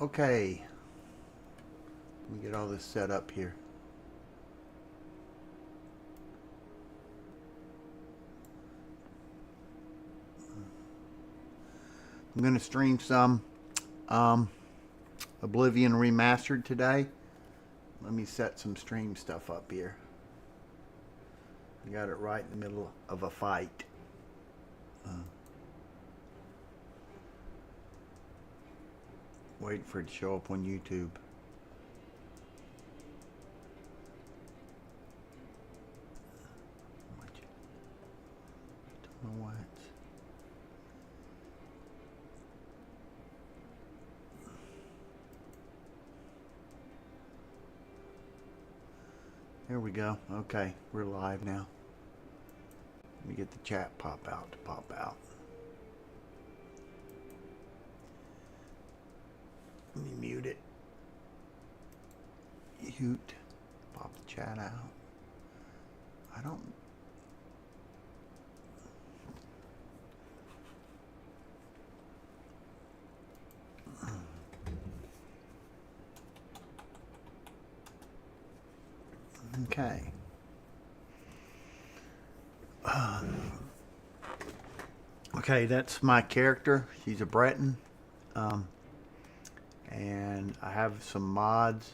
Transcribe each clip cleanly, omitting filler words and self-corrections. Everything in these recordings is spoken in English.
Okay, let me get all this set up here. I'm going to stream some Oblivion Remastered today. Let me set some stream stuff up here. I got it right in the middle of a fight. Wait for it to show up on YouTube. Don't know why it's... There we go. Okay, we're live now. Let me get the chat pop out. Let me mute it. Mute. Pop the chat out. I don't... Okay. Okay, that's my character. She's a Breton. And I have some mods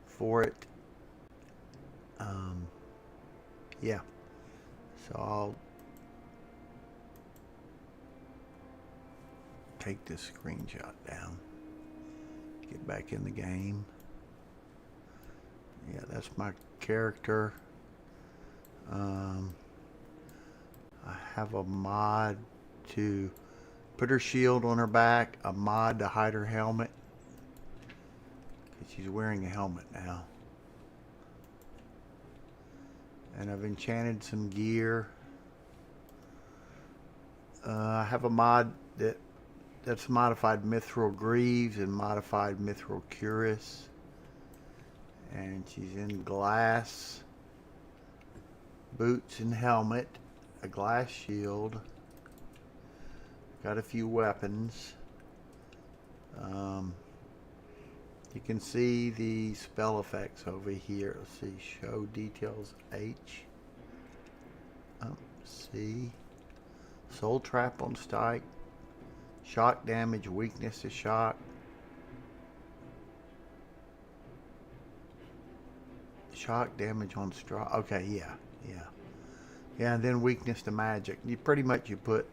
for it. Yeah. So I'll take this screenshot down. Get back in the game. Yeah, that's my character. I have a mod to put her shield on her back, a mod to hide her helmet. She's wearing a helmet now. And I've enchanted some gear. I have a mod that's modified Mithril Greaves and modified Mithril Cuirass. And she's in glass, boots and helmet, a glass shield. Got a few weapons. You can see the spell effects over here. Let's see, show details H. C. Soul trap on strike. Shock damage, weakness to shock. Shock damage on strike. Okay, yeah. Yeah, and then weakness to magic. You pretty much you put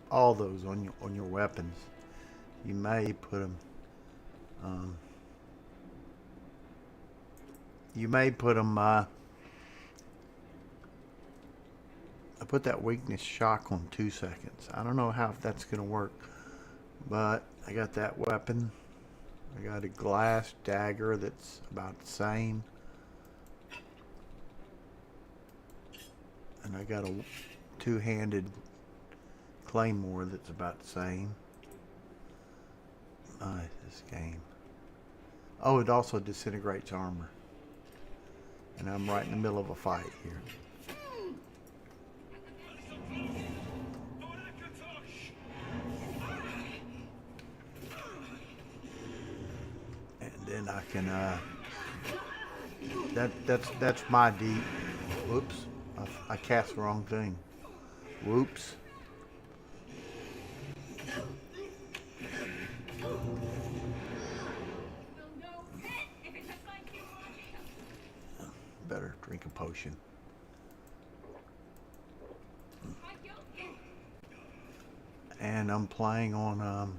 all those on your weapons. You may put them. You may put them. I put that weakness shock on 2 seconds. I don't know how that's gonna work, but I got that weapon. I got a glass dagger that's about the same. And I got a two-handed claymore that's about the same. This game. Oh, it also disintegrates armor. And I'm right in the middle of a fight here. And I can that's my deep. Whoops, I cast the wrong thing. Whoops. Better drink a potion. And I'm playing on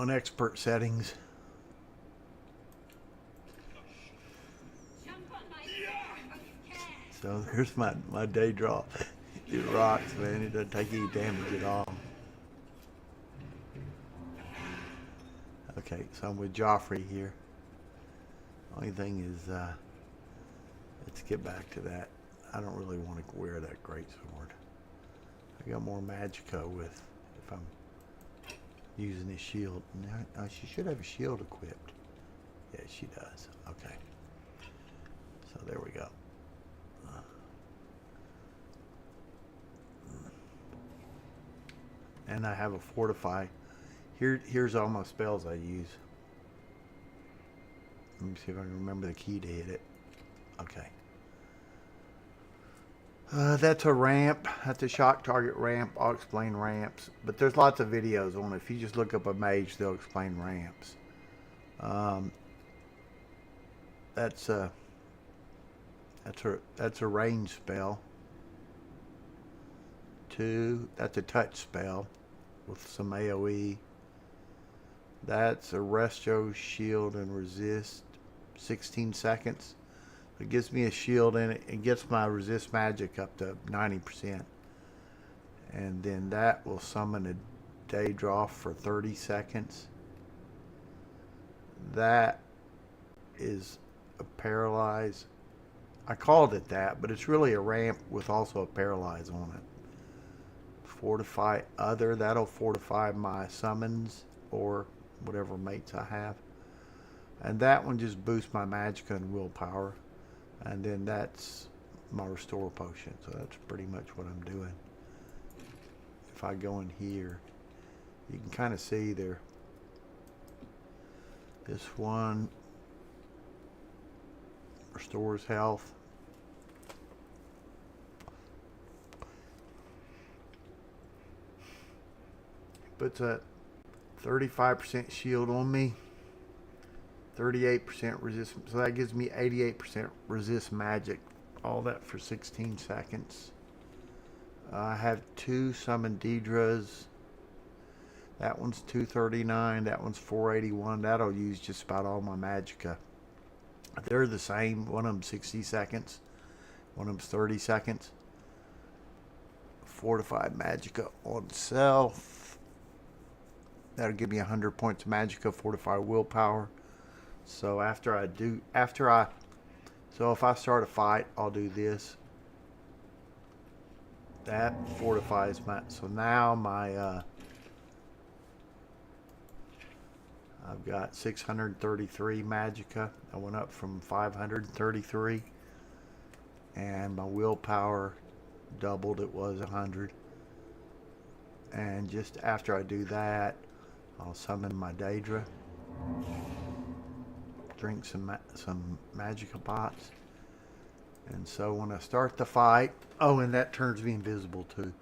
expert settings. So there's my day drop. It rocks, man. It doesn't take any damage at all. Okay, so I'm with Joffrey here Only thing is, let's get back to that. I don't really want to wear that great sword. I got more magicka with if I'm using this shield. Now, she should have a shield equipped. Yeah, she does. Okay. So there we go. And I have a fortify. Here's all my spells I use. Let me see if I can remember the key to hit it. Okay. That's a ramp. That's a shock target ramp. I'll explain ramps. But there's lots of videos on it. If you just look up a mage, they'll explain ramps. That's a range spell. 2. That's a touch spell with some AoE. That's a resto shield and resist 16 seconds. It gives me a shield and it gets my resist magic up to 90%. And then that will summon a Daedra for 30 seconds. That is a paralyze. I called it that, but it's really a ramp with also a paralyze on it. Fortify other, that'll fortify my summons or whatever mates I have. And that one just boosts my magicka and willpower. And then that's my restore potion. So that's pretty much what I'm doing. If I go in here, you can kind of see there. This one restores health. Puts a 35% shield on me. 38% resist, so that gives me 88% resist magic. All that for 16 seconds. I have 2 summoned Daedras. That one's 239. That one's 481. That'll use just about all my magicka. They're the same. One of them 60 seconds. One of them's 30 seconds. Fortified magicka on self. That'll give me 100 points of magicka. Fortify willpower. So if I start a fight, I'll do this. That fortifies my, so now my, I've got 633 magicka. I went up from 533. And my willpower doubled, it was 100. And just after I do that, I'll summon my Daedra. Drink some magicka pots. And so when I start the fight, oh, and that turns me invisible too.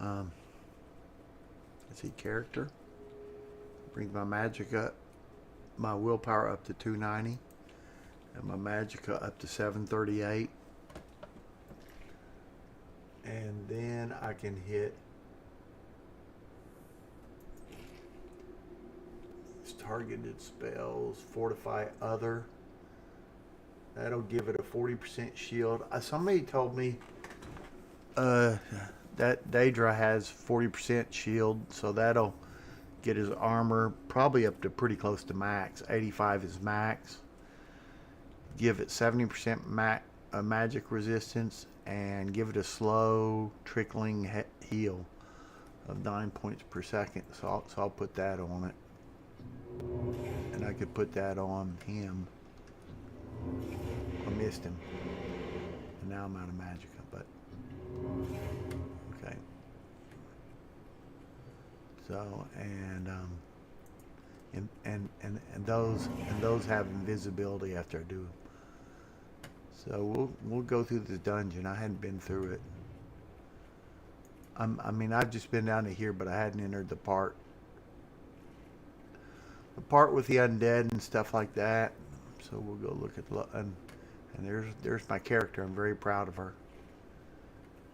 Let's see, character. Brings my magicka, my willpower up to 290. And my magicka up to 738. And then I can hit targeted spells, fortify other. That'll give it a 40% shield. Somebody told me that Daedra has 40% shield, so that'll get his armor probably up to pretty close to max. 85 is max. Give it 70% magic resistance and give it a slow trickling heal of 9 points per second. So I'll put that on it. And I could put that on him. I missed him. And now I'm out of magicka, but okay. So and those have invisibility after I do them. So we'll go through this dungeon. I hadn't been through it. I mean, I've just been down to here, but I hadn't entered the part with the undead and stuff like that. So we'll go look at and there's my character. I'm very proud of her.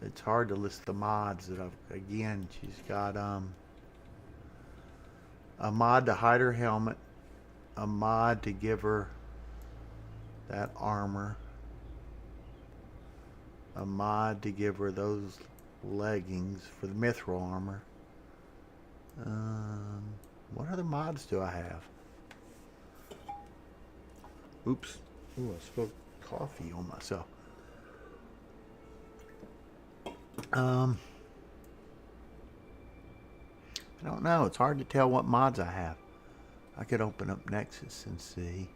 It's hard to list the mods that again, she's got a mod to hide her helmet, a mod to give her that armor, a mod to give her those leggings for the mithril armor. What other mods do I have? Oops. Ooh, I spilled coffee on myself. I don't know. It's hard to tell what mods I have. I could open up Nexus and see.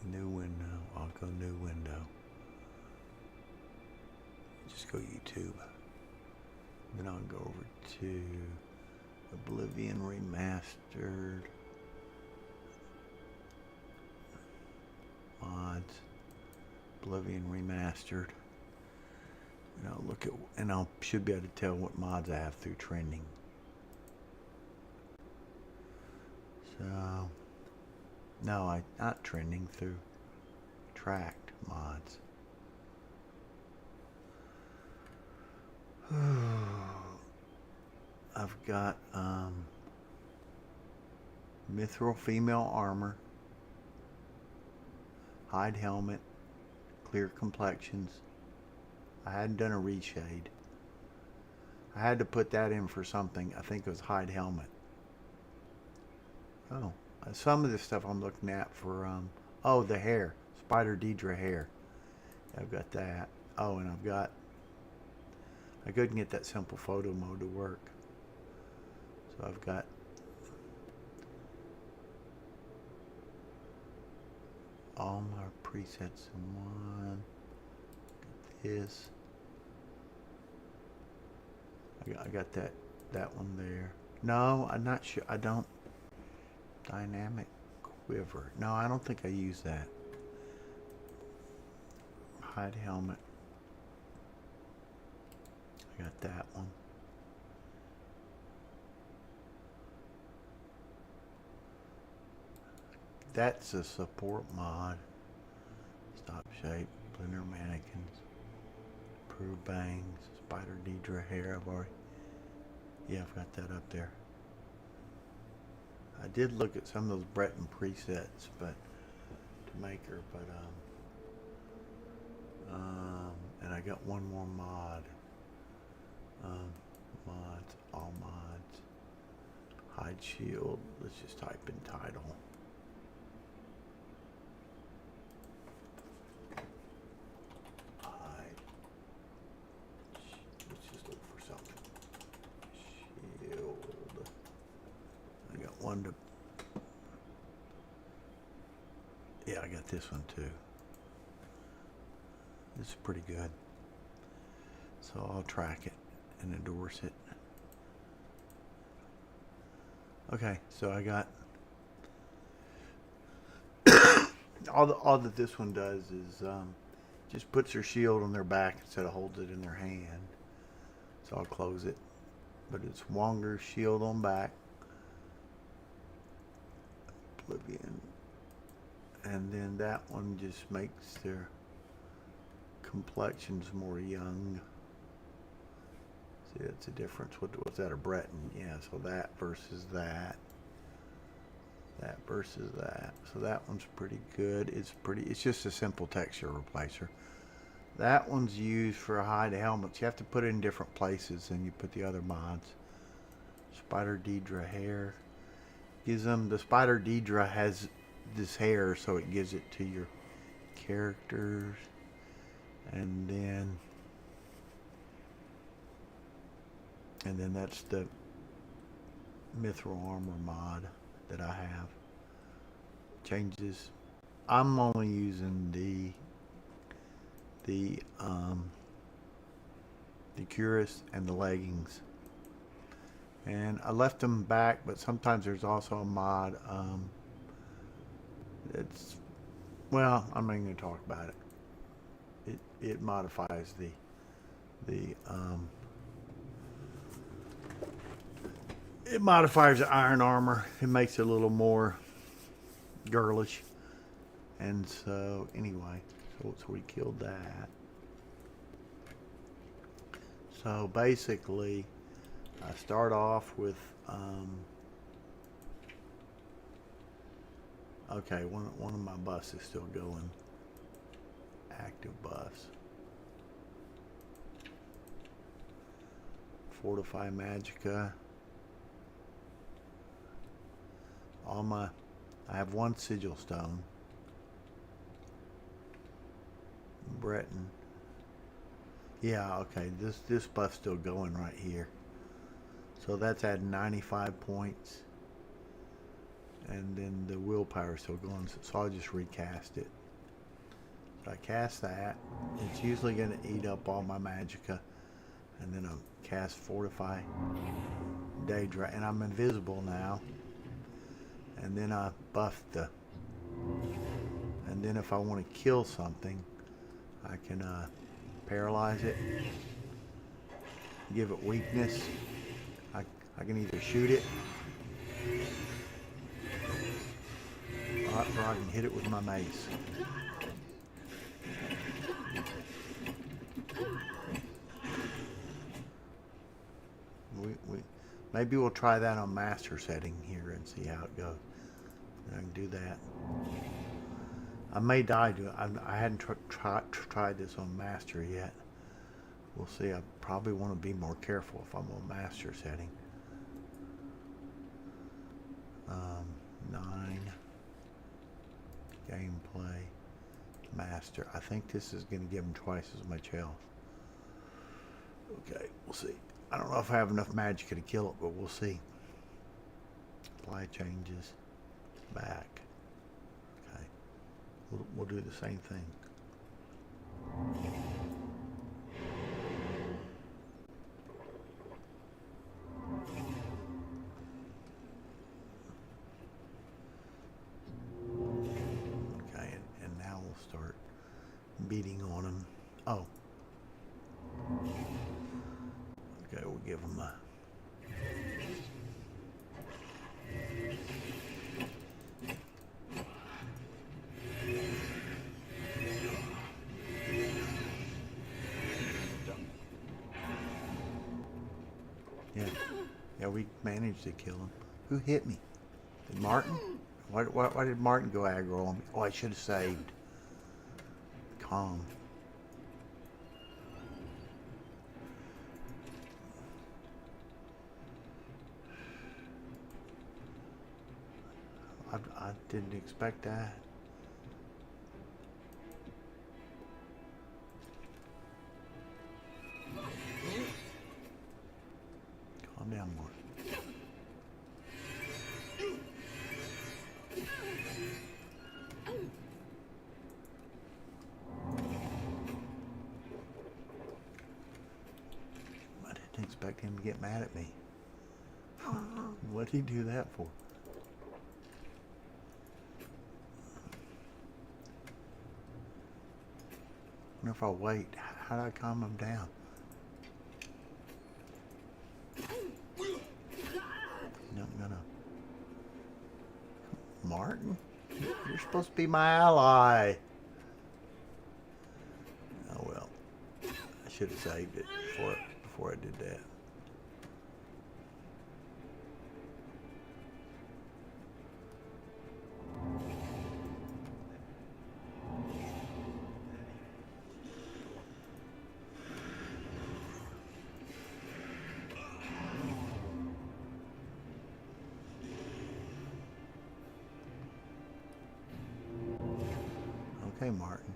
New window. I'll go new window. Just go YouTube. Then I'll go over to Oblivion Remastered. Mods. Oblivion Remastered. And I'll look at, and I should be able to tell what mods I have through trending. So, no, not trending, through tracked mods. I've got Mithril Female Armor, Hide Helmet, Clear Complexions. I hadn't done a reshade. I had to put that in for something. I think it was Hide Helmet. Oh, some of this stuff I'm looking at for, oh, the hair. Spider Deidre hair. I've got that. Oh, and I've got, I couldn't get that simple photo mode to work. So I've got all my presets in one. Got this. I got that one there. No, I'm not sure. I don't. Dynamic quiver. No, I don't think I use that. Hide helmet. I got that one. That's a support mod. Stop shape, blender mannequins, improve bangs, Spider Deidre hair. I've already, yeah, I've got that up there. I did look at some of those Breton presets, but to make her, but and I got one more mod. Mods, all mods, hide shield. Let's just type in title. Hide. Let's just look for something. Shield. I got one to. Yeah, I got this one too. This is pretty good. So I'll track it and endorse it. Okay, so I got all that this one does is just puts their shield on their back instead of holds it in their hand. So I'll close it, but it's longer shield on back. Oblivion, and then that one just makes their complexions more young. See, that's a difference. What's that, a Breton? Yeah, so that versus that. That versus that. So that one's pretty good. It's just a simple texture replacer. That one's used for hide helmets. You have to put it in different places than you put the other mods. Spider Deidre hair. Gives them, the Spider Deidre has this hair, so it gives it to your characters. And then that's the Mithril Armor mod that I have. Changes. I'm only using the cuirass and the leggings. And I left them back, but sometimes there's also a mod. It's, well, I'm not going to talk about it. It modifies it modifies the iron armor. It makes it a little more girlish. And so anyway, so we killed that. So basically, I start off with okay, one of my buffs is still going. Active buffs. Fortify Magicka. all my, I have one sigil stone. Breton. Yeah, okay, this buff's still going right here. So that's at 95 points. And then the willpower is still going, so I'll just recast it. So I cast that. It's usually going to eat up all my magicka. And then I'll cast Fortify Daedra. And I'm invisible now. And then I buff the... And then if I want to kill something, I can paralyze it. Give it weakness. I can either shoot it, or I can hit it with my mace. Maybe we'll try that on master setting here and see how it goes. I can do that. I may die doing it. I hadn't tried this on master yet. We'll see. I probably want to be more careful if I'm on master setting. 9 gameplay master. I think this is going to give him twice as much health. Okay, we'll see. I don't know if I have enough magic to kill it, but we'll see. Apply changes. Back. Okay. We'll do the same thing. Okay, and now we'll start beating on him. Oh. Okay, we'll give him a... Yeah, we managed to kill him. Who hit me? Did Martin? Why did Martin go aggro on me? Oh, I should have saved. Calm. I didn't expect that. Calm down, Martin. I didn't expect him to get mad at me. What did he do that for? I wonder if I wait. How do I calm him down? No, I'm gonna... Martin? You're supposed to be my ally. Oh well. I should have saved it before I did that. Okay, Martin.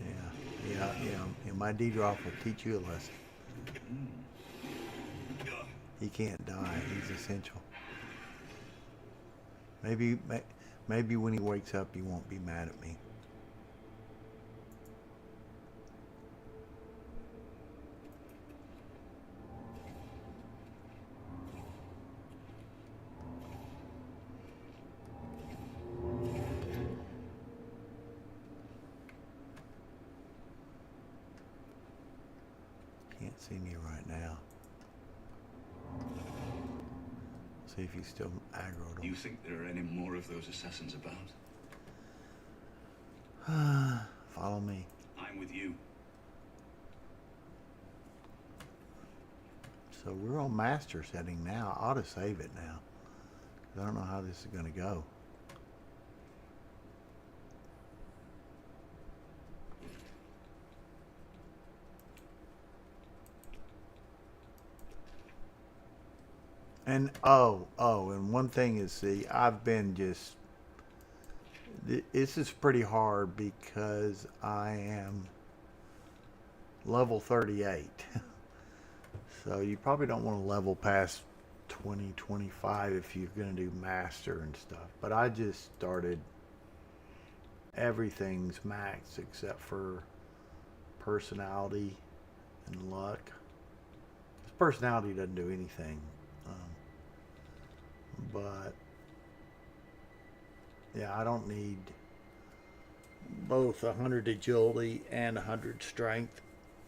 Yeah. My D-drop will teach you a lesson. He can't die. He's essential. Maybe when he wakes up, he won't be mad at me. Can't see me right now. See if he's still aggroed. Do you think there are any more of those assassins about? Follow me. I'm with you. So we're on master setting now. I ought to save it now. 'Cause I don't know how this is going to go. And and one thing is, see, I've been just this is pretty hard because I am level 38. So you probably don't want to level past 20, 25 if you're going to do master and stuff. But I just started, everything's max except for personality and luck. This personality doesn't do anything. But yeah, I don't need both 100 agility and 100 strength.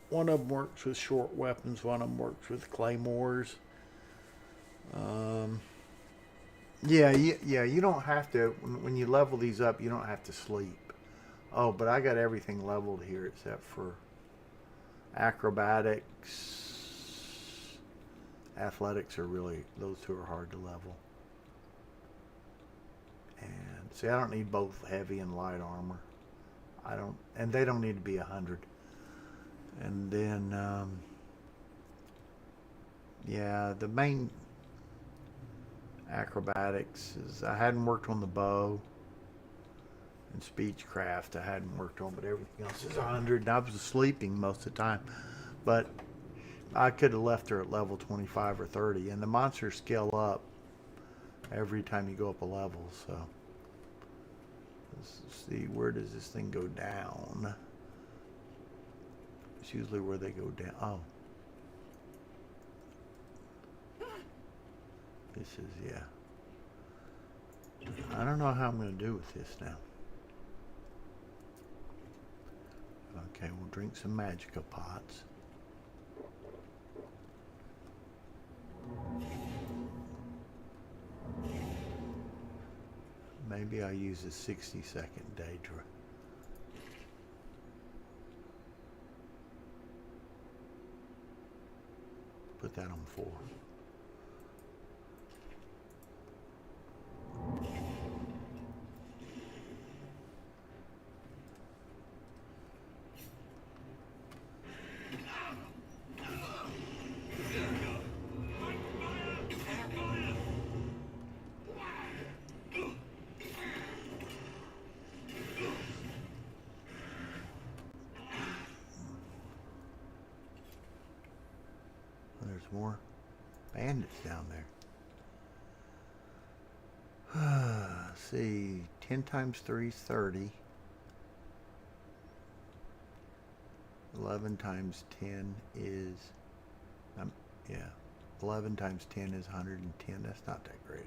One of them works with short weapons, one of them works with claymores. You don't have to, when you level these up, you don't have to sleep. Oh, but I got everything leveled here except for acrobatics. Athletics are really, those two are hard to level. And see, I don't need both heavy and light armor. And they don't need to be 100. And then, the main acrobatics is I hadn't worked on the bow and speechcraft. I hadn't worked on, but everything else is 100. And I was sleeping most of the time, but I could have left her at level 25 or 30. And the monsters scale up every time you go up a level. So let's see, where does this thing go down? It's usually where they go down. Oh. This is, yeah. I don't know how I'm going to do with this now. Okay, we'll drink some Magica pots. Maybe I'll use a 60-second Daedra. Put that on 4. There's more bandits down there. Let's see, 10 times 3 is 30. 11 times 10 is, 11 times 10 is 110. That's not that great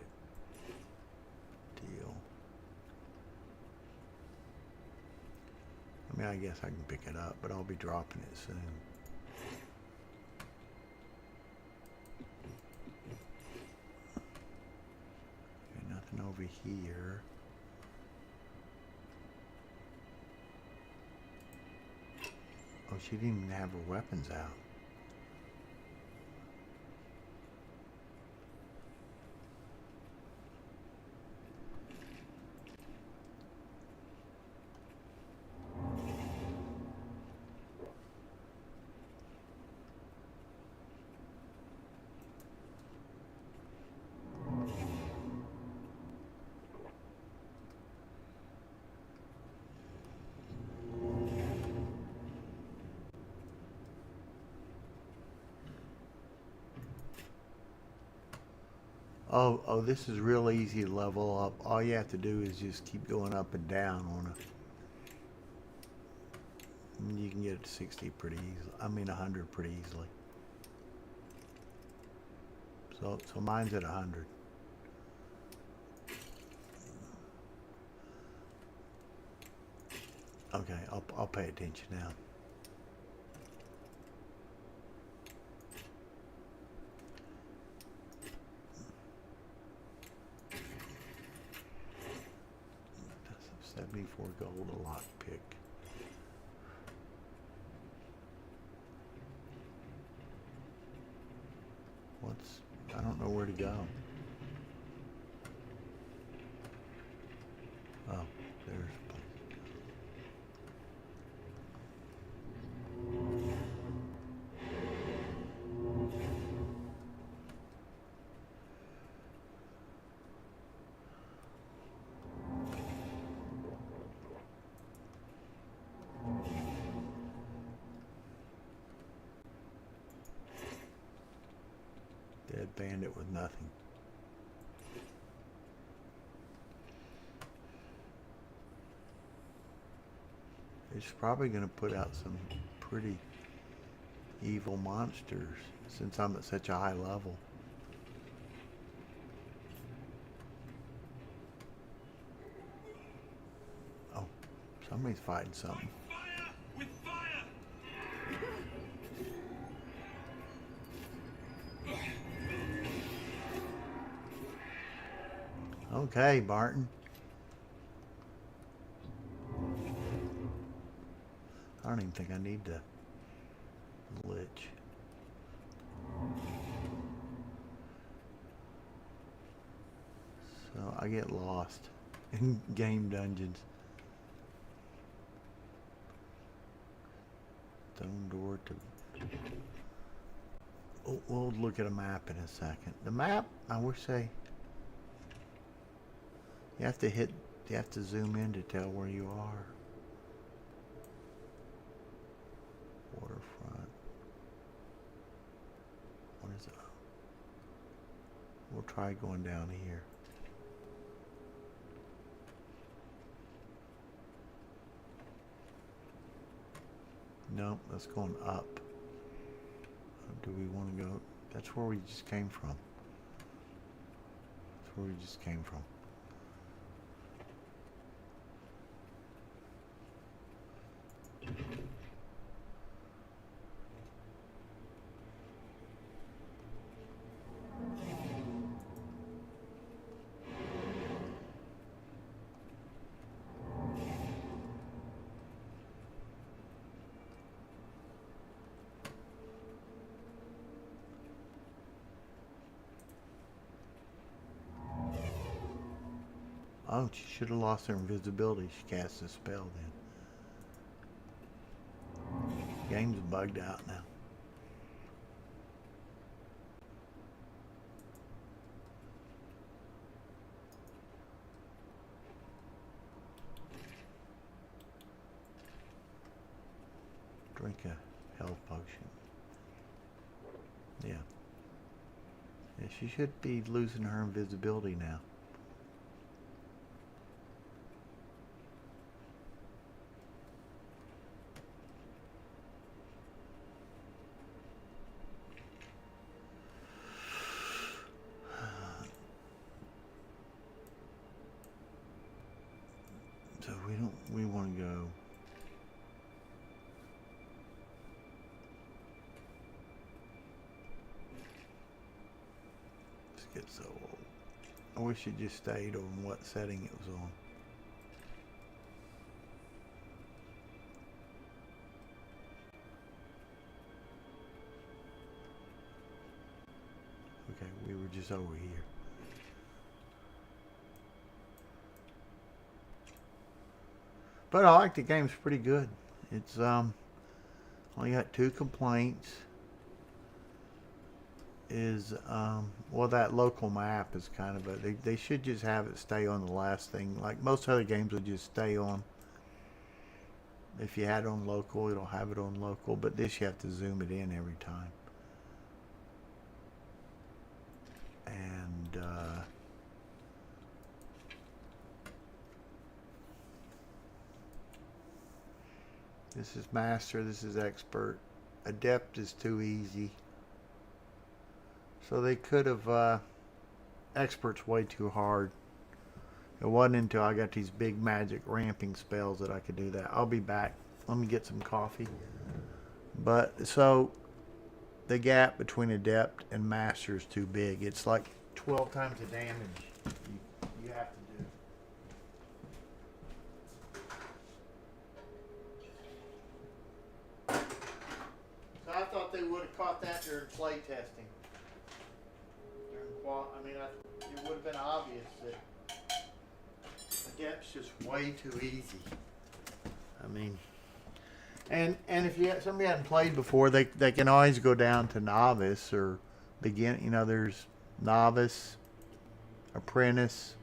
a deal. I mean, I guess I can pick it up, but I'll be dropping it soon. Nothing over here. Oh, she didn't even have her weapons out. Oh, this is real easy to level up. All you have to do is just keep going up and down on it. And you can get it to 60 pretty easily. I mean 100 pretty easily. So mine's at 100. Okay, I'll pay attention now. That's 74 gold, a lockpick. I don't know where to go. Oh, there's a place. expand it with nothing. It's probably going to put out some pretty evil monsters since I'm at such a high level. Oh, somebody's fighting something. Fire with fire. Okay, Barton. I don't even think I need to lich. So I get lost in game dungeons. Stone door to... Oh, we'll look at a map in a second. The map, I wish they... You have to zoom in to tell where you are. Waterfront. What is it? We'll try going down here. Nope, that's going up. Do we want to go? That's where we just came from. That's where we just came from. Oh, she should have lost her invisibility. She cast a spell then. Game's bugged out now. Drink a health potion. Yeah. Yeah, she should be losing her invisibility now. So we want to go. This gets so old. I wish it just stayed on what setting it was on. Okay, we were just over here. But I like the game. It's pretty good. It's only got 2 complaints. Is well, that local map is kind of a they should just have it stay on the last thing. Like most other games would just stay on. If you had it on local, it'll have it on local, but this you have to zoom it in every time. And this is master, this is expert. Adept is too easy. So they could have, expert's way too hard. It wasn't until I got these big magic ramping spells that I could do that. I'll be back. Let me get some coffee. But, so, the gap between adept and master is too big. It's like 12 times the damage you have to do. So I thought they would have caught that during play testing. I mean, it would have been obvious that Adept's just way too easy. I mean, and if somebody hadn't played before, they can always go down to novice or begin. You know, there's novice, apprentice.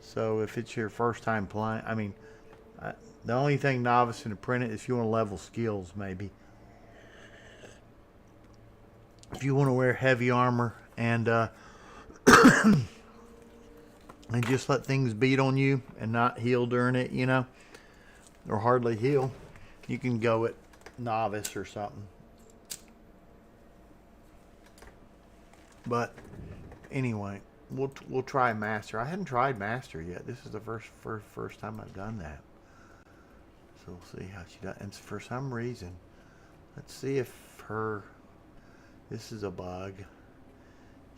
So if it's your first time playing, I mean, the only thing novice and apprentice, if you want to level skills, maybe. If you want to wear heavy armor and and just let things beat on you and not heal during it, you know, or hardly heal. You can go at novice or something. But anyway, we'll try master. I hadn't tried master yet. This is the first time I've done that. So we'll see how she does. And for some reason, let's see if her. This is a bug.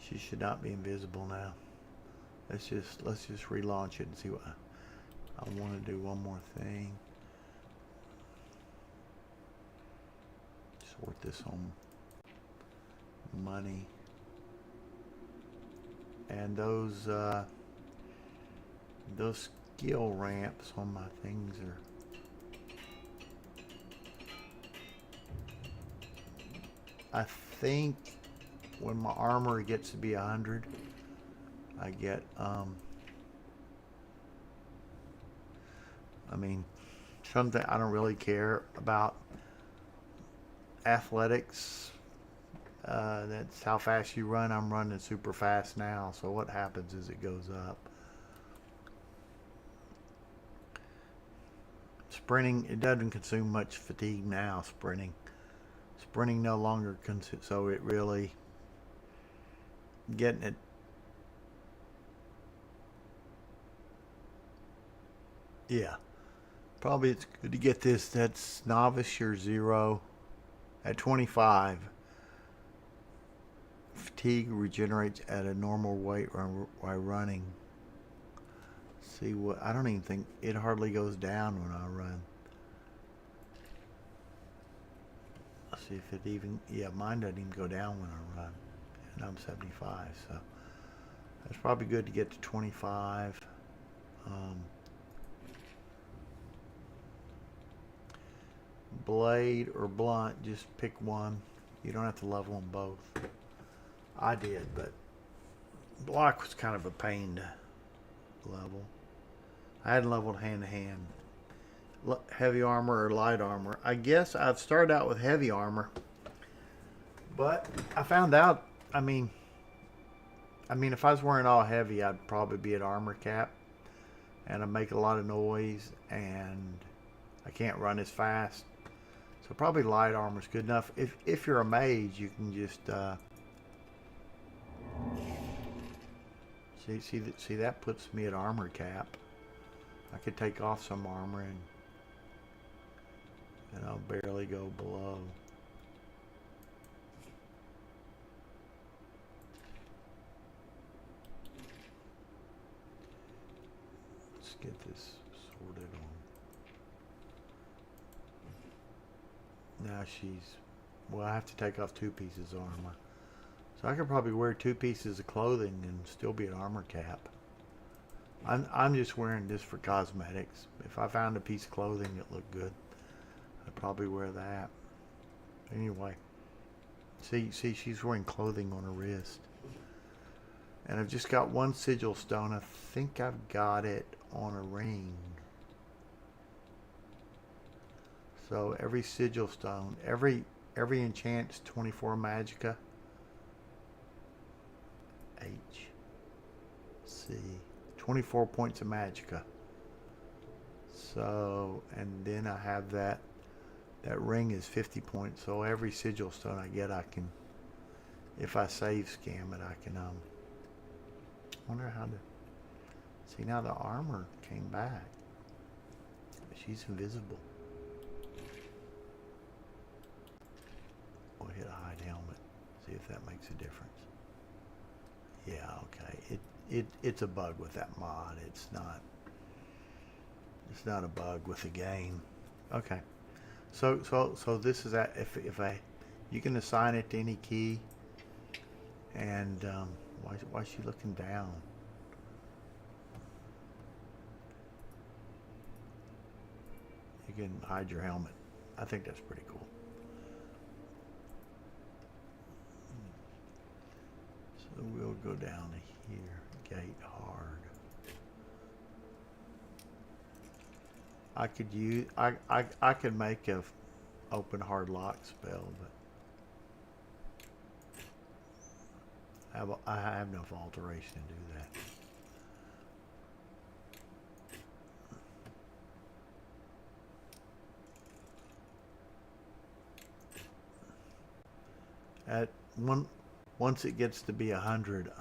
She should not be invisible now. Let's just relaunch it and see what I want to do. One more thing. Sort this on money. And those skill ramps on my things are. I think when my armor gets to be 100, I get I mean, something I don't really care about athletics. That's how fast you run. I'm running super fast now, so what happens is it goes up. Sprinting, it doesn't consume much fatigue now. Sprinting no longer consumes, so it really getting it. Yeah, probably it's good to get this. That's novice, you're 0 at 25. Fatigue regenerates at a normal weight while running. See what? I don't even think it hardly goes down when I run. Let's see if it even. Yeah, mine doesn't even go down when I run, and I'm 75. So that's probably good to get to 25. Blade or blunt, just pick one. You don't have to level them both. I did, but block was kind of a pain to level. I hadn't leveled hand to hand. Heavy armor or light armor. I guess I've started out with heavy armor, but I found out. I mean, if I was wearing all heavy, I'd probably be at armor cap, and I'd make a lot of noise, and I can't run as fast. So probably light armor is good enough. If you're a mage, you can just see that puts me at armor cap. I could take off some armor and I'll barely go below. Let's get this sorted on. Now well, I have to take off 2 pieces of armor. So I could probably wear 2 pieces of clothing and still be at armor cap. I'm just wearing this for cosmetics. If I found a piece of clothing that looked good, I'd probably wear that. Anyway, see, she's wearing clothing on her wrist. And I've just got 1 sigil stone. I think I've got it on a ring. So every sigil stone, every enchant's 24 magicka. H, C, 24 points of magicka. So, and then I have that ring is 50 points. So every sigil stone I get, I can, if I save scam it, I can, wonder how to, see now the armor came back. She's invisible. We'll hit a hide helmet, see if that makes a difference. Yeah, okay. It's a bug with that mod. It's not a bug with the game. Okay. So this is that if you can assign it to any key. And why is she looking down? You can hide your helmet. I think that's pretty cool. So we'll go down to here. Gate hard. I could use I could make a open hard lock spell, but I have enough alteration to do that. At once it gets to be 100,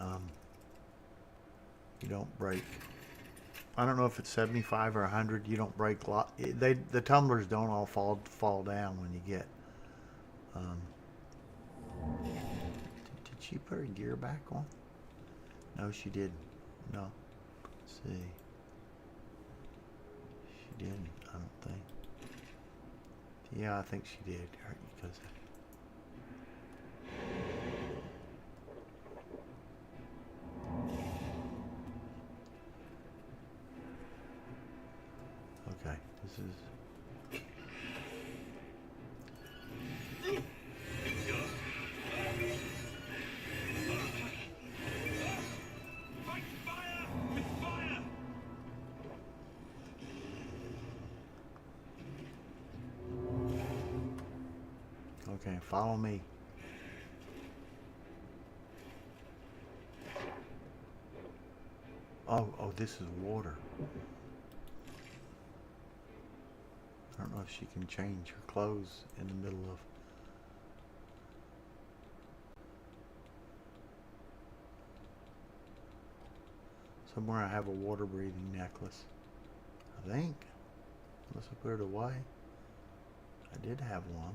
you don't break. I don't know if it's 75 or 100. You don't break the tumblers don't all fall down when you get. Did she put her gear back on? No, she didn't. No. Let's see. She didn't. I don't think. Yeah, I think she did. Because. Okay, this is. Fight fire with fire! Okay, follow me. Oh, this is water. I don't know if she can change her clothes in the middle of. Somewhere I have a water breathing necklace. I think. Unless I put it away. I did have one.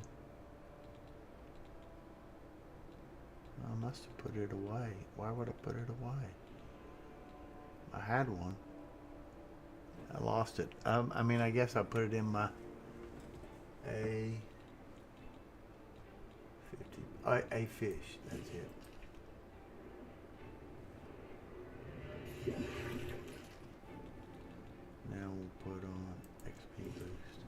I must have put it away. Why would I put it away? I had one. I lost it. I mean, I guess I put it in my A fish. That's it. Now we'll put on XP boost.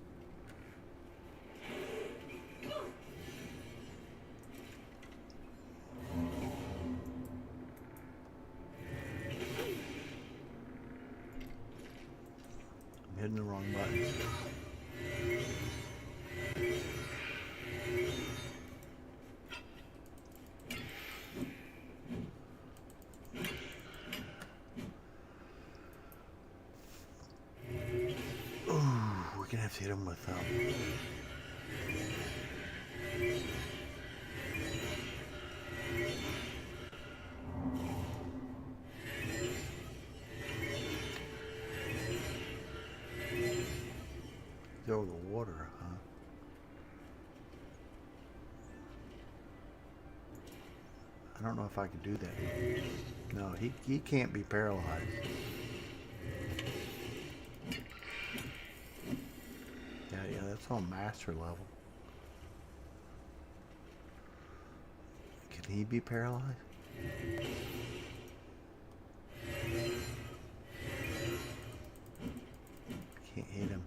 I'm hitting the wrong button. We're gonna have to hit him with throw the water, huh? I don't know if I could do that. No, he can't be paralyzed. Yeah, that's on master level. Can he be paralyzed? Can't hit him.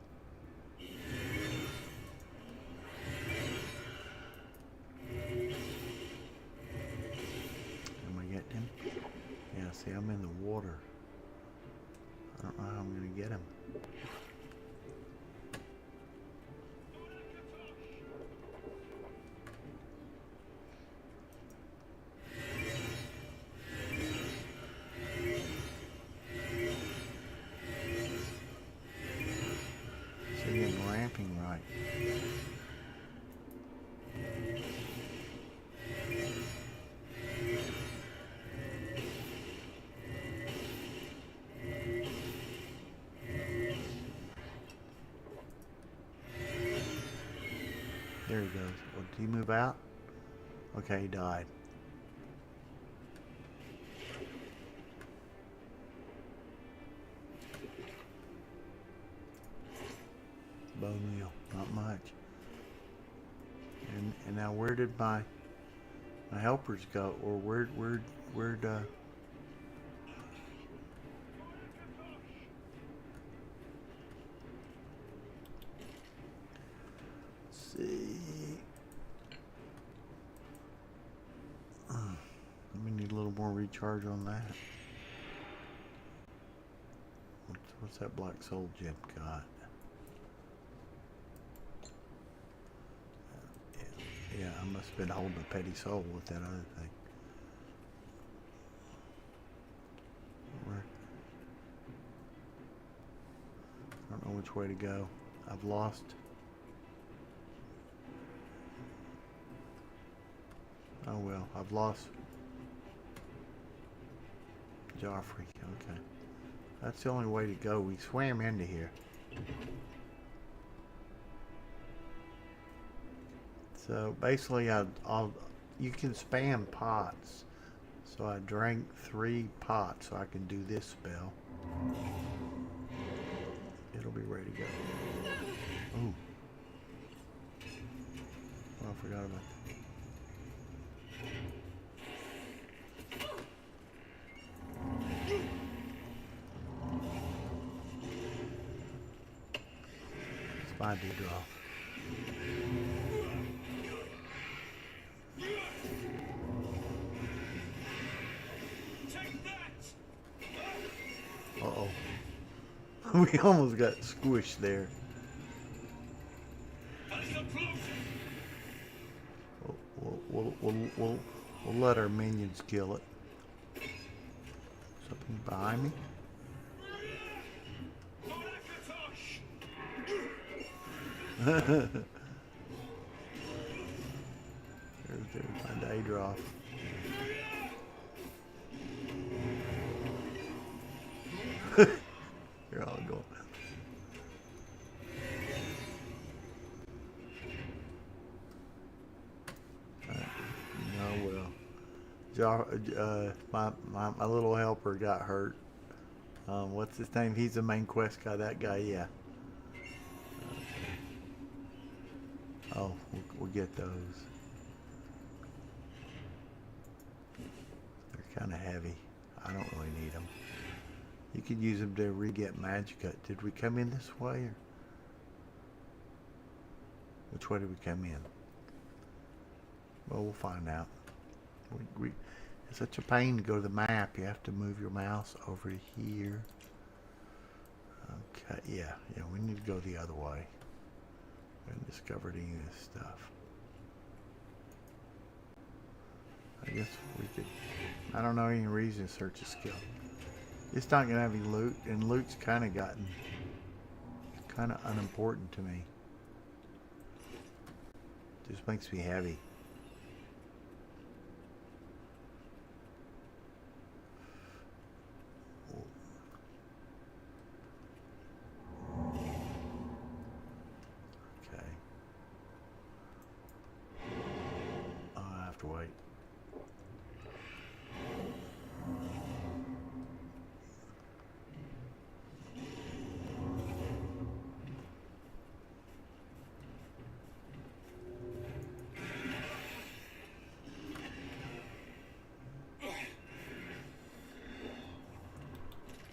Am I getting him? Yeah, see, I'm in the water. I don't know how I'm going to get him. See, I'm ramping right. There he goes. Oh, did he move out? Okay, he died. Bone meal, not much. And now where did my helpers go? Or where'd see. We need a little more recharge on that. What's that black soul gem got? Yeah, I must have been holding a petty soul with that other thing. know which way to go. I've lost. Oh well, I've lost Joffrey. Okay. That's the only way to go. We swam into here. So basically, you can spam pots. So I drank 3 pots so I can do this spell. It'll be ready to go. Ooh. Oh, I forgot about that. It's my draw. Take that! Uh-oh. We almost got squished there. That's a close. We'll let our minions kill it. Something behind me? There's my Daedroth. You're all going. No, well. My little helper got hurt. What's his name? He's the main quest guy. That guy, yeah. Oh, we'll get those. They're kind of heavy. I don't really need them. You could use them to re-get Magicka. Did we come in this way? Or which way did we come in? Well, we'll find out. It's such a pain to go to the map. You have to move your mouse over here. Okay, yeah, we need to go the other way. We haven't discovered any of this stuff. I guess we could, I don't know any reason to search a skill. It's not going to have any loot, and loot's kind of gotten kind of unimportant to me. Just makes me heavy. Okay. I'll have to wait.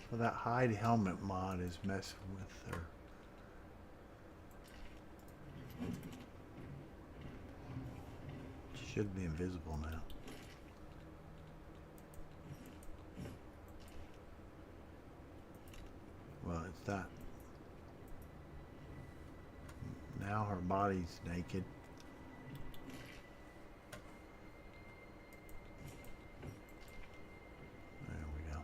So that hide helmet mod is messing with her. She should be invisible now. Well, it's not. Now her body's naked. There we go.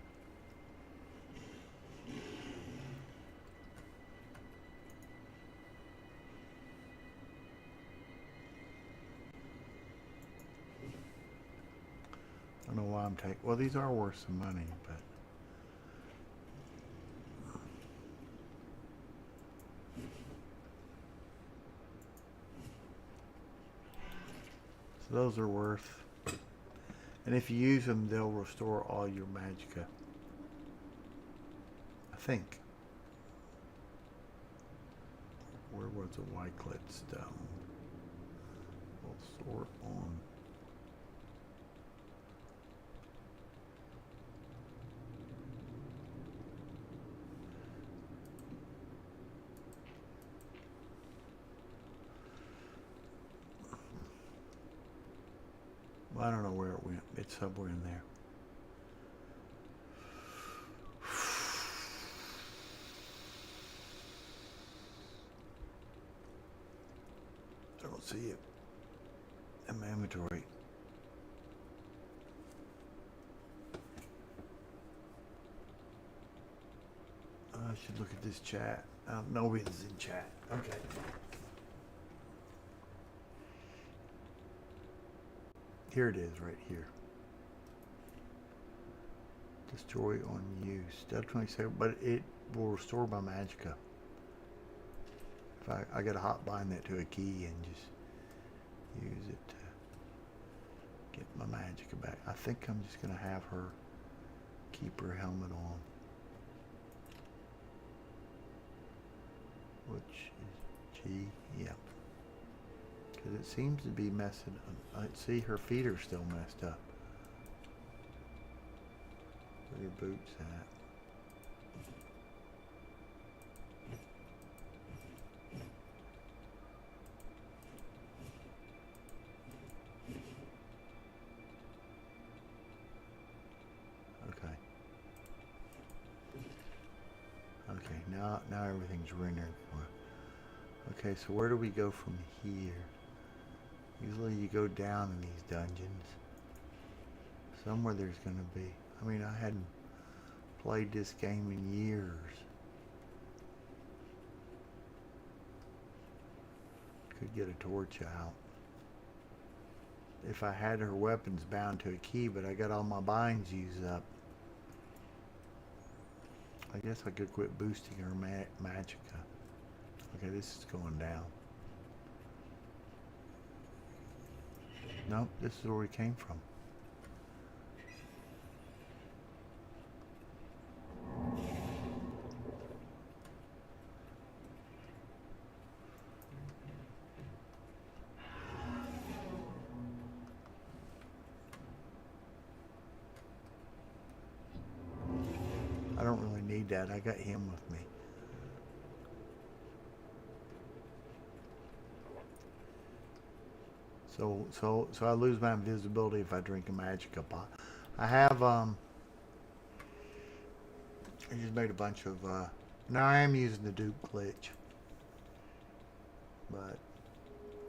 I don't know why I'm taking. Well, these are worth some money, but. So those are worth. And if you use them, they'll restore all your Magicka. I think. Where was the White-Clit stone? We'll sort on. I don't know where it went. It's somewhere in there. I don't see it in my inventory. should look at this chat. Nobody's in chat. Okay. Here it is, right here. Destroy on use. Definitely say, but it will restore my magicka. If I gotta hot bind that to a key and just use it to get my magicka back. I think I'm just gonna have her keep her helmet on. Which is G, yep. Because it seems to be messing up. See, her feet are still messed up. Where your boots at? Okay. Okay, now everything's rendered. Okay, so where do we go from here? Usually you go down in these dungeons. Somewhere there's gonna be. I mean, I hadn't played this game in years. Could get a torch out. If I had her weapons bound to a key, but I got all my binds used up. I guess I could quit boosting her magicka. Okay, this is going down. Nope, this is where we came from. I don't really need that. I got him with me. So I lose my invisibility if I drink a magicka pot. I have I just made a bunch of now I am using the dupe glitch. But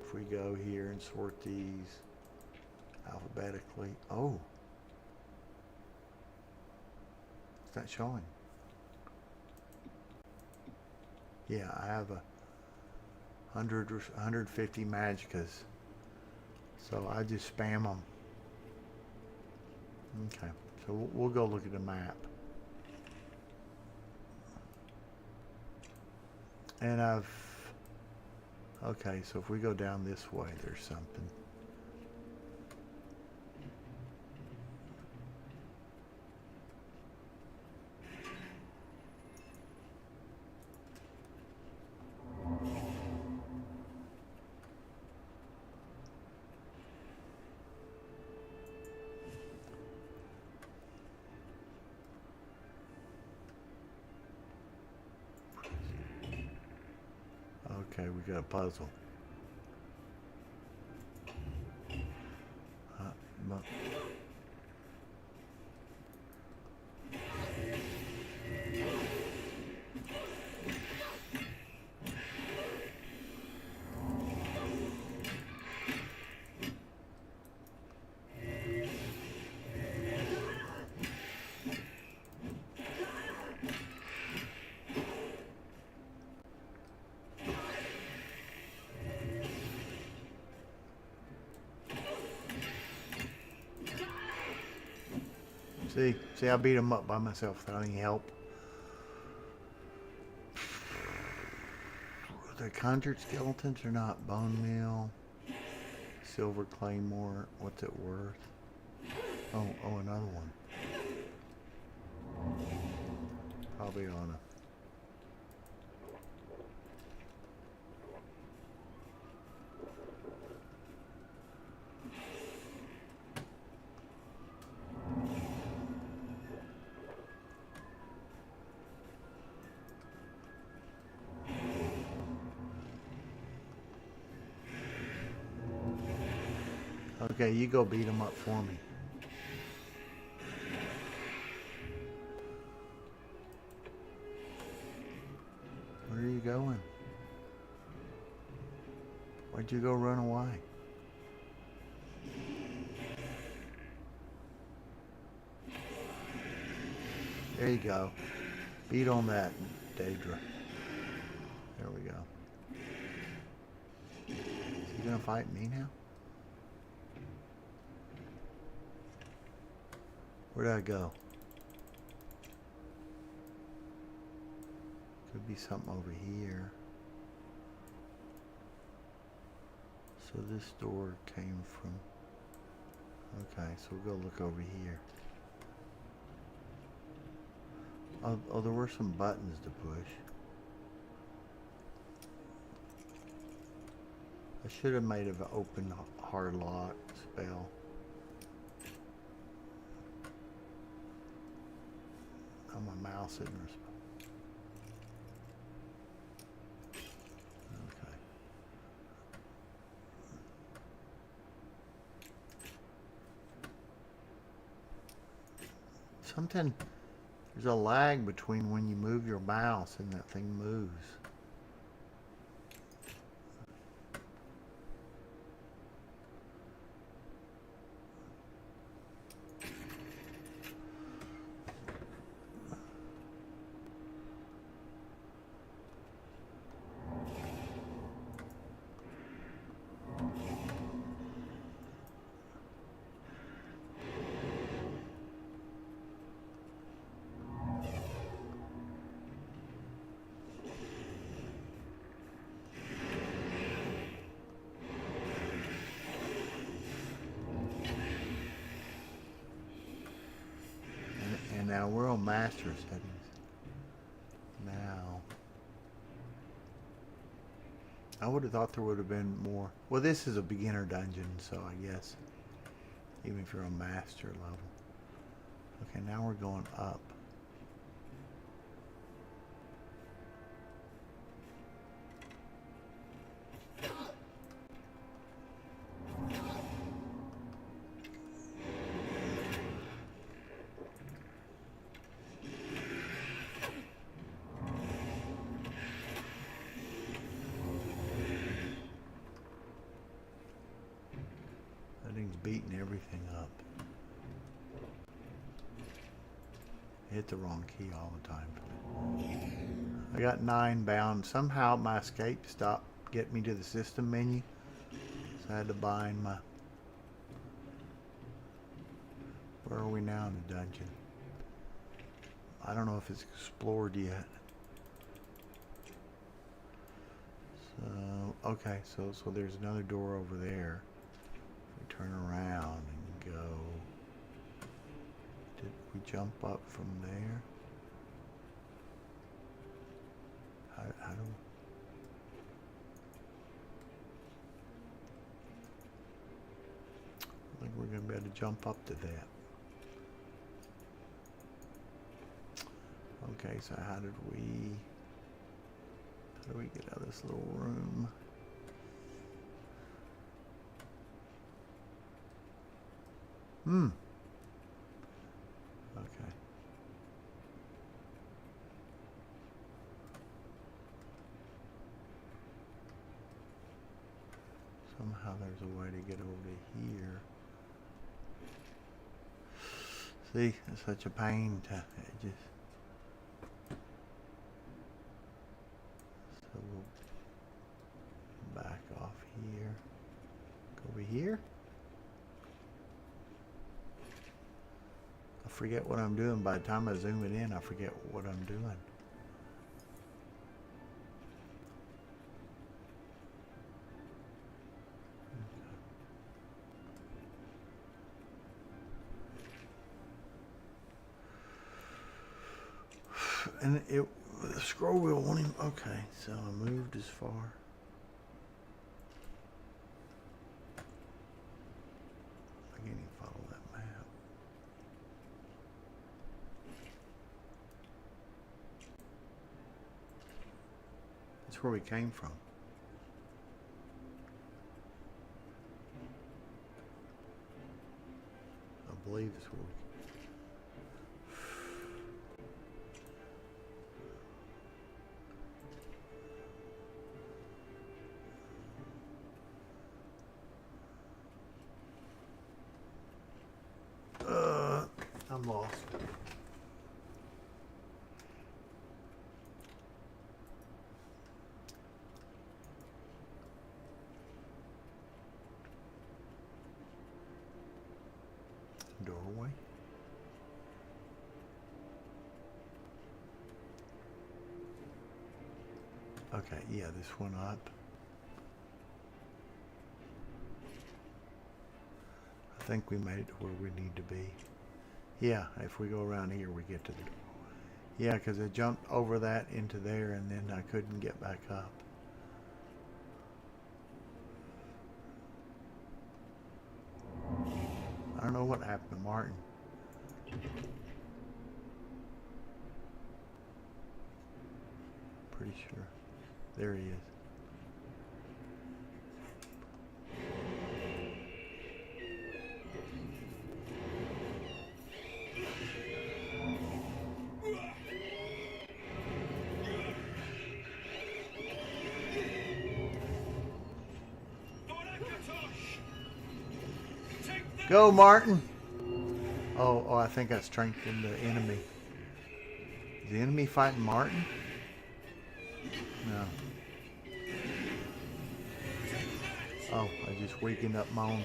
if we go here and sort these alphabetically, oh, it's not showing. Yeah, I have 100 or 150 magickas. So I just spam them. Okay, so we'll go look at the map. And okay, so if we go down this way, there's something. Okay, we got a puzzle. But see, I beat him up by myself without any help. The conjured skeletons are not bone meal. Silver claymore. What's it worth? Oh, another one. Probably on a. Okay, you go beat him up for me. Where are you going? Why'd you go run away? There you go. Beat on that Daedra. There we go. Is he gonna fight me now? Where'd I go? Could be something over here. So this door came from... Okay, so we'll go look over here. Oh, there were some buttons to push. I should have made an open hard lock spell. Oh, my mouse isn't responding. Okay. Something, there's a lag between when you move your mouse and that thing moves. Now we're on master settings. Now, I would have thought there would have been more. Well, this is a beginner dungeon, so I guess even if you're on master level. Okay, now we're going up. Beating everything up. Hit the wrong key all the time. I got 9 bound. Somehow my escape stopped getting me to the system menu. So I had to bind my... Where are we now in the dungeon? I don't know if it's explored yet. So, okay, so there's another door over there. Turn around and go. Did we jump up from there? How do I think we're going to be able to jump up to that. Okay, so how do we get out of this little room? Okay. Somehow there's a way to get over to here. See, it's such a pain to just... So we'll back off here. Go over here. I forget what I'm doing. By the time I zoom it in, I forget what I'm doing. And the scroll wheel won't even... Okay, so I moved as far. I can't even follow that map. That's where we came from. I believe it's where we... I'm lost. Okay, yeah, this one up. I think we made it to where we need to be. Yeah, if we go around here, we get to the door. Yeah, because I jumped over that into there, and then I couldn't get back up. I don't know what happened to Martin. Pretty sure. There he is. Go, Martin! Oh, I think I strengthened the enemy. Is the enemy fighting Martin? No. Oh, I just weakened up my own.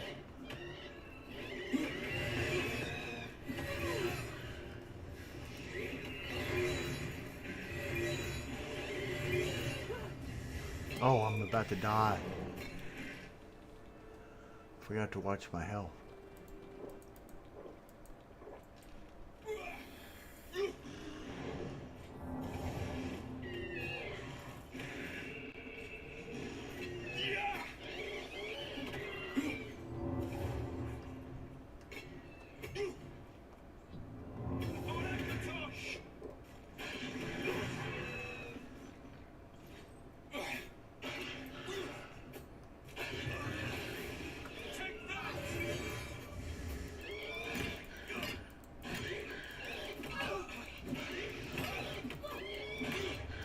Oh, I'm about to die. Forgot to watch my health.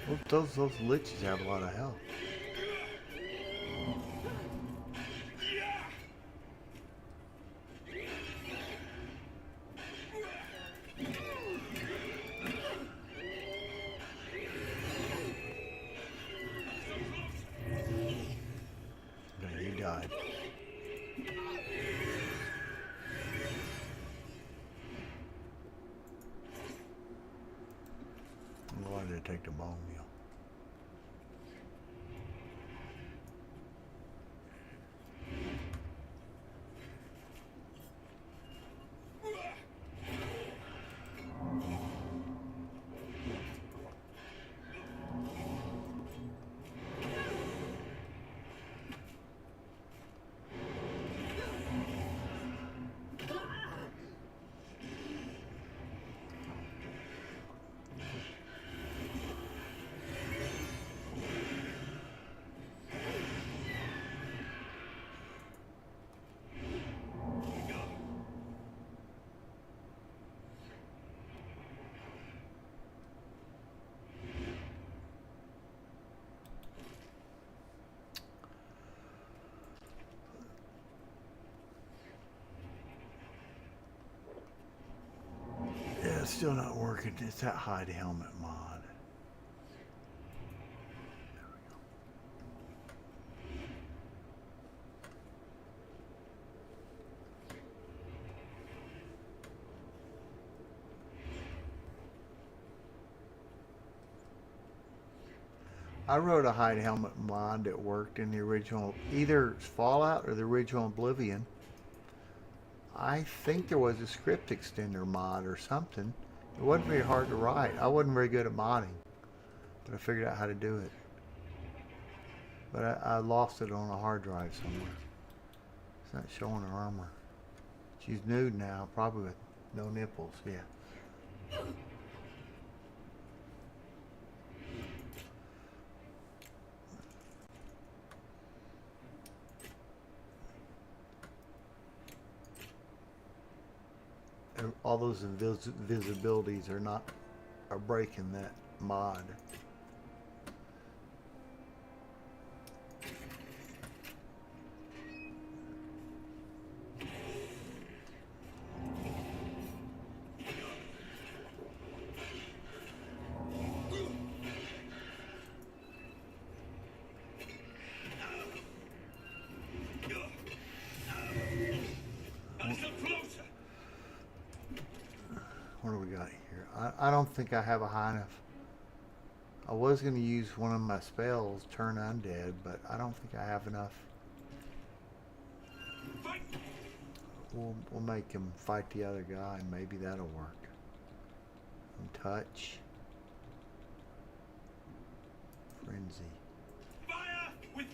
Well, those liches have a lot of health. Okay, he died. Why did I take the bone meal? Yeah, it's still not working. It's that hide helmet mod. I wrote a hide helmet mod that worked in the original, either Fallout or the original Oblivion. I think there was a script extender mod or something. It wasn't very hard to write. I wasn't very good at modding, but I figured out how to do it. But I lost it on a hard drive somewhere. It's not showing her armor. She's nude now, probably with no nipples, yeah. All those invisibilities are breaking that mod. What do we got here? I don't think I have a high enough. I was going to use one of my spells, Turn Undead, but I don't think I have enough. Fight! We'll make him fight the other guy, and maybe that'll work. Touch. Frenzy. Fire with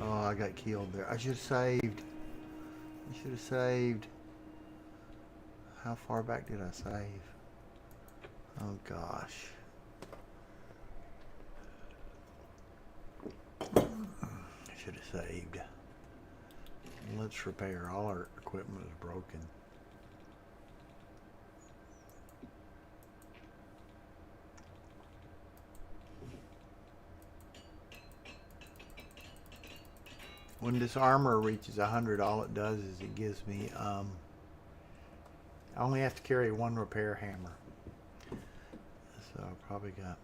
Oh, I got killed there. I should have saved. I should have saved. How far back did I save? Oh gosh. I should have saved. Let's repair. All our equipment is broken. When this armor reaches 100, all it does is it gives me, I only have to carry one repair hammer. So I probably got,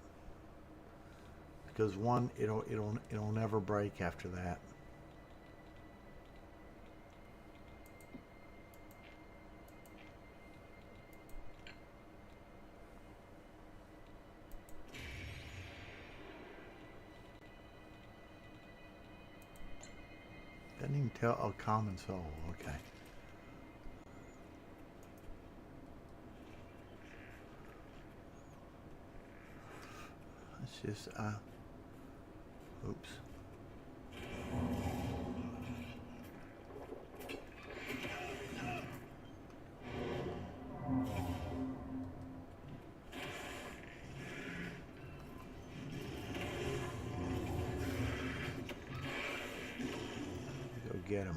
because one, it'll never break after that. Doesn't even tell, oh, common soul, okay. Let's just, oops. Get him.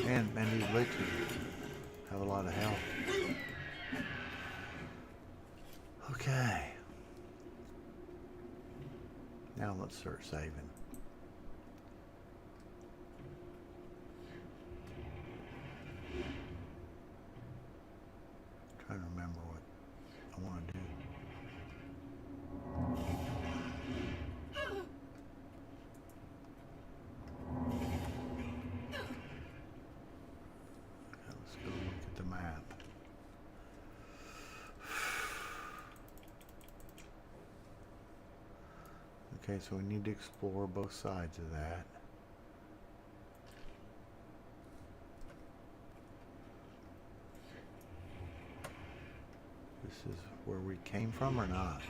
Man, these leeches have a lot of health. Okay. Now let's start saving. Trying to remember what I want to do. Okay, let's go look at the map. Okay, so we need to explore both sides of that. This is where we came from or not?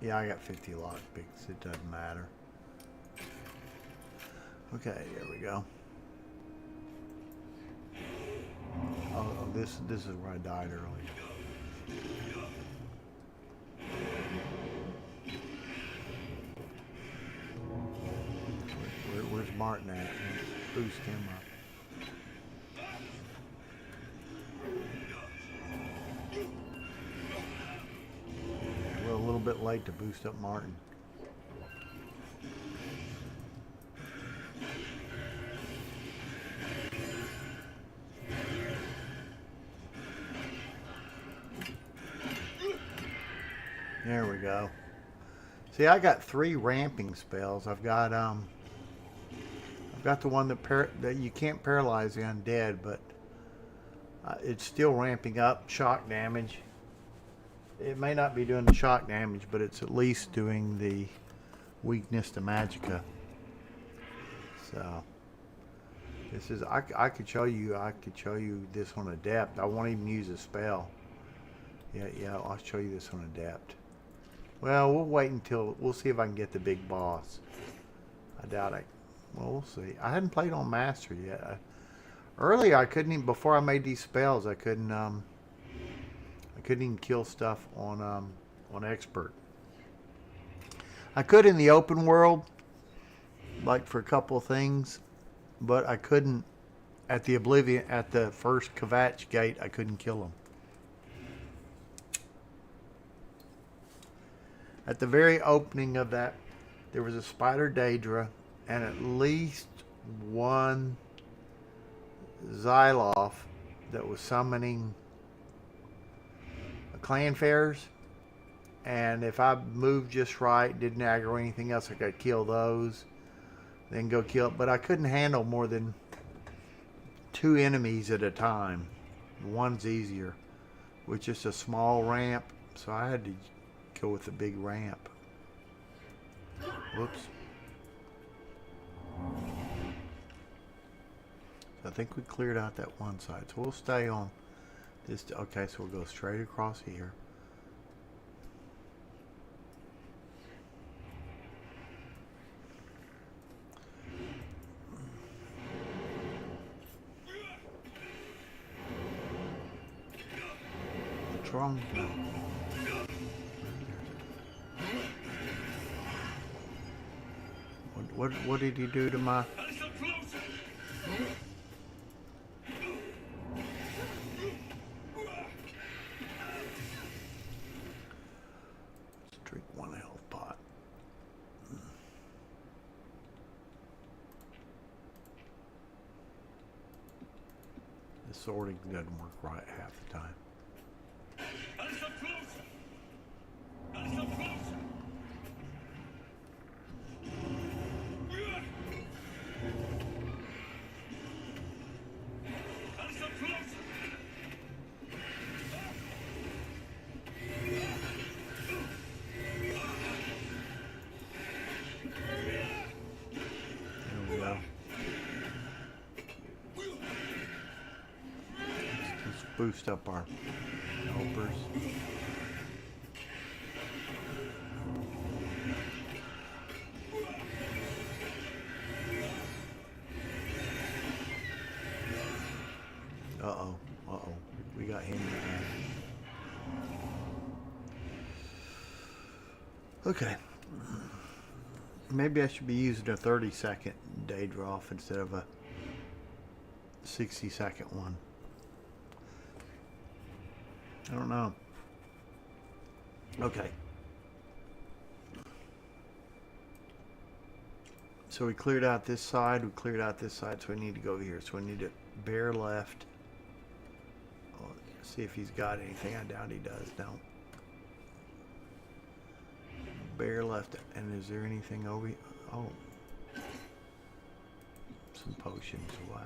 Yeah, I got 50 lockpicks. It doesn't matter. Okay, there we go. Oh, this is where I died earlier. Where's Martin at? Let's boost him up. We're a little bit late to boost up Martin. There we go. See, I got 3 ramping spells. I've got the one that you can't paralyze the undead, but it's still ramping up shock damage. It may not be doing the shock damage, but it's at least doing the weakness to magicka. So this is I could show you this on adept. I won't even use a spell. Yeah, I'll show you this on adept. Well, we'll wait until we'll see if I can get the big boss. I doubt it. Well, we'll see. I hadn't played on master yet. Earlier, I couldn't even, before I made these spells, I couldn't even kill stuff on expert. I could in the open world, like for a couple of things, but I couldn't at the Oblivion, at the first Kvatch gate. I couldn't kill him. At the very opening of that, there was a spider Daedra and at least one Xyloth that was summoning clanfares. And if I moved just right, didn't aggro anything else, I could kill those. Then go kill. But I couldn't handle more than 2 enemies at a time. One's easier. With just a small ramp. So I had to go with the big ramp. Whoops. I think we cleared out that one side. So we'll stay on this. Okay, so we'll go straight across here. What's wrong? What did he do to my... Let's drink 1 health pot. The sorting doesn't work right half the time. Boost up our helpers. Uh-oh. Uh-oh. We got him in the hand. Okay. Maybe I should be using a 30-second Daedra off instead of a 60-second one. I don't know. Okay. So we cleared out this side. We cleared out this side. So we need to go over here. So we need to bear left. Oh, see if he's got anything. I doubt he does. No. Bear left. And is there anything over here? Oh. Some potions. Wow.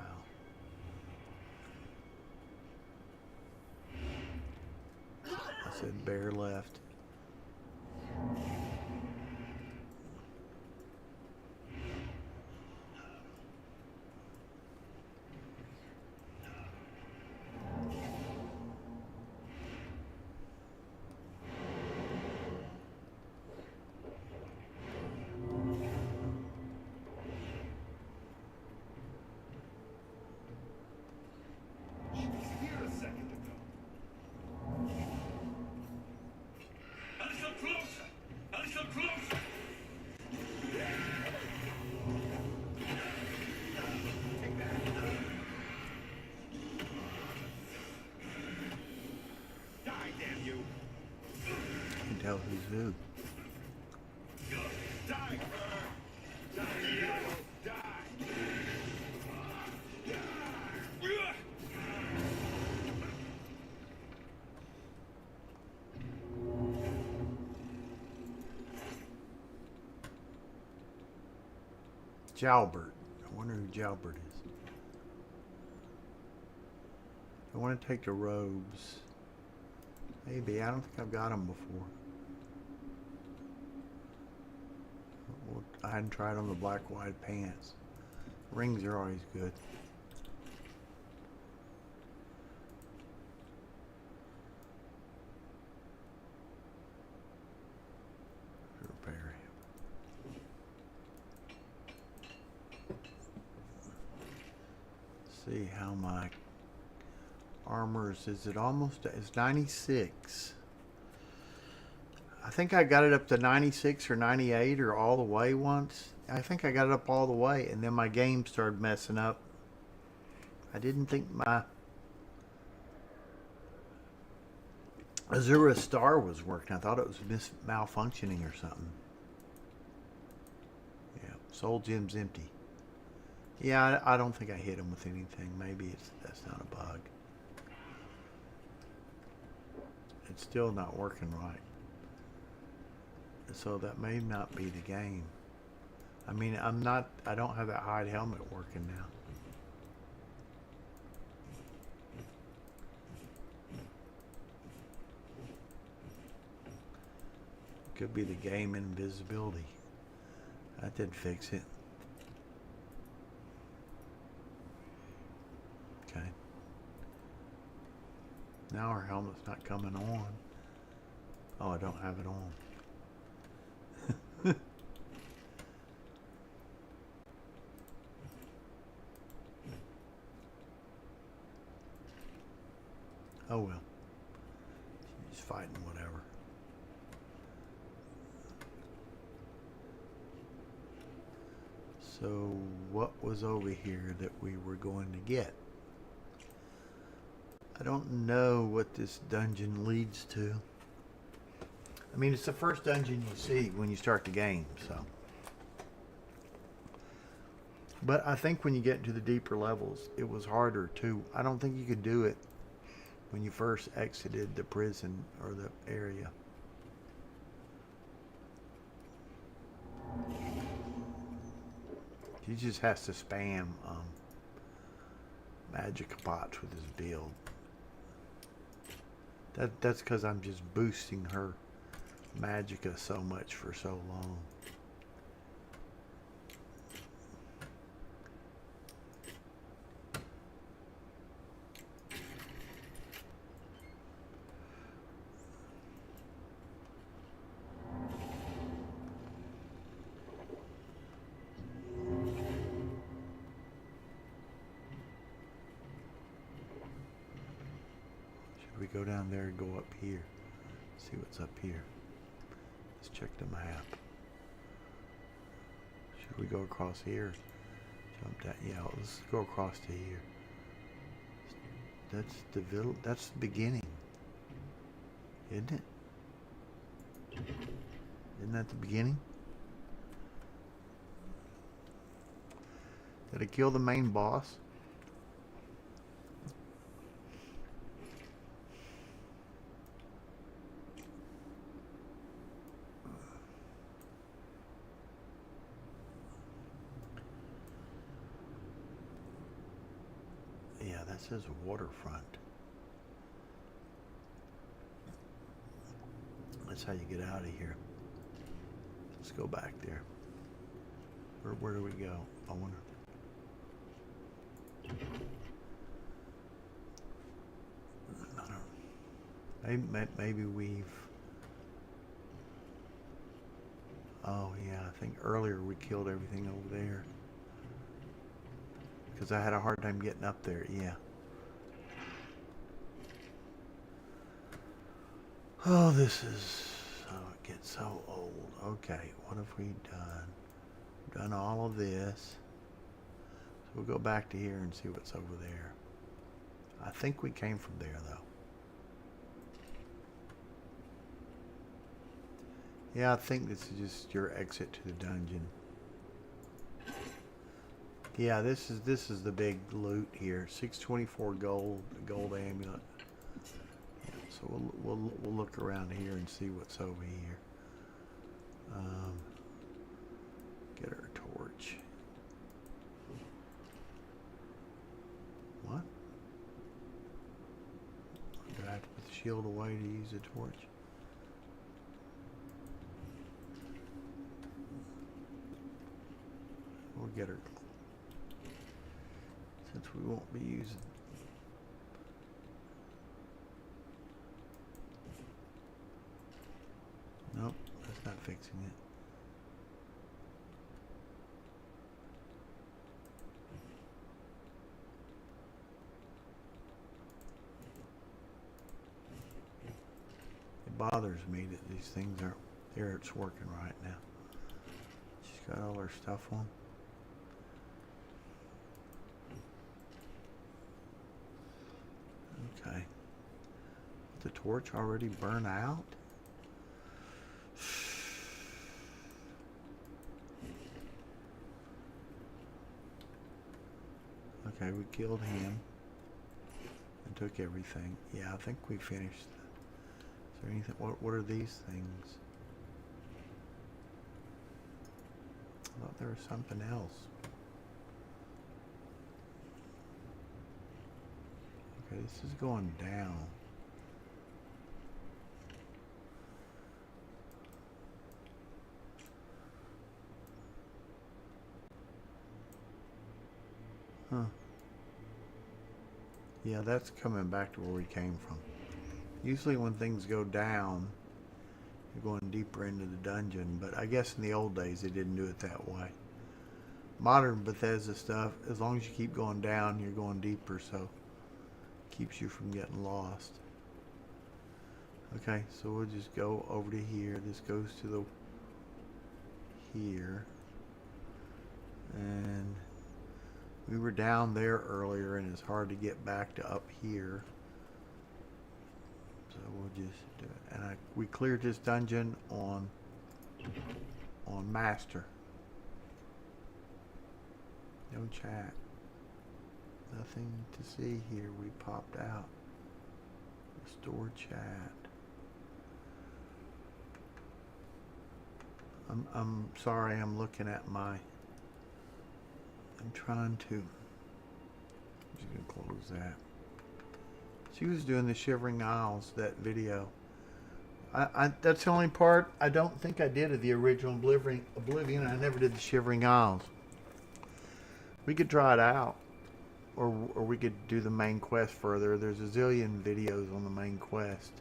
I said bear left. Tell who's who. Jalbert. I wonder who Jalbert is. I want to take the robes. Maybe. I don't think I've got them before. I hadn't tried on the black wide pants. Rings are always good. Repair him. See how my armor is. It almost? It's 96. I think I got it up to 96 or 98 or all the way once. I think I got it up all the way, and then my game started messing up. I didn't think my Azura Star was working. I thought it was malfunctioning or something. Yeah, Soul Gem's empty. Yeah, I don't think I hit him with anything. Maybe that's not a bug. It's still not working right. So that may not be the game. I mean, I don't have that hide helmet working now. Could be the game invisibility. That did fix it. Okay. Now our helmet's not coming on. Oh, I don't have it on. Oh well. He's fighting whatever. So what was over here that we were going to get? I don't know what this dungeon leads to. I mean, it's the first dungeon you see when you start the game, so. But I think when you get into the deeper levels, it was harder too. I don't think you could do it when you first exited the prison or the area. He just has to spam magic pots with his build. That's because I'm just boosting her magicka so much for so long. We go down there and go up here. See what's up here. Let's check the map. Should we go across here? Jump down. Yeah, let's go across to here. That's the village. That's the beginning, isn't it? Isn't that the beginning? Did I kill the main boss? Yeah, that says waterfront. That's how you get out of here. Let's go back there. Where do we go? I wonder. I don't know. Maybe we've... Oh, yeah, I think earlier we killed everything over there. Because I had a hard time getting up there, yeah. Oh, this is... Oh, it gets so old. Okay, what have we done? We've done all of this. So we'll go back to here and see what's over there. I think we came from there, though. Yeah, I think this is just your exit to the dungeon. Yeah, this is the big loot here. 624 gold amulet. Yeah, so we'll look around here and see what's over here. Get our torch. What? Do I have to put the shield away to use the torch? We'll get her. Since we won't be using. Nope, that's not fixing it. It bothers me that these things aren't. There, it's working right now. She's got all her stuff on. Okay. The torch already burned out? Okay, we killed him and took everything. Yeah, I think we finished. Is there anything? What are these things? I thought there was something else. Okay, this is going down. Huh. Yeah, that's coming back to where we came from. Usually when things go down, you're going deeper into the dungeon, but I guess in the old days they didn't do it that way. Modern Bethesda stuff, as long as you keep going down, you're going deeper, so it keeps you from getting lost. Okay, so we'll just go over to here. This goes to the here. And we were down there earlier, and it's hard to get back to up here. So we'll just do it. And we cleared this dungeon on Master. No chat. Nothing to see here. We popped out. Restore chat. I'm sorry, I'm looking at my... I'm trying to... I'm just going to close that. She was doing the Shivering Isles, that video. That's the only part I don't think I did of the original Oblivion. I never did the Shivering Isles. We could try it out. Or we could do the main quest further. There's a zillion videos on the main quest.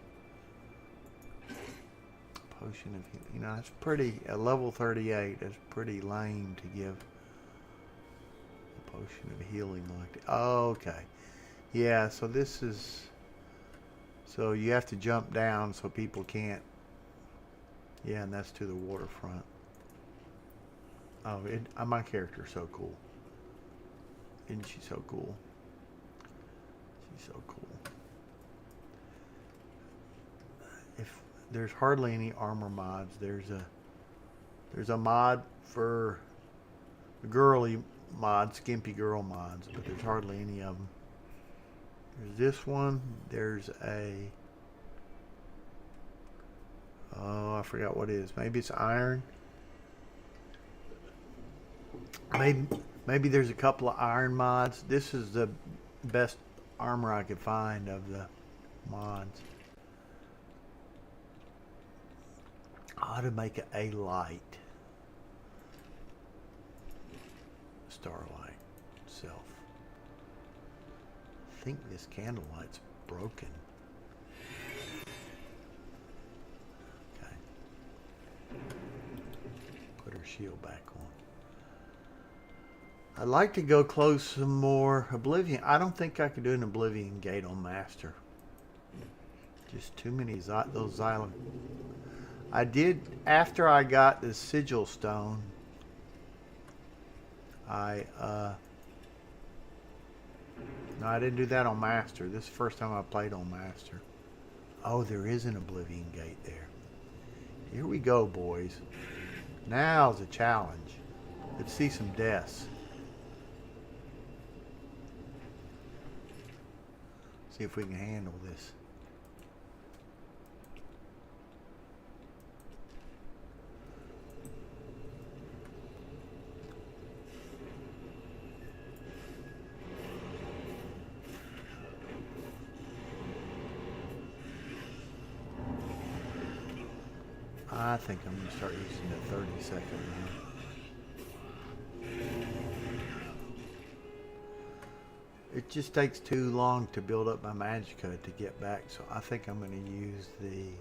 Potion of... You know, it's pretty... At level 38, it's pretty lame to give a potion of healing like that. Oh, okay. Yeah, so this is... So you have to jump down so people can't... Yeah, and that's to the waterfront. Oh, my character's so cool. Isn't she so cool? She's so cool. If there's hardly any armor mods, there's a mod for the girly mod, skimpy girl mods, but there's hardly any of them. There's this one. There's a... Oh, I forgot what it is. Maybe it's iron. Maybe there's a couple of iron mods. This is the best armor I could find of the mods. How to make a light. Starlight itself. I think this candlelight's broken. Okay. Put her shield back on. I'd like to go close some more Oblivion. I don't think I could do an Oblivion gate on Master. Just too many those Xylem. I did, after I got the Sigil Stone, no, I didn't do that on Master. This is the first time I played on Master. Oh, there is an Oblivion gate there. Here we go, boys. Now's a challenge. Let's see some deaths. See if we can handle this. I think I'm going to start using the 30-second now. It just takes too long to build up my magicka to get back, so I think I'm going to use the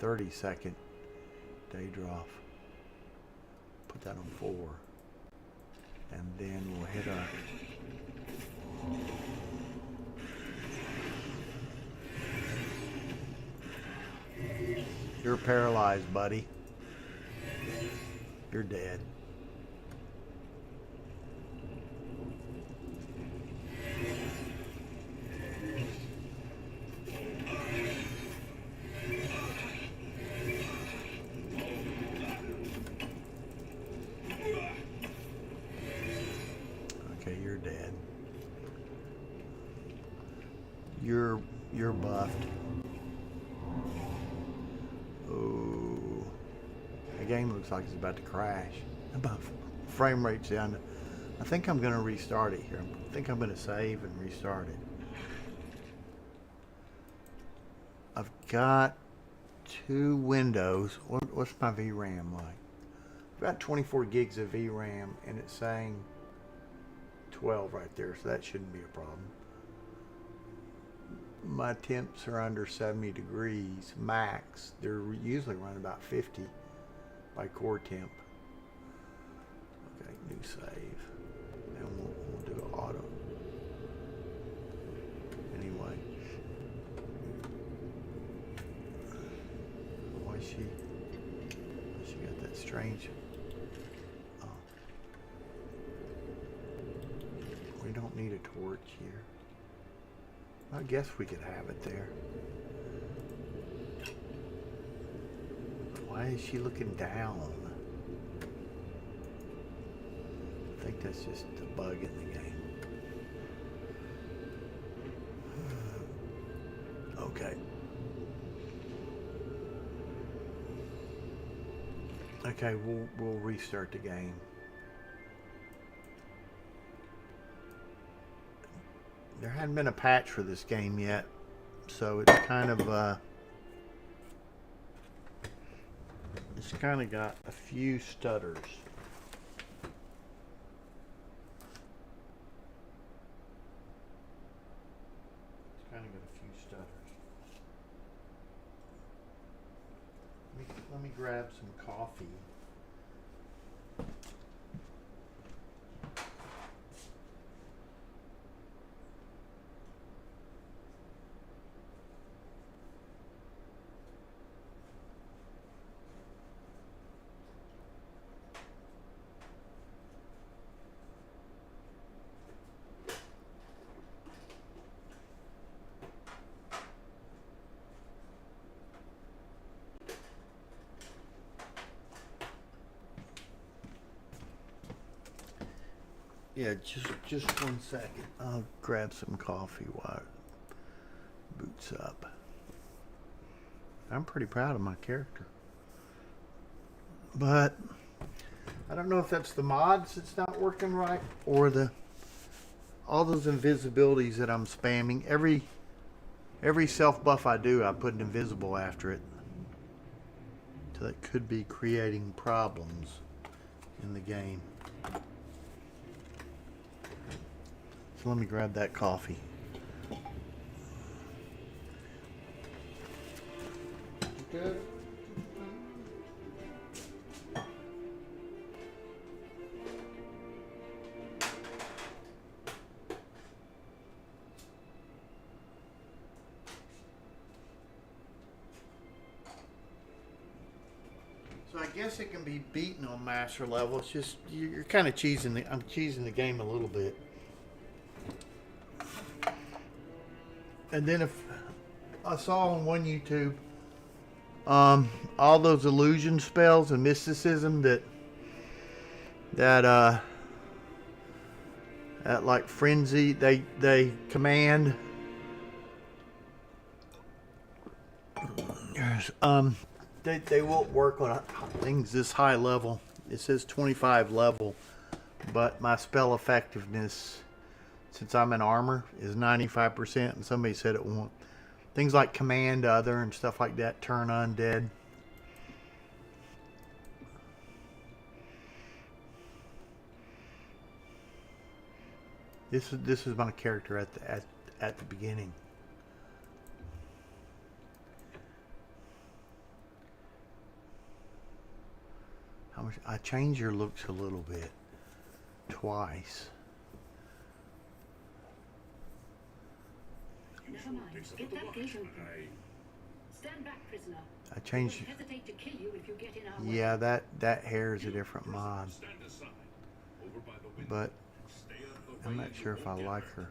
30-second Daedroff. Put that on 4. And then we'll hit our... You're paralyzed, buddy. You're dead. Okay, you're dead. You're buffed. Oh, the game looks like it's about to crash. My frame rate's down to, I think I'm gonna restart it here. I think I'm gonna save and restart it. I've got 2 windows. What's my VRAM like? I've got 24 gigs of VRAM, and it's saying 12 right there, so that shouldn't be a problem. My temps are under 70 degrees max. They're usually around about 50 by core temp. Okay, new save. And we'll do auto. Anyway. Why she got that strange? Oh. We don't need a torch here. I guess we could have it there. Why is she looking down? I think that's just a bug in the game. Okay. Okay, we'll restart the game. There hadn't been a patch for this game yet, so it's kind of got a few stutters. It's kind of got a few stutters. Let me grab some coffee. Yeah, just 1 second. I'll grab some coffee while it boots up. I'm pretty proud of my character. But I don't know if that's the mods that's not working right or all those invisibilities that I'm spamming. Every self buff I do, I put an invisible after it. So that could be creating problems in the game. So let me grab that coffee. Good. So I guess it can be beaten on master level. It's just you're kind of cheesing I'm cheesing the game a little bit. And then if I saw on one YouTube all those illusion spells and mysticism that like frenzy they command they won't work on things this high level. It says 25 level, but my spell effectiveness, since I'm in armor, is 95%, and somebody said it won't. Things like command other and stuff like that turn undead. This is my character at the beginning. How much I changed your looks a little bit, twice. Never mind. Get that gate open. Stand back, prisoner. I changed. Won't hesitate to kill you if you get in our Yeah, way. that hair is a different mod, Stand aside. Over by the window. but Stay out of the I'm way not and you sure if I won't get like hurt. her.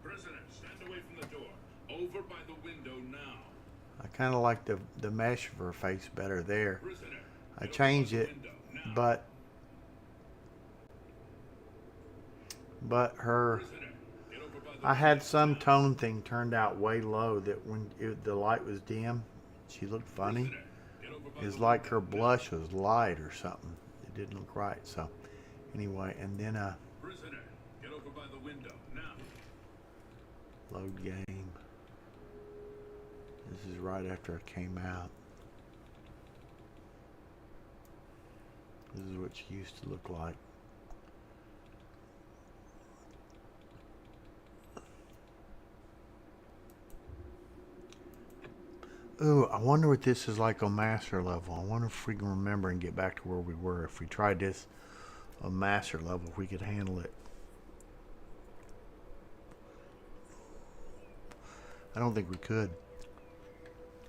Prisoner, stand away from the door. Over by the window now. I kind of like the mesh of her face better there. Prisoner, I get over by changed the it, window now. but her. Prisoner, get over by the I had window some now. tone thing turned out way low that when the light was dim, she looked funny. Prisoner, get over by It's the like window her now. blush was light or something. It didn't look right. So anyway, and then Prisoner, get over by the window now. load game. This is right after it came out. This is what she used to look like. Ooh, I wonder what this is like on master level. I wonder if we can remember and get back to where we were. If we tried this on master level, if we could handle it. I don't think we could.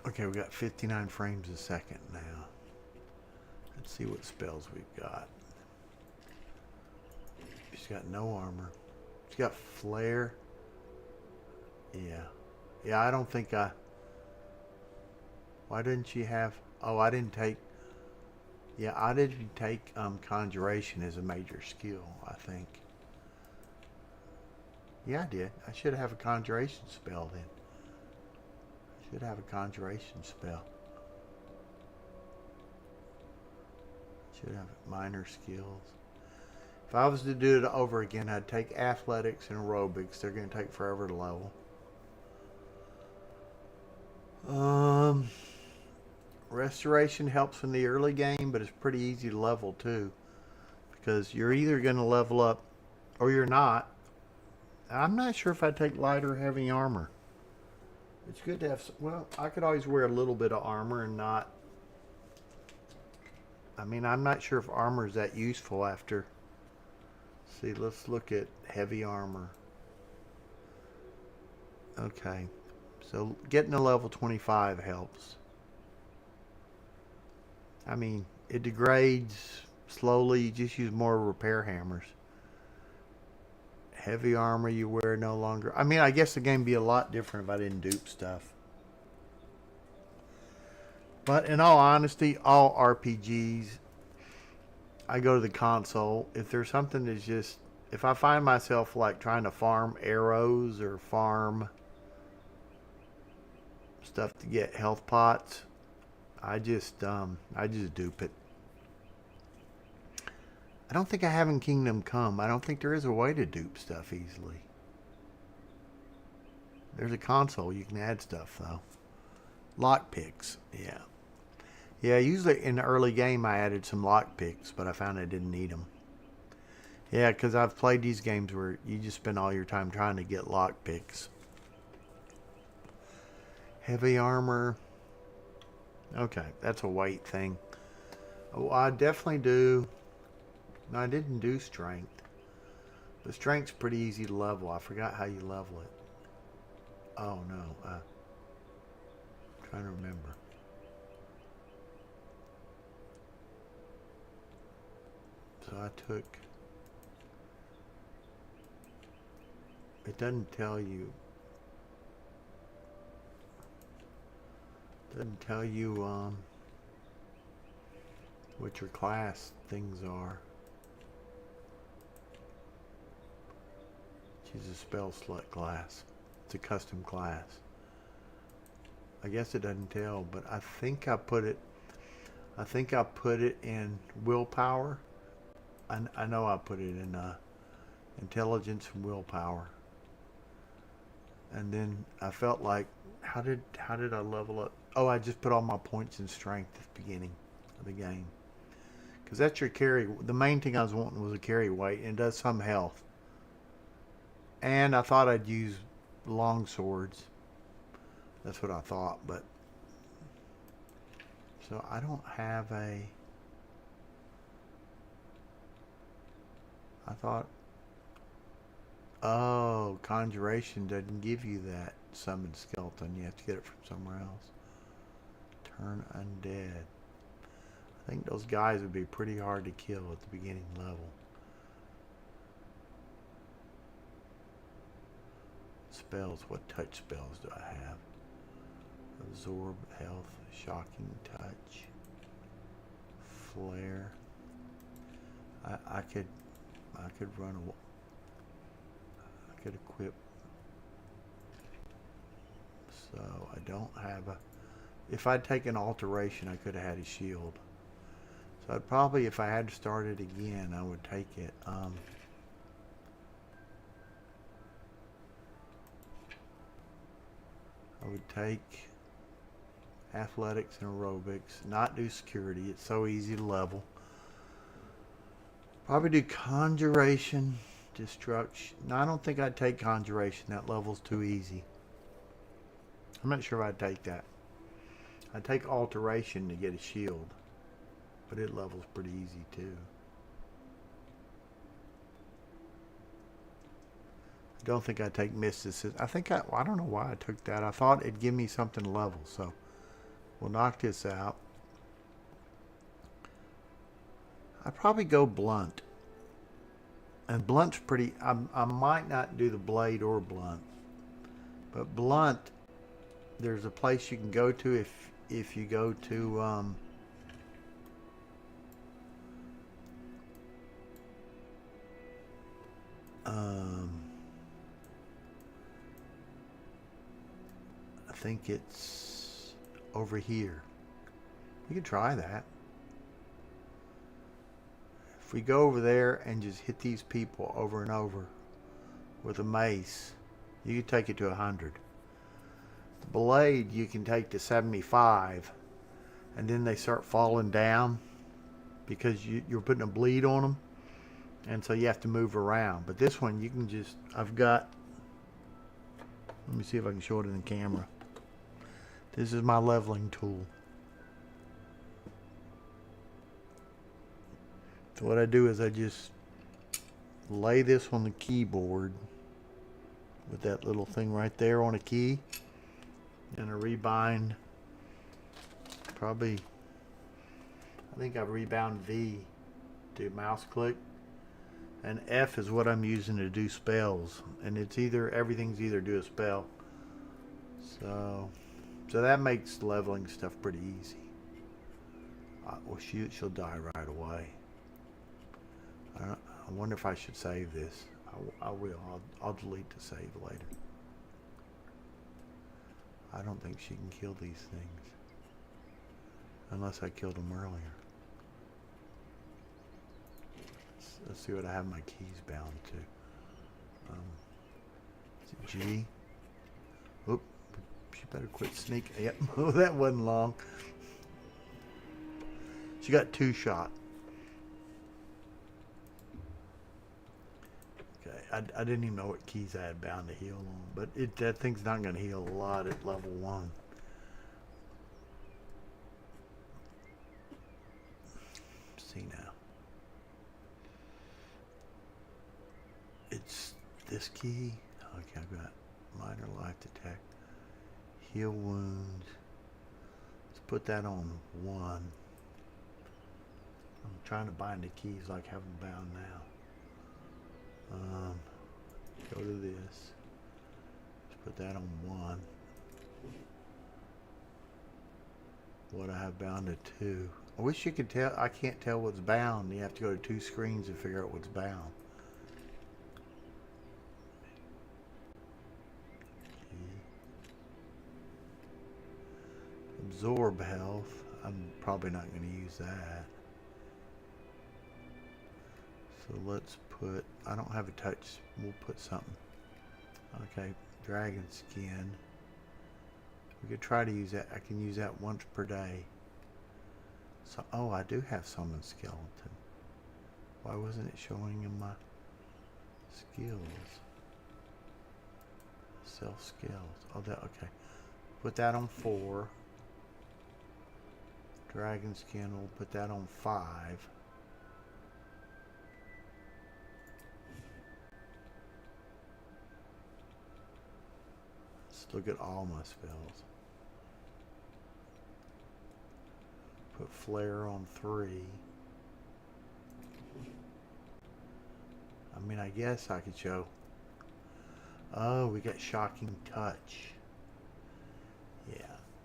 Okay, we got 59 frames a second now. Let's see what spells we've got. She's got no armor. She's got flare. Yeah. Yeah, I don't think I... Why didn't she have... Oh, I didn't take... Yeah, I didn't take Conjuration as a major skill, I think. Yeah, I did. I should have a Conjuration spell then. I should have a Conjuration spell. Should have minor skills. If I was to do it over again, I'd take Athletics and Aerobics. They're going to take forever to level. Restoration helps in the early game, but it's pretty easy to level too. Because you're either going to level up or you're not. I'm not sure if I'd take light or heavy armor. It's good to have... Well, I could always wear a little bit of armor and not... I mean, I'm not sure if armor is that useful after... See, let's look at heavy armor. Okay. So getting to level 25 helps. I mean, it degrades slowly. You just use more repair hammers. Heavy armor you wear no longer. I mean, I guess the game would be a lot different if I didn't dupe stuff. But in all honesty, all RPGs, I go to the console. If there's something that's just... If I find myself like trying to farm arrows or farm stuff to get health pots, I just dupe it. I don't think I have in Kingdom Come. I don't think there is a way to dupe stuff easily. There's a console you can add stuff though. Lockpicks, yeah. Yeah, usually in the early game I added some lockpicks, but I found I didn't need them. Yeah, because I've played these games where you just spend all your time trying to get lockpicks. Heavy armor. Okay, that's a weight thing. Oh, I definitely do. No, I didn't do strength. The strength's pretty easy to level. I forgot how you level it. Oh no. Trying to remember. So I took... It doesn't tell you... what your class things are. She's a spell slut class. It's a custom class. I guess it doesn't tell, but I think I put it in willpower. I know I put it in intelligence and willpower. And then I felt like, how did I level up? Oh, I just put all my points in strength at the beginning of the game. Because that's your carry. The main thing I was wanting was a carry weight, and it does some health. And I thought I'd use long swords. That's what I thought, but... So I don't have a... I thought... Oh, Conjuration doesn't give you that summoned skeleton. You have to get it from somewhere else. Turn undead. I think those guys would be pretty hard to kill at the beginning level. Spells. What touch spells do I have? Absorb health, shocking touch, flare. I could run a. I could equip. So I don't have a. If I'd taken alteration, I could have had a shield. So I'd probably, if I had to start it again, I would take it. I would take athletics and aerobics, not do security. It's so easy to level. Probably do conjuration, destruction. No, I don't think I'd take conjuration. That level's too easy. I'm not sure if I'd take that. I'd take alteration to get a shield, but it levels pretty easy too. I don't think I'd take mysticism. I don't know why I took that. I thought it'd give me something to level, so we'll knock this out. I'd probably go blunt. And blunt's pretty. I might not do the blade or blunt, but blunt. There's a place you can go to if you go to I think it's over here. You can try that. If we go over there and just hit these people over and over with a mace, you can take it to 100. The blade you can take to 75, and then they start falling down because you're putting a bleed on them, and so you have to move around. But this one you can just, I've got, let me see if I can show it in the camera. This is my leveling tool. So what I do is I just lay this on the keyboard with that little thing right there on a key, and I rebind. Probably, I think I rebound V to mouse click, and F is what I'm using to do spells, and it's either, everything's either do a spell. So that makes leveling stuff pretty easy. Well, she'll die right away. I wonder if I should save this. I will. I'll delete the save later. I don't think she can kill these things unless I killed them earlier. Let's see what I have my keys bound to. Is it G? Oop. She better quit sneaking. Yep. Oh, that wasn't long. She got 2 shot. Okay. I didn't even know what keys I had bound to heal on, but that thing's not going to heal a lot at level 1. Let's see now. It's this key. Okay, I've got minor life detect. Heal wounds. Let's put that on 1. I'm trying to bind the keys like I have them bound now. Go to this. Let's put that on 1. What I have bound to 2. I wish you could tell. I can't tell what's bound. You have to go to 2 screens to figure out what's bound. Absorb health. I'm probably not going to use that. So let's put, I don't have a touch. We'll put something. Okay, dragon skin. We could try to use that. I can use that once per day. So, oh, I do have summon skeleton. Why wasn't it showing in my skills? Self skills. Oh, that, okay. Put that on 4. Dragon skin, we'll put that on 5. Let's look at all my spells. Put flare on 3. I mean, I guess I could show. Oh, we got shocking touch.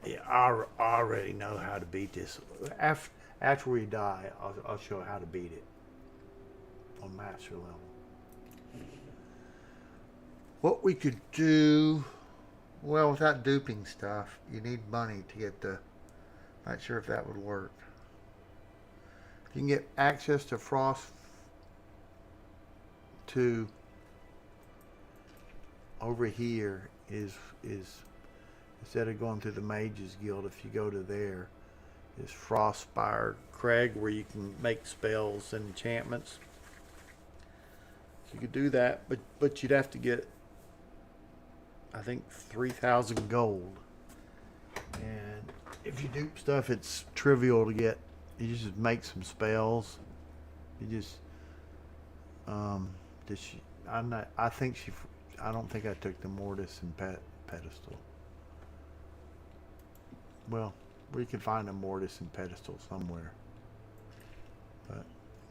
Yeah, I already know how to beat this. After we die, I'll show how to beat it on master level. What we could do, well, without duping stuff, you need money to get the. Not sure if that would work. You can get access to Frost to over here is instead of going through the Mages Guild, if you go to there, is Frostspire Crag, where you can make spells and enchantments. You could do that, but you'd have to get, I think, 3,000 gold. And if you dupe stuff, it's trivial to get. You just make some spells. You just I don't think I took the Mortis and Pedestal. Well, we could find a Mortis and Pedestal somewhere.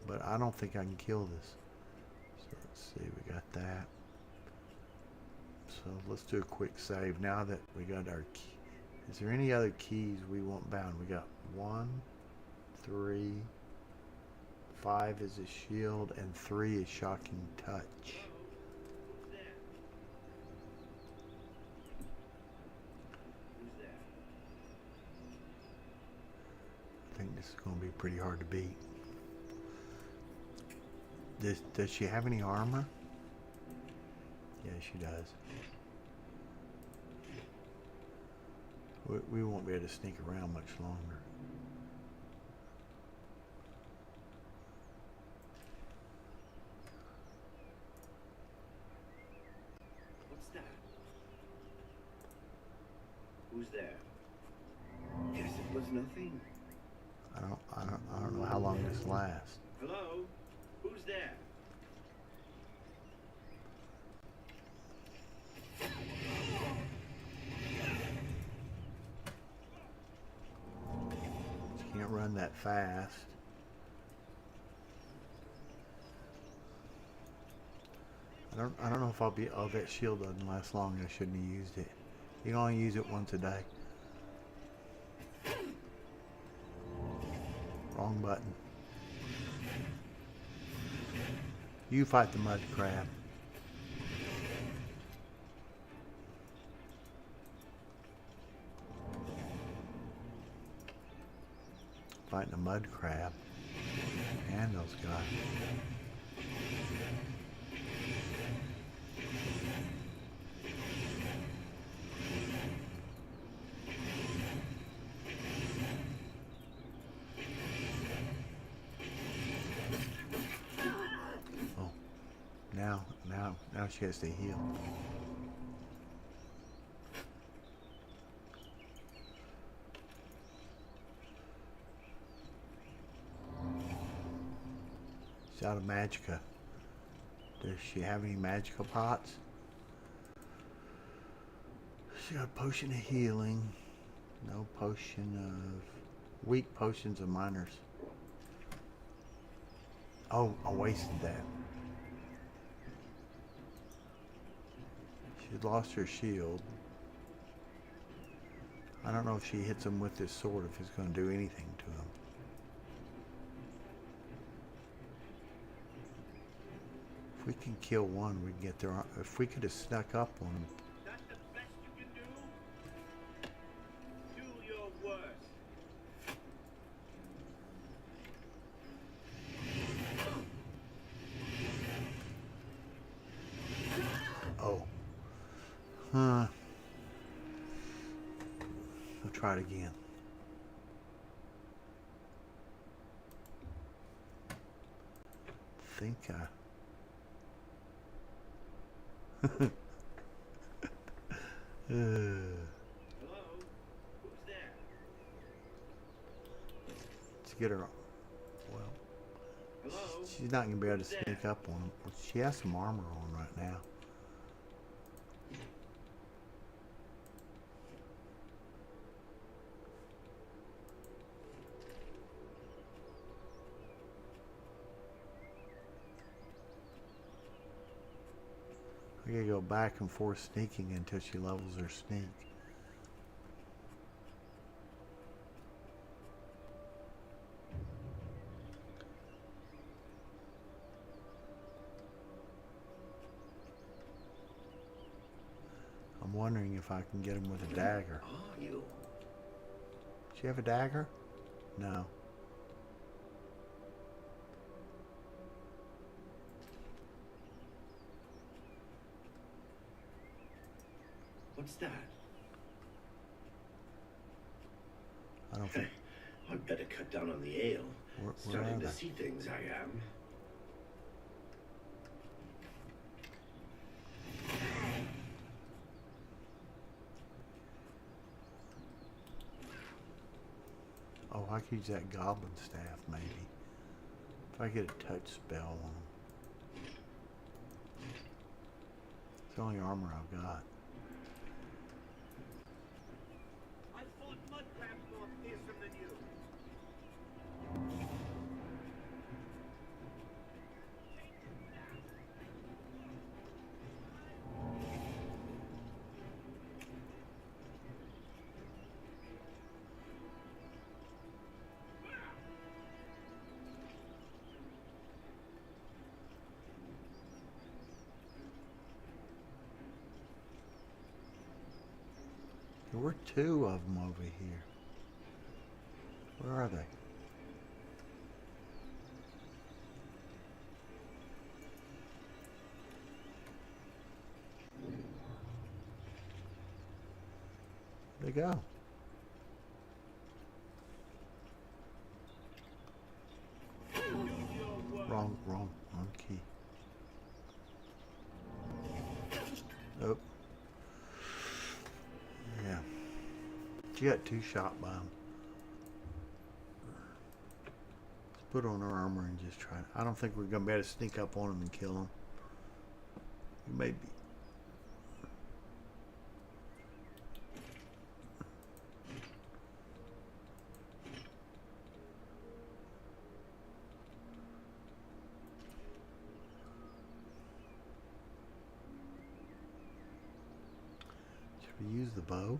But I don't think I can kill this. So let's see, we got that. So let's do a quick save now that we got our key. Is there any other keys we want bound? We got 1, 3, 5 is a shield, and 3 is shocking touch. I think this is going to be pretty hard to beat. Does she have any armor? Yeah, she does. We won't be able to sneak around much longer. What's that? Who's there? Yes, it was nothing. I don't know how long this lasts. Hello? Who's there? Can't run that fast. I don't know if I'll be. Oh, that shield doesn't last long. I shouldn't have used it. You can only use it once a day. Wrong button. You fight the mud crab. Fighting a mud crab and those guys. Oh, now she has to heal. She's out of magicka. Does she have any magicka pots? She got a potion of healing. No potion of... Weak potions of miners. Oh, I wasted that. She lost her shield. I don't know if she hits him with this sword, if it's going to do anything to him. If we can kill one, we can get there. If we could have snuck up on him. That's the best you can do? Do your worst. Oh. Huh. I'll try it again. Think Hello? Who's there? Let's get her. Well, Hello? she's not gonna be able to sneak up on him. She has some armor on right now. We gotta go back and forth sneaking until she levels her sneak. I'm wondering if I can get him with a dagger. Are you? Does she have a dagger? No. What's that? I don't think. I'd better cut down on the ale. Where Starting are to they? see things, I am. Oh, I could use that goblin staff maybe. If I get a touch spell on them. It's the only armor I've got. I fought mud crabs more fearsome than you. There were two of them over here. Where are they? Where'd they go? Wrong key. Nope. Yeah. She got two shot by him. Let's put on her armor and just try it. I don't think we're gonna be able to sneak up on him and kill him. Maybe. Should we use the bow?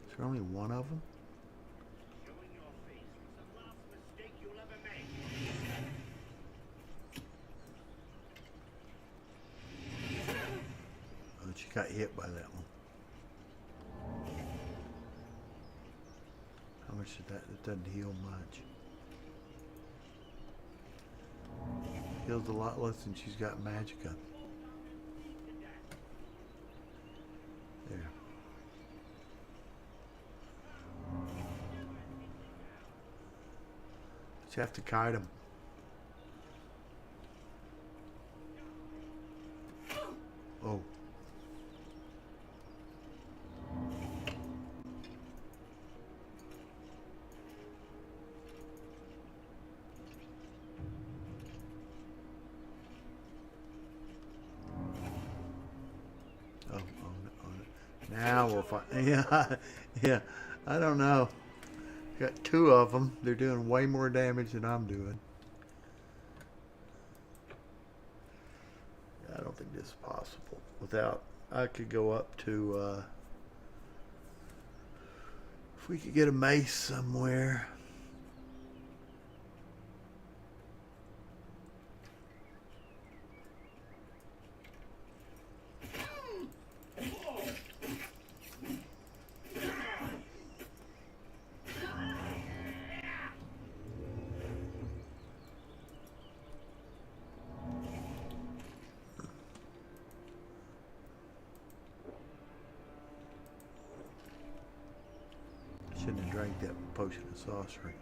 Is there only one of them? Showing your face was the last mistake you'll ever make. Oh, she got hit by that one. How much did that? It doesn't heal much. Heals a lot less than she's got magicka. There. Just have to kite him. Oh. Now we'll find. Yeah, yeah. I don't know. Got two of them. They're doing way more damage than I'm doing. I don't think this is possible. Without, I could go up to. If we could get a mace somewhere. Shouldn't have drank that potion of sorcery.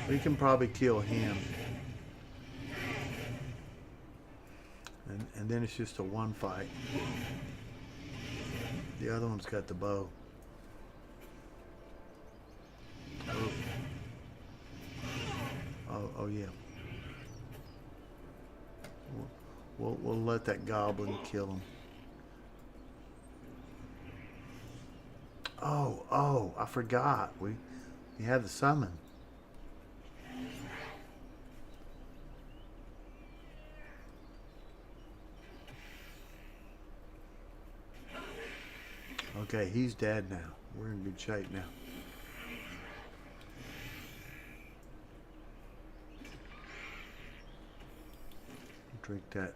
We can probably kill him. And then it's just a one fight. The other one's got the bow. Oh yeah. We'll let that goblin kill him. Oh, I forgot. We had the summon. Okay, he's dead now. We're in good shape now. Drink that.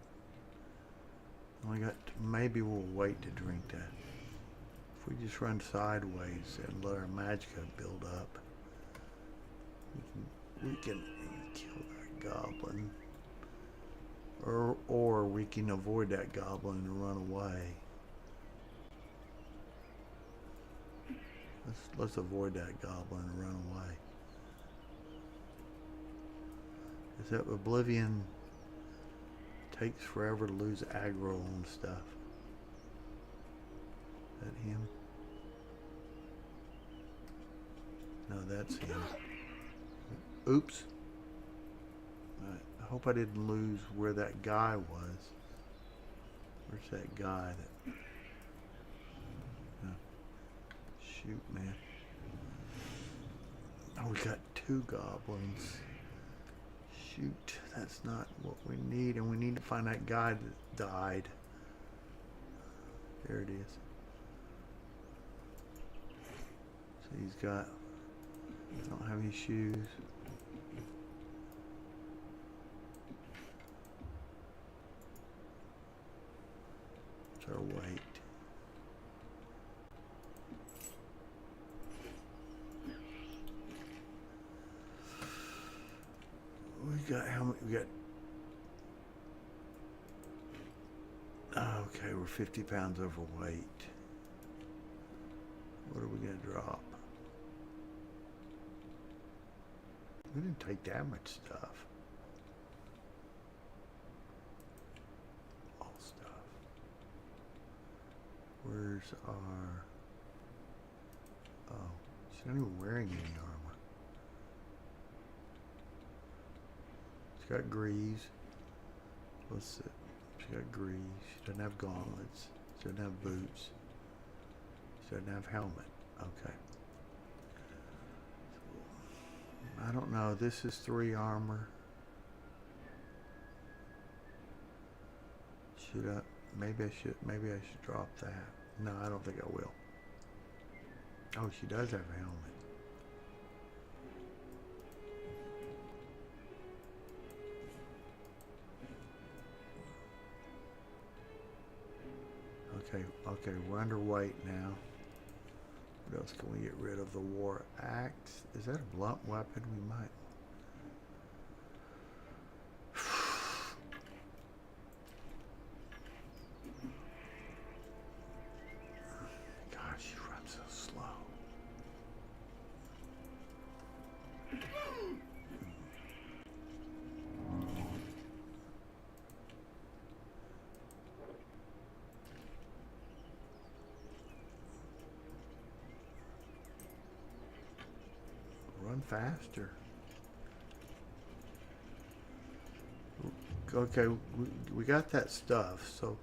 Only got. Maybe we'll wait to drink that. If we just run sideways and let our magicka build up, we can kill that goblin, or we can avoid that goblin and run away. Let's avoid that goblin and run away. Is that Oblivion takes forever to lose aggro on stuff? Is that him? No, that's him. Oops. I hope I didn't lose where that guy was. Where's that guy that... Shoot, man. Oh, we got 2 goblins. Shoot, that's not what we need. And we need to find that guy that died. There it is. So he's got... I don't have any shoes. What's our weight? We got how many? We got. Okay, we're 50 pounds overweight. What are we gonna drop? We didn't take that much stuff. All stuff. Where's our... Oh, she's not even wearing any armor. She's got greaves. Let's see. She's got greaves. She doesn't have gauntlets. She doesn't have boots. She doesn't have helmet. Okay. I don't know. This is 3 armor. Should I? Maybe I should drop that. No, I don't think I will. Oh, she does have a helmet. Okay, we're underweight now. What else can we get rid of? The war axe. Is that a blunt weapon? We might. Gosh, she runs so slow. Run faster. Okay, we got that stuff, so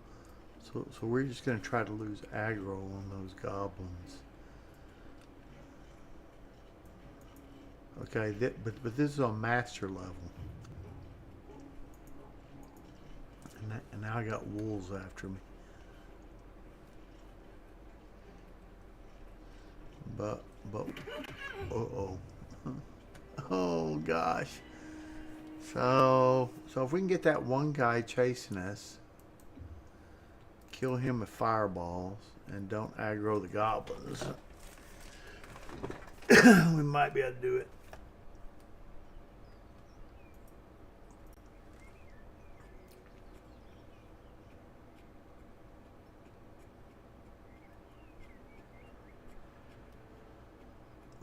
we're just gonna try to lose aggro on those goblins. Okay, but this is on master level, and now I got wolves after me. But oh gosh. So if we can get that one guy chasing us, kill him with fireballs, and don't aggro the goblins, we might be able to do it.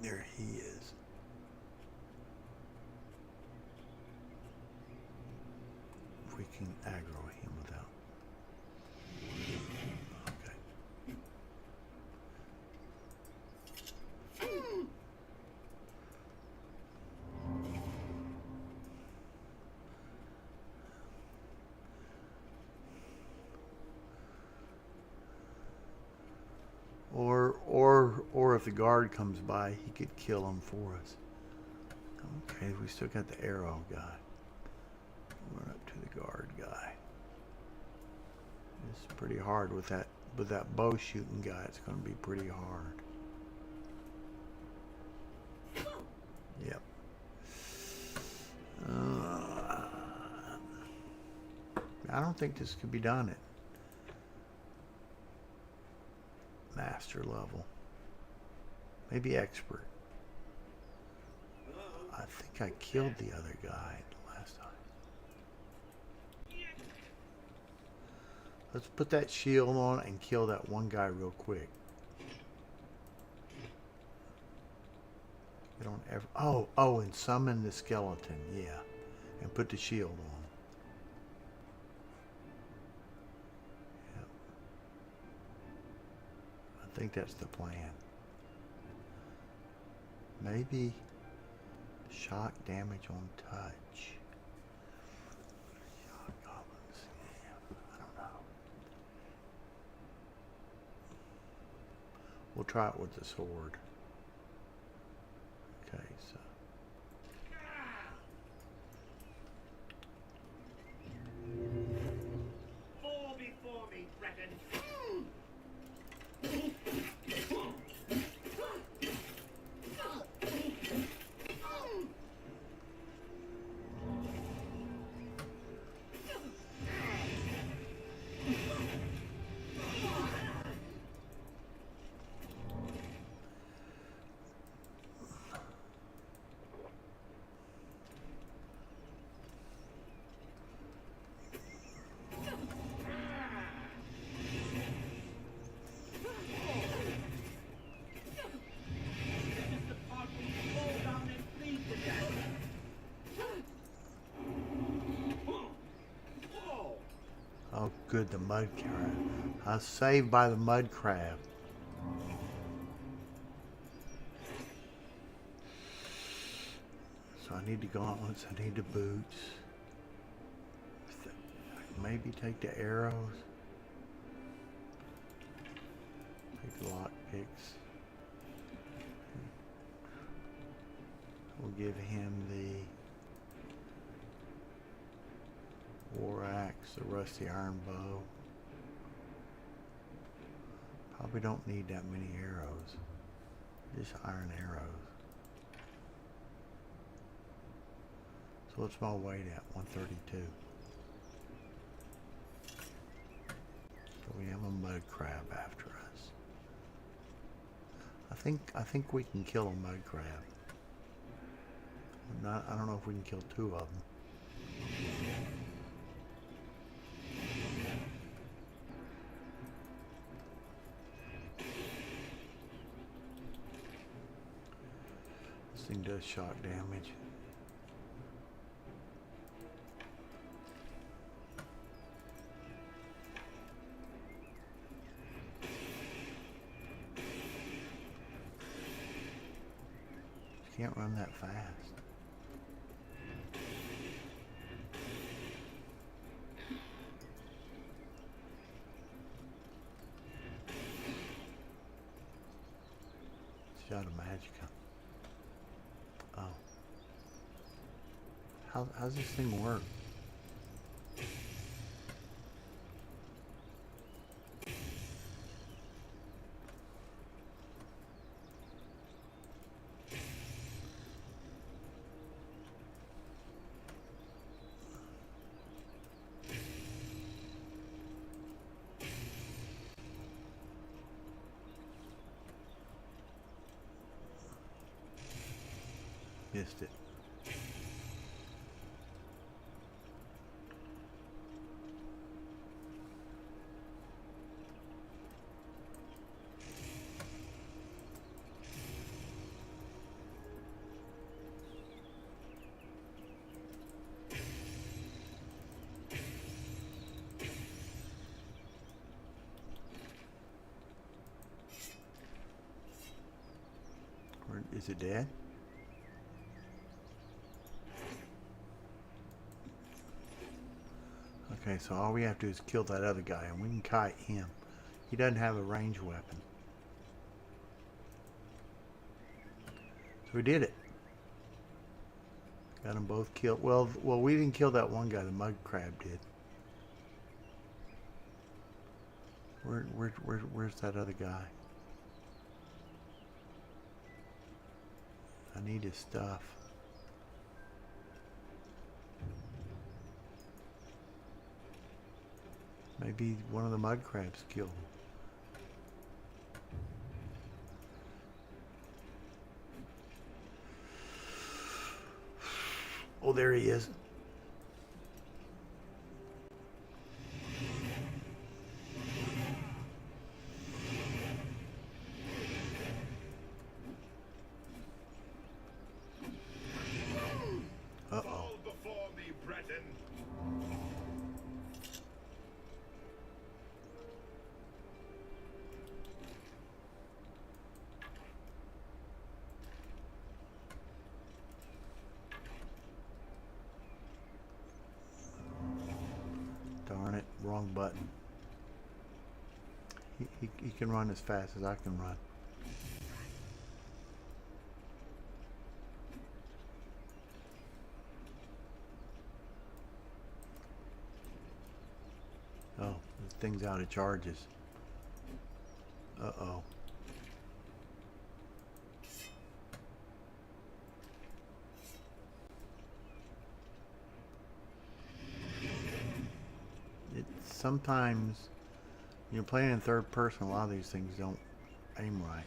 There he is. If we can aggro him without. Okay. Or if the guard comes by, he could kill him for us. Okay, we still got the arrow guy. Run up to the guard guy. It's pretty hard with that bow shooting guy. It's going to be pretty hard. Yep. I don't think this could be done at master level. Maybe expert. I think I killed the other guy last time. Let's put that shield on and kill that one guy real quick. You don't ever. Oh, and summon the skeleton. Yeah, and put the shield on. Yep. I think that's the plan. Maybe shock damage on touch. Shock goblins. Yeah, I don't know. We'll try it with the sword. Okay, so. Fall before me, Breton. Oh, good, the mud crab. I was saved by the mud crab. So I need the gauntlets, I need the boots. Maybe take the arrows. Take the lockpicks. We'll give him the war axe, the rusty iron bow. Probably don't need that many arrows. Just iron arrows. So what's my weight at? 132. So we have a mud crab after us. I think we can kill a mud crab. I don't know if we can kill two of them. This thing does shock damage. Can't run that fast. Shot of magicka. Oh. How's this thing work? Missed it. Or is it dead? Okay, so all we have to do is kill that other guy and we can kite him. He doesn't have a ranged weapon. We did it. Got them both killed. Well, we didn't kill that one guy. The mud crab did. Where's that other guy? I need his stuff. Maybe one of the mud crabs killed him. Oh, there he is. Uh-oh. Fall before me, Breton. Darn it, wrong button. He can run as fast as I can run. Oh, this thing's out of charges. Uh-oh. Sometimes when you're playing in third person, a lot of these things don't aim right.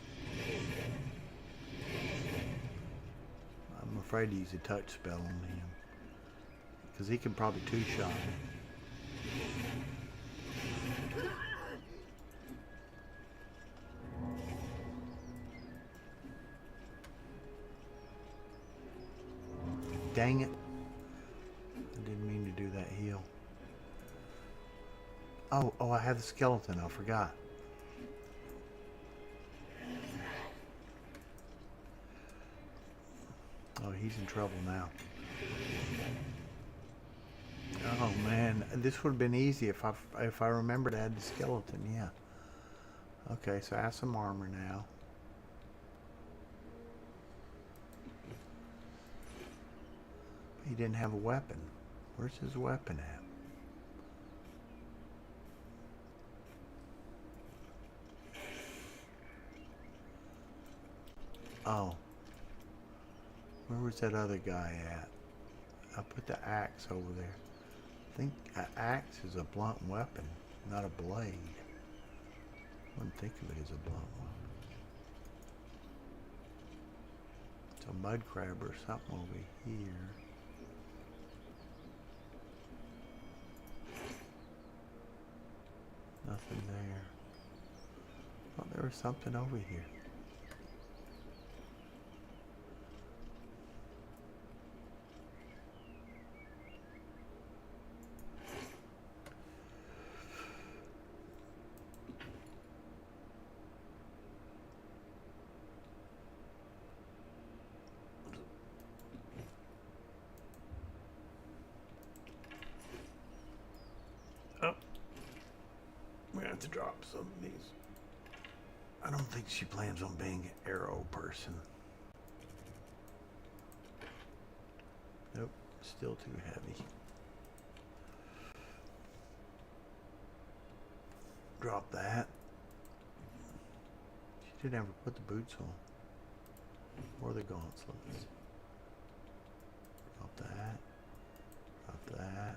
I'm afraid to use a touch spell on him because he can probably two-shot me. Dang it. I didn't mean to do that heal. Oh, I have the skeleton. I forgot. Oh, he's in trouble now. Oh man, this would have been easy if I remembered I had the skeleton. Yeah. Okay, so I have some armor now. He didn't have a weapon. Where's his weapon at? Oh. Where was that other guy at? I put the axe over there. I think an axe is a blunt weapon, not a blade. I wouldn't think of it as a blunt weapon. It's a mud crab or something over here. Nothing there. Oh, there was something over here. To drop some of these. I don't think she plans on being an arrow person. Nope, still too heavy. Drop that. She didn't ever put the boots on. Or the gauntlets. Drop that. Drop that.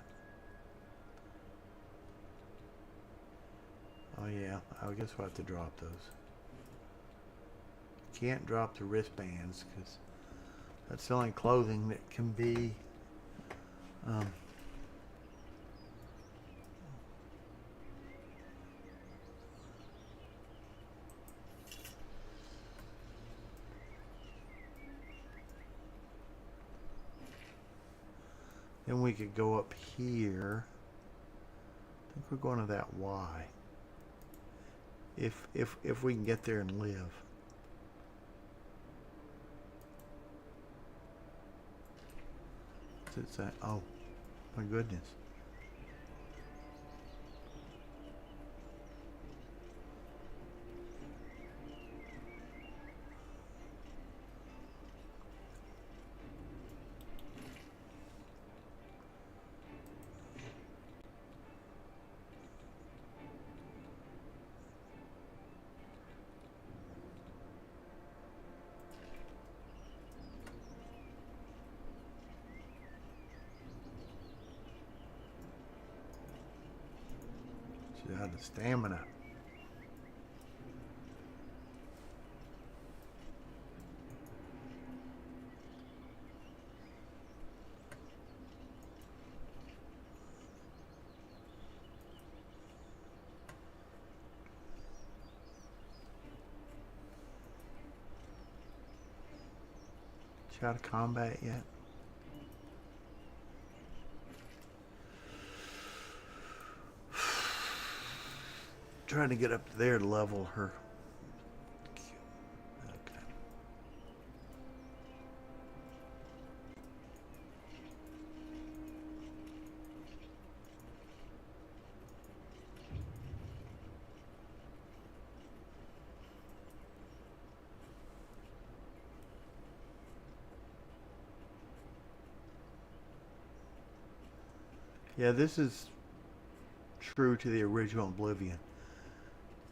Oh yeah, I guess we'll have to drop those. Can't drop the wristbands because that's the only clothing that can be then we could go up here. I think we're going to that Y. If we can get there and live. What's it say? Oh, my goodness. out of stamina. You out of combat yet? Trying to get up there to level her. Okay. Yeah, this is true to the original Oblivion.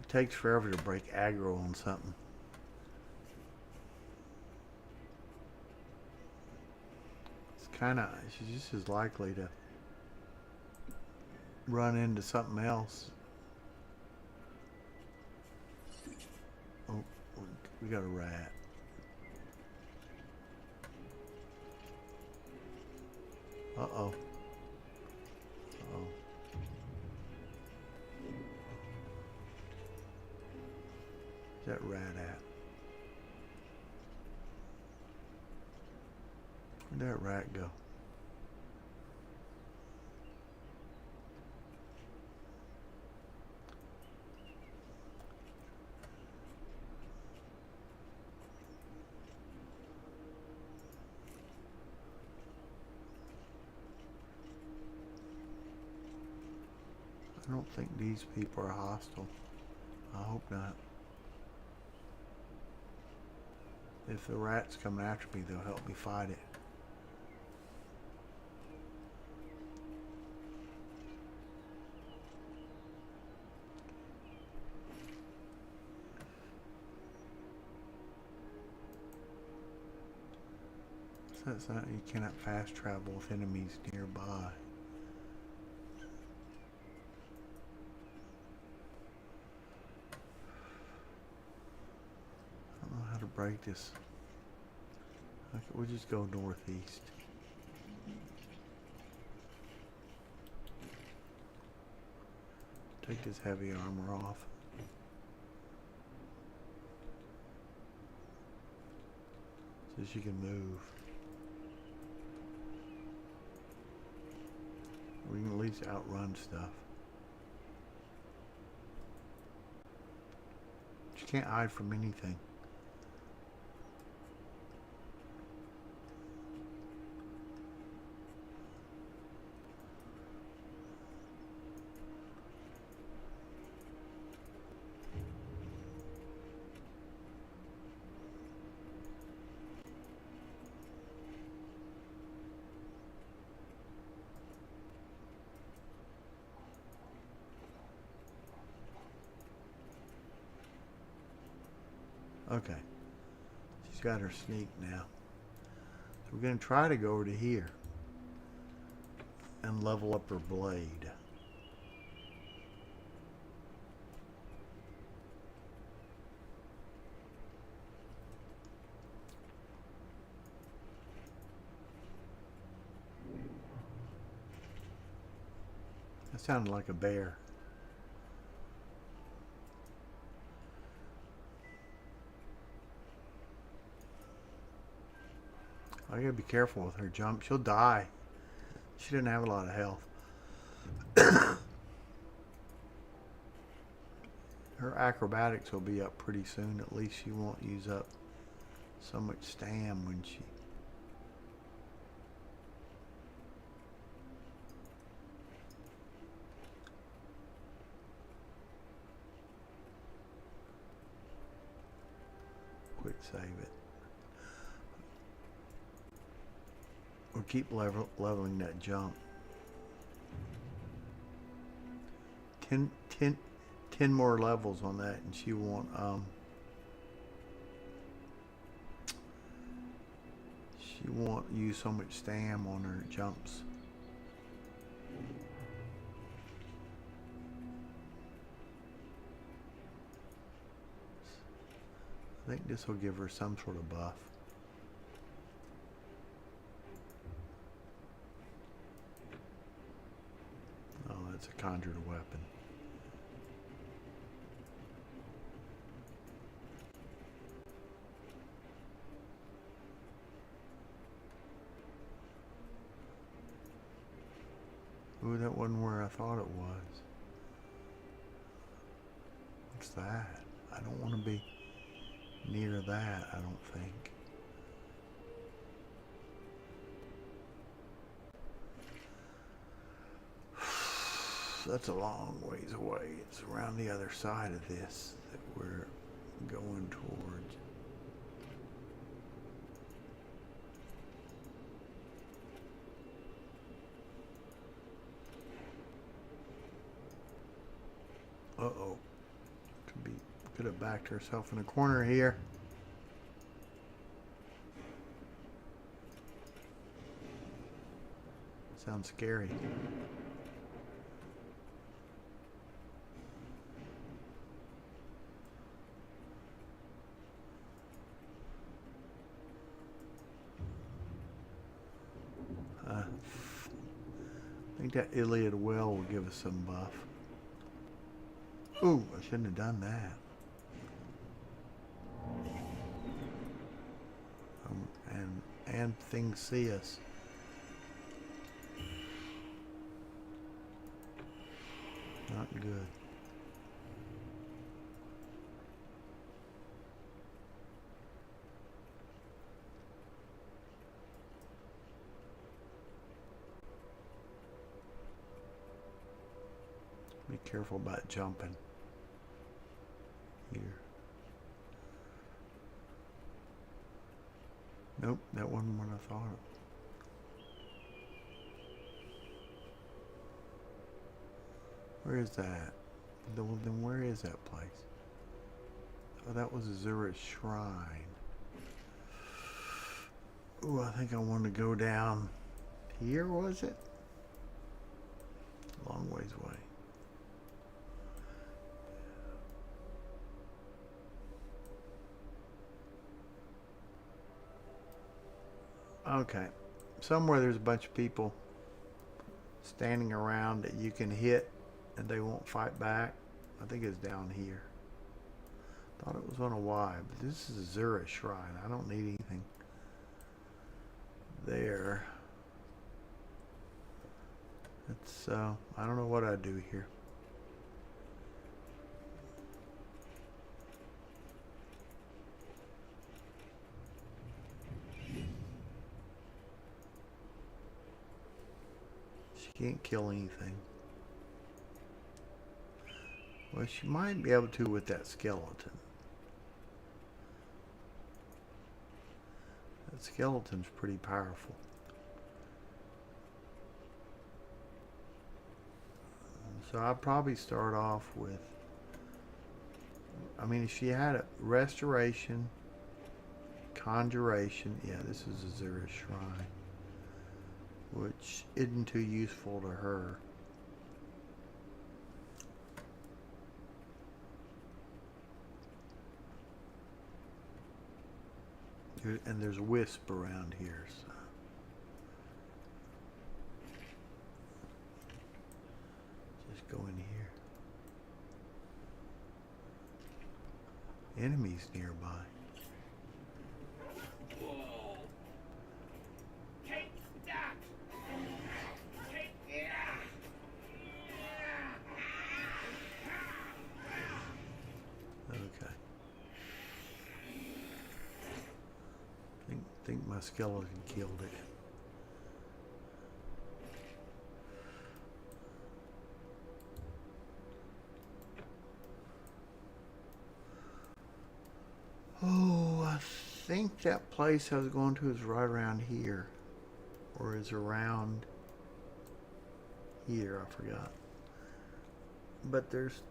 It takes forever to break aggro on something. It's kind of, she's just as likely to run into something else. Oh, we got a rat. Uh-oh. Uh-oh. Where's that rat at? Where'd that rat go? I don't think these people are hostile. I hope not. If the rat's coming after me, they'll help me fight it. So that's not, you cannot fast travel with enemies nearby. I don't know how to break this. Okay, we'll just go northeast. Take this heavy armor off. So she can move. We can at least outrun stuff. She can't hide from anything. Okay. She's got her sneak now. So we're going to try to go over to here and level up her blade. That sounded like a bear. I gotta be careful with her jump. She'll die. She didn't have a lot of health. Her acrobatics will be up pretty soon. At least she won't use up so much stam when she... Quick save it. We'll keep leveling that jump. 10 more levels on that, and she won't use so much stam on her jumps. I think this will give her some sort of buff. Oh, that's a conjured weapon. Ooh, that wasn't where I thought it was. What's that? I don't want to be near that, I don't think. That's a long ways away. It's around the other side of this that we're going towards. Uh-oh. Could have backed herself in a corner here. Sounds scary. I think that Iliad well will give us some buff. Ooh, I shouldn't have done that. And things see us. Not good. Be careful about jumping here. Nope, that wasn't what I thought. Where is that? Then where is that place? Oh, that was Azura's shrine. Ooh, I think I want to go down here, was it? Long ways away. Okay, somewhere there's a bunch of people standing around that you can hit and they won't fight back. I think it's down here. Thought it was on a Y, but this is Azura's shrine. I don't need anything there. It's I don't know what I do here. She can't kill anything. Well, she might be able to with that skeleton. That skeleton's pretty powerful. So I'd probably start off with, I mean, if she had a restoration, conjuration, yeah, this is Azura's shrine, which isn't too useful to her. And there's a wisp around here, so. Just go in here. Enemies nearby. Whoa. Take that. Take that. Okay. Think my skeleton killed it. Oh, I think that place I was going to is right around here. Or is around here, I forgot. But there's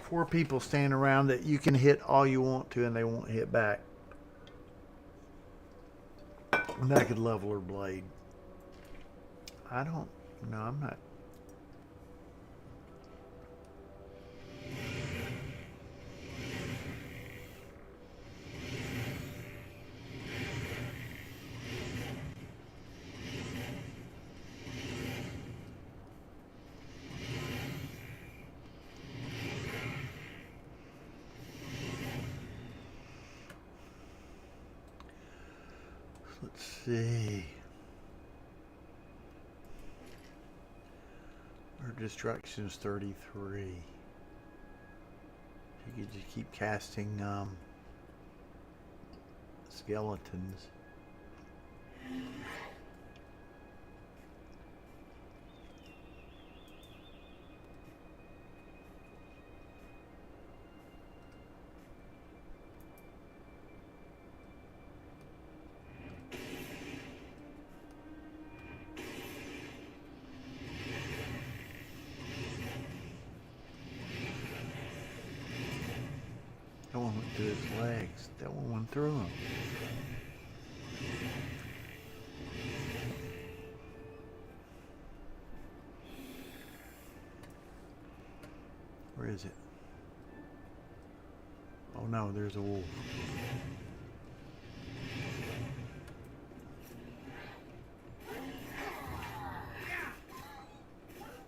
4 people standing around that you can hit all you want to and they won't hit back. And I could level her blade. I don't, no, I'm not. Let's see. Our destruction is 33. You could just keep casting skeletons. That one went through his legs. That one went through him. Where is it? Oh no, there's a wolf.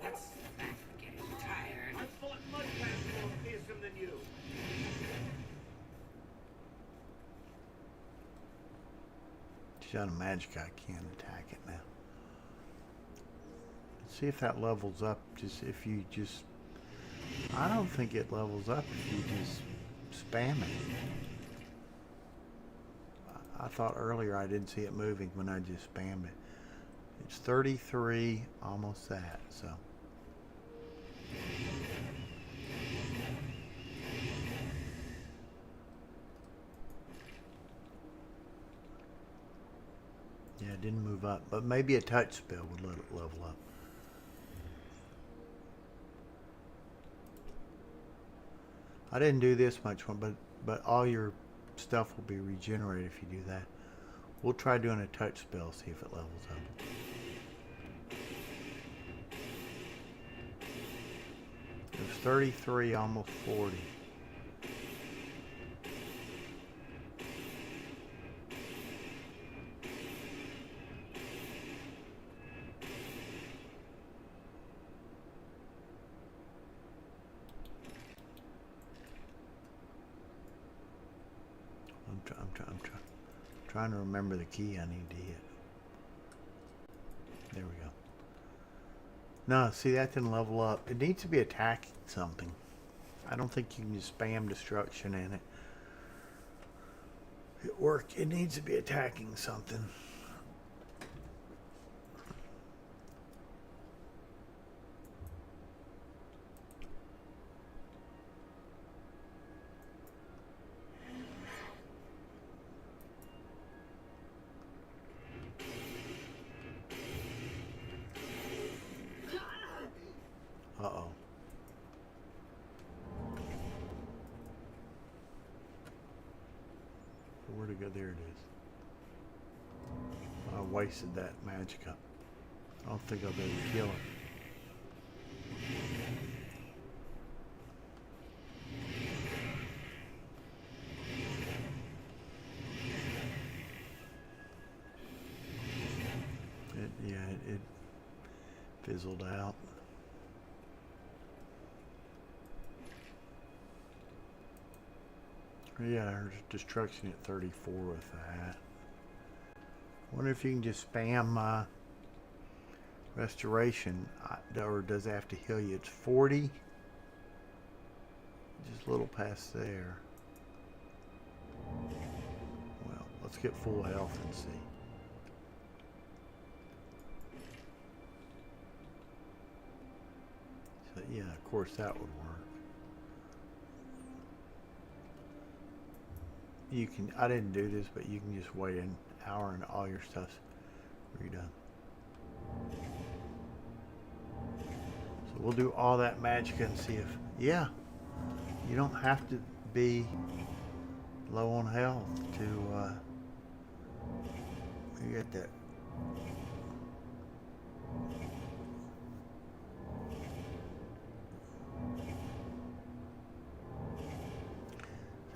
What's that? Getting tired. I fought mudcrabs more fearsome than you. She's on a magic. I can't attack it now. Let's see if that levels up. Just if you just. I don't think it levels up if you just spam it. I thought earlier I didn't see it moving when I just spammed it. It's 33, almost that, so. Yeah, it didn't move up, but maybe a touch spell would let it level up. I didn't do this much one, but all your stuff will be regenerated if you do that. We'll try doing a touch spell, see if it levels up. It was 33, almost 40. I'm trying to remember the key I need to hit. There we go. No, see, that didn't level up. It needs to be attacking something. I don't think you can just spam destruction in it. It needs to be attacking something. Uh-oh. Where'd it go? There it is. I wasted that magic up. I don't think I'll be able to kill it. It fizzled out. Yeah, there's destruction at 34 with that. Wonder if you can just spam restoration, or does it have to heal you? It's 40. Just a little past there. Well, let's get full health and see. So yeah, of course that would work. You can, I didn't do this, but you can just wait an hour and all your stuff's redone. So we'll do all that magic and see if, yeah, you don't have to be low on health to, you get that.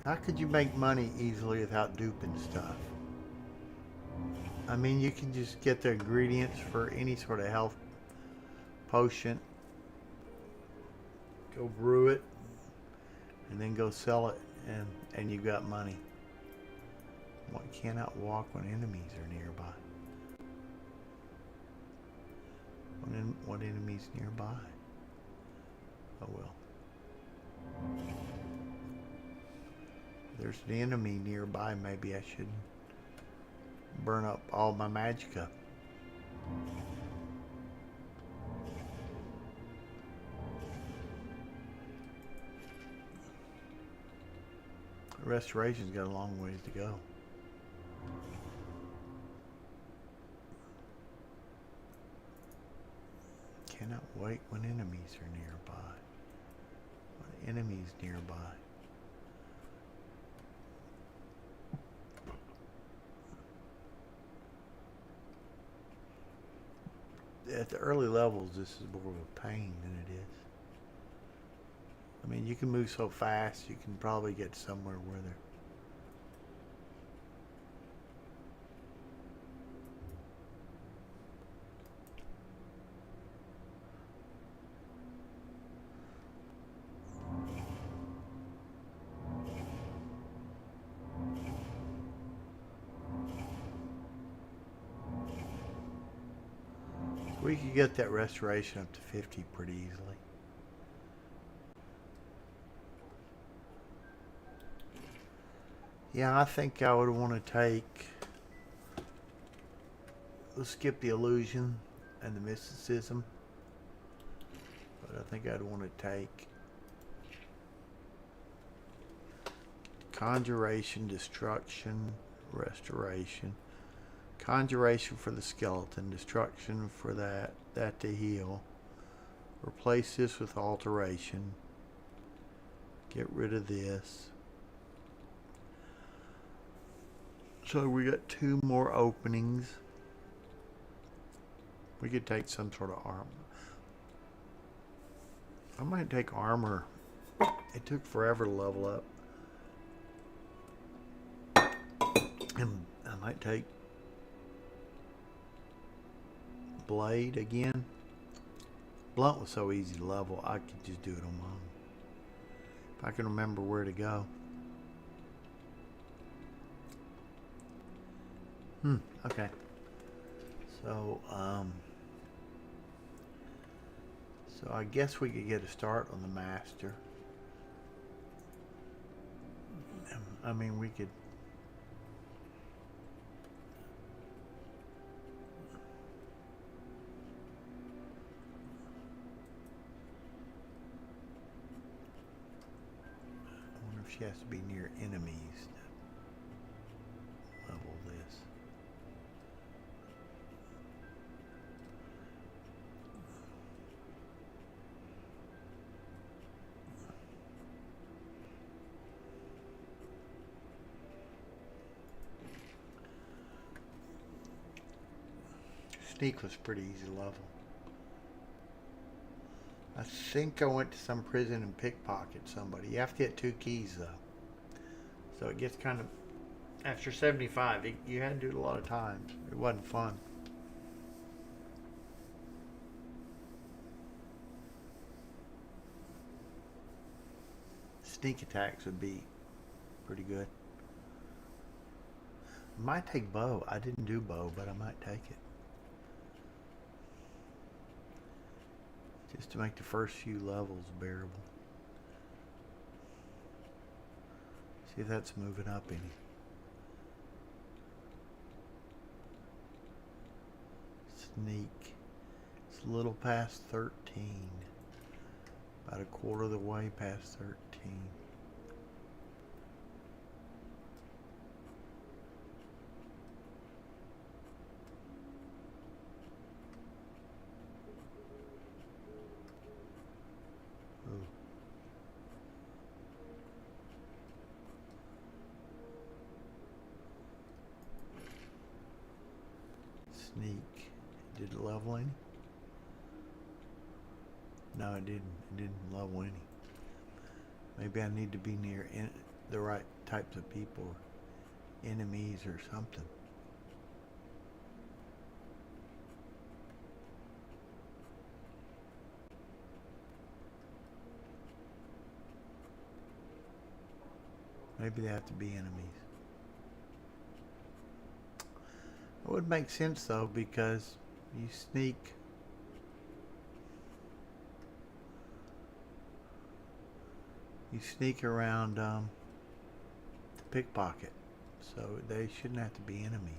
How could you make money easily without duping stuff? I mean, you can just get the ingredients for any sort of health potion, go brew it, and then go sell it, and you got money. What cannot walk when enemies are nearby? What enemies nearby? Oh well. There's an enemy nearby. Maybe I should burn up all my magicka. Restoration's got a long ways to go. Cannot wait when enemies are nearby. When enemies nearby. At the early levels, this is more of a pain than it is. I mean, you can move so fast, you can probably get somewhere where they're... We could get that restoration up to 50 pretty easily. Yeah, I think I would want to take... Let's skip the illusion and the mysticism. But I think I'd want to take... Conjuration, Destruction, Restoration. Conjuration for the skeleton, Destruction for that to heal. Replace this with Alteration. Get rid of this. So we got 2 more openings. We could take some sort of armor. I might take armor. It took forever to level up. And I might take blade again. Blunt was so easy to level, I could just do it on my own. If I can remember where to go. Okay. So, so I guess we could get a start on the master. I mean, we could... I wonder if she has to be near enemies to level this. Sneak was pretty easy to level. I think I went to some prison and pickpocket somebody. You have to get 2 keys though. So it gets kind of... After 75, you had to do it a lot of times. It wasn't fun. Sneak attacks would be pretty good. I might take bow. I didn't do bow, but I might take it. Just to make the first few levels bearable. See if that's moving up any. Sneak. It's a little past 13. About a quarter of the way past 13. Sneak. Did it level any? No, it didn't. It didn't level any. Maybe I need to be near the right types of people, or enemies or something. Maybe they have to be enemies. It would make sense though, because you sneak. You sneak around the pickpocket, so they shouldn't have to be enemies.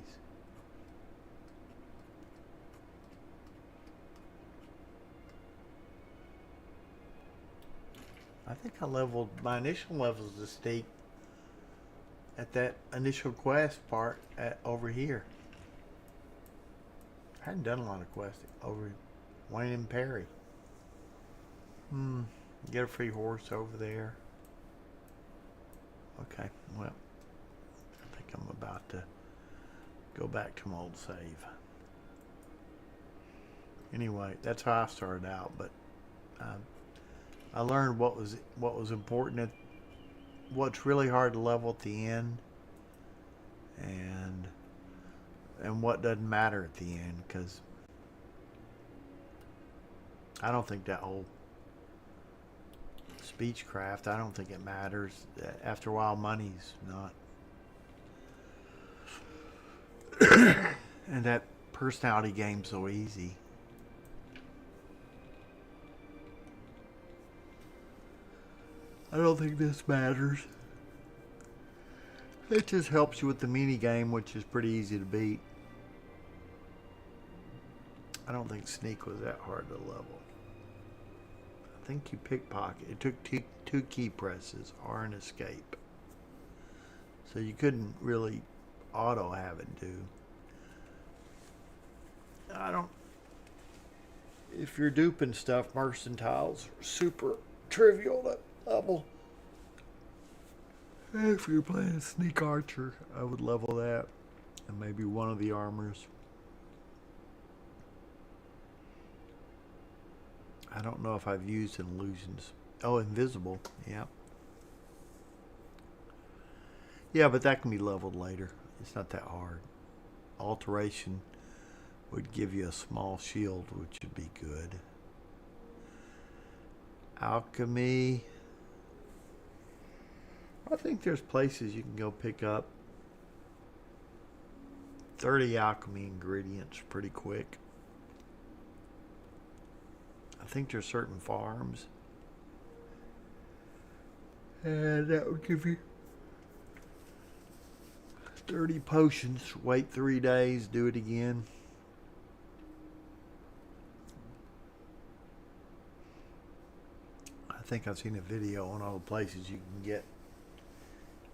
I think I leveled my initial levels to sneak at that initial quest part at over here. I hadn't done a lot of questing over Wayne and Perry. Get a free horse over there. Okay, well, I think I'm about to go back to my old save. Anyway, that's how I started out, but I learned what was important. What's really hard to level at the end, and what doesn't matter at the end, because I don't think that whole speechcraft, I don't think it matters. After a while, money's not. And that personality game's so easy. I don't think this matters. It just helps you with the mini game, which is pretty easy to beat. I don't think sneak was that hard to level. I think you pickpocket. It took two key presses, R and escape. So you couldn't really auto have it do. If you're duping stuff, mercentiles are super trivial to level. If you're playing sneak archer, I would level that, and maybe one of the armors. I don't know if I've used illusions. Oh, invisible, yeah. Yeah, but that can be leveled later. It's not that hard. Alteration would give you a small shield, which would be good. Alchemy. I think there's places you can go pick up 30 alchemy ingredients pretty quick. I think there's certain farms, and that would give you 30 potions. Wait 3 days, do it again. I think I've seen a video on all the places you can get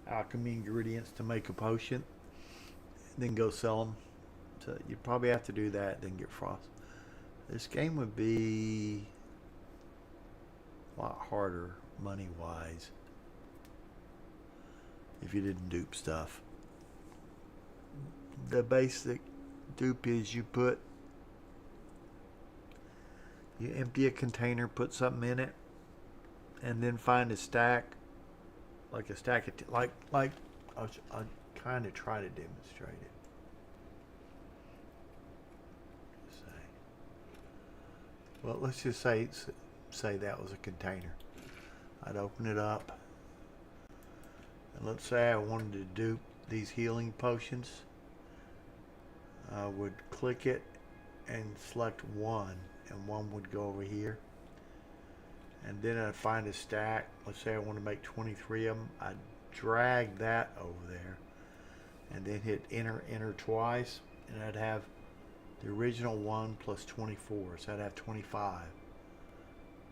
alchemy ingredients to make a potion, and then go sell them. So you probably have to do that, then get frost. This game would be a lot harder money wise if you didn't dupe stuff. The basic dupe is you empty a container, put something in it, and then find a stack, like a stack of I'll kind of try to demonstrate it. Well, let's just say that was a container. I'd open it up, and let's say I wanted to dupe these healing potions. I would click it and select one, and one would go over here. And then I'd find a stack. Let's say I want to make 23 of them. I'd drag that over there, and then hit enter twice, and I'd have the original 1 plus 24, so I'd have 25.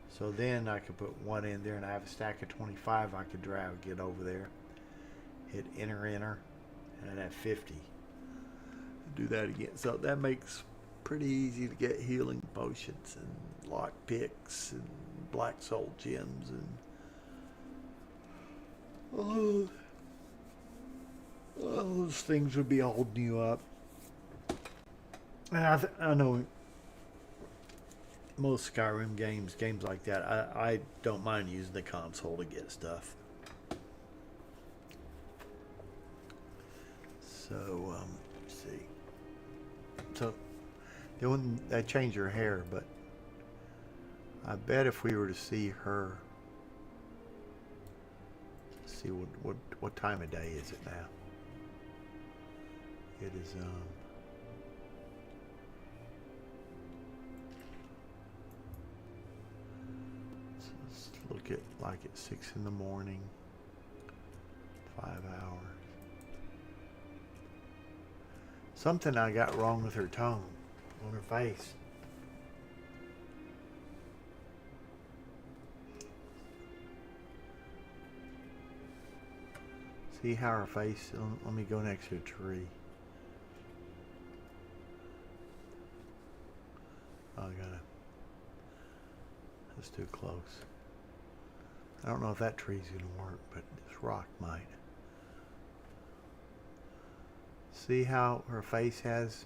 So then I could put one in there, and I have a stack of 25 I could drag, get over there, hit enter, and I'd have 50. Do that again. So that makes pretty easy to get healing potions and lock picks and black soul gems and all those things would be holding you up. And I know most Skyrim games like that, I don't mind using the console to get stuff. So, let's see. So, they changed her hair, but I bet if we were to see her, let's see what time of day is it now? It is Let's look at like at 6 in the morning. 5 hours. Something I got wrong with her tone on her face. See how her face, let me go next to a tree. Oh, I gotta, that's too close. I don't know if that tree's gonna work, but this rock might. See how her face has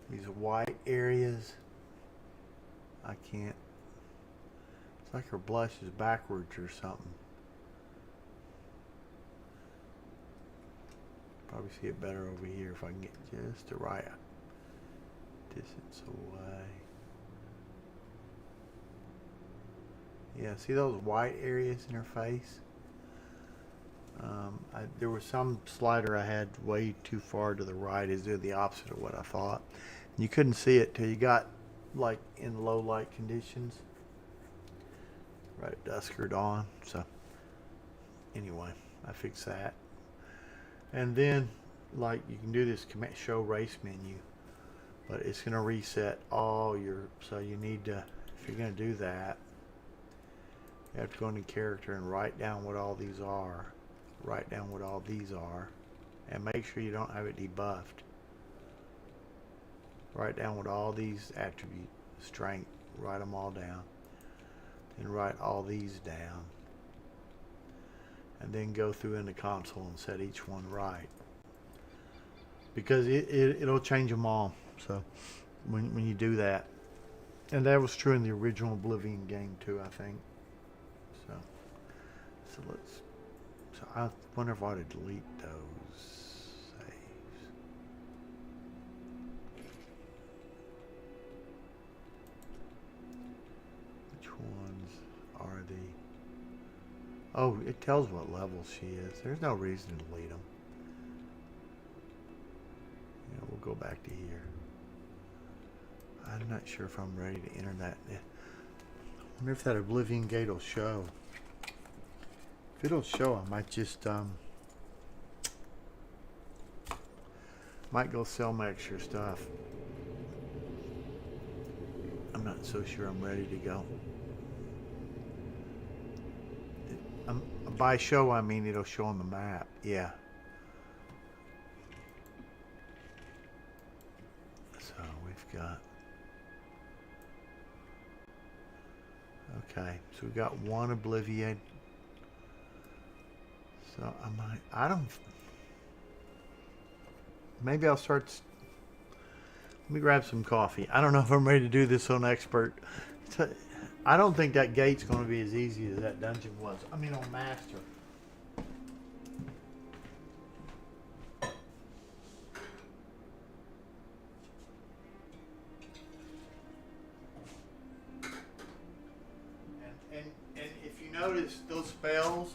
these white areas? I can't, it's like her blush is backwards or something. Probably see it better over here if I can get just the right distance away. Yeah, see those white areas in her face? There was some slider I had way too far to the right, is the opposite of what I thought. And you couldn't see it till you got like in low light conditions, right at dusk or dawn. So anyway, I fixed that. And then like you can do this show race menu, but it's going to reset all your, so you need to, if you're going to do that, you have to go into character and write down what all these are. Write down what all these are. And make sure you don't have it debuffed. Write down what all these attributes, strength, write them all down. Then write all these down. And then go through in the console and set each one right. Because it'll change them all. So when you do that. And that was true in the original Oblivion game too, I think. So let's, so I wonder if I ought to delete those saves. Which ones are the, oh, it tells what level she is. There's no reason to delete them. Yeah, we'll go back to here. I'm not sure if I'm ready to enter that. I wonder if that Oblivion gate will show. If it'll show, I might just might go sell my extra stuff. I'm not so sure I'm ready to go. By show, I mean it'll show on the map. Yeah. So we've got. Okay, so we've got one Oblivion. So I don't, maybe I'll start, let me grab some coffee. I don't know if I'm ready to do this on expert. I don't think that gate's going to be as easy as that dungeon was. I mean on master. And if you notice those spells,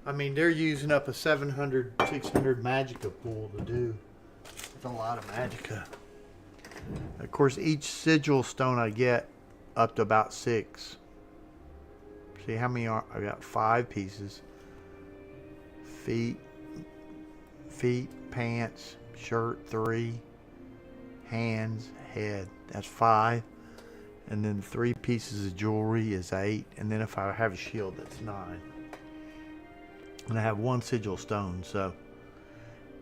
I mean, they're using up a 700, 600 magicka pool to do. It's a lot of magicka. Of course, each sigil stone I get up to about 6. See how many are? I got 5 pieces. Feet, pants, shirt 3, hands, head. That's 5. And then 3 pieces of jewelry is 8. And then if I have a shield, that's 9. And I have 1 sigil stone, so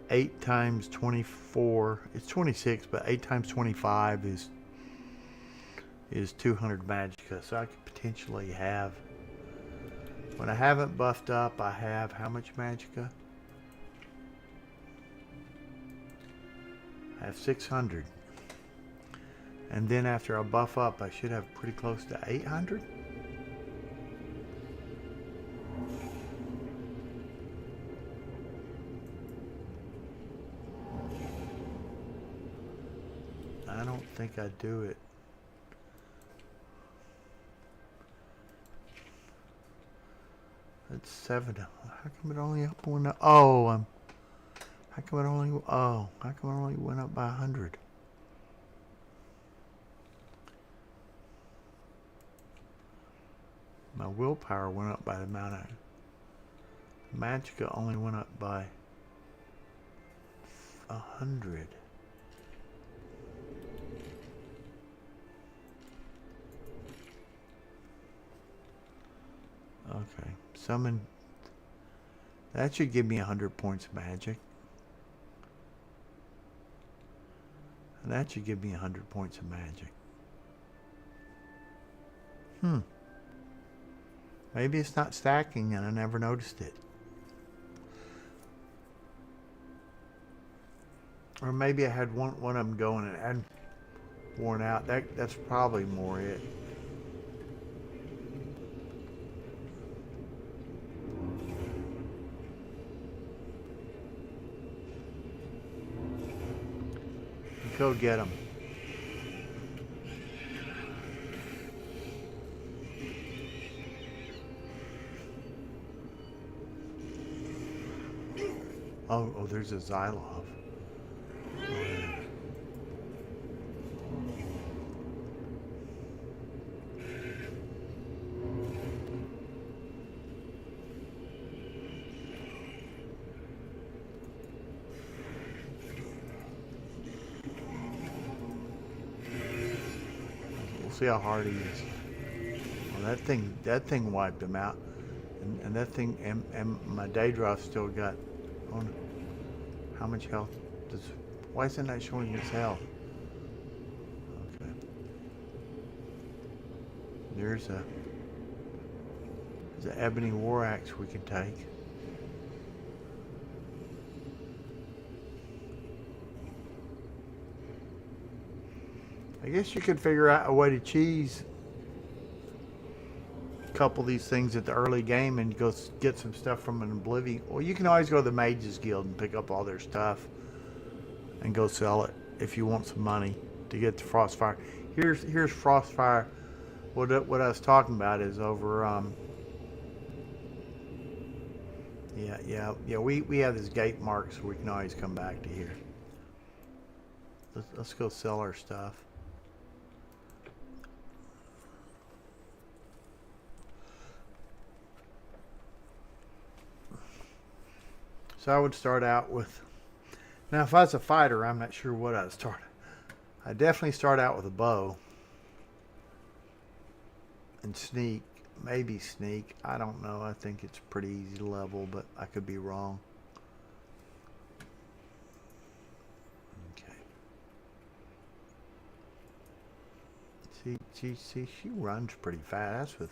8 times 24, it's 26, but 8 times 25 is 200 magicka. So I could potentially have, when I haven't buffed up, I have how much magicka? I have 600. And then after I buff up, I should have pretty close to 800. I don't think I do it. That's 7. How come it only up one? Oh, how come it only? Oh, how come it only went up by 100? My willpower went up by the amount of... Magicka only went up by 100. Okay, summon. That should give me 100 points of magic. And that should give me 100 points of magic. Maybe it's not stacking and I never noticed it. Or maybe I had one of them going and it hadn't worn out. That's probably more it. Go get them. Oh, there's a Xylov. See how hard he is. Well, that thing wiped him out, and that thing and my Daedra still got. Oh, how much health does? Why isn't that showing his health? Okay. There's an ebony war axe we can take. I guess you could figure out a way to cheese a couple of these things at the early game and go get some stuff from an Oblivion. Well, you can always go to the Mages Guild and pick up all their stuff and go sell it if you want some money to get the Frostfire. Here's Frostfire. What I was talking about is over. Yeah. We have this gate mark, so we can always come back to here. Let's go sell our stuff. So I would start out with... Now, if I was a fighter, I'm not sure what I'd start. I'd definitely start out with a bow. And sneak. Maybe sneak. I don't know. I think it's pretty easy to level, but I could be wrong. Okay. See, she runs pretty fast. If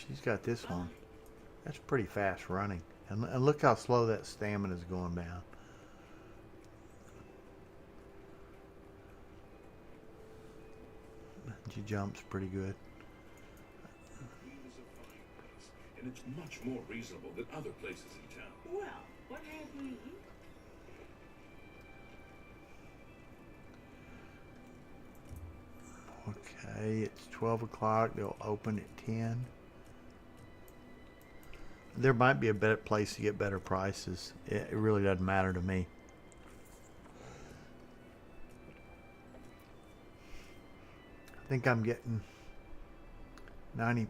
she's got this one, that's pretty fast running. And look how slow that stamina is going down. She jumps pretty good. And it's much more reasonable than other places in town. Well, what have we here? Okay, it's 12 o'clock. They'll open at 10. There might be a better place to get better prices. It really doesn't matter to me. I think I'm getting 90%.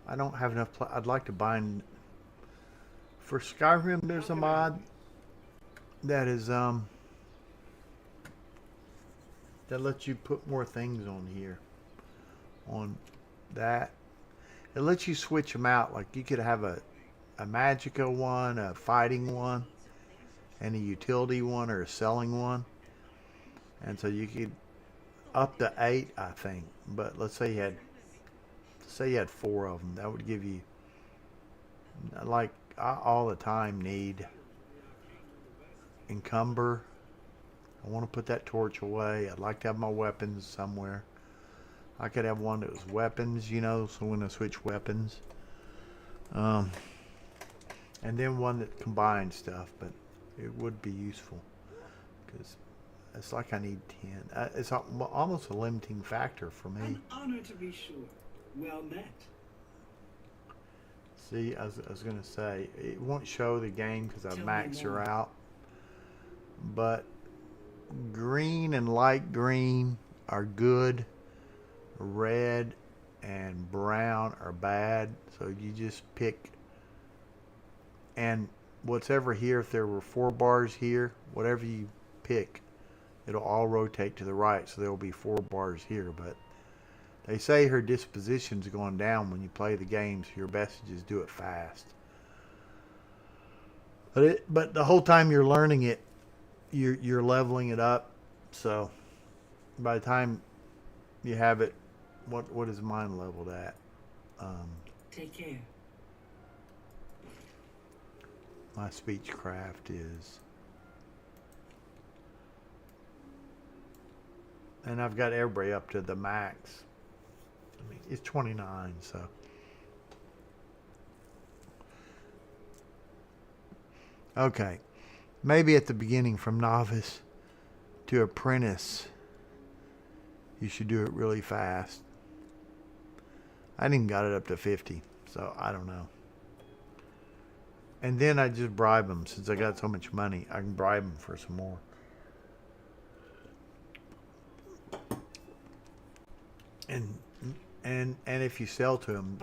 I don't have enough. I'd like to buy. For Skyrim, there's a mod that is that lets you put more things on here. On that, it lets you switch them out. Like you could have a Magicka one, a fighting one, and a utility one or a selling one. And so you could up to 8, I think. But let's say you had 4 of them. That would give you, like, I all the time need encumber. I want to put that torch away. I'd like to have my weapons somewhere. I could have one that was weapons, you know, so when I switch weapons. And then one that combines stuff, but it would be useful. Because it's like I need 10. It's almost a limiting factor for me. An honor to be sure. Well met. See, I was going to say, it won't show the game because I Tell maxed me more. her out. But green and light green are good. red and brown are bad. So you just pick, and what's ever here, if there were 4 bars here, whatever you pick, it'll all rotate to the right. So there will be 4 bars here. But they say her disposition's going down when you play the game, so your best is just do it fast. But the whole time you're learning it, you're leveling it up. So by the time you have it, what is mine leveled at? Take care. My speechcraft is, and I've got everybody up to the max. I mean, it's 29, so. Okay. Maybe at the beginning from novice to apprentice, you should do it really fast. I didn't got it up to 50, so I don't know. And then I just bribe them. Since I got so much money, I can bribe them for some more. And if you sell to them,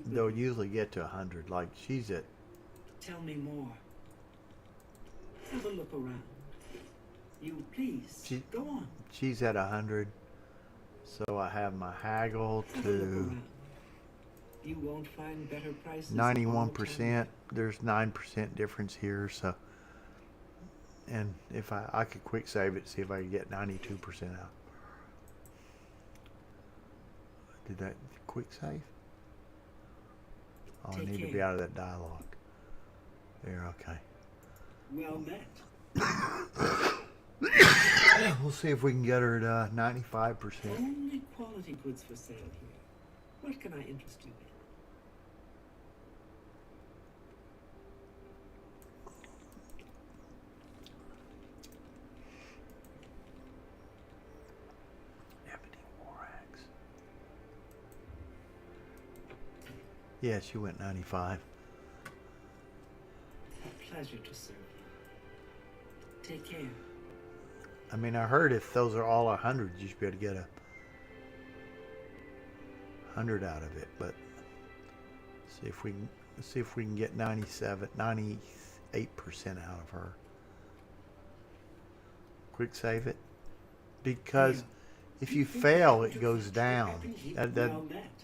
they'll usually get to 100. Like she's at. Tell me more. Have a look around. You please go on. She's at 100. So I have my haggle to You won't find better prices. 91%. There's 9% difference here. So, and if I could quick save it, see if I could get 92% out. Did that quick save? Oh, I need to be out of that dialogue. There, okay. Well met. We'll see if we can get her at 95%. Only quality goods for sale here. What can I interest you in? Ebony Borax. Yeah, she went 95. A pleasure to serve you. Take care. I mean, I heard if those are all 100, you should be able to get a 100 out of it. But see if we can get 98% out of her. Quick save it, because if you fail, it goes down.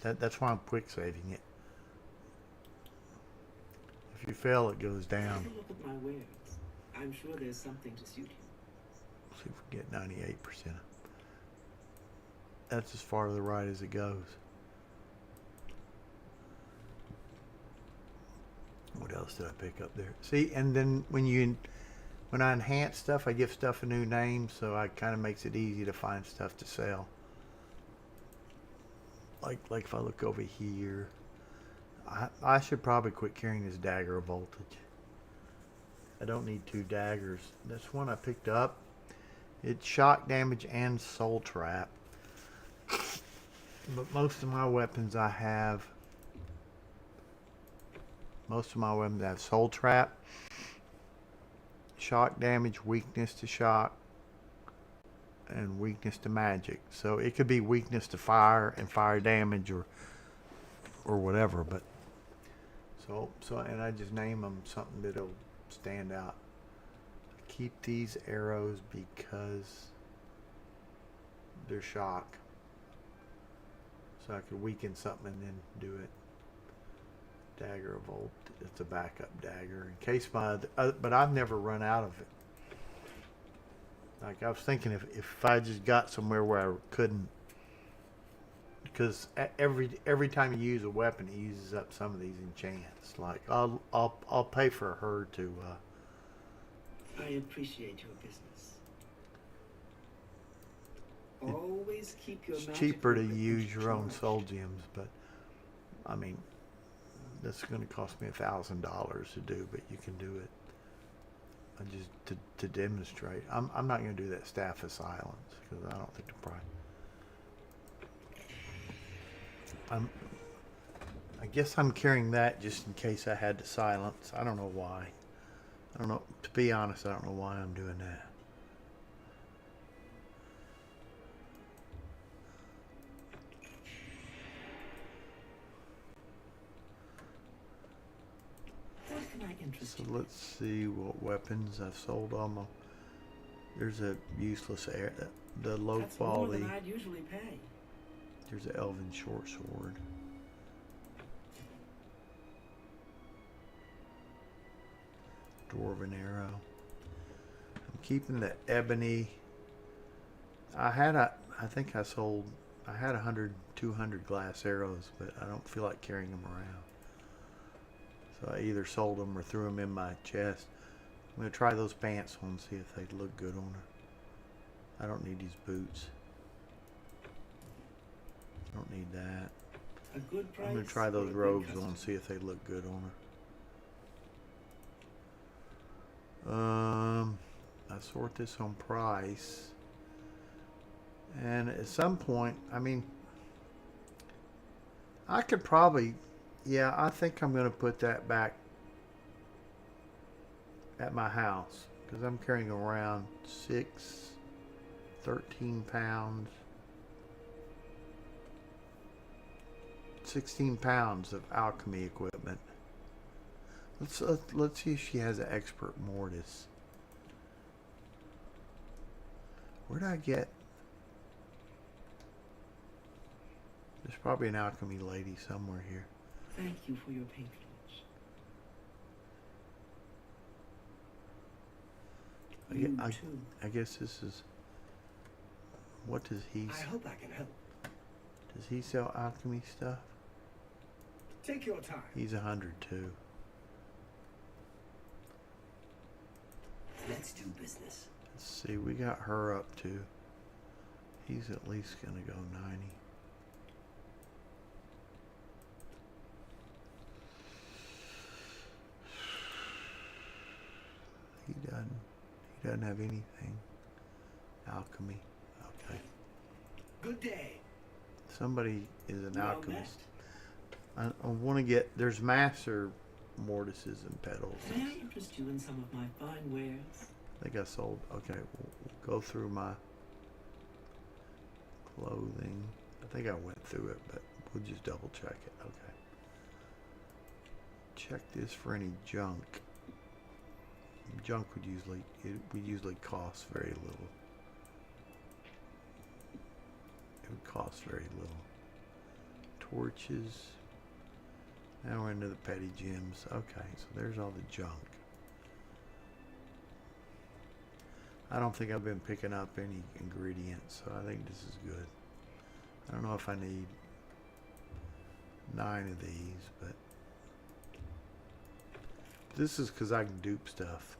That's why I'm quick saving it. If you fail, it goes down. Take a look at my wares. I'm sure there's something to suit you. See if we get 98%. That's as far to the right as it goes. What else did I pick up there? See, and then when I enhance stuff, I give stuff a new name, so it kind of makes it easy to find stuff to sell. Like if I look over here, I should probably quit carrying this dagger of voltage. I don't need 2 daggers. This one I picked up. It's shock damage and soul trap. But most of my weapons have soul trap, shock damage, weakness to shock, and weakness to magic. So it could be weakness to fire and fire damage or whatever. But so and I just name them something that'll stand out. Keep these arrows because they're shock. So I could weaken something and then do it. Dagger of Volt. It's a backup dagger in case but I've never run out of it. Like I was thinking if I just got somewhere where I couldn't, because every time you use a weapon, it uses up some of these enchants. Like I'll pay for her to. I appreciate your business. Always keep your It's magic cheaper to equipment use your own charged. soul gems, but I mean that's going to cost me $1,000 to do, but you can do it. I just to demonstrate. I'm not going to do that staff of silence because I don't think the price. I guess I'm carrying that just in case I had to silence. I don't know why. I don't know. To be honest, I don't know why I'm doing that. interest So you. let's see what weapons I've sold almost. There's a useless air, the low That's more quality. than I'd usually pay. There's an elven short sword. Dwarven arrow. I'm keeping the ebony. I think I sold, I had 200 glass arrows, but I don't feel like carrying them around. So I either sold them or threw them in my chest. I'm going to try those pants on, see if they look good on her. I don't need these boots. I don't need that. A good price. I'm going to try for those a good robes customer. on, see if they look good on her. I sort this on price. And at some point, I mean, I could probably, yeah, I think I'm going to put that back at my house because I'm carrying around 13 pounds, 16 pounds of alchemy equipment. Let's see if she has an expert mortis. Where did I get? There's probably an alchemy lady somewhere here. Thank you for your patronage. Too. I guess this is. What does he? I hope I can help. Does he sell alchemy stuff? Take your time. He's 100 too. Let's do business. Let's see. We got her up to. He's at least gonna go 90. He doesn't have anything. Alchemy. Okay. Good day. Somebody is an Well alchemist. I want to get. There's master mortises and petals. May I interest you in some of my fine wares? I think I sold. Okay, we'll go through my clothing. I think I went through it, but we'll just double check it. Okay. Check this for any junk. Junk would usually cost very little. It would cost very little. Torches. Now we're into the petty gems. Okay, so there's all the junk. I don't think I've been picking up any ingredients, so I think this is good. I don't know if I need 9 of these, but this is because I can dupe stuff.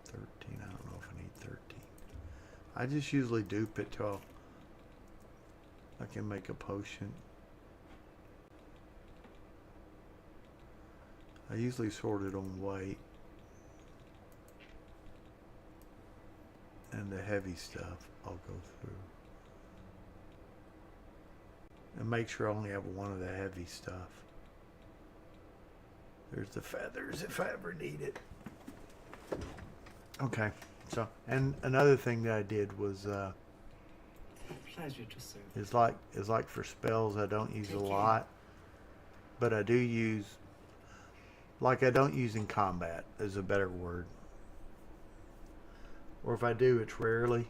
13, I don't know if I need 13. I just usually dupe it till I can make a potion. I usually sort it on weight. And the heavy stuff I'll go through. And make sure I only have one of the heavy stuff. There's the feathers if I ever need it. Okay. So, and another thing that I did was A pleasure to serve. is like for spells I don't use a lot, but I do use, like I don't use in combat is a better word. Or if I do, it's rarely.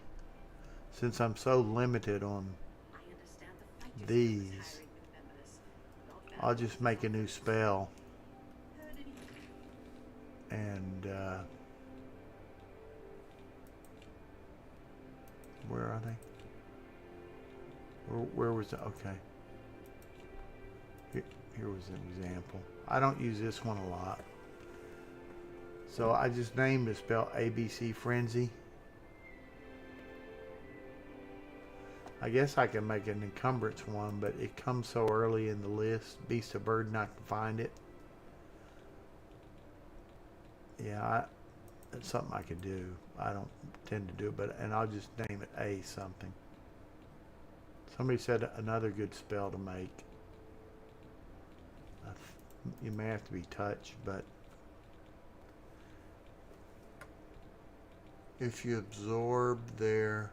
Since I'm so limited on these, I'll just make a new spell. And where are they? Where was it? Okay. Here was an example. I don't use this one a lot. So I just named the spell ABC Frenzy. I guess I can make an encumbrance one, but it comes so early in the list. Beast of Burden, I can find it. Yeah, it's something I could do. I don't tend to do it, and I'll just name it A something. Somebody said another good spell to make. You may have to be touched, but if you absorb their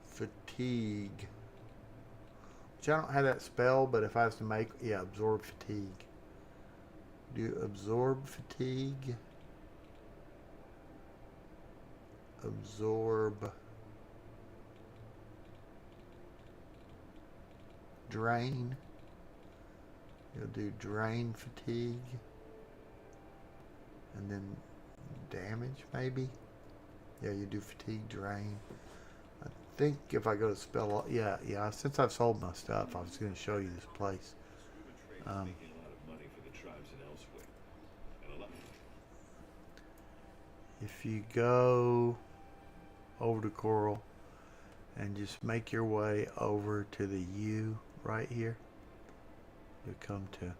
fatigue, which I don't have that spell, but if I was to make, yeah, absorb fatigue. Do absorb fatigue. Absorb. Drain. You'll do drain fatigue. And then damage maybe. Yeah, you do fatigue drain. I think if I go to spell, yeah, since I've sold my stuff, I was going to show you this place. Making a lot of money for the tribes and elsewhere. And a lot. If you go over to Coral and just make your way over to the U right here, you'll come to,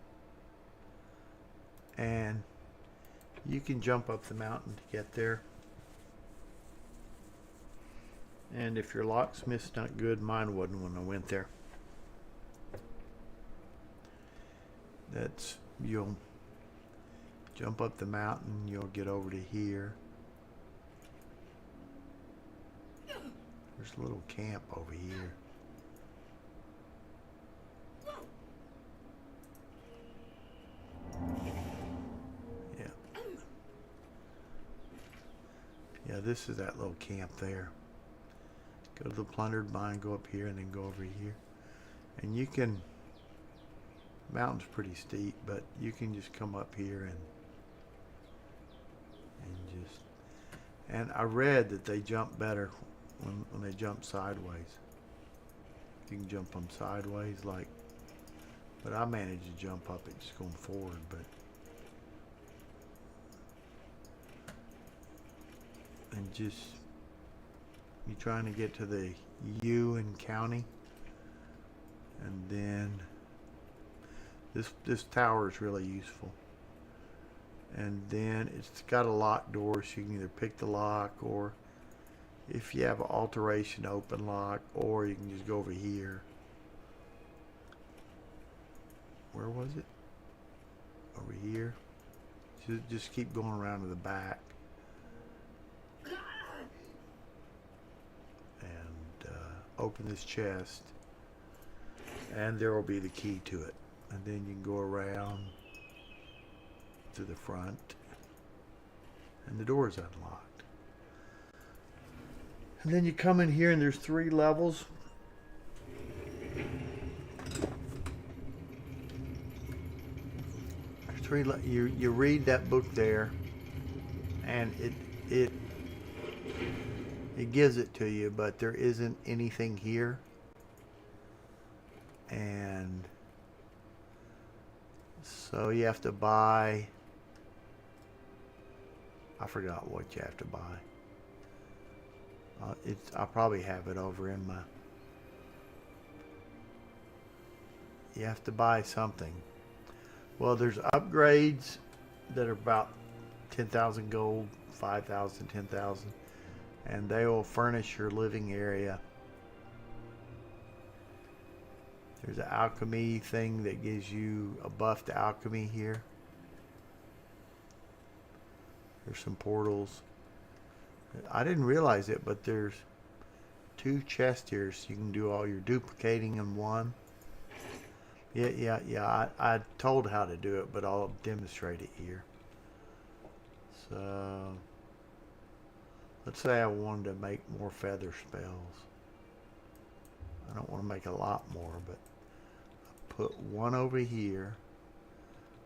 and you can jump up the mountain to get there. And if your locksmith's not good, mine wasn't when I went there. That's, you'll jump up the mountain, you'll get over to here. There's a little camp over here. Yeah. Yeah, this is that little camp there. Go to the plundered mine, go up here, and then go over here. And you can, mountain's pretty steep, but you can just come up here and I read that they jump better when they jump sideways. You can jump them sideways, like, but I managed to jump up it just going forward, but and just you're trying to get to the U in county, and then this tower is really useful. And then it's got a lock door, so you can either pick the lock, or if you have an alteration, open lock, or you can just go over here. Where was it? Over here. Just keep going around to the back. And open this chest. And there will be the key to it. And then you can go around to the front. And the door is unlocked. And then you come in here and there's 3 levels. You read that book there, and it gives it to you, but there isn't anything here. And so you have to buy, I forgot what you have to buy. I probably have it over in my, you have to buy something. Well, there's upgrades that are about 10,000 gold, 5,000, 10,000, and they will furnish your living area. There's an alchemy thing that gives you a buff to alchemy here. There's some portals. I didn't realize it, but there's 2 chests here, so you can do all your duplicating in one. Yeah. I told how to do it, but I'll demonstrate it here. So, let's say I wanted to make more feather spells. I don't want to make a lot more, but I put 1 over here,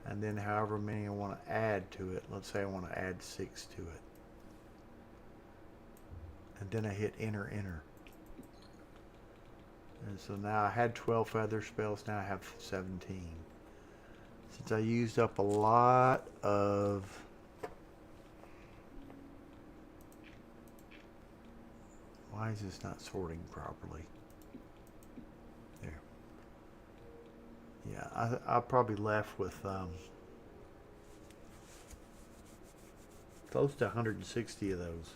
and then however many I want to add to it. Let's say I want to add 6 to it. And then I hit enter. And so now I had 12 feather spells, now I have 17. Since I used up a lot of why is this not sorting properly? There. Yeah, I probably left with close to 160 of those.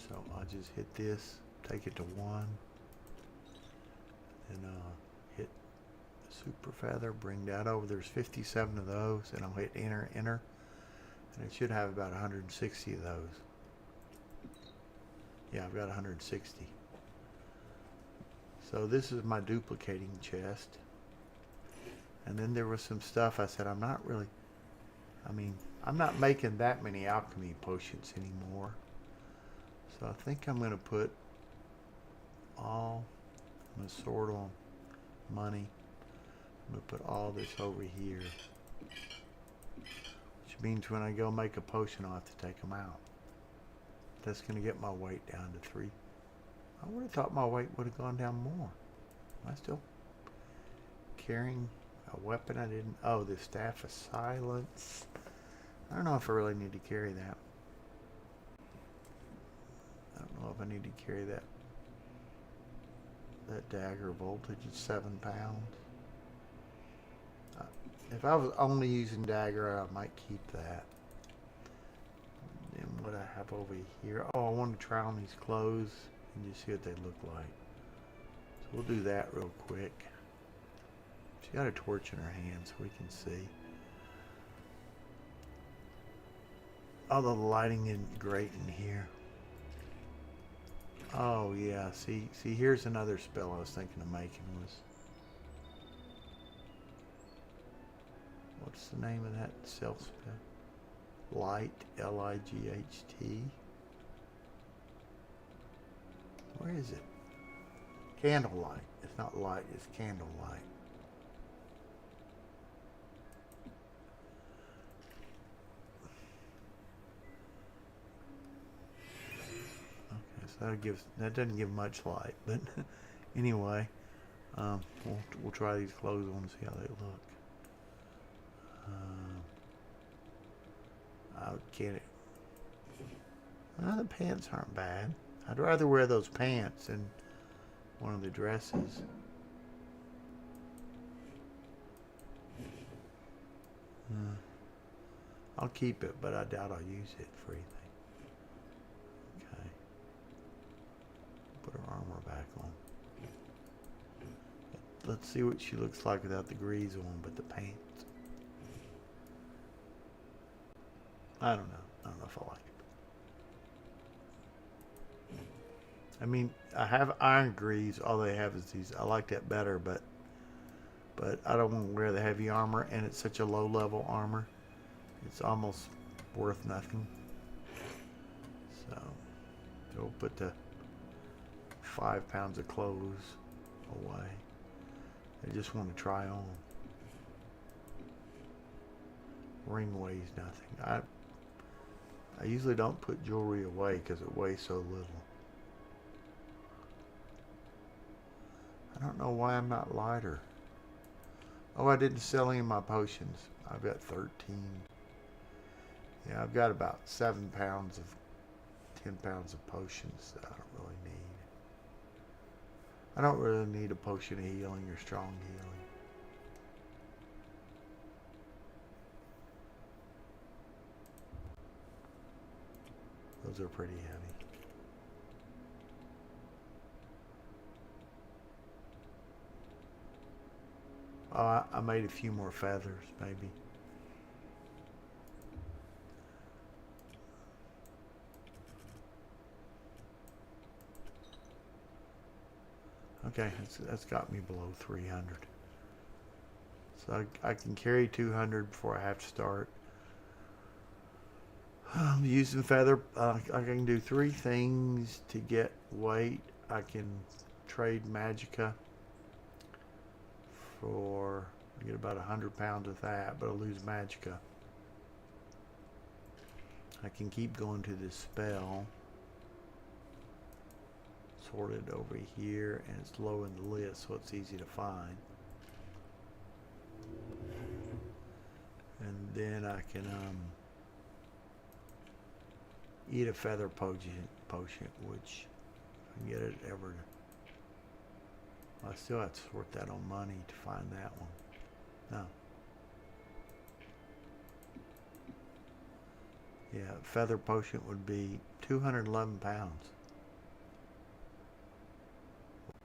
So I'll just hit this, take it to 1, and hit super feather, bring that over. There's 57 of those, and I'll hit enter, and it should have about 160 of those. Yeah, I've got 160. So this is my duplicating chest. And then there was some stuff I said I'm not really, I mean, I'm not making that many alchemy potions anymore. So I think I'm going to put all, I'm going to sort on money. I'm going to put all this over here. Which means when I go make a potion, I'll have to take them out. That's going to get my weight down to 3. I would have thought my weight would have gone down more. Am I still carrying a weapon I didn't... Oh, the Staff of Silence. I don't know if I really need to carry that. I don't know if I need to carry that. That dagger voltage is 7 pounds. If I was only using dagger, I might keep that. And what I have over here... Oh, I want to try on these clothes and just see what they look like. So we'll do that real quick. She got a torch in her hand so we can see. Although the lighting isn't great in here. Oh yeah, see here's another spell I was thinking of making was... What's the name of that self spell? Light, L-I-G-H-T. Where is it? Candlelight. It's not light, it's candlelight. Okay, so that doesn't give much light, but anyway, we'll try these clothes on and see how they look. I can't. The pants aren't bad. I'd rather wear those pants than one of the dresses. I'll keep it, but I doubt I'll use it for anything. Okay. Put her armor back on. Let's see what she looks like without the grease on, but the pants. I don't know. I don't know if I like it. I mean, I have iron grease. All they have is these. I like that better, but I don't want to wear the heavy armor, and it's such a low level armor. It's almost worth nothing. So we'll put the 5 pounds of clothes away. I just want to try on. Ring weighs nothing. I usually don't put jewelry away because it weighs so little. I don't know why I'm not lighter. Oh, I didn't sell any of my potions. I've got 13. Yeah, I've got about 7 pounds of 10 pounds of potions that I don't really need. I don't really need a potion of healing or strong healing. Those are pretty heavy. Oh, I made a few more feathers, maybe. Okay, that's got me below 300. So I can carry 200 before I have to start. Using feather, I can do 3 things to get weight. I can trade magicka for, I get about 100 pounds of that, but I'll lose magicka. I can keep going to this spell. Sorted over here, and it's low in the list, so it's easy to find. And then I can eat a feather potion, which I can get it ever. I still have to sort that on money to find that one. No. Yeah, feather potion would be 211 pounds.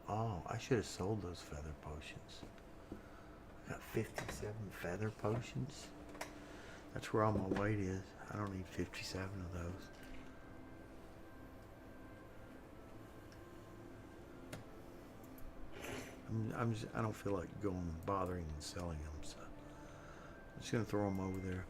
Oh, I should have sold those feather potions. I got 57 feather potions. That's where all my weight is. I don't need 57 of those. I don't feel like going bothering and selling them, so I'm just gonna throw them over there.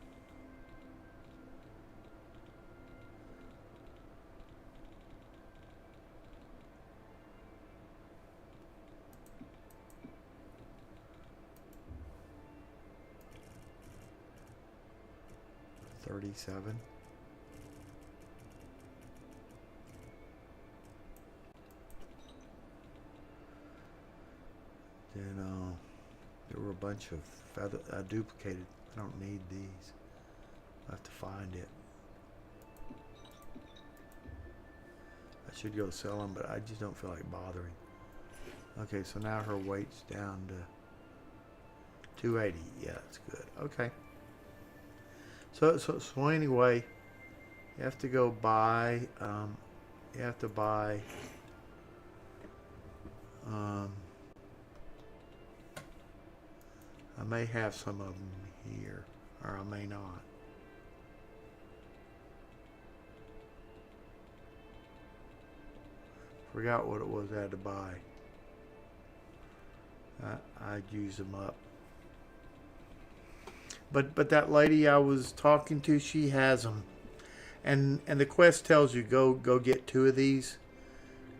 $37. Then there were a bunch of feather I duplicated. I don't need these. I have to find it. I should go sell them, but I just don't feel like bothering. Okay, so now her weight's down to 280. Yeah, that's good. Okay. So anyway, you have to go buy. You have to buy. I may have some of them here, or I may not. Forgot what it was I had to buy. I'd use them up. But that lady I was talking to, she has them, and the quest tells you go get 2 of these,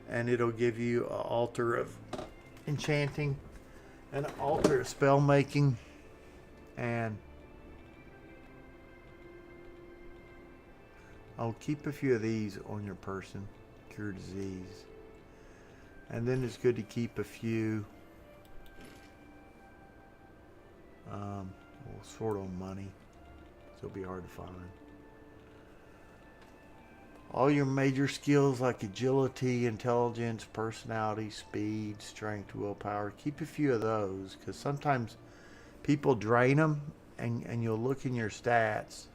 and it'll give you an altar of enchanting, an altar of spell making, and I'll keep a few of these on your person, cure disease, and then it's good to keep a few. We'll sort on money, so it'll be hard to find. All your major skills like agility, intelligence, personality, speed, strength, willpower, keep a few of those, because sometimes people drain them, and you'll look in your stats,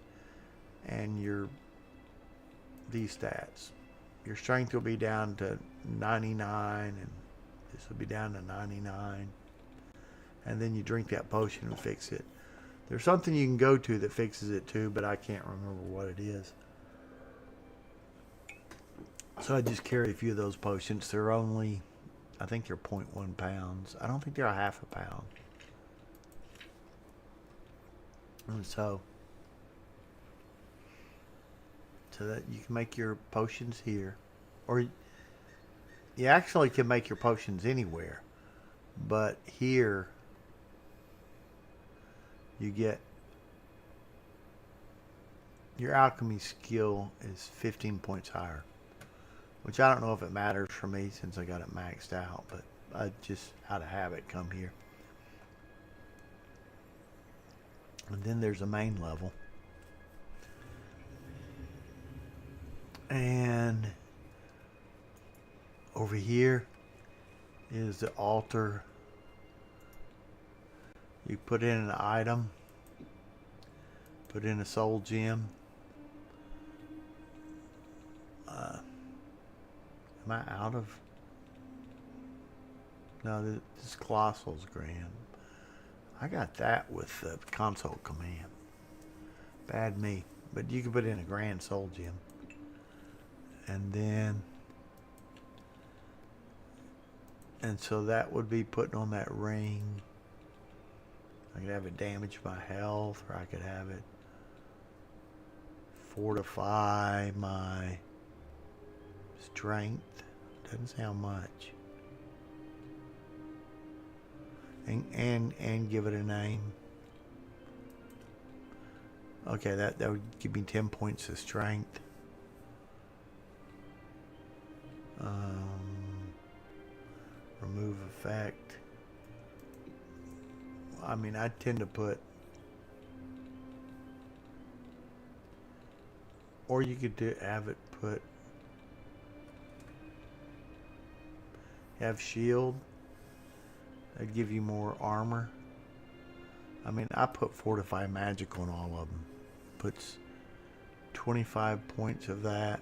and these stats. Your strength will be down to 99, and this will be down to 99. And then you drink that potion and fix it. There's something you can go to that fixes it too, but I can't remember what it is. So I just carry a few of those potions. They're only, I think they're 0.1 pounds. I don't think they're a half a pound. And so that you can make your potions here. Or you actually can make your potions anywhere. But here you get your alchemy skill is 15 points higher, which I don't know if it matters for me since I got it maxed out, but I just out of habit come here. And then there's a main level, and over here is the altar. You put in an item, put in a soul gem. Am I out of? No, this Colossal's grand. I got that with the console command. Bad me. But you can put in a grand soul gem. And then, and so that would be putting on that ring. I could have it damage my health, or I could have it fortify my strength. Doesn't say how much. And give it a name. Okay, that would give me 10 points of strength. Remove effect. I mean, I tend to put, or you could have it put, have shield. That'd give you more armor. I mean, I put fortify magic on all of them. Puts 25 points of that.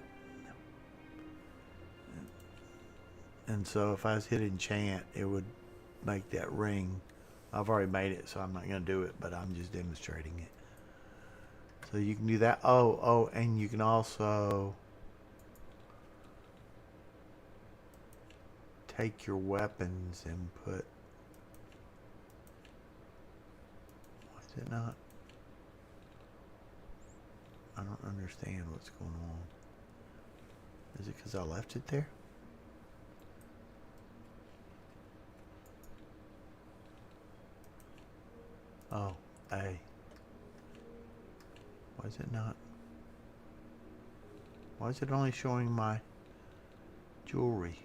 And so if I was hit enchant, it would make that ring. I've already made it, so I'm not going to do it, but I'm just demonstrating it. So you can do that. Oh, and you can also take your weapons and put it not? I don't understand what's going on. Is it because I left it there? Oh, A. Why is it not? Why is it only showing my jewelry?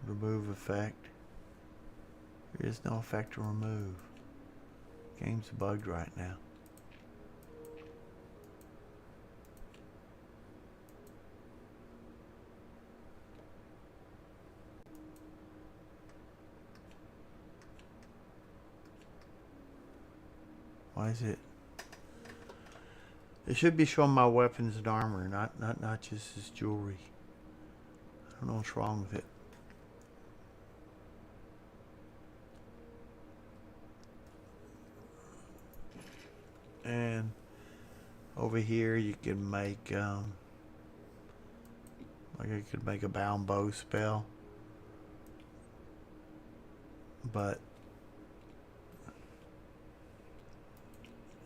Remove effect. There is no effect to remove. Game's bugged right now. Why is it? It should be showing my weapons and armor, not just his jewelry. I don't know what's wrong with it. And over here you can make like I could make a bound bow spell, but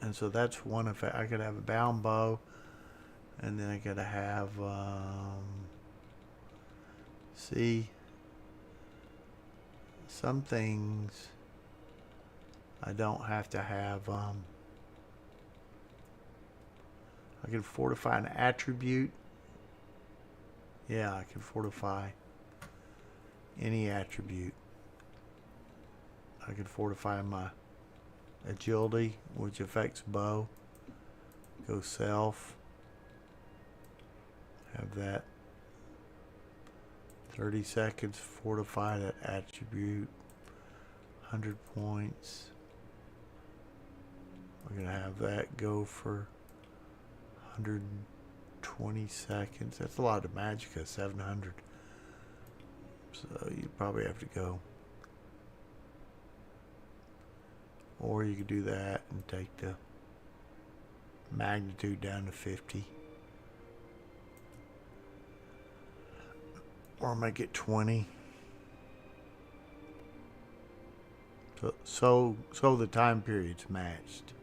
and so that's one effect. I could have a bound bow, and then I could have see, some things I don't have to have I can fortify an attribute. Yeah, I can fortify any attribute. I can fortify my agility, which affects bow. Go self. Have that. 30 seconds, fortify that attribute. 100 points. We're going to have that go for 120 seconds. That's a lot of magicka, 700. So you probably have to go. Or you could do that and take the magnitude down to 50. Or make it 20. So the time period's matched.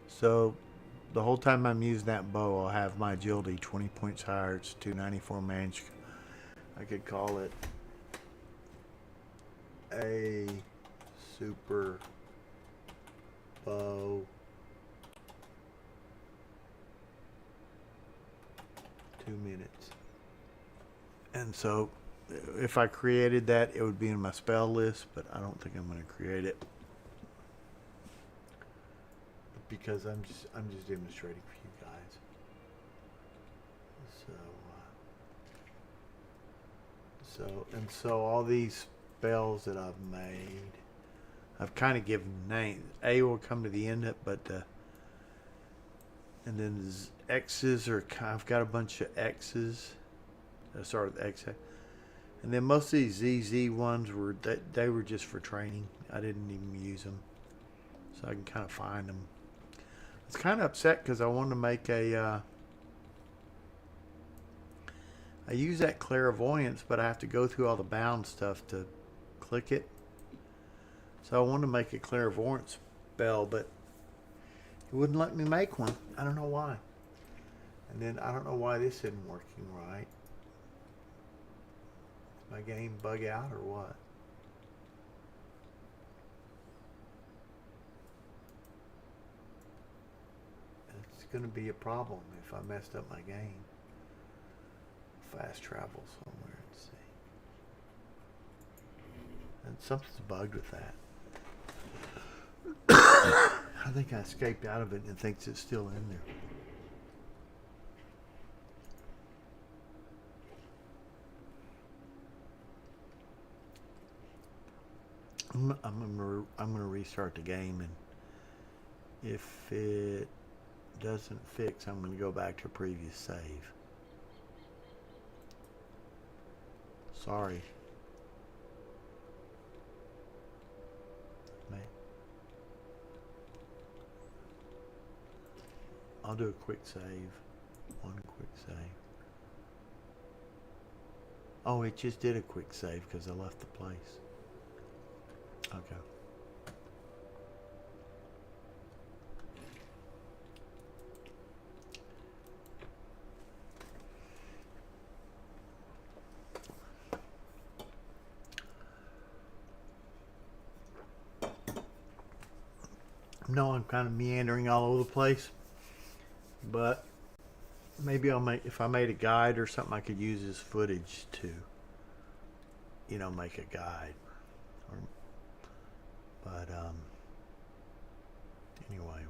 So the whole time I'm using that bow, I'll have my agility 20 points higher. It's 294 Mage. I could call it a super bow 2 minutes. And so if I created that, it would be in my spell list, but I don't think I'm going to create it because I'm just demonstrating for you guys. So all these spells that I've made, I've kind of given names. A will come to the end of it, but and then X's are I've got a bunch of X's. I started with X, and then most of these ZZ ones were they were just for training. I didn't even use them, so I can kind of find them. I was kind of upset because I wanted to make a. I use that clairvoyance, but I have to go through all the bound stuff to click it. So I wanted to make a clairvoyance spell, but it wouldn't let me make one. I don't know why. And then I don't know why this isn't working right. Is my game bug out or what? It's going to be a problem if I messed up my game. Fast travel somewhere and see. And something's bugged with that. I think I escaped out of it and it thinks it's still in there. I'm gonna restart the game, and if it doesn't fix, I'm gonna go back to a previous save. Sorry. I'll do a quick save. One quick save. Oh, it just did a quick save because I left the place. Okay. No, I'm kind of meandering all over the place, but maybe I'll make, if I made a guide or something, I could use this footage to, you know, make a guide. Or, but anyway,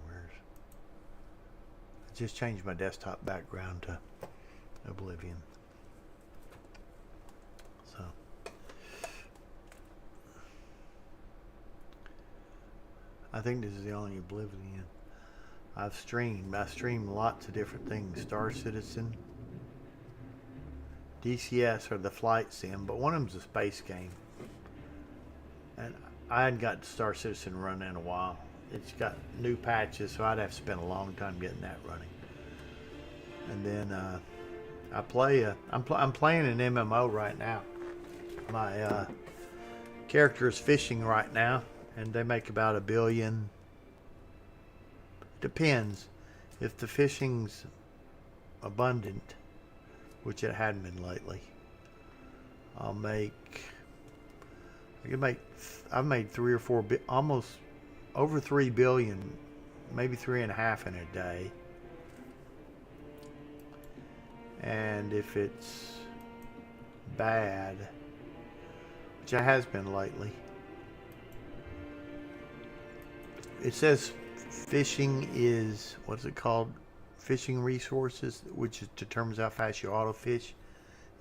I just changed my desktop background to Oblivion. So I think this is the only Oblivion I've streamed. I streamed lots of different things. Star Citizen, DCS, or the flight sim, but one of them's a space game. And I hadn't got Star Citizen running in a while. It's got new patches, so I'd have to spend a long time getting that running. And then I'm playing an MMO right now. My character is fishing right now, and they make about $1 billion. Depends. If the fishing's abundant, which it hadn't been lately, I've made 3 or 4, almost over 3 billion, maybe 3.5 in a day. And if it's bad, which it has been lately, it says fishing is, what's it called? Fishing resources, which determines how fast you auto fish,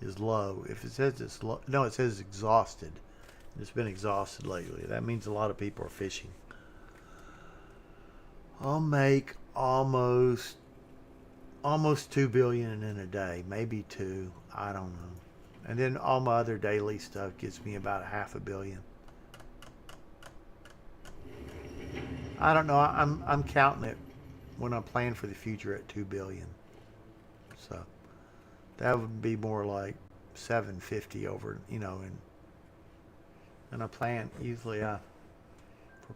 is low. If it says it's low, no, it says exhausted. It's been exhausted lately. That means a lot of people are fishing. I'll make almost 2 billion in a day, maybe 2. I don't know. And then all my other daily stuff gets me about $500 million. I don't know. I'm counting it when I'm planning for the future at 2 billion. So that would be more like 750 over, you know, and I plan usually for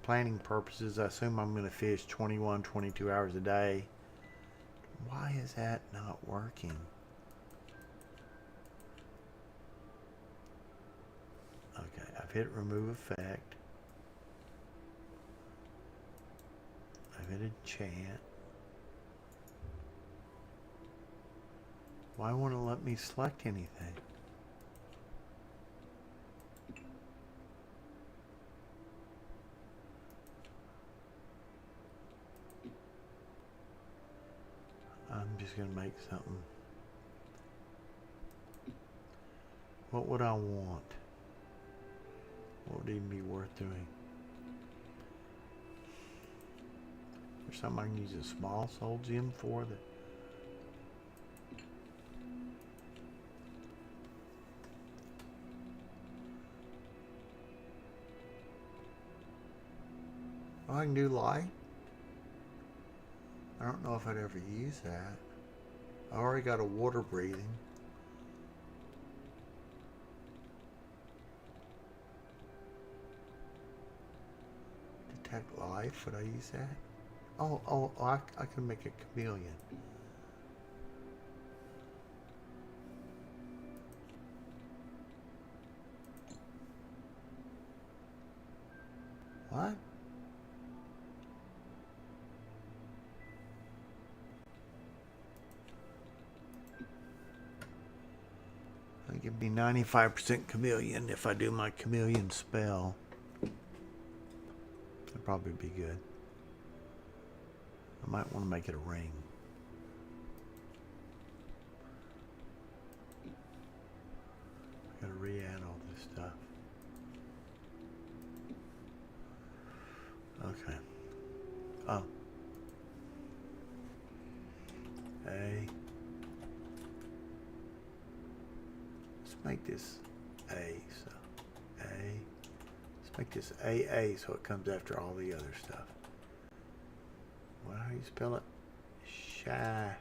planning purposes, I assume I'm going to fish 21, 22 hours a day. Why is that not working? Okay, I've hit remove effect. I've hit enchant. Why won't it let me select anything? I'm just going to make something. What would I want? What would even be worth doing? Or something I can use a small soul gem for that. Oh, I can do light. I don't know if I'd ever use that. I already got a water breathing. Detect life, would I use that? Oh, I can make a chameleon. What? I think it'd be 95% chameleon if I do my chameleon spell. That'd probably be good. I might want to make it a ring. I gotta re-add all this stuff. Okay. Oh. A. Let's make this A. So A. Let's make this AA so it comes after all the other stuff. Well, how do you spell it? Shy.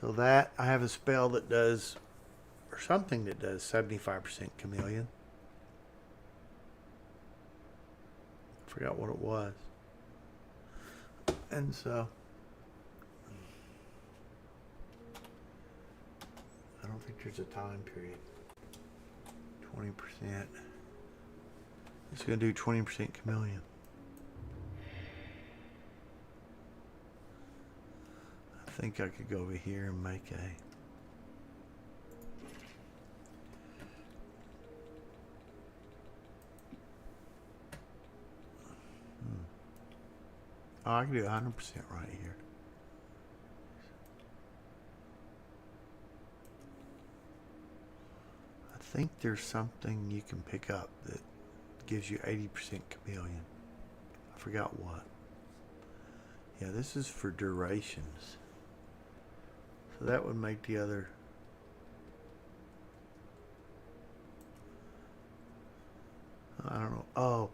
So that, I have a spell that does, or something that does 75% chameleon. I forgot what it was. And so, I don't think there's a time period. 20%. It's going to do 20% chameleon. I think I could go over here and make a... Oh, I can do 100% right here. I think there's something you can pick up that gives you 80% chameleon. I forgot what. Yeah, this is for durations. So that would make the other... I don't know. Oh,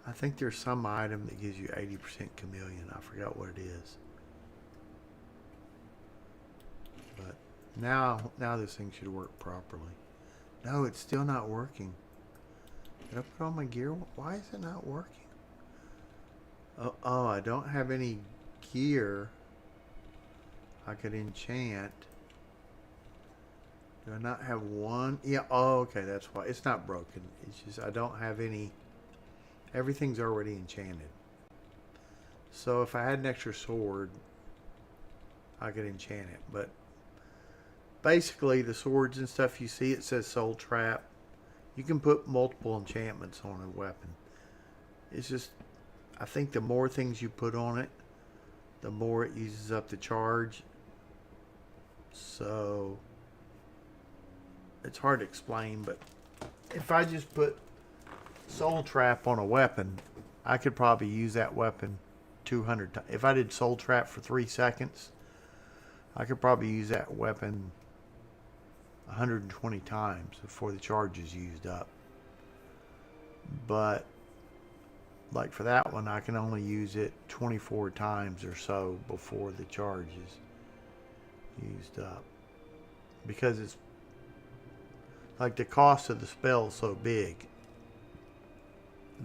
I think there's some item that gives you 80% chameleon. I forgot what it is. But now this thing should work properly. No, it's still not working. Did I put on my gear? Why is it not working? Oh, I don't have any gear I could enchant. Do I not have one? Yeah, oh, okay, that's why. It's not broken. It's just I don't have any. Everything's already enchanted. So if I had an extra sword, I could enchant it. But basically, the swords and stuff you see, it says Soul Trap. You can put multiple enchantments on a weapon. It's just, I think the more things you put on it, the more it uses up the charge. So it's hard to explain, but if I just put Soul Trap on a weapon, I could probably use that weapon 200 times. If I did Soul Trap for 3 seconds, I could probably use that weapon 120 times before the charge is used up. But like for that one, I can only use it 24 times or so before the charge is used up, because it's like the cost of the spell is so big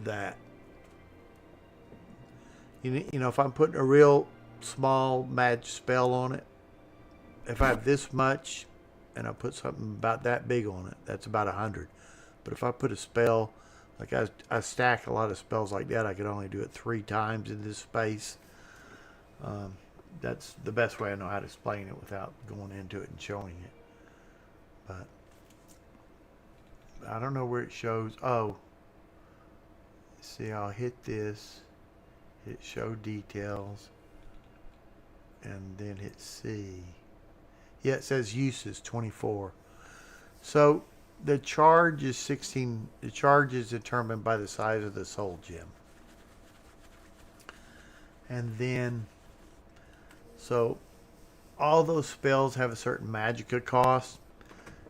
that you know, if I'm putting a real small magic spell on it, if I have this much and I put something about that big on it, that's about 100. But if I put a spell, like I stack a lot of spells like that, I could only do it 3 times in this space. That's the best way I know how to explain it without going into it and showing it. But I don't know where it shows. Oh, see, I'll hit this, hit show details, and then hit C. Yeah, it says uses 24. So the charge is 16. The charge is determined by the size of the soul gem. And then, so all those spells have a certain magicka cost,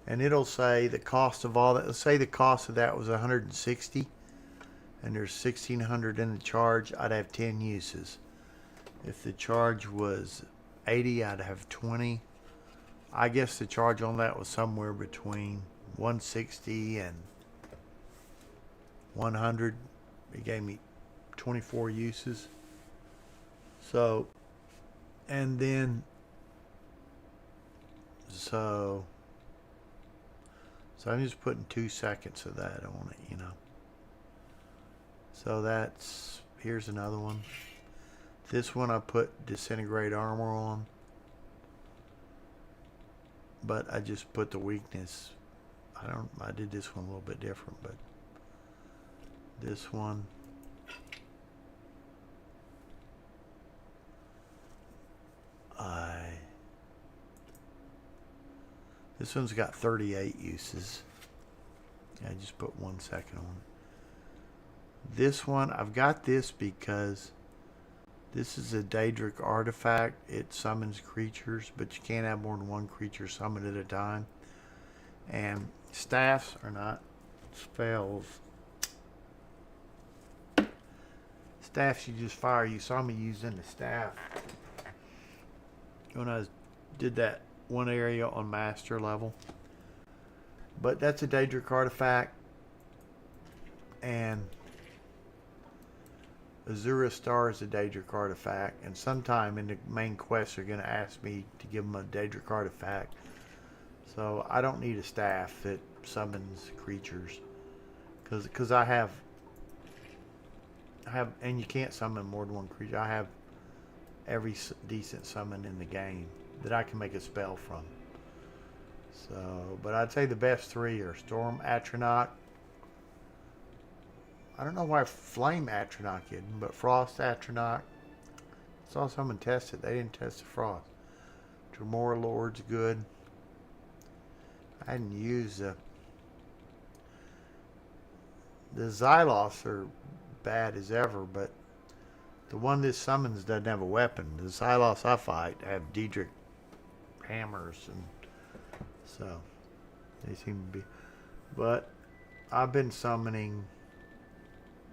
and it'll say the cost of all that. Let's say the cost of that was 160, and there's 1,600 in the charge. I'd have 10 uses. If the charge was 80, I'd have 20. I guess the charge on that was somewhere between 160 and 100. It gave me 24 uses. So, and then, so I'm just putting 2 seconds of that on it, you know. So that's, here's another one. This one I put disintegrate armor on, but I just put the weakness. I did this one a little bit different, but this one, this one's got 38 uses. I just put 1 second on it. This one, I've got this because this is a Daedric artifact. It summons creatures, but you can't have more than 1 creature summoned at a time. And staffs are not spells. Staffs you just fire. You saw me using the staff when I was did that one area on master level. But that's a Daedric artifact, and Azura Star is a Daedric artifact, and sometime in the main quest they're going to ask me to give them a Daedric artifact. So I don't need a staff that summons creatures, because I have, and you can't summon more than one creature. I have every decent summon in the game that I can make a spell from. So, but I'd say the best three are Storm Atronach. I don't know why Flame Atronach isn't, but Frost Atronach. I saw someone test it. They didn't test the Frost. Tremor Lord's good. I hadn't used the Xylos are bad as ever, but the one that summons doesn't have a weapon. The Xylos I fight have Daedric hammers, and so they seem to be. But I've been summoning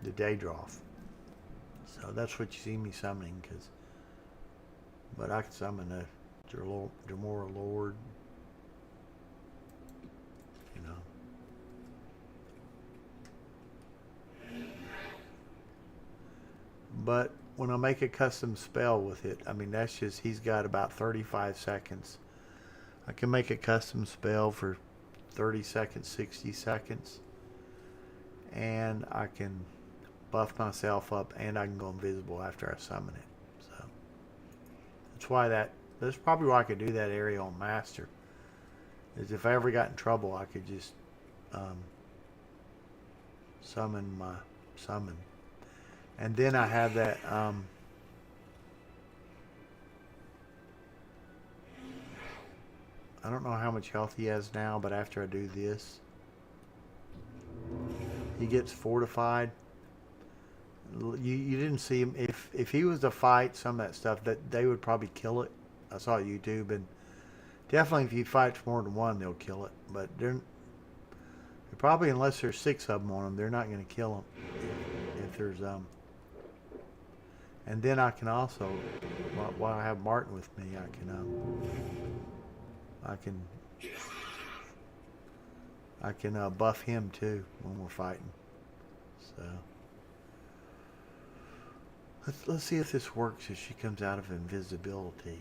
the Daedroth, so that's what you see me summoning. But I can summon a Jamora Lord, you know. But when I make a custom spell with it, I mean, that's just, he's got about 35 seconds. I can make a custom spell for 30 seconds, 60 seconds, and I can buff myself up, and I can go invisible after I summon it. So that's why that's probably why I could do that area on Master, is if I ever got in trouble, I could just summon my summon. And then I have that I don't know how much health he has now, but after I do this, he gets fortified. You didn't see him. If he was to fight some of that stuff, that they would probably kill it. I saw YouTube, and definitely if you fight more than one, they'll kill it. But they're probably, unless there's 6 of them on them, they're not going to kill them. If there's and then I can also, while I have Martin with me, I can buff him too when we're fighting. So let's see if this works if she comes out of invisibility.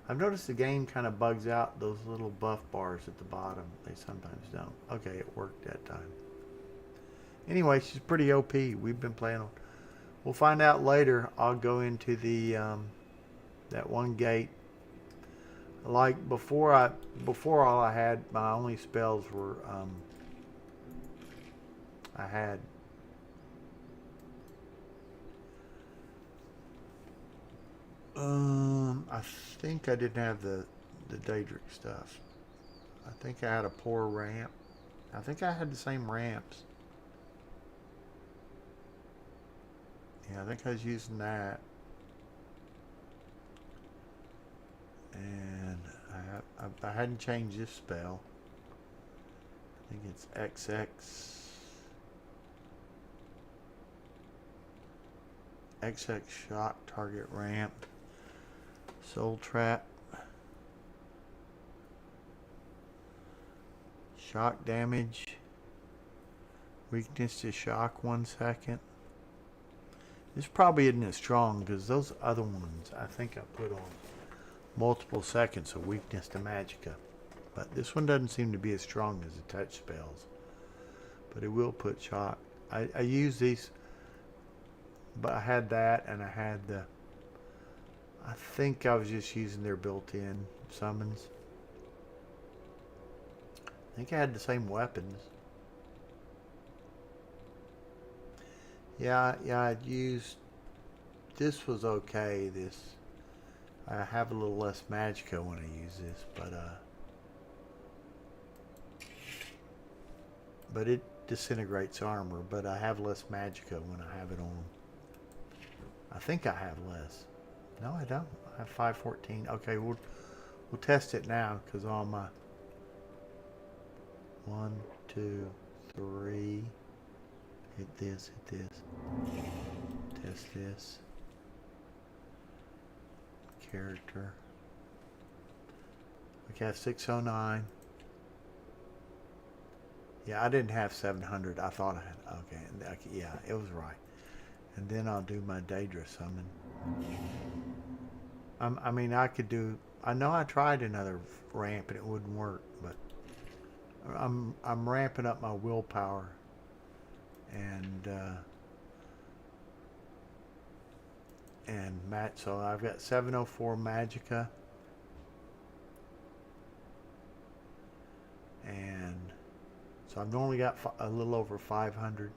I've noticed the game kind of bugs out those little buff bars at the bottom. They sometimes don't. Okay, it worked that time. Anyway, she's pretty OP. We've been playing on. We'll find out later. I'll go into the that one gate. Like before all I had, my only spells were I had I think I didn't have the Daedric stuff. I think I had a poor ramp. I think I had the same ramps. Yeah, I think I was using that. And I hadn't changed this spell. I think it's XX shock target ramp. Soul trap. Shock damage. Weakness to shock 1 second. This probably isn't as strong because those other ones I think I put on multiple seconds of weakness to magicka. But this one doesn't seem to be as strong as the touch spells. But it will put shock. I use these, but I had that and I had I think I was just using their built-in summons. I think I had the same weapons. Yeah, I used, this was okay, I have a little less magicka when I use this, but it disintegrates armor, but I have less magicka when I have it on. I think I have less. No, I don't. I have 514. Okay, we'll test it now, because all my 1, 2, 3. Hit this. Test this. character. Okay, I have 609. Yeah, I didn't have 700. I thought I had. Okay, yeah, it was right. And then I'll do my Daedra summon. I mean, I could do. I know I tried another ramp and it wouldn't work, but I'm ramping up my willpower, and match. So I've got 704 Magicka, and so I've only got a little over 500.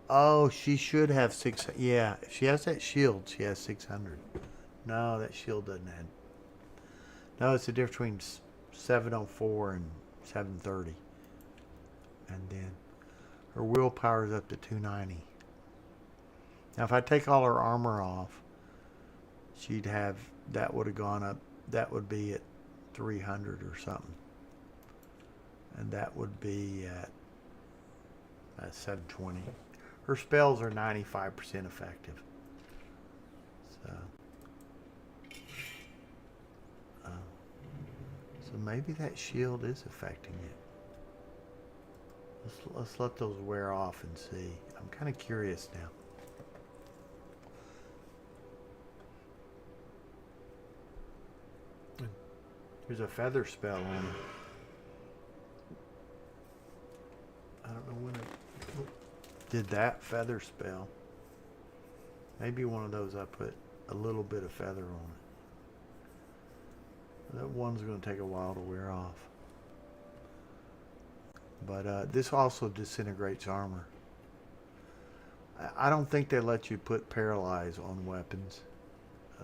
Oh, she should have 6. Yeah, if she has that shield, she has 600. No, that shield doesn't have. No, it's the difference between 704 and 730. And then her willpower is up to 290. Now, if I take all her armor off, she'd have, that would have gone up, that would be at 300 or something. And that would be at 720. Her spells are 95% effective. So maybe that shield is affecting it. Let's let those wear off and see. I'm kind of curious now. There's a feather spell on it. I don't know when it did that feather spell. Maybe one of those I put a little bit of feather on it. That one's going to take a while to wear off. But this also disintegrates armor. I don't think they let you put paralyze on weapons.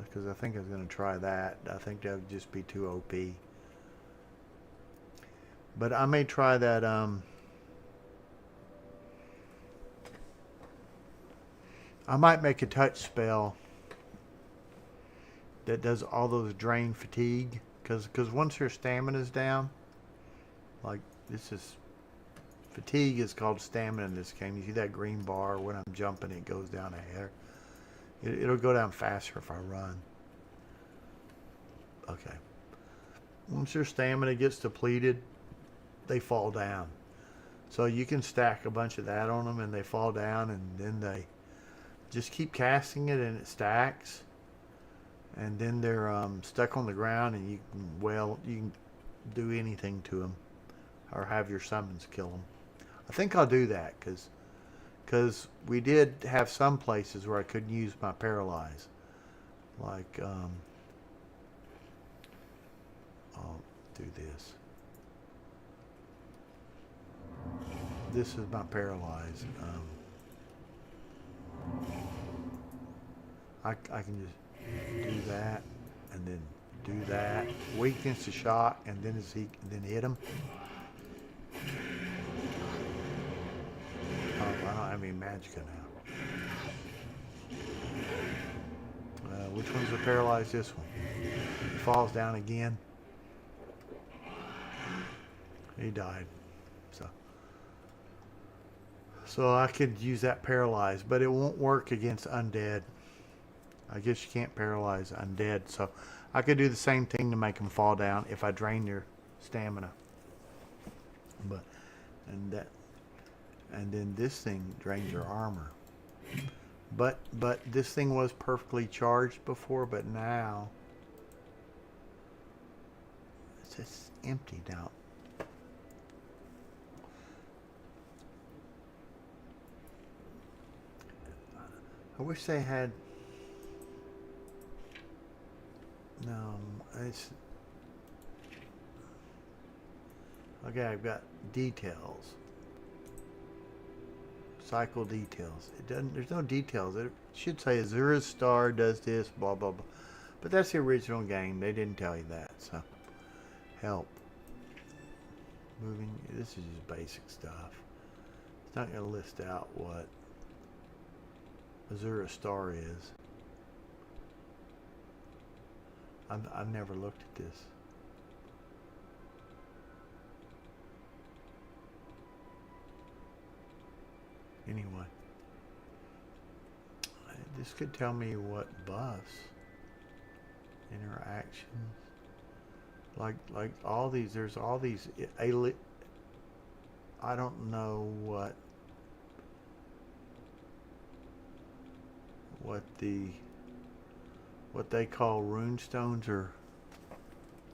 Because I think I was going to try that. I think that would just be too OP. But I may try that. I might make a touch spell that does all those drain fatigue. Because once your stamina's down, like this is, fatigue is called stamina in this game. You see that green bar when I'm jumping, it goes down a hair. It'll go down faster if I run. Okay. Once your stamina gets depleted, they fall down. So you can stack a bunch of that on them and they fall down, and then they just keep casting it and it stacks. And then they're stuck on the ground, and you can do anything to them, or have your summons kill them. I think I'll do that because we did have some places where I couldn't use my paralyze, like I'll do this. This is my paralyze. I can just do that, and then do that. Weakness to shock, and then hit him. Oh, I don't have any Magicka now. Which one's the paralyzed? This one. He falls down again. He died. So I could use that paralyze, but it won't work against undead. I guess you can't paralyze undead, so I could do the same thing to make them fall down if I drain their stamina. And then this thing drains your armor. But this thing was perfectly charged before, but now it's just empty now. I wish they had. No, it's okay. I've got details, cycle details. It doesn't. There's no details. It should say Azura's star does this, blah blah blah. But that's the original game. They didn't tell you that. So help. Moving. This is just basic stuff. It's not going to list out what Azura's star is. I've never looked at this. Anyway, this could tell me what buffs. interactions. Like all these, there's all these I don't know what what they call runestones, or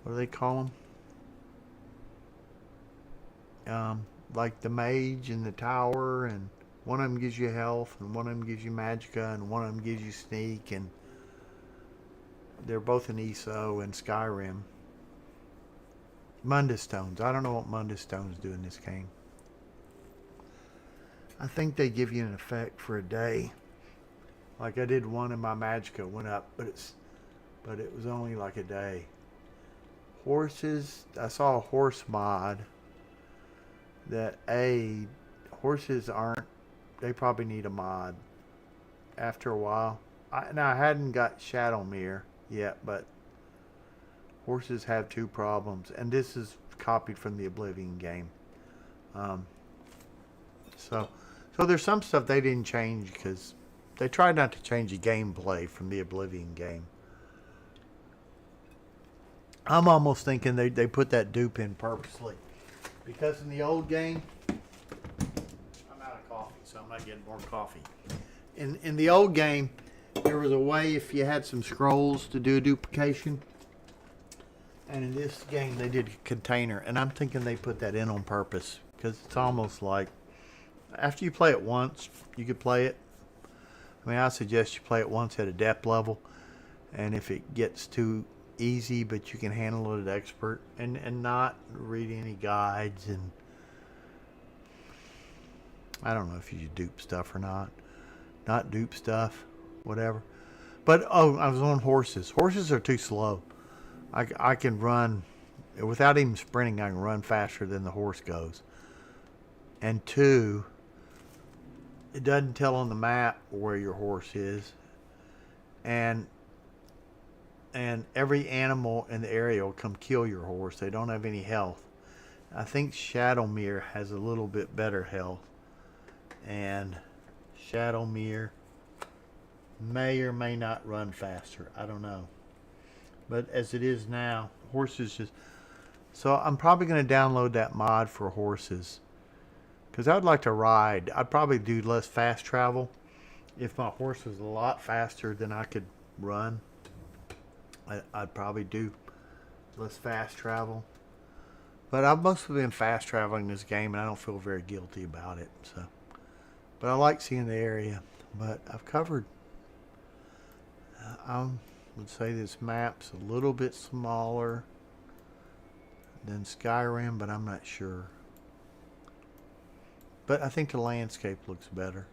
what do they call them? Like the mage and the tower, and one of them gives you health, and one of them gives you magicka, and one of them gives you sneak, and they're both in ESO and Skyrim. Mundus stones. I don't know what Mundus stones do in this game. I think they give you an effect for a day. Like I did one and my magicka went up, but it was only like a day. Horses. I saw a horse mod that horses aren't. They probably need a mod after a while. Now I hadn't got Shadowmere yet, but horses have two problems, and this is copied from the Oblivion game. So there's some stuff they didn't change because they tried not to change the gameplay from the Oblivion game. I'm almost thinking they put that dupe in purposely, because in the old game, I'm out of coffee, so I'm not getting more coffee. In the old game, there was a way if you had some scrolls to do a duplication. And in this game, they did a container. And I'm thinking they put that in on purpose. Because it's almost like, after you play it once, you could play it. I mean, I suggest you play it once at a depth level. And if it gets too easy, but you can handle it at expert. And not read any guides. And I don't know if you should dupe stuff or not. Not dupe stuff. Whatever. But, I was on horses. Horses are too slow. I can run, without even sprinting, I can run faster than the horse goes. And two, it doesn't tell on the map where your horse is. And every animal in the area will come kill your horse. They don't have any health. I think Shadowmere has a little bit better health. And Shadowmere may or may not run faster. I don't know. But as it is now, horses just... So I'm probably going to download that mod for horses. Because I would like to ride. I'd probably do less fast travel. If my horse was a lot faster than I could run, I'd probably do less fast travel. But I've mostly been fast traveling this game, and I don't feel very guilty about it. So, but I like seeing the area. But I've covered... I would say this map's a little bit smaller than Skyrim, but I'm not sure. But I think the landscape looks better.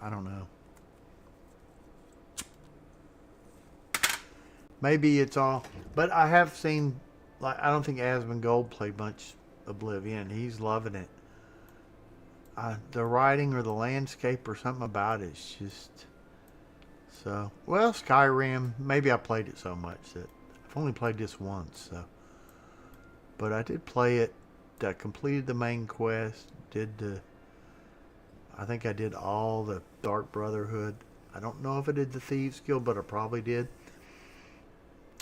I don't know. Maybe it's all... But I have seen... Like, I don't think Asmongold played much Oblivion. He's loving it. The writing or the landscape or something about it's just... So, well, Skyrim, maybe I played it so much that I've only played this once, so. But I did play it, I completed the main quest, I think I did all the Dark Brotherhood. I don't know if I did the Thieves Guild, but I probably did.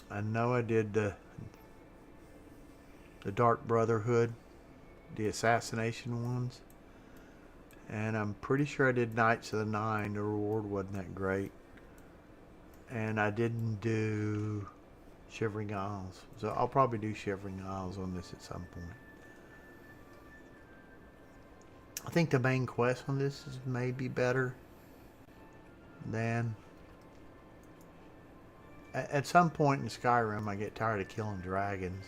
I know I did the Dark Brotherhood, the assassination ones. And I'm pretty sure I did Knights of the Nine, the reward wasn't that great. And I didn't do Shivering Isles. So I'll probably do Shivering Isles on this at some point. I think the main quest on this is maybe better than... At some point in Skyrim, I get tired of killing dragons.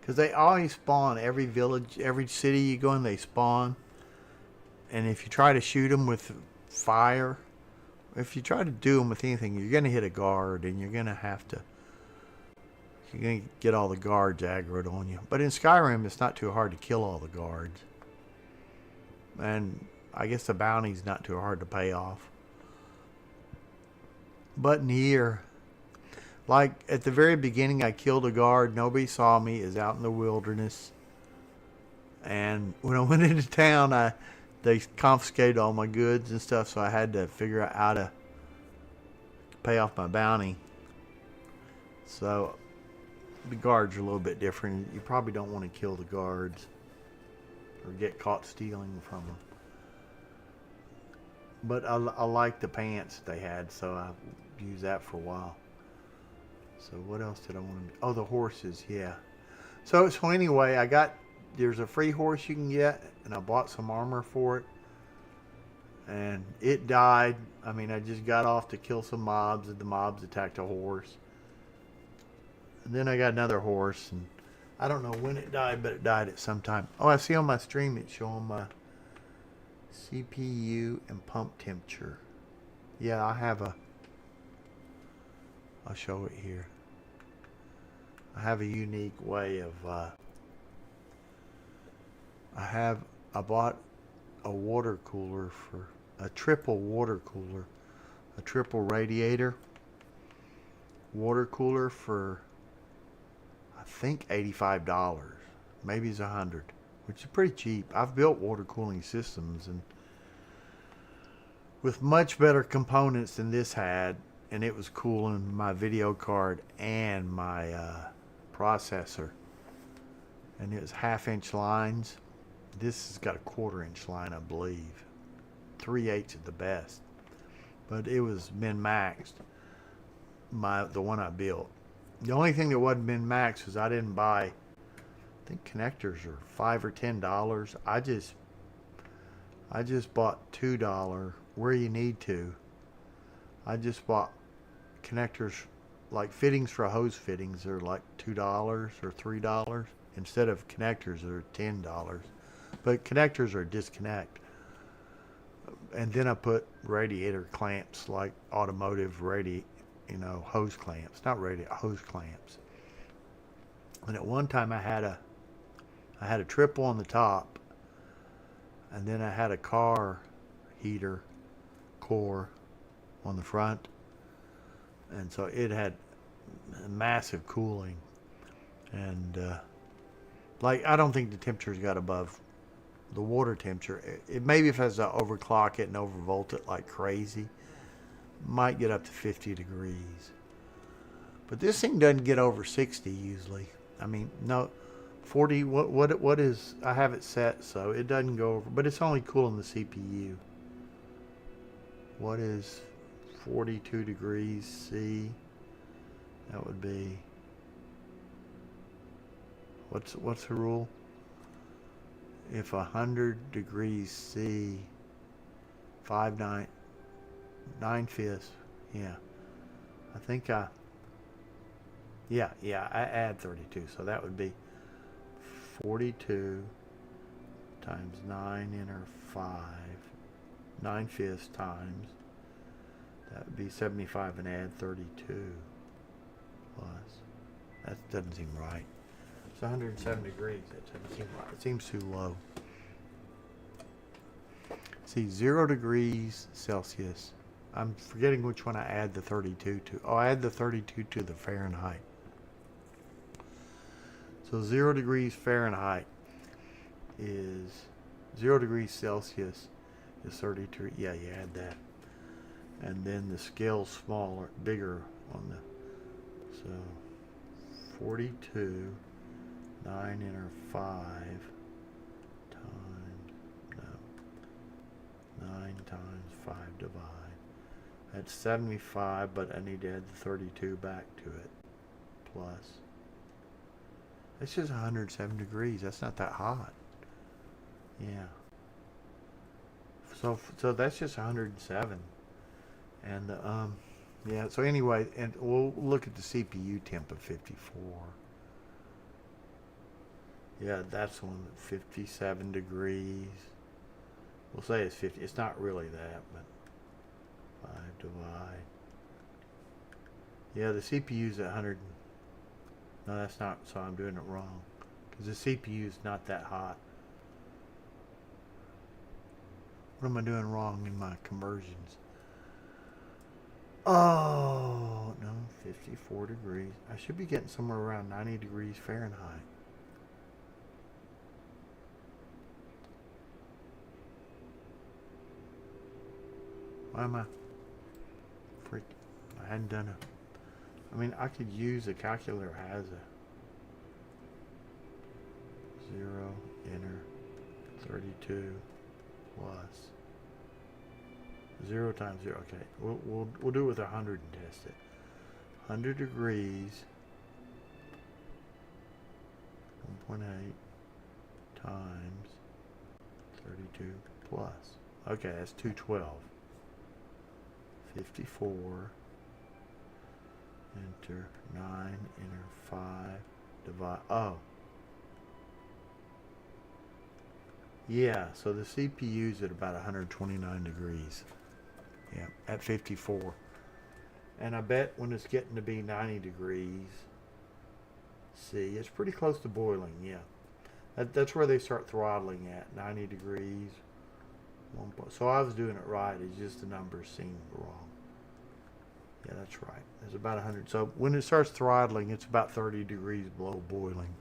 Because they always spawn. Every village, every city you go in, they spawn. And if you try to shoot them with fire... If you try to do them with anything, you're going to hit a guard, and you're going to have to... You're going to get all the guards aggroed on you. But in Skyrim, it's not too hard to kill all the guards. And I guess the bounty's not too hard to pay off. But in here, like at the very beginning, I killed a guard. Nobody saw me. Is out in the wilderness. And when I went into town, they confiscated all my goods and stuff, so I had to figure out how to pay off my bounty. So the guards are a little bit different. You probably don't want to kill the guards or get caught stealing from them. But I like the pants they had, so I used that for a while. So what else did I want to... Oh, the horses, yeah. So anyway, there's a free horse you can get, and I bought some armor for it. And it died. I mean, I just got off to kill some mobs, and the mobs attacked a horse. And then I got another horse, and I don't know when it died, but it died at some time. Oh, I see on my stream it's showing my CPU and pump temperature. Yeah, I'll show it here. I have a unique way of, I bought a water cooler for, a triple water cooler, a triple radiator water cooler for, I think $85. Maybe it's $100, which is pretty cheap. I've built water cooling systems and with much better components than this had, and it was cooling my video card and my processor. And it was 1/2-inch lines. This has got a 1/4-inch line, I believe. 3/8 at the best. But it was min-maxed, the one I built. The only thing that wasn't min-maxed was I didn't buy, I think connectors are $5 or $10. I just bought $2 where you need to. I just bought connectors, like fittings for hose fittings are like $2 or $3 instead of connectors that are $10. But connectors are disconnect. And then I put radiator clamps, like automotive hose clamps, not radiator, hose clamps. And at one time I had a triple on the top, and then I had a car heater core on the front, and so it had massive cooling. And I don't think the temperature's got above the water temperature. Maybe if I was to overclock it and overvolt it like crazy, might get up to 50 degrees. But this thing doesn't get over 60 usually. I mean, no, 40. What is? I have it set so it doesn't go over, but it's only cooling the CPU. What is 42 degrees C? That would be. What's the rule? If 100 degrees C, 9/5, yeah. I think I add 32, so that would be 42 times 9/5, 9/5 times, that would be 75 and add 32 plus, that doesn't seem right. It's 107 degrees. That doesn't seem right. It seems too low. See, 0 degrees Celsius. I'm forgetting which one I add the 32 to. Oh, I add the 32 to the Fahrenheit. So 0 degrees Fahrenheit is 0 degrees Celsius is 32. Yeah, you add that. And then the scale's smaller, bigger on the. So 42. 9/5 times, 9 times 5 divide. That's 75, but I need to add the 32 back to it. Plus. It's just 107 degrees. That's not that hot. Yeah. So that's just 107. And yeah. So anyway, and we'll look at the CPU temp of 54. Yeah, that's one at 57 degrees. We'll say it's 50. It's not really that, but 5 divide. Yeah, the CPU's at 100. No, that's not. So I'm doing it wrong. Because the CPU's not that hot. What am I doing wrong in my conversions? Oh, no, 54 degrees. I should be getting somewhere around 90 degrees Fahrenheit. Why am I freak? I hadn't done I mean, I could use a calculator as a 0, enter, 32 plus 0 times 0. Okay, we'll do it with 100 and test it. 100 degrees, 1.8 times 32 plus. Okay, that's 212. 54. Enter 9. Enter 5. Divide. Oh. Yeah, so the CPU's at about 129 degrees. Yeah, at 54. And I bet when it's getting to be 90 degrees, see, it's pretty close to boiling, yeah. That's where they start throttling at, 90 degrees. So I was doing it right, it's just the numbers seemed wrong. Yeah, that's right. It's about 100. So when it starts throttling, it's about 30 degrees below boiling.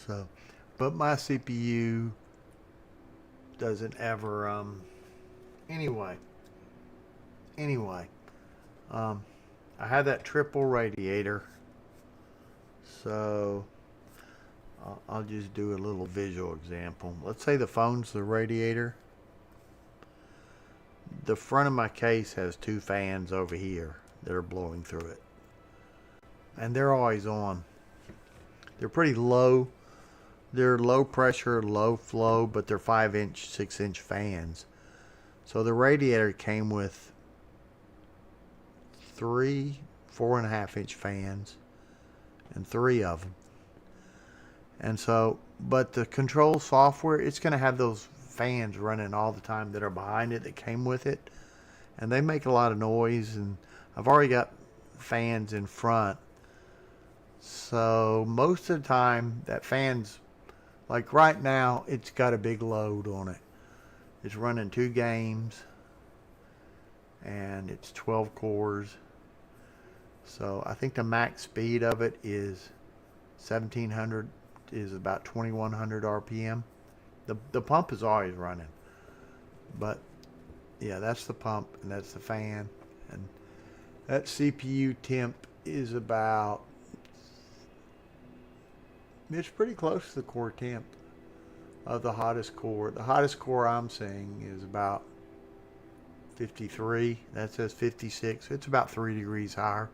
So, but my CPU doesn't ever, anyway, I have that triple radiator, so I'll just do a little visual example. Let's say the phone's the radiator. The front of my case has 2 fans over here that are blowing through it, and they're always on. They're pretty low. They're low pressure, low flow, but they're 5-inch, 6-inch fans. So the radiator came with 3 4.5-inch fans and 3 of them. And so, but the control software, it's going to have those fans running all the time that are behind it that came with it. And they make a lot of noise, and I've already got fans in front. So most of the time, that fan's, like right now, it's got a big load on it. It's running 2 games, and it's 12 cores. So I think the max speed of it is 1700, is about 2100 RPM. The pump is always running, but yeah, that's the pump and that's the fan, and that CPU temp is about, it's pretty close to the core temp of the hottest core. The hottest core I'm seeing is about 53. That says 56. It's about 3 degrees higher.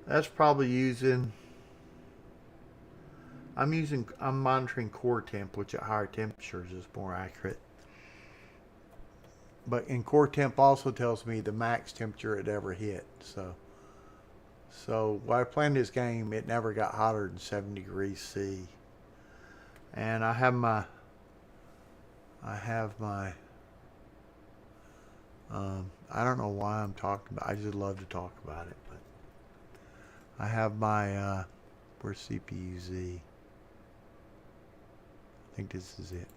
That's probably using, I'm monitoring core temp, which at higher temperatures is more accurate. But in core temp also tells me the max temperature it ever hit. So when I played this game, it never got hotter than 7 degrees C. And I have my I don't know why I'm talking about, I just love to talk about it, but I have my where's CPU Z? I think this is it.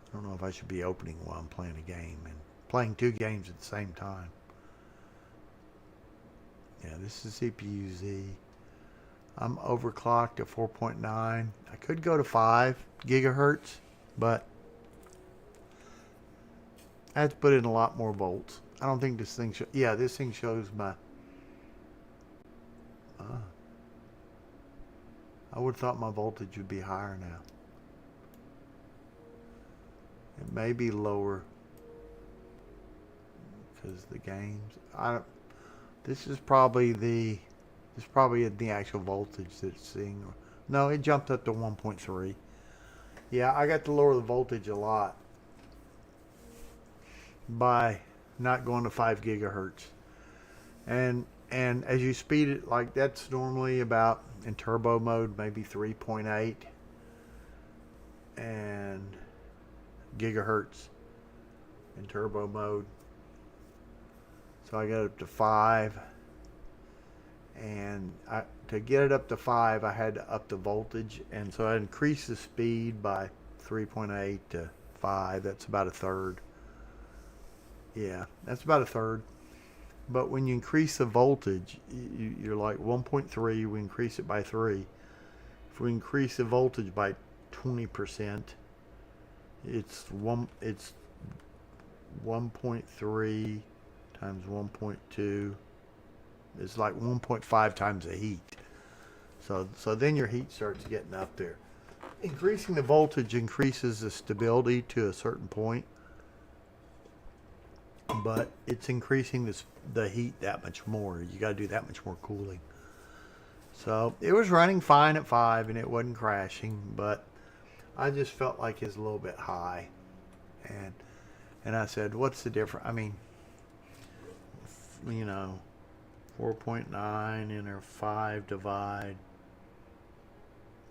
I don't know if I should be opening while I'm playing a game and playing 2 games at the same time. Yeah, this is CPU Z. I'm overclocked at 4.9. I could go to 5 gigahertz, but I have to put in a lot more volts. I don't think this thing yeah, this thing shows my I would have thought my voltage would be higher now. It may be lower because the games, this is probably the actual voltage that it's seeing. No, it jumped up to 1.3. Yeah, I got to lower the voltage a lot by not going to 5 gigahertz. And as you speed it, like that's normally about, in turbo mode, maybe 3.8 and gigahertz in turbo mode. So I got up to 5, and to get it up to 5, I had to up the voltage, and so I increased the speed by 3.8 to 5. That's about a third. Yeah, that's about a third. But when you increase the voltage, you're like 1.3, we increase it by 3. If we increase the voltage by 20%, it's 1.3 times 1.2 is like 1.5 times the heat. So then your heat starts getting up there. Increasing the voltage increases the stability to a certain point, but it's increasing the heat that much more. You got to do that much more cooling. So it was running fine at 5 and it wasn't crashing, but I just felt like it's a little bit high. And I said, what's the difference? I mean, 4.9 and or 5 divide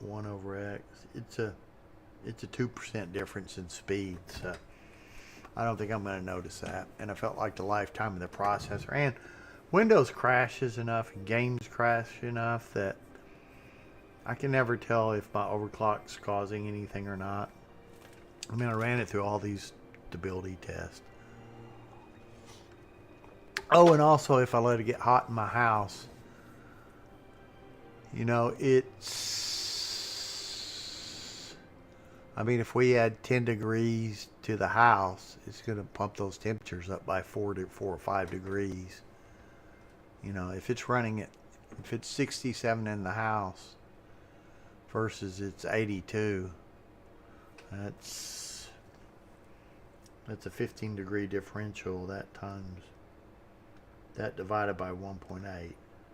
1 over x. It's a 2% difference in speed. So I don't think I'm going to notice that. And I felt like the lifetime of the processor and Windows crashes enough and games crash enough that I can never tell if my overclock's causing anything or not. I mean, I ran it through all these stability tests. Oh, and also if I let it get hot in my house, I mean, if we add 10 degrees to the house, it's going to pump those temperatures up by 4 or 5 degrees. If it's 67 in the house versus it's 82, that's a 15 degree differential. That divided by 1.8,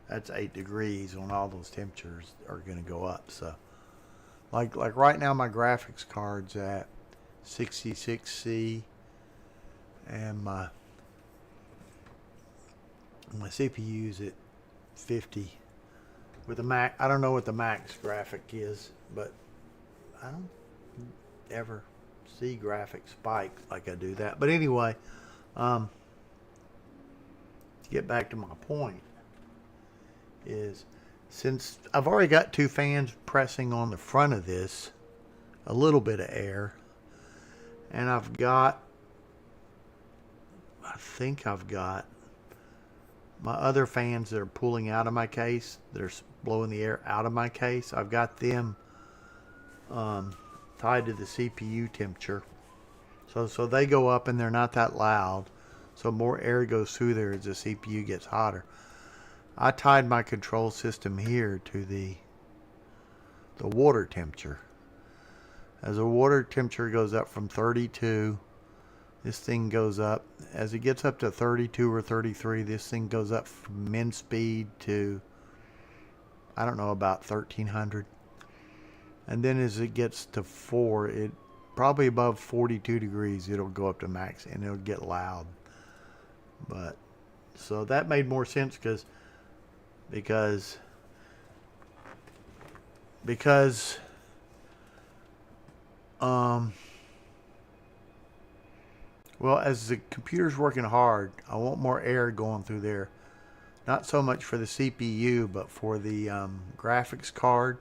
that's 8 degrees when all those temperatures are going to go up. So like right now my graphics card's at 66C and my CPU's at 50 with the Mac. I don't know what the Mac's graphic is, but I don't ever see graphics spike like I do that. But anyway, to get back to my point is, since I've already got 2 fans pressing on the front of this, a little bit of air, and I think I've got my other fans that are pulling out of my case, that are blowing the air out of my case. I've got them tied to the CPU temperature. So they go up and they're not that loud. So more air goes through there as the CPU gets hotter. I tied my control system here to the water temperature. As the water temperature goes up from 32, this thing goes up. As it gets up to 32 or 33, this thing goes up from min speed to, I don't know, about 1300. And then as it gets to 4, it probably above 42 degrees, it'll go up to max and it'll get loud. But so that made more sense because well, as the computer's working hard, I want more air going through there. Not so much for the CPU, but for the graphics card.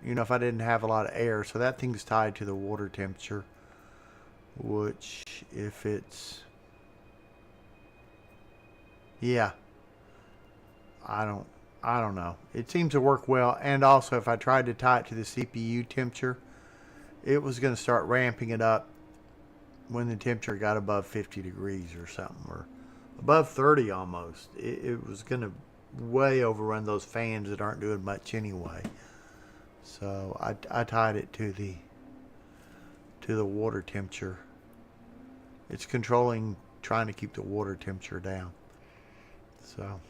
If I didn't have a lot of air. So that thing's tied to the water temperature, which if it's, yeah, I don't know. It seems to work well. And also if I tried to tie it to the CPU temperature, it was going to start ramping it up when the temperature got above 50 degrees or something, or above 30 almost. It was going to way overrun those fans that aren't doing much anyway. So I tied it to the water temperature. It's controlling, trying to keep the water temperature down. So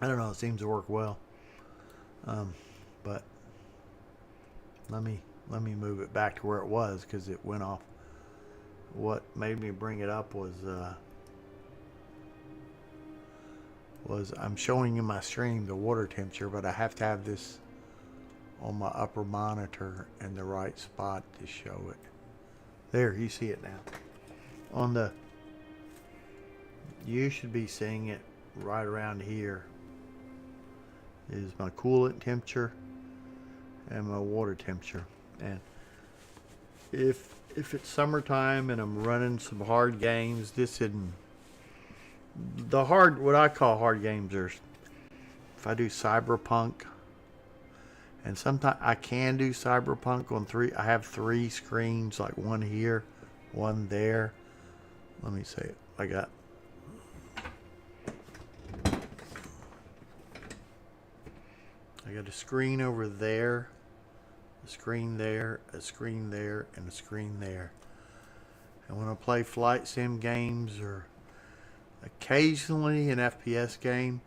I don't know, it seems to work well. But let me move it back to where it was, because it went off. What made me bring it up was I'm showing you my stream the water temperature, but I have to have this on my upper monitor in the right spot to show it. There, you see it now. You should be seeing it right around here. Is my coolant temperature and my water temperature. And if it's summertime and I'm running some hard games, what I call hard games are, if I do Cyberpunk, and sometimes I can do Cyberpunk on 3. I have 3 screens, like one here, one there. Let me see. I got a screen over there, a screen there, a screen there, and a screen there. And when I play flight sim games or occasionally an FPS game,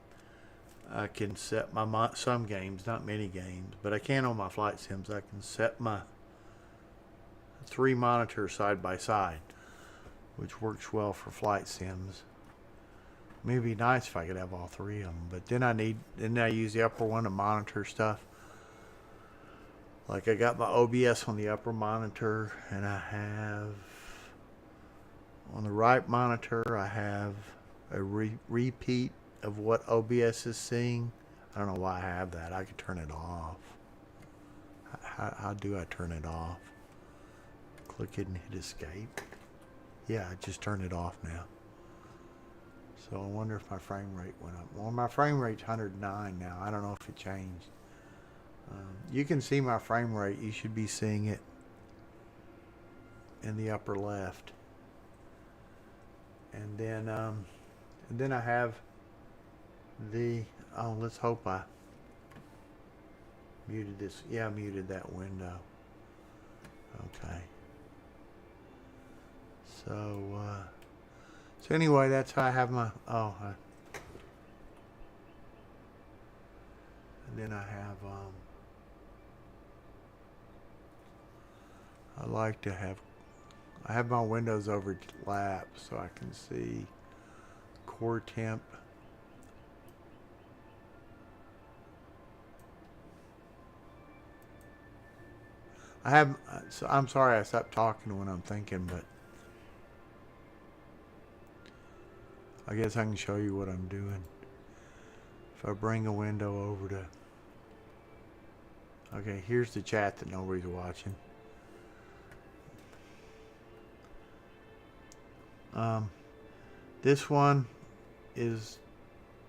I can set my some games, not many games, but I can on my flight sims. I can set my 3 monitors side by side, which works well for flight sims. Maybe it'd be nice if I could have all 3 of them, but then I use the upper one to monitor stuff. Like I got my OBS on the upper monitor, and I have on the right monitor I have a repeat of what OBS is seeing. I don't know why I have that. I could turn it off. How do I turn it off? Click it and hit escape. Yeah, I just turned it off now. So I wonder if my frame rate went up. Well, my frame rate's 109 now. I don't know if it changed. You can see my frame rate. You should be seeing it in the upper left. And then I have the, let's hope I muted this. Yeah, I muted that window. Okay. So anyway, that's how I have my, and then I have, I have my windows overlapped so I can see core temp. So I'm sorry I stopped talking when I'm thinking, but I guess I can show you what I'm doing. If I bring a window over to, okay, here's the chat that nobody's watching. This one is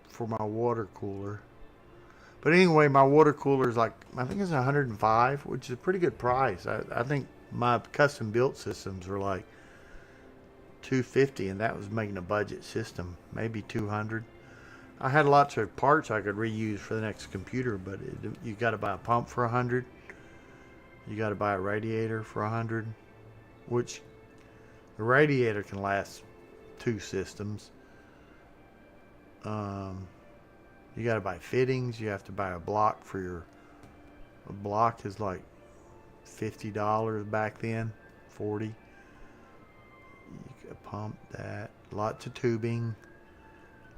for my water cooler. But anyway, my water cooler is like, I think it's 105, which is a pretty good price. I think my custom built systems are like 250, and that was making a budget system, maybe 200. I had lots of parts I could reuse for the next computer, but you got to buy a pump for 100. You got to buy a radiator for 100, which the radiator can last 2 systems. You got to buy fittings. You have to buy a block for your. A block is like $50 back then, 40. You could pump that. Lots of tubing,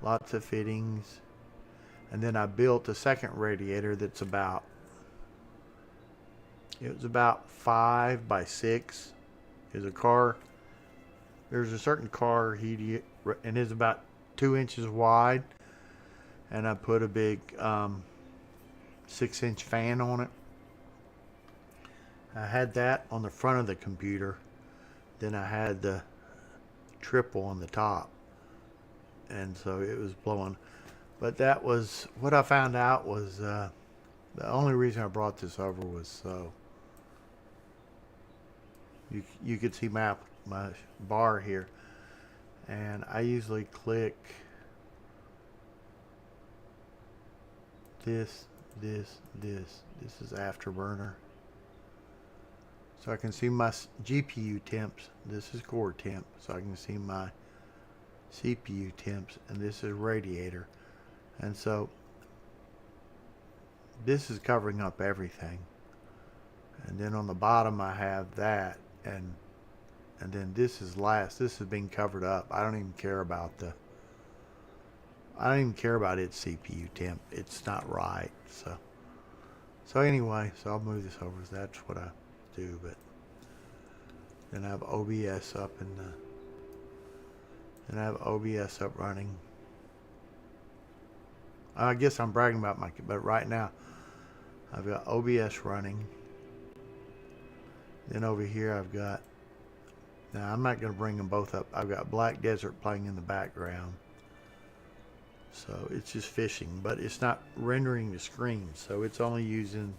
lots of fittings, and then I built a second radiator that's about. It was about 5 by 6. There's a car. There's a certain car heat, and it's about 2 inches wide. And I put a big 6-inch fan on it. I had that on the front of the computer. Then I had the triple on the top. And so it was blowing. But that was, what I found out was, the only reason I brought this over was so you could see my bar here. And I usually click this is Afterburner, so I can see my GPU temps. This is core temp, so I can see my CPU temps, and this is radiator. And so this is covering up everything, and then on the bottom I have that, and then this is last. This is being covered up. I don't even care about its CPU temp. It's not right. So anyway, so I'll move this over. That's what I do. But then I have OBS up running. I guess I'm bragging about but right now I've got OBS running. Then over here I've got, now I'm not going to bring them both up. I've got Black Desert playing in the background. So it's just fishing, but it's not rendering the screen. So it's only using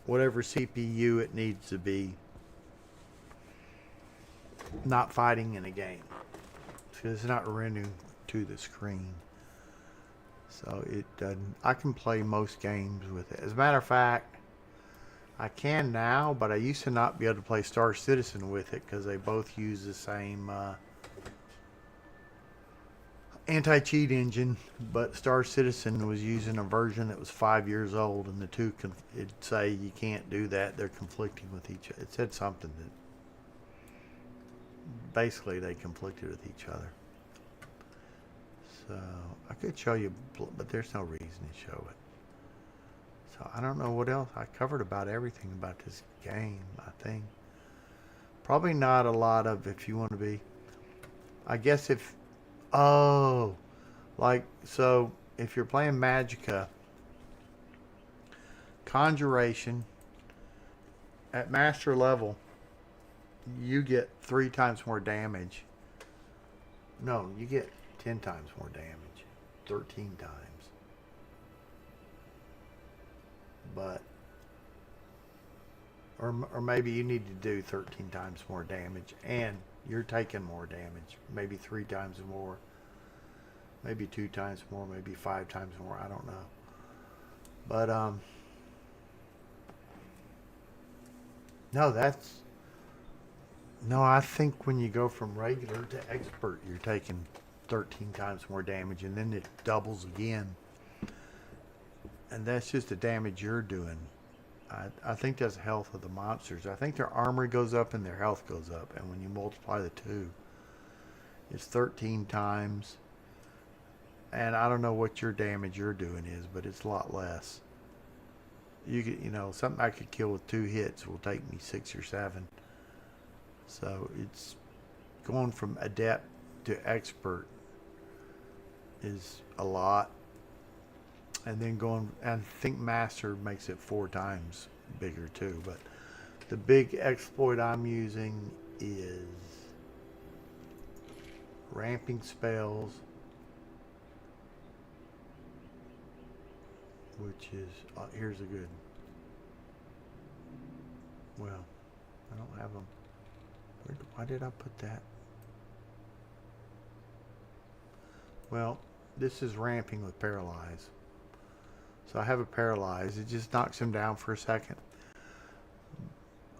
whatever CPU it needs to be. not fighting in a game. It's not rendering to the screen. So it doesn't. I can play most games with it. As a matter of fact, I can now, but I used to not be able to play Star Citizen with it because they both use the same anti-cheat engine. But Star Citizen was using a version that was 5 years old, and the two it'd say you can't do that. They're conflicting with each other. It said something that basically they conflicted with each other. So I could show you, but there's no reason to show it. So I don't know what else. I covered about everything about this game, I think. Probably not a lot of, if you want to be, I guess if, so if you're playing Magicka, Conjuration, at master level, you get 3 times more damage. No, you get 10 times more damage. 13 times. But or maybe you need to do 13 times more damage and you're taking more damage. Maybe 3 times more. Maybe 2 times more, maybe 5 times more, I don't know. But no, I think when you go from regular to expert, you're taking 13 times more damage, and then it doubles again. And that's just the damage you're doing. I think that's the health of the monsters. I think their armor goes up and their health goes up. And when you multiply the two, it's 13 times. And I don't know what your damage you're doing is, but it's a lot less. Something I could kill with 2 hits will take me 6 or 7. So it's going from adept to expert is a lot. And then I think master makes it 4 times bigger too. But the big exploit I'm using is ramping spells, which is, here's a good, well, I don't have them. Why did I put that? Well, this is ramping with paralyze. So I have a paralyze. It just knocks him down for a second.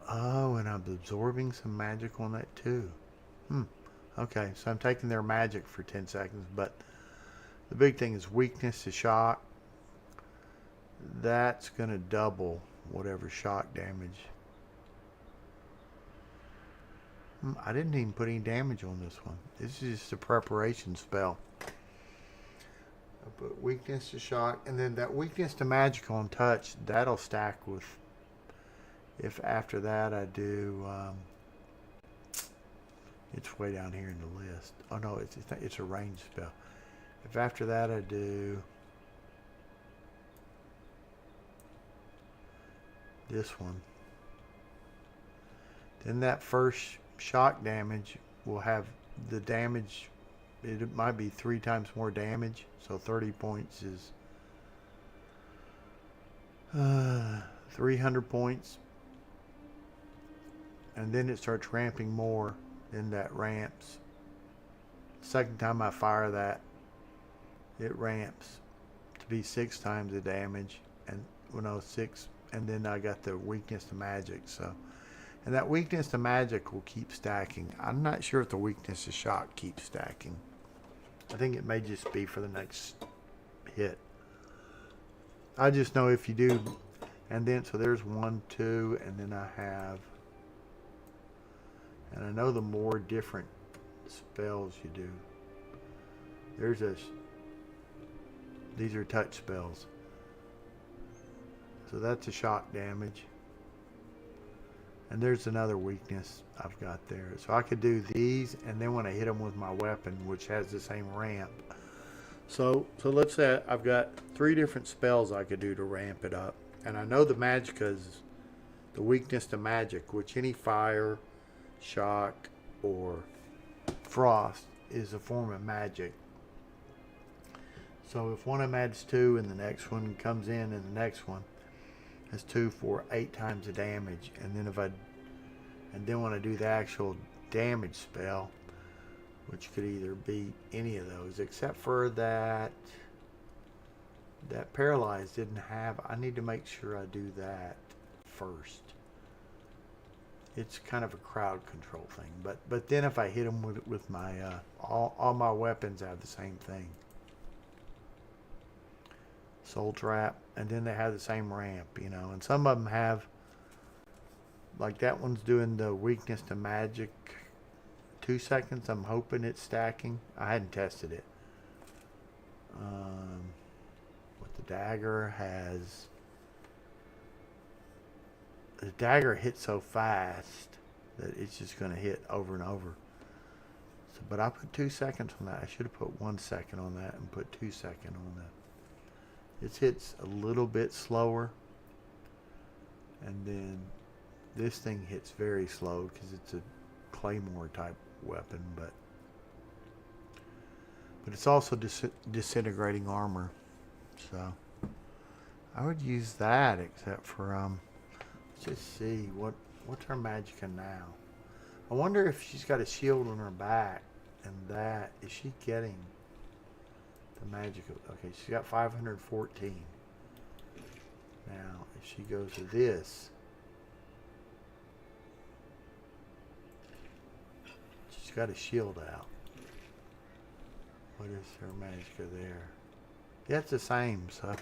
Oh, and I'm absorbing some magic on that too. Okay, so I'm taking their magic for 10 seconds, but the big thing is weakness to shock. That's going to double whatever shock damage. I didn't even put any damage on this one. This is just a preparation spell. I put weakness to shock, and then that weakness to magic on touch, that'll stack with, if after that I do, it's way down here in the list. Oh no, it's a range spell. If after that I do this one, then that first shock damage will have the damage. It might be 3 times more damage, so 30 points is 300 points, and then it starts ramping more. Then that ramps. Second time I fire that, it ramps to be 6 times the damage, and 6, and then I got the weakness to magic. So, and that weakness to magic will keep stacking. I'm not sure if the weakness to shock keeps stacking. I think it may just be for the next hit. I just know if you do, and then so there's 1, 2, and then I have, and I know the more different spells you do. These are touch spells. So that's a shock damage. And there's another weakness I've got there. So I could do these, and then when I hit them with my weapon, which has the same ramp. So let's say I've got 3 different spells I could do to ramp it up. And I know the Magicka's, the weakness to magic, which any fire, shock, or frost is a form of magic. So if one of them adds 2 and the next one comes in and the next one, that's 2 for 8 times the damage. And then when I do the actual damage spell, which could either be any of those, except for that paralyzed didn't have. I need to make sure I do that first. It's kind of a crowd control thing, but then if I hit them with my all my weapons have the same thing. Soul trap, and then they have the same ramp, you know, and some of them have, like that one's doing the weakness to magic 2 seconds. I'm hoping it's stacking. I hadn't tested it. What the dagger has, the dagger hits so fast that it's just going to hit over and over. So, but I put 2 seconds on that. I should have put 1 second on that and put 2 seconds on that. It hits a little bit slower, and then this thing hits very slow because it's a claymore type weapon, but it's also disintegrating armor. So I would use that, except for let's just see what's her magicka now. I wonder if she's got a shield on her back, and that is she getting the magicka? Okay, she's got 514. Now if she goes to this, she's got a shield out. What is her magicka there? Yeah, it's the same. So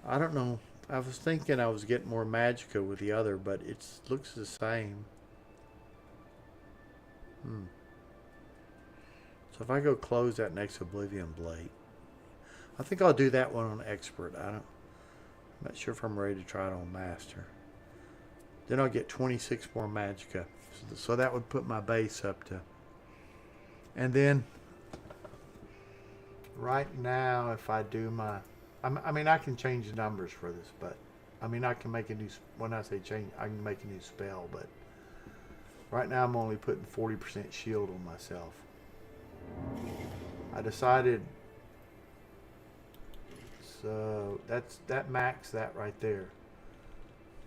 I don't know. I was thinking I was getting more magicka with the other, but it looks the same. So if I go close that next Oblivion Blade, I think I'll do that one on Expert. I'm not sure if I'm ready to try it on Master. Then I'll get 26 more magicka. So that would put my base up to. And then right now, if I do my, I mean, I can change the numbers for this, but I mean, I can make a new, when I say change, I can make a new spell, but right now I'm only putting 40% shield on myself. I decided, so that max that right there.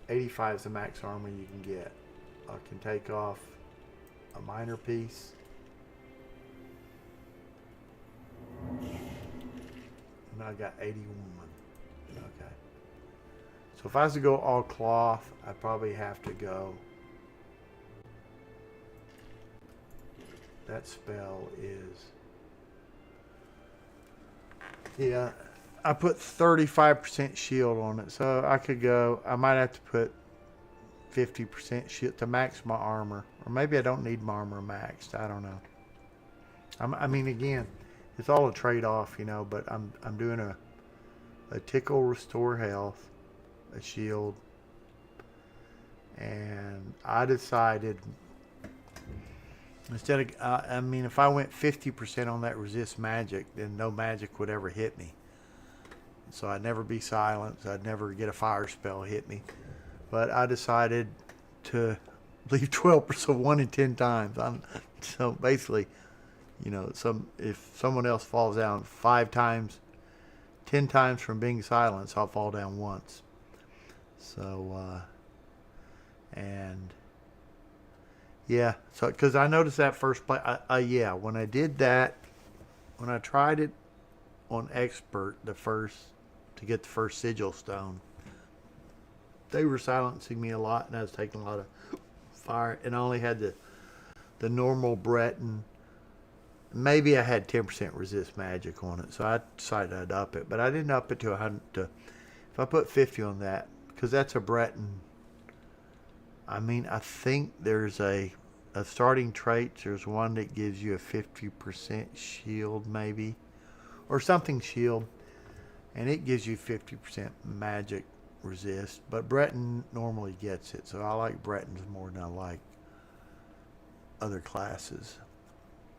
85 is the max armor you can get. I can take off a minor piece. And I got 81. Okay. So if I was to go all cloth, I'd probably have to go. That spell is. Yeah, I put 35% shield on it. So I could go. I might have to put 50% shield to max my armor. Or maybe I don't need my armor maxed. I don't know. I mean, again, it's all a trade-off, you know, but I'm doing a tickle restore health, a shield, and I decided instead of I mean, if I went 50% on that resist magic, then no magic would ever hit me. So I'd never be silenced. I'd never get a fire spell hit me. But I decided to leave 12% 1 in 10 times. So basically, you know, if someone else falls down 5 times, 10 times from being silenced, I'll fall down once. So, and yeah, so because I noticed that first play, yeah, when I did that, when I tried it on Expert, to get the first sigil stone, they were silencing me a lot, and I was taking a lot of fire, and I only had the normal Breton. Maybe I had 10% resist magic on it, so I decided I'd up it. But I didn't up it to 100. If I put 50 on that, because that's a Breton. I mean, I think there's a starting trait. There's one that gives you a 50% shield, maybe, or something shield, and it gives you 50% magic resist. But Breton normally gets it, so I like Bretons more than I like other classes.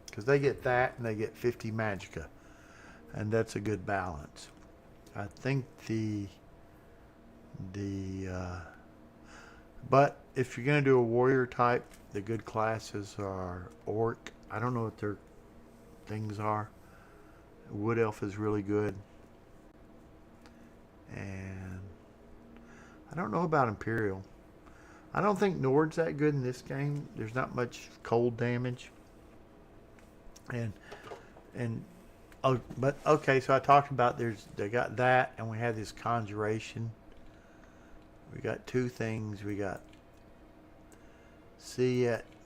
Because they get that and they get 50 magicka, and that's a good balance. I think but if you're going to do a warrior type, the good classes are Orc. I don't know what their things are. Wood Elf is really good. And I don't know about Imperial. I don't think Nord's that good in this game. There's not much cold damage. And oh, but okay, so I talked about they got that, and we had this conjuration. We got two things. We got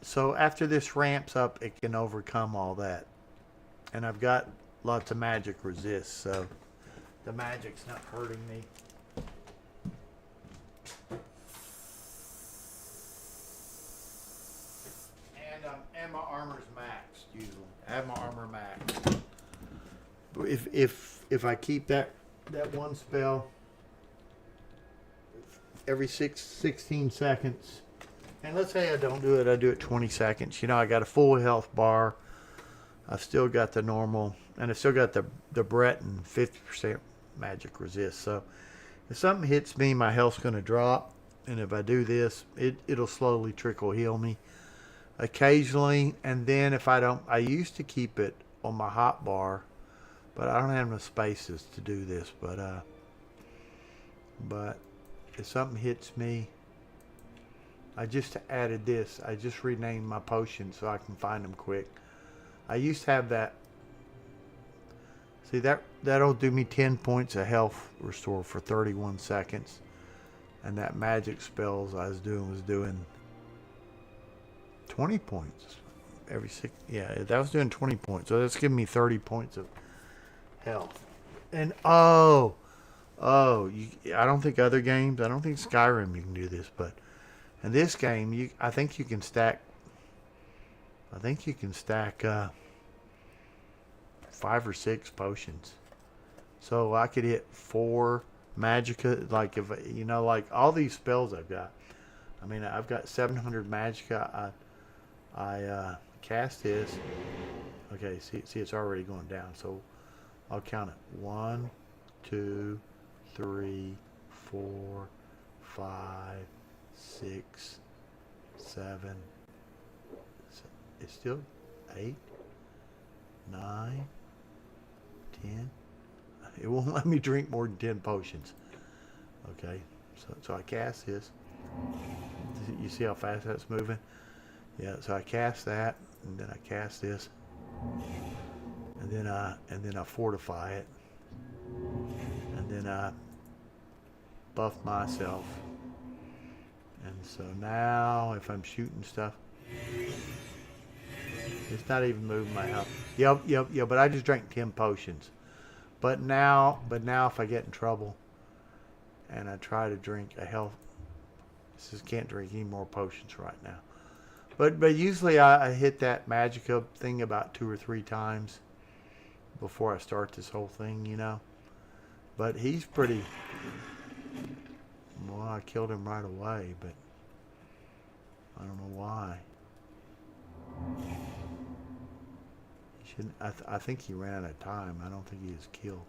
so after this ramps up, it can overcome all that. And I've got lots of magic resist, so the magic's not hurting me. And my armor's maxed usually. I have my armor maxed. If I keep that one spell every 16 seconds, and let's say I don't do it, I do it 20 seconds. You know, I got a full health bar. I've still got the normal, and I've still got the Brett and 50% magic resist. So if something hits me, my health's going to drop. And if I do this, it'll slowly trickle heal me occasionally. And then if I don't, I used to keep it on my hot bar, but I don't have enough spaces to do this. But if something hits me, I just added this. I just renamed my potions so I can find them quick. I used to have that. See, that'll do me 10 points of health restore for 31 seconds. And that magic spells I was doing 20 points every 6. Yeah, that was doing 20 points. So that's giving me 30 points of health. And I don't think other games, I don't think Skyrim you can do this, but in this game, I think you can stack 5 or 6 potions. So I could hit 4 magicka, like if you know, like all these spells I've got. I mean, I've got 700 magicka. I cast this. Okay, see, it's already going down. So I'll count it: 1, 2, 3, 4, 5, 6, 7. It's still 8, 9, 10. It won't let me drink more than 10 potions. Okay, so I cast this. You see how fast that's moving? Yeah, so I cast that, and then I cast this, and then I fortify it, and then I buff myself. And so now, if I'm shooting stuff, it's not even moving my health. Yep. But I just drank 10 potions. But now, if I get in trouble and I try to drink a health, I just can't drink any more potions right now. But usually I hit that magicka thing about 2 or 3 times before I start this whole thing, you know. But he's pretty. Well, I killed him right away, but I don't know why. I think he ran out of time. I don't think he was killed.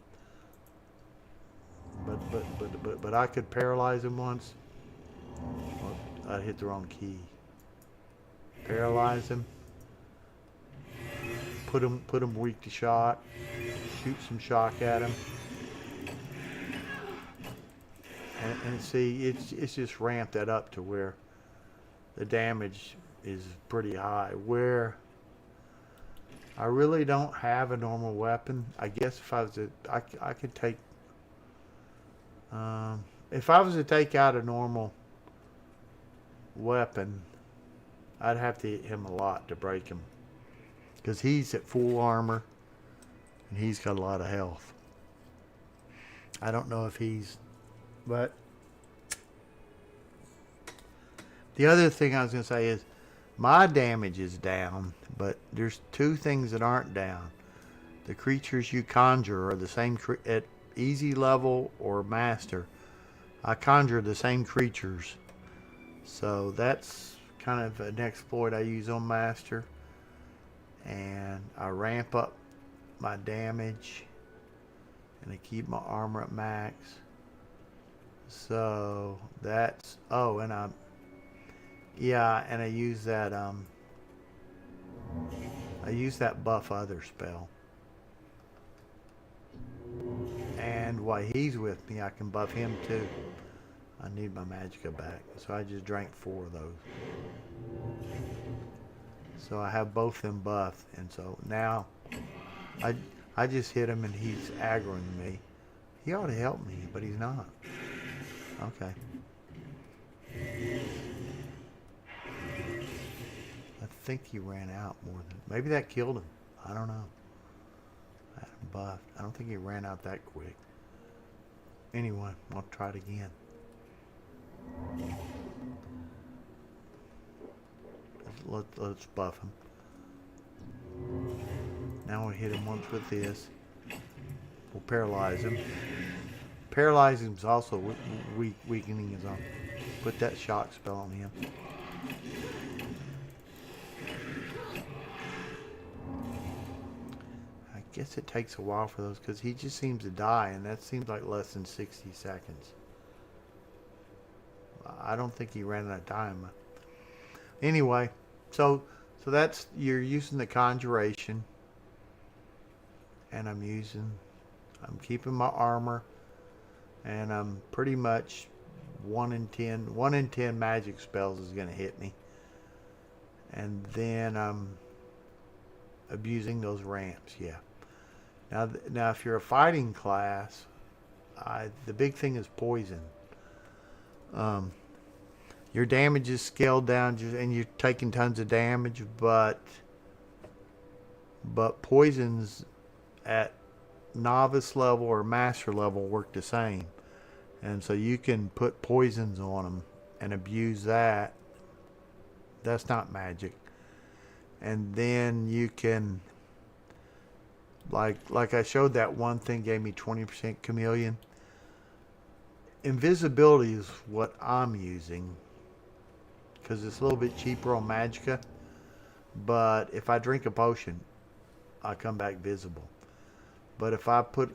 But I could paralyze him once. Oh, I hit the wrong key. Paralyze him. Put him weak to shock. Shoot some shock at him. And see, it's just ramped that up to where the damage is pretty high. Where I really don't have a normal weapon. I guess if I was to, I could take. If I was to take out a normal weapon, I'd have to hit him a lot to break him, because he's at full armor and he's got a lot of health. I don't know if he's, but the other thing I was going to say is my damage is down, but there's 2 things that aren't down. The creatures you conjure are the same at easy level or master. I conjure the same creatures, so that's kind of an exploit I use on master. And I ramp up my damage, and I keep my armor at max. So that's and I use that buff other spell. And while he's with me, I can buff him too. I need my magicka back. So I just drank 4 of those. So I have both them buffed, and so now I just hit him and he's aggroing me. He ought to help me, but he's not. Okay. I think he ran out more than... Maybe that killed him. I don't know. I had him buffed. I don't think he ran out that quick. Anyway, I'll try it again. Let's buff him. Now we'll hit him once with this. We'll paralyze him. Paralyzing is also weakening his arm. Put that shock spell on him. I guess it takes a while for those because he just seems to die, and that seems like less than 60 seconds. I don't think he ran out of time. Anyway, so that's, you're using the conjuration, and I'm keeping my armor, and I'm pretty much 1 in 10 magic spells is going to hit me, and then I'm abusing those ramps. Yeah. Now if you're a fighting class, the big thing is poison. Your damage is scaled down, and you're taking tons of damage, but poisons at novice level or master level work the same, and so you can put poisons on them and abuse that. That's not magic. And then you can, like I showed, that one thing gave me 20% chameleon. Invisibility is what I'm using because it's a little bit cheaper on magicka, but if I drink a potion, I come back visible. But if I put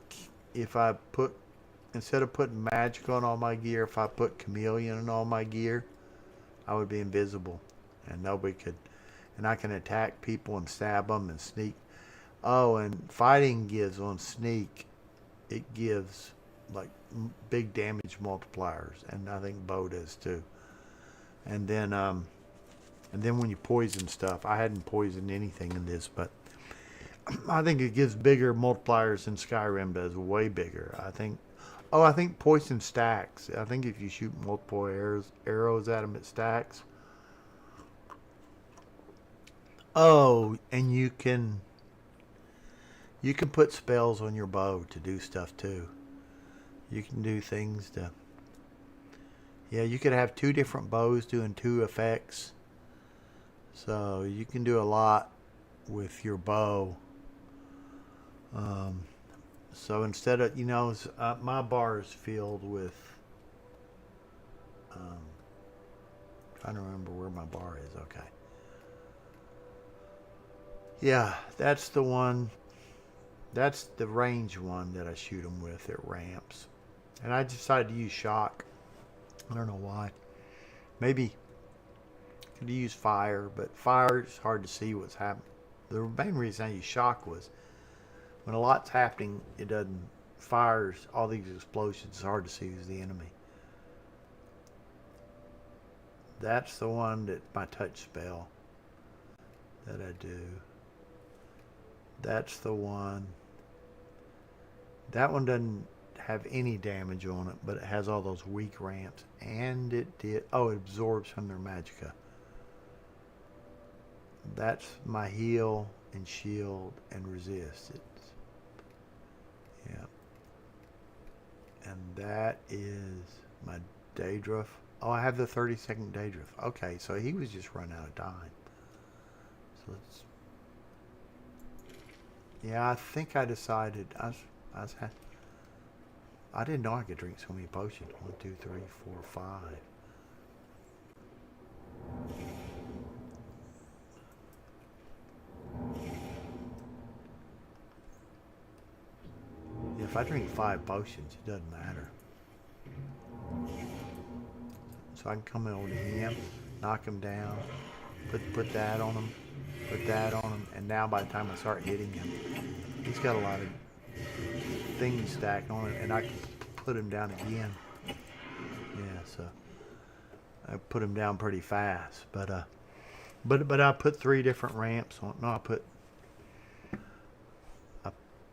instead of putting magic on all my gear, if I put chameleon on all my gear, I would be invisible, and nobody could. And I can attack people and stab them and sneak. Oh, and fighting gives on sneak. It gives like big damage multipliers, and I think bow does too. And then when you poison stuff, I hadn't poisoned anything in this, but I think it gives bigger multipliers than Skyrim does, way bigger. I think poison stacks. I think if you shoot multiple arrows at them, it stacks. Oh, and you can put spells on your bow to do stuff too. You can do things to... Yeah, you could have 2 different bows doing 2 effects. So you can do a lot with your bow. So instead of, my bar is filled with... trying to remember where my bar is. Okay. Yeah, that's the one. That's the range one that I shoot them with at ramps. And I decided to use shock. I don't know why. Maybe could use fire, but fire is hard to see what's happening. The main reason I use shock was when a lot's happening, it doesn't fires all these explosions. It's hard to see who's the enemy. That's the one that my touch spell that I do. That's the one. That one doesn't have any damage on it, but it has all those weak ramps, and it absorbs from their magicka. That's my heal and shield and resist. Yeah. And that is my Daedriff. Oh, I have the 30-second Daedriff. Okay, so he was just run out of time. So let's... Yeah, I think I decided... I didn't know I could drink so many potions. 1, 2, 3, 4, 5. If I drink 5 potions, it doesn't matter. So I can come over to him, knock him down, put that on him, put that on him, and now by the time I start hitting him, he's got a lot of things stacked on it, and I can put him down again. Yeah, so I put him down pretty fast, but I put 3 different ramps on. No, I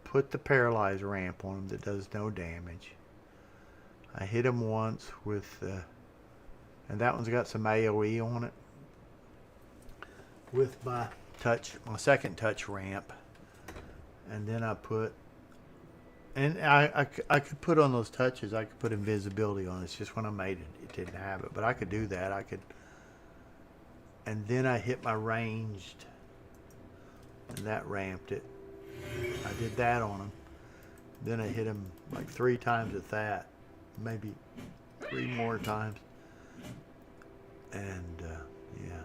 put the paralyzed ramp on him that does no damage. I hit him once with, and that one's got some AOE on it, with my second touch ramp. And then I put, and I could put on those touches, I could put invisibility on. It's just when I made it, it didn't have it. But I could do that. And then I hit my ranged, and that ramped it. I did that on him. Then I hit him like 3 times with that, maybe 3 more times. And yeah.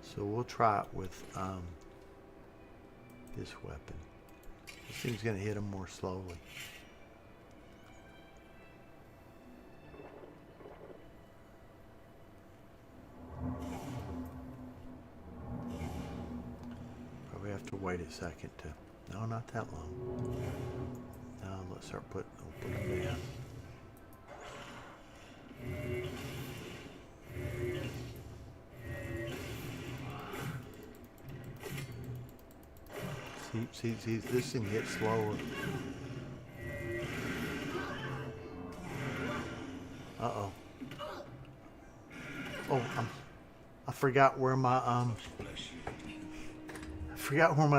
So we'll try it with this weapon. This thing's going to hit him more slowly. Probably have to wait a second to... No, not that long. No, let's start put him down. See, this thing hits slower. Uh-oh. Oh, I forgot where my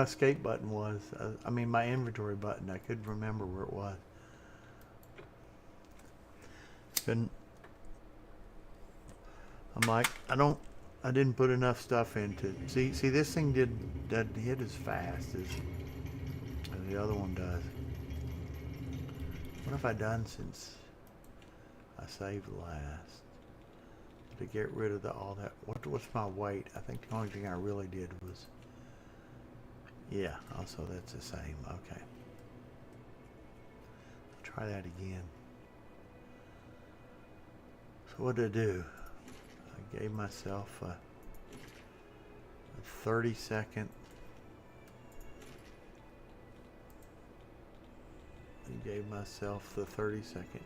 escape button was. I mean, my inventory button. I couldn't remember where it was. I'm like, I didn't put enough stuff into. See, this thing doesn't hit as fast as the other one does. What have I done since I saved last? To get rid of all that. What's my weight? I think the only thing I really did was. Yeah. Also, that's the same. Okay. I'll try that again. So what did I do? I gave myself a 30-second. I gave myself the 30-second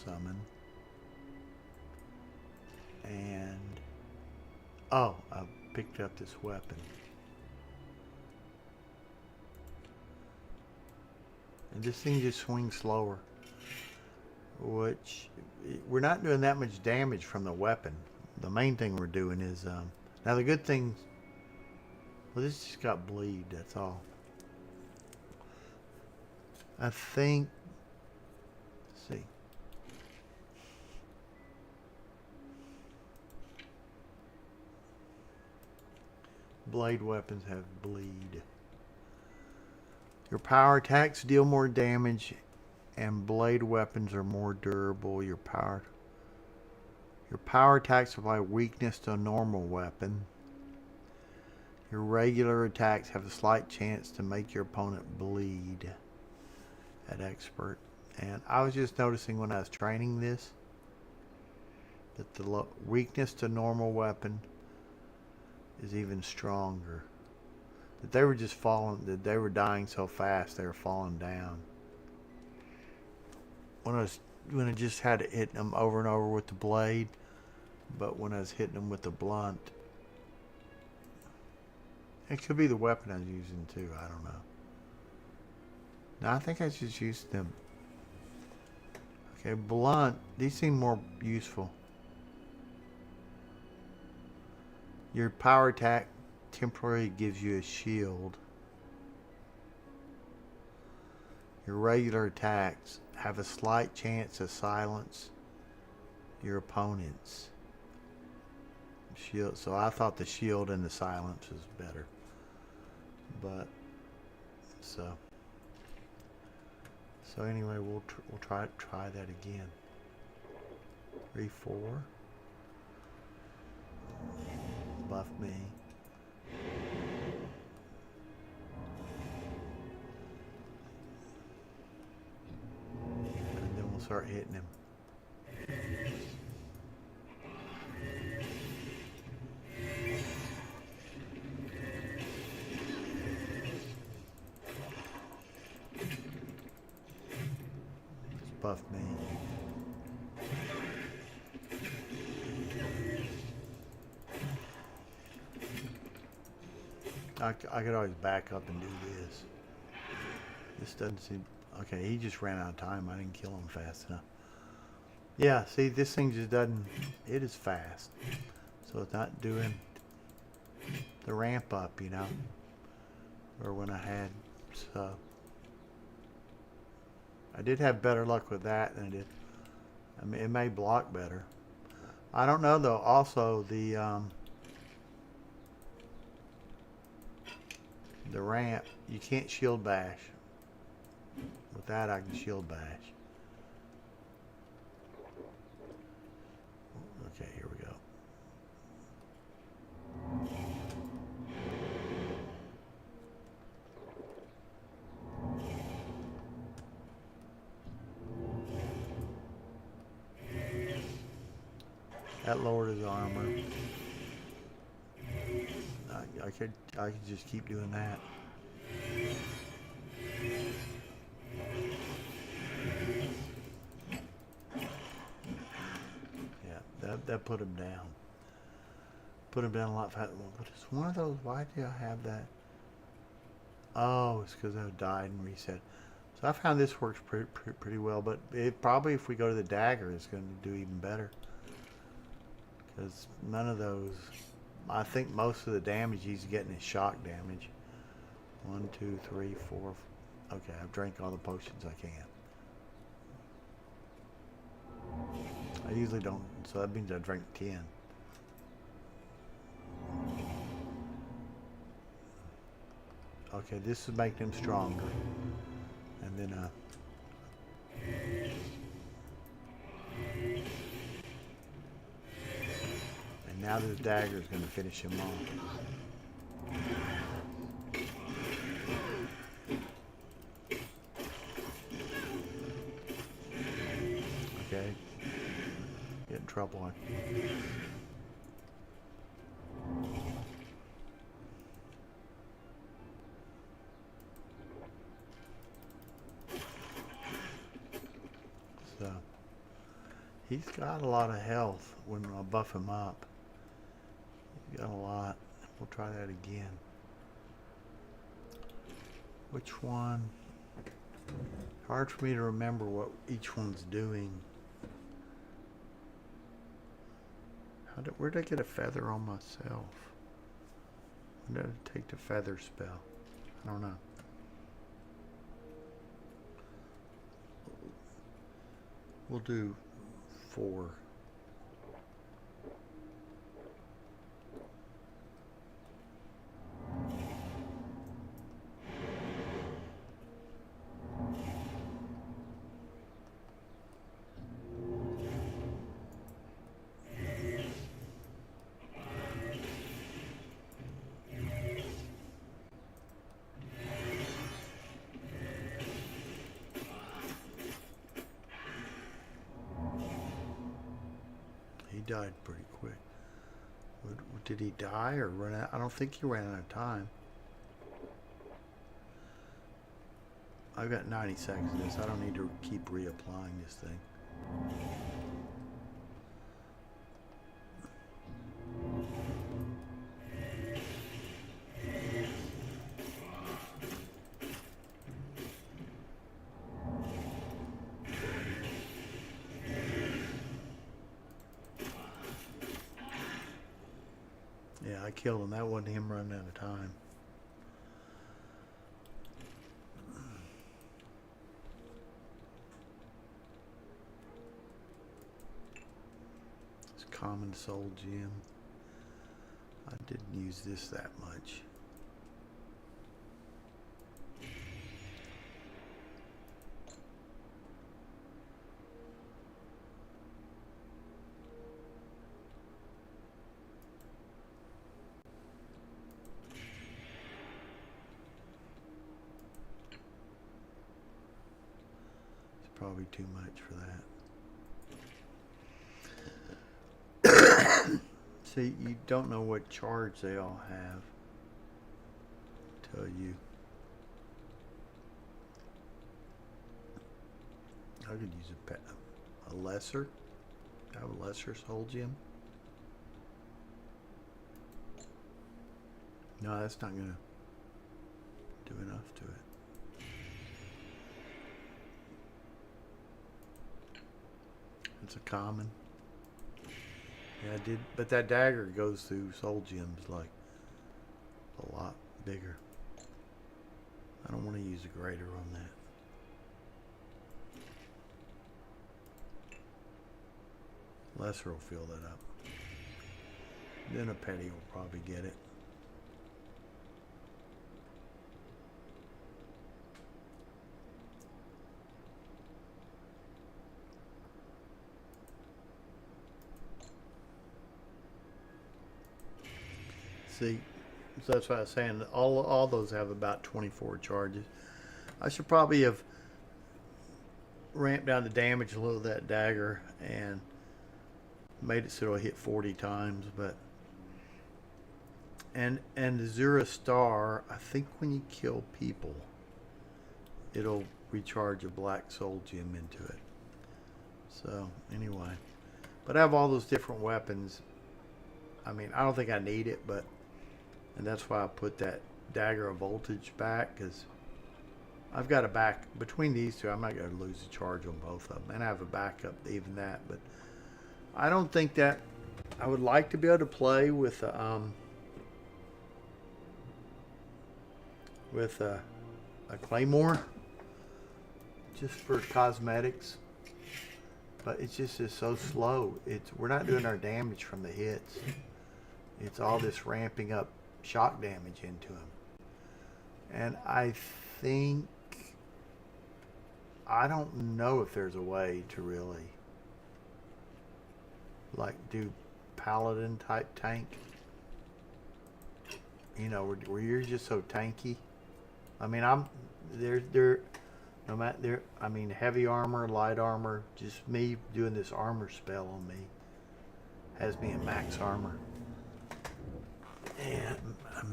summon. And oh, I picked up this weapon. And this thing just swings slower. Which, we're not doing that much damage from the weapon. The main thing we're doing is, now the good thing, well, this just got bleed, that's all. I think, let's see. Blade weapons have bleed. Your power attacks deal more damage, and blade weapons are more durable. Your power attacks apply weakness to a normal weapon. Your regular attacks have a slight chance to make your opponent bleed at expert. And I was just noticing when I was training this that the weakness to normal weapon is even stronger. That they were just falling, that they were dying so fast they were falling down. When I just had to hit them over and over with the blade, but when I was hitting them with the blunt, it could be the weapon I was using too. I don't know. No, I think I just used them. Okay, blunt. These seem more useful. Your power attack temporarily gives you a shield. Your regular attacks have a slight chance to silence your opponent's shield. So I thought the shield and the silence was better. But so anyway, we'll try that again. 3, 4. Buff me. And then we'll start hitting him. Just buff me. I could always back up and do this. This doesn't seem... Okay, he just ran out of time. I didn't kill him fast enough. Yeah, see, this thing just doesn't... It is fast. So it's not doing the ramp up, you know. Or when I had... So... I did have better luck with that than I did. I mean, it may block better. I don't know, though. Also, the ramp, you can't shield bash. With that, I can shield bash. Okay, here we go. That lowered his armor. I could just keep doing that. Yeah, that put him down. Put him down a lot faster. What is one of those? Why do I have that? Oh, it's because I died and reset. So I found this works pretty well, but it probably, if we go to the dagger, it's going to do even better. Because none of those, I think most of the damage he's getting is shock damage. 1, 2, 3, 4. Okay, I've drank all the potions I can. I usually don't, so that means I drank 10. Okay, this is making him stronger. And then, and now this dagger is going to finish him off. Okay. Get in trouble. So, he's got a lot of health when I buff him up. He's got a lot. We'll try that again. Which one? Hard for me to remember what each one's doing. Where did I get a feather on myself? When did I take the feather spell? I don't know. We'll do 4. He died pretty quick. Did he die or run out? I don't think he ran out of time. I've got 90 seconds of this. I don't need to keep reapplying this thing. Yeah, I killed him. That wasn't him running out of time. It's common soul gem. I didn't use this that much. Probably too much for that. See, you don't know what charge they all have. Tell you. I could use a lesser. I have a lesser soul gem. No, that's not gonna. do enough to it. It's a common. Yeah, I did, but that dagger goes through soul gems like a lot bigger. I don't want to use a grater on that. Lesser will fill that up. Then a petty will probably get it. See, so that's what I was saying. All those have about 24 charges. I should probably have ramped down the damage a little of that dagger and made it so it'll hit 40 times, but and the Zura Star, I think when you kill people, it'll recharge a black soul gem into it. So anyway, but I have all those different weapons. I mean, I don't think I need it, but and that's why I put that dagger of voltage back, because I've got a back between these two. I'm not going to lose a charge on both of them, and I have a backup to even that. But I don't think that I would like to be able to play with a claymore just for cosmetics, but it's just is so slow. We're not doing our damage from the hits. It's all this ramping up shock damage into them, and I don't know if there's a way to really like do paladin type tank, you know, where you're just so tanky. I mean, they're no matter there. I mean, heavy armor, light armor, just me doing this armor spell on me has me in max armor. And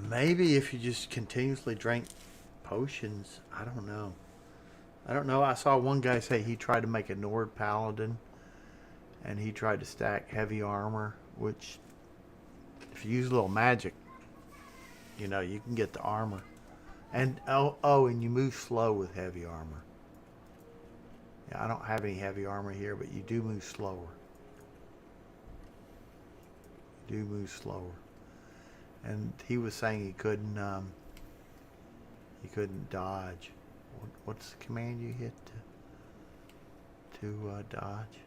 maybe if you just continuously drank potions, I don't know. I saw one guy say he tried to make a Nord Paladin, and he tried to stack heavy armor, which if you use a little magic, you know, you can get the armor. And and you move slow with heavy armor. Yeah, I don't have any heavy armor here, but you do move slower. You do move slower. And he was saying he couldn't dodge. What's the command you hit to dodge?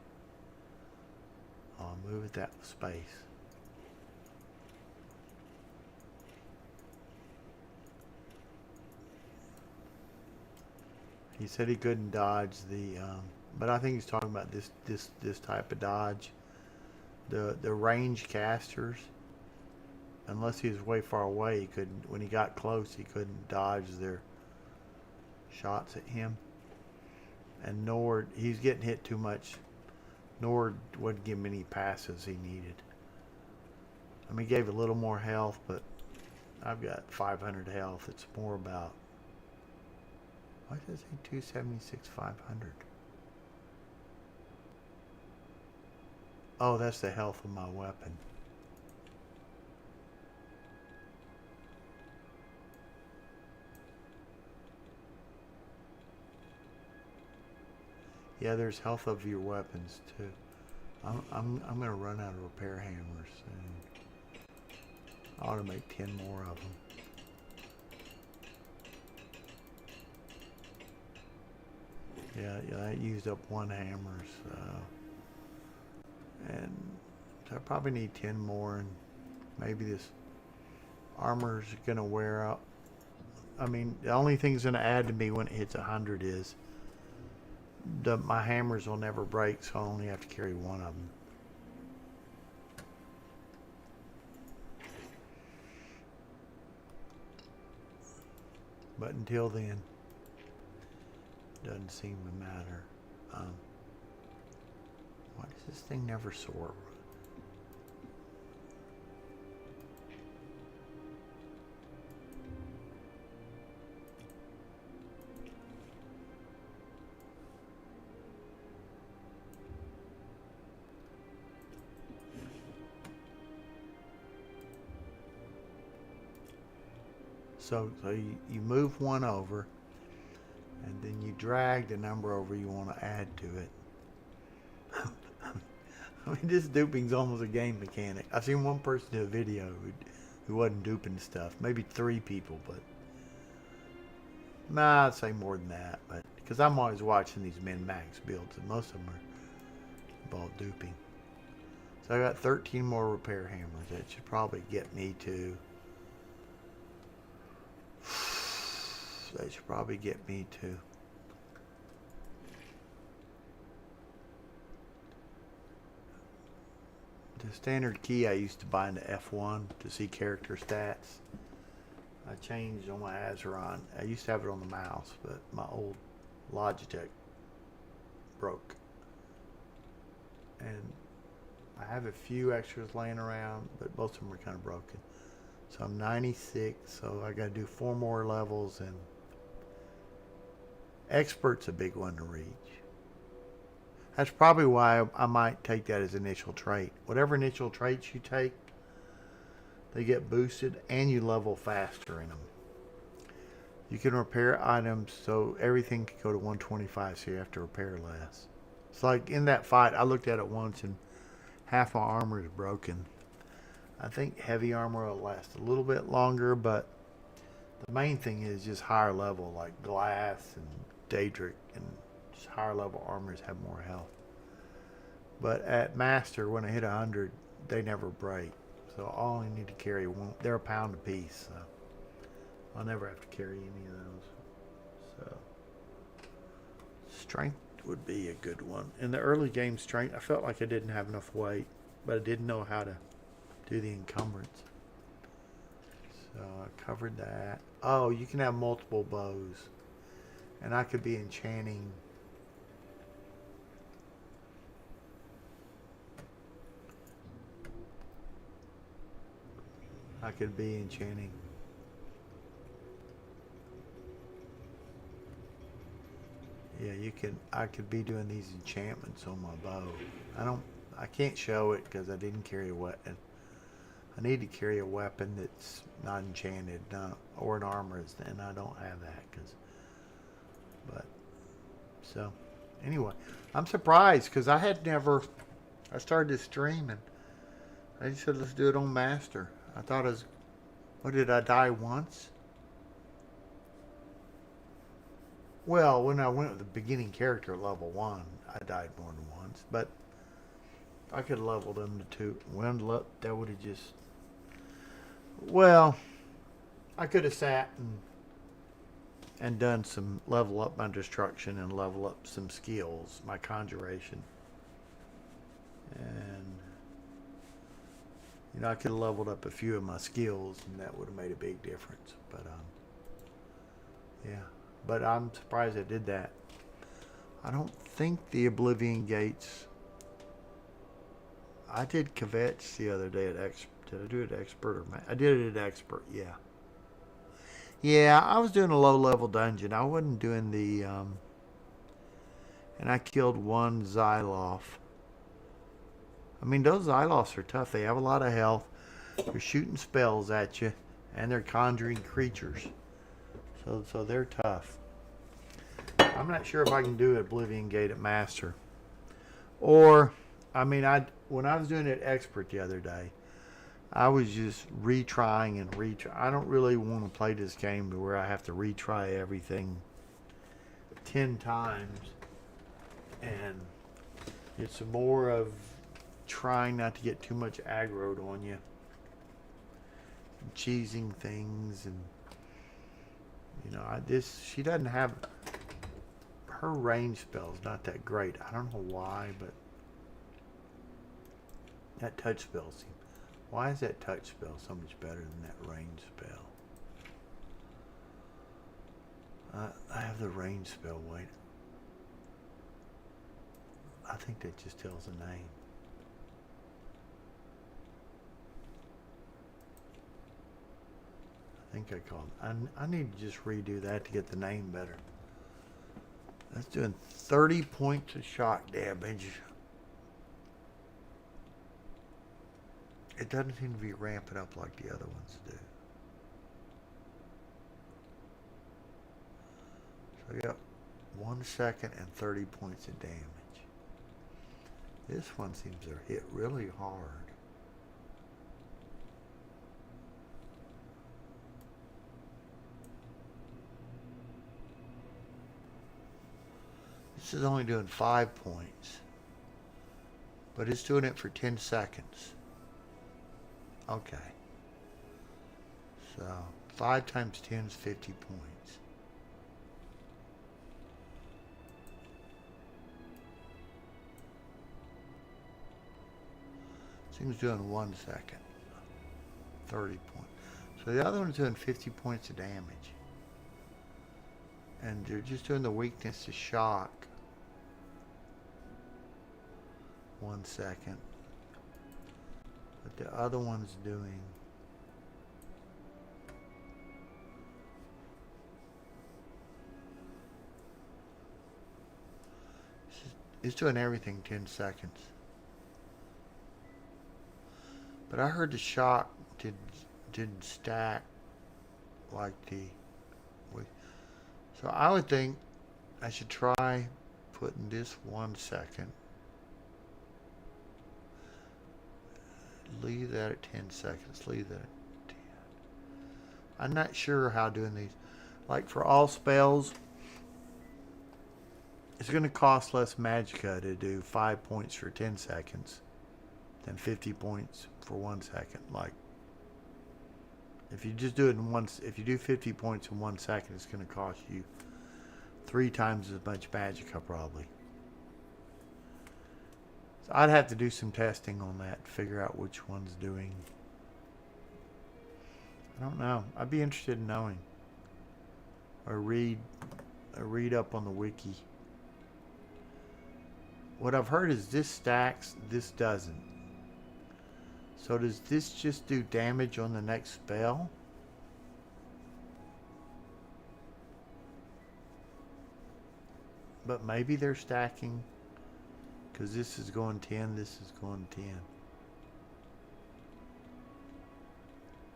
Oh, move it that space. He said he couldn't dodge the, but I think he's talking about this type of dodge. The range casters, unless he was way far away, he couldn't. When he got close, he couldn't dodge their shots at him. And Nord, he's getting hit too much. Nord wouldn't give him any passes he needed. I mean, he gave a little more health, but I've got 500 health. It's more about, why does it say 276, 500? Oh, that's the health of my weapon. Yeah, there's health of your weapons too. I'm gonna run out of repair hammers soon. I ought to make 10 more of them. Yeah, I used up one hammer, so, and so I probably need 10 more, and maybe this armor's gonna wear out. I mean, the only thing that's gonna add to me when it hits 100 is my hammers will never break, so I only have to carry one of them. But until then, doesn't seem to matter. Why does this thing never soar? So you move one over, and then you drag the number over you want to add to it. I mean, this duping's almost a game mechanic. I've seen one person do a video who wasn't duping stuff. Maybe 3 people, but nah, I'd say more than that. But because I'm always watching these min-max builds, and most of them are involved duping. So I got 13 more repair hammers. That should probably get me to. That should probably get me to. The standard key I used to bind to F1 to see character stats. I changed on my Azeron. I used to have it on the mouse, but my old Logitech broke. And I have a few extras laying around, but most of them are kind of broken. So I'm 96, so I got to do 4 more levels, and Expert's a big one to reach. That's probably why I might take that as initial trait. Whatever initial traits you take, they get boosted, and you level faster in them. You can repair items, so everything can go to 125, so you have to repair less. It's like in that fight, I looked at it once, and half my armor is broken. I think heavy armor will last a little bit longer, but the main thing is just higher level, like Glass and Daedric, and just higher level armors have more health. But at Master, when I hit 100, they never break. So all I need to carry one. They're a pound a piece, so I'll never have to carry any of those. So strength would be a good one. In the early game strength, I felt like I didn't have enough weight, but I didn't know how to do the encumbrance. So I covered that. Oh, you can have multiple bows. And I could be enchanting. I could be enchanting. Yeah, you can. I could be doing these enchantments on my bow. I can't show it because I didn't carry a weapon. I need to carry a weapon that's not enchanted, or an armor, and I don't have that. So anyway, I'm surprised because I started this stream and I just said let's do it on Master. I thought it was, what, did I die once? Well, when I went with the beginning character at level 1, I died more than once, but I could have leveled them to 2. Well, that would have just, well, I could have sat and done some level up my destruction and level up some skills, my conjuration. And, you know, I could have leveled up a few of my skills and that would have made a big difference. But, yeah. But I'm surprised I did that. I don't think the Oblivion Gates... I did Kvetch the other day at Expert. Did I do it at Expert or... I did it at Expert, yeah. Yeah, I was doing a low-level dungeon. I wasn't doing the... and I killed one Xyloth. I mean, those Xyloths are tough. They have a lot of health. They're shooting spells at you. And they're conjuring creatures. So they're tough. I'm not sure if I can do Oblivion Gate at Master. Or, I mean, when I was doing it at Expert the other day, I was just retrying and retry. I don't really want to play this game to where I have to retry everything 10 times. And it's more of trying not to get too much aggroed on you. And cheesing things. And, you know, she doesn't have... Her range spell's not that great. I don't know why, but... That touch spell seems... Why is that touch spell so much better than that range spell? I have the range spell, wait. I think that just tells the name. I think I called... I need to just redo that to get the name better. That's doing 30 points of shock damage. It doesn't seem to be ramping up like the other ones do. So we got 1 second and 30 points of damage. This one seems to hit really hard. This is only doing 5 points, but it's doing it for 10 seconds. Okay. So 5 times 10 is 50 points. Seems doing 1 second. 30 points. So the other one's doing 50 points of damage. And they're just doing the weakness to shock. 1 second. But the other one's doing it's doing everything 10 seconds. But I heard the shock didn't stack like the. So I would think I should try putting this 1 second. Leave that at 10 seconds. Leave that at 10. I'm not sure how doing these. Like for all spells, it's going to cost less magicka to do 5 points for 10 seconds than 50 points for 1 second. Like if you just do it in once, if you do 50 points in 1 second, it's going to cost you 3 times as much magicka probably. So I'd have to do some testing on that to figure out which one's doing. I don't know. I'd be interested in knowing. Or read up on the wiki. What I've heard is this stacks, this doesn't. So does this just do damage on the next spell? But maybe they're stacking because this is going 10, this is going 10.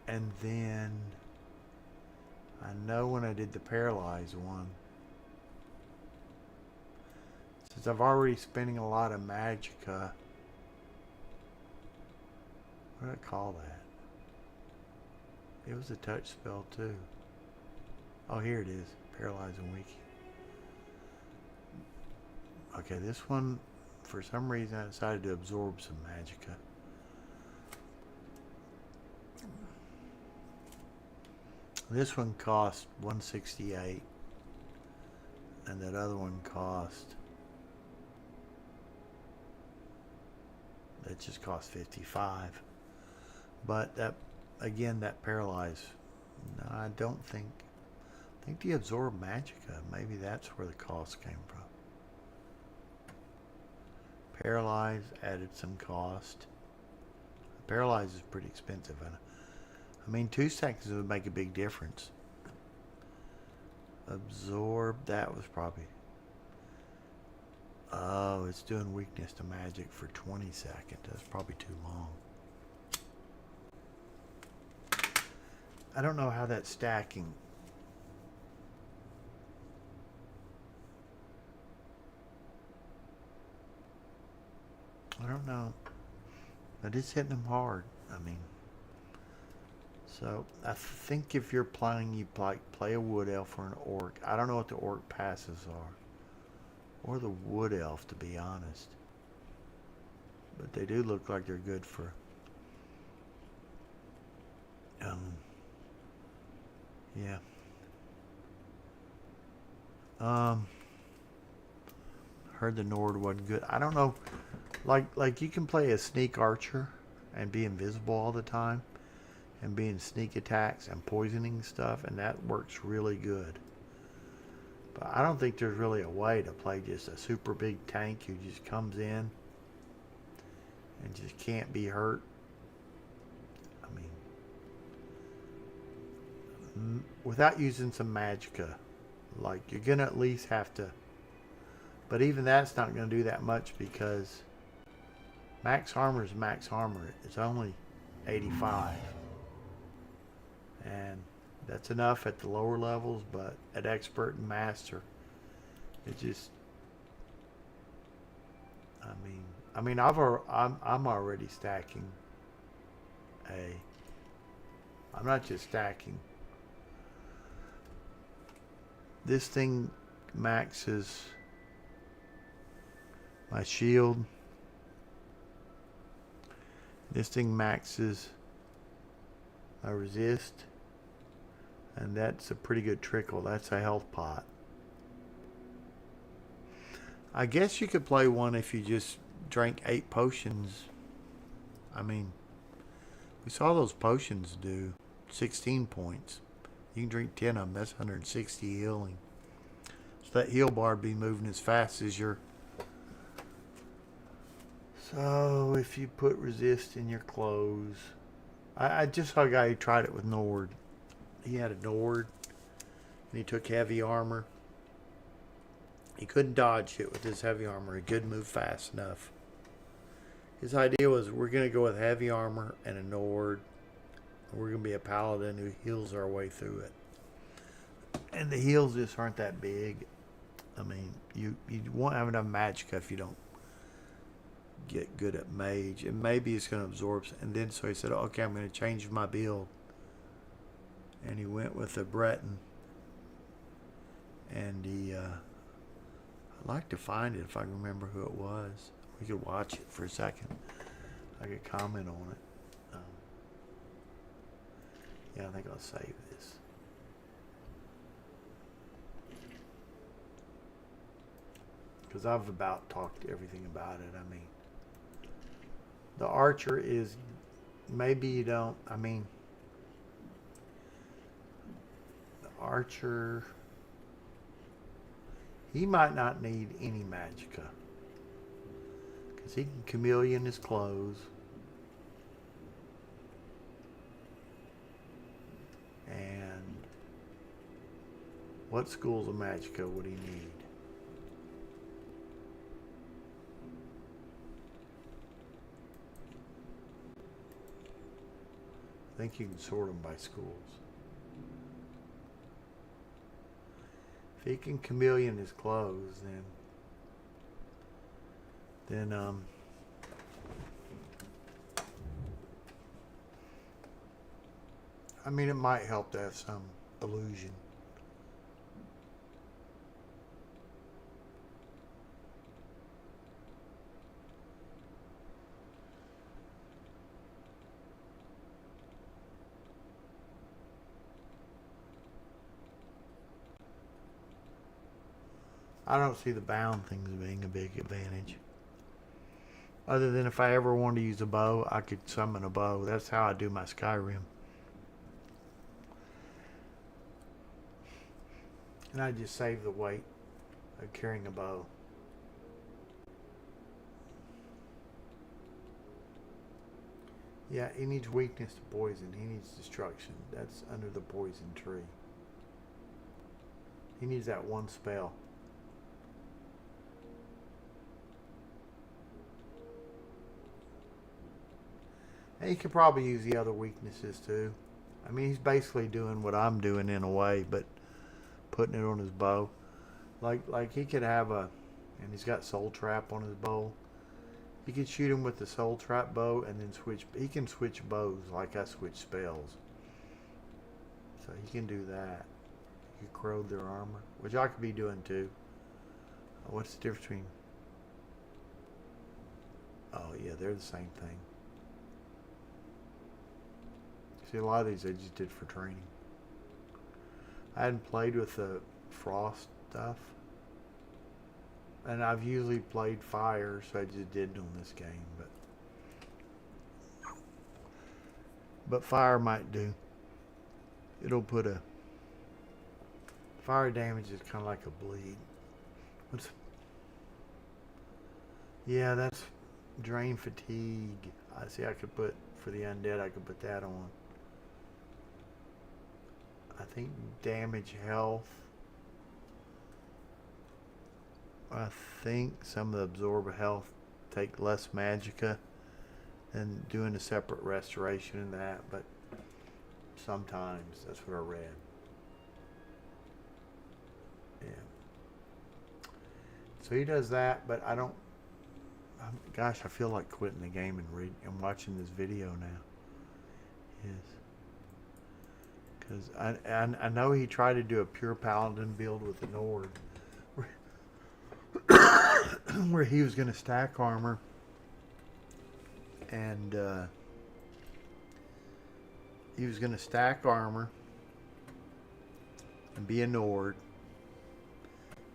And then I know when I did the paralyzed one, since I've already spending a lot of magicka, what do I call that? It was a touch spell too. Oh, here it is. Paralyze and weaken. Okay, this one, for some reason, I decided to absorb some magicka. This one cost 168, and that other one cost. That just cost 55. But that, again, that paralyze. No, I don't think. I think the absorb magicka. Maybe that's where the cost came from. Paralyze added some cost. Paralyze is pretty expensive. I mean, 2 seconds would make a big difference. Absorb, that was probably. Oh, it's doing weakness to magic for 20 seconds. That's probably too long. I don't know how that's stacking. I don't know. But it's hitting them hard. I mean. So, I think if you're playing, you play a wood elf or an orc. I don't know what the orc passes are. Or the wood elf, to be honest. But they do look like they're good for. Yeah. Heard the Nord wasn't good. I don't know. Like you can play a sneak archer and be invisible all the time. And be in sneak attacks and poisoning stuff. And that works really good. But I don't think there's really a way to play just a super big tank who just comes in and just can't be hurt. I mean, without using some magicka, like you're gonna at least have to. But even that's not gonna do that much because max armor is max armor. It's only 85, and that's enough at the lower levels, but at expert and master, It just, I'm already stacking a. I'm not just stacking. This thing maxes my shield. This thing maxes my resist. And that's a pretty good trickle. That's a health pot. I guess you could play one if you just drank 8 potions. I mean, we saw those potions do 16 points. You can drink 10 of them. That's 160 healing. So that heal bar would be moving as fast as your... So if you put resist in your clothes... I just saw a guy who tried it with Nord. He had a Nord. And he took heavy armor. He couldn't dodge it with his heavy armor. He couldn't move fast enough. His idea was, we're going to go with heavy armor and a Nord. We're going to be a paladin who heals our way through it. And the heals just aren't that big. I mean, you won't have enough magicka if you don't get good at mage. And maybe it's going to absorb. And then so he said, okay, I'm going to change my build. And he went with the Breton. And he... I'd like to find it if I can remember who it was. We could watch it for a second. I could comment on it. Yeah, I think I'll save this. Because I've about talked everything about it. I mean, the archer is, maybe you don't, I mean, the archer, he might not need any magicka. Because he can chameleon his clothes. And what schools of magicka would he need? I think you can sort them by schools. If he can chameleon his clothes, then I mean, it might help to have some illusion. I don't see the bound things being a big advantage. Other than if I ever wanted to use a bow, I could summon a bow. That's how I do my Skyrim. And I just save the weight of carrying a bow. Yeah, he needs weakness to poison. He needs destruction. That's under the poison tree. He needs that one spell. And he could probably use the other weaknesses too. I mean, he's basically doing what I'm doing in a way, but putting it on his bow. Like he could have a, and he's got soul trap on his bow. He could shoot him with the soul trap bow and then switch. He can switch bows like I switch spells. So he can do that. He could corrode their armor, which I could be doing too. What's the difference between? Oh yeah, they're the same thing. See, a lot of these I just did for training. I hadn't played with the frost stuff. And I've usually played fire, so I just didn't on this game. But fire might do. It'll put a... Fire damage is kind of like a bleed. Yeah, that's drain fatigue. I see I could put, for the undead, I could put that on. I think damage health. I think some of the absorb health take less magicka than doing a separate restoration in that, but sometimes that's what I read. Yeah. So he does that, but I don't. Gosh, I feel like quitting the game and watching this video now. Yes. Because I know he tried to do a pure paladin build with an Nord, where he was going to stack armor and be a Nord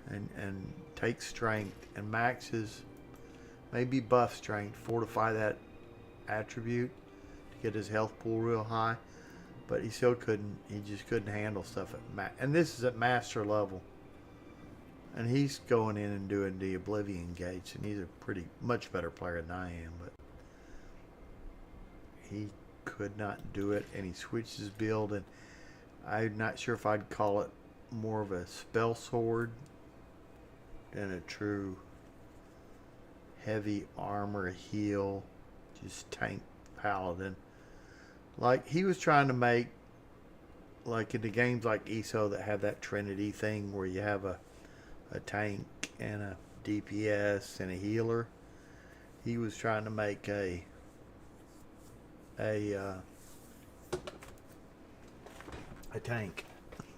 and take strength and max his, maybe buff strength, fortify that attribute to get his health pool real high, but he still couldn't. He just couldn't handle stuff at and this is at master level, and he's going in and doing the Oblivion gates, and he's a pretty much better player than I am, but he could not do it, and he switched his build, and I'm not sure if I'd call it more of a spell sword than a true heavy armor heal, just tank paladin. Like he was trying to make, like in the games like ESO that have that Trinity thing where you have a tank and a DPS and a healer. He was trying to make a tank.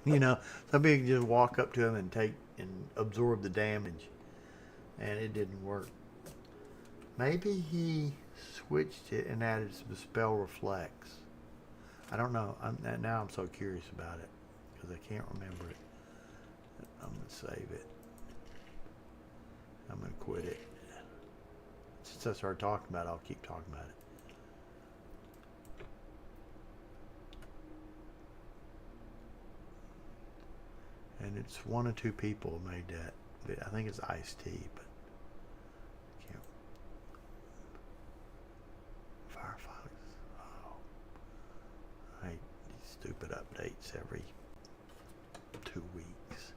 You know, somebody could just walk up to him and take and absorb the damage, and it didn't work. Maybe he switched it and added some spell reflex. I don't know. Now I'm so curious about it because I can't remember it. I'm gonna save it. I'm gonna quit it. Since I started talking about it, I'll keep talking about it. And it's one or two people who made that. I think it's Ice-T, but I can't. Firefox. Oh. I hate these stupid updates every 2 weeks.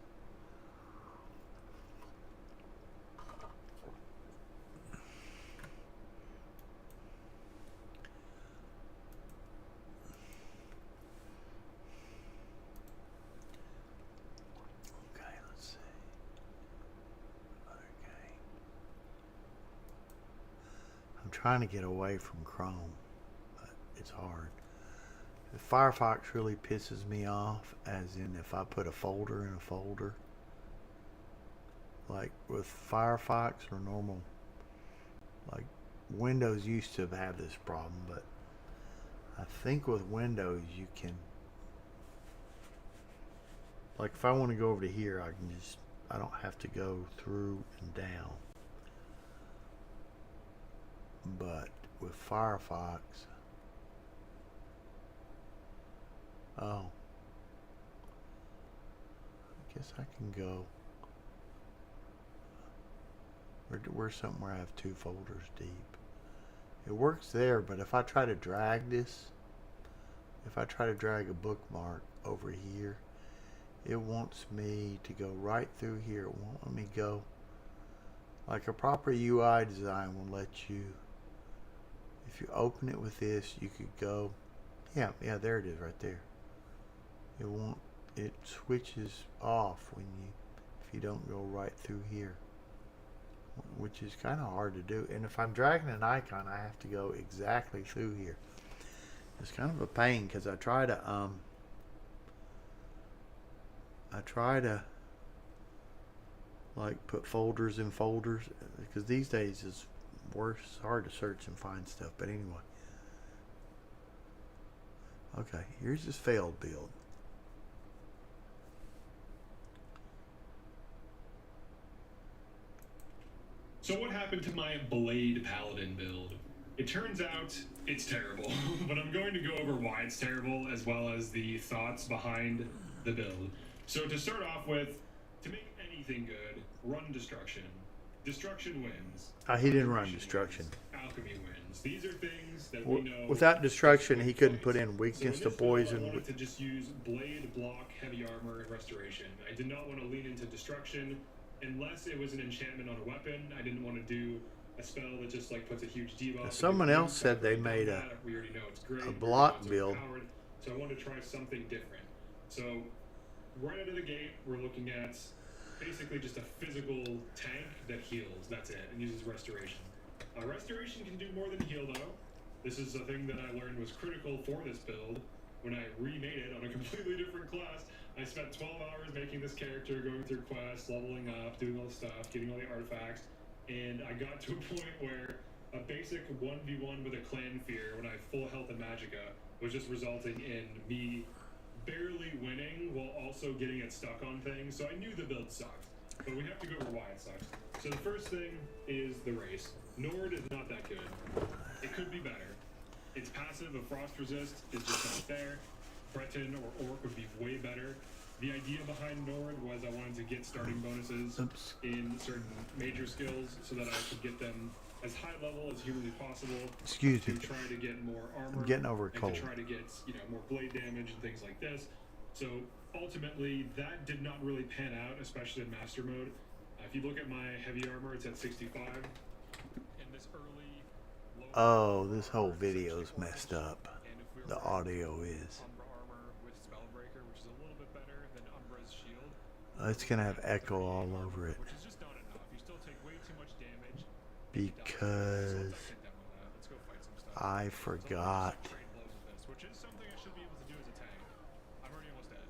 Trying to get away from Chrome, but it's hard. Firefox really pisses me off, as in if I put a folder in a folder. Like with Firefox or normal, like Windows used to have this problem, but I think with Windows you can, like if I want to go over to here, I don't have to go through and down. But with Firefox, I guess I can go. Where's something where I have 2 folders deep? It works there, but if I try to drag this, if I try to drag a bookmark over here, it wants me to go right through here. It won't let me go. Like a proper UI design will let you. If you open it with this, you could go, yeah, there it is right there. It switches off if you don't go right through here, which is kind of hard to do. And if I'm dragging an icon, I have to go exactly through here. It's kind of a pain because I try to like put folders in folders, because these days it's worse. It's hard to search and find stuff, but anyway. Okay, here's this failed build. So what happened to my Blade Paladin build? It turns out it's terrible, but I'm going to go over why it's terrible as well as the thoughts behind the build. So to start off with, to make anything good, run Destruction. Destruction wins. He didn't run Destruction. Wins. Alchemy wins. These are things that we know. Without Destruction, he couldn't put in weakness to poison. I wanted to just use Blade, Block, Heavy Armor, and Restoration. I did not want to lean into Destruction unless it was an enchantment on a weapon. I didn't want to do a spell that just like puts a huge debuff. Someone else said they made a block build. So I wanted to try something different. So right out of the gate, we're looking at basically just a physical tank that heals. That's it, and uses restoration. Restoration can do more than heal, though. This is a thing that I learned was critical for this build. When I remade it on a completely different class, I spent 12 hours making this character, going through quests, leveling up, doing all the stuff, getting all the artifacts, and I got to a point where a basic 1v1 with a clan fear when I have full health and magicka was just resulting in me barely winning while also getting it stuck on things, so I knew the build sucked. But we have to go over why it sucks. So the first thing is the race. Nord is not that good. It could be better. Its passive of Frost Resist is just not there. Breton or Orc would be way better. The idea behind Nord was I wanted to get starting bonuses in certain major skills so that I could get them as high level as humanly possible. Excuse me. To try to get more armor. I'm getting over a cold. And to try to get, more blade damage and things like this. So ultimately, that did not really pan out, especially in Master Mode. If you look at my heavy armor, it's at 65. In this early Oh, this whole video's messed up. The audio is. Umbra armor with Spellbreaker, which is a little bit better than Umbra's shield. It's gonna have echo all over it. Which is just not enough. You still take way too much damage. Because Let's go fight some stuff. I forgot. Which is something I should be able to do as a tank. I'm already almost dead.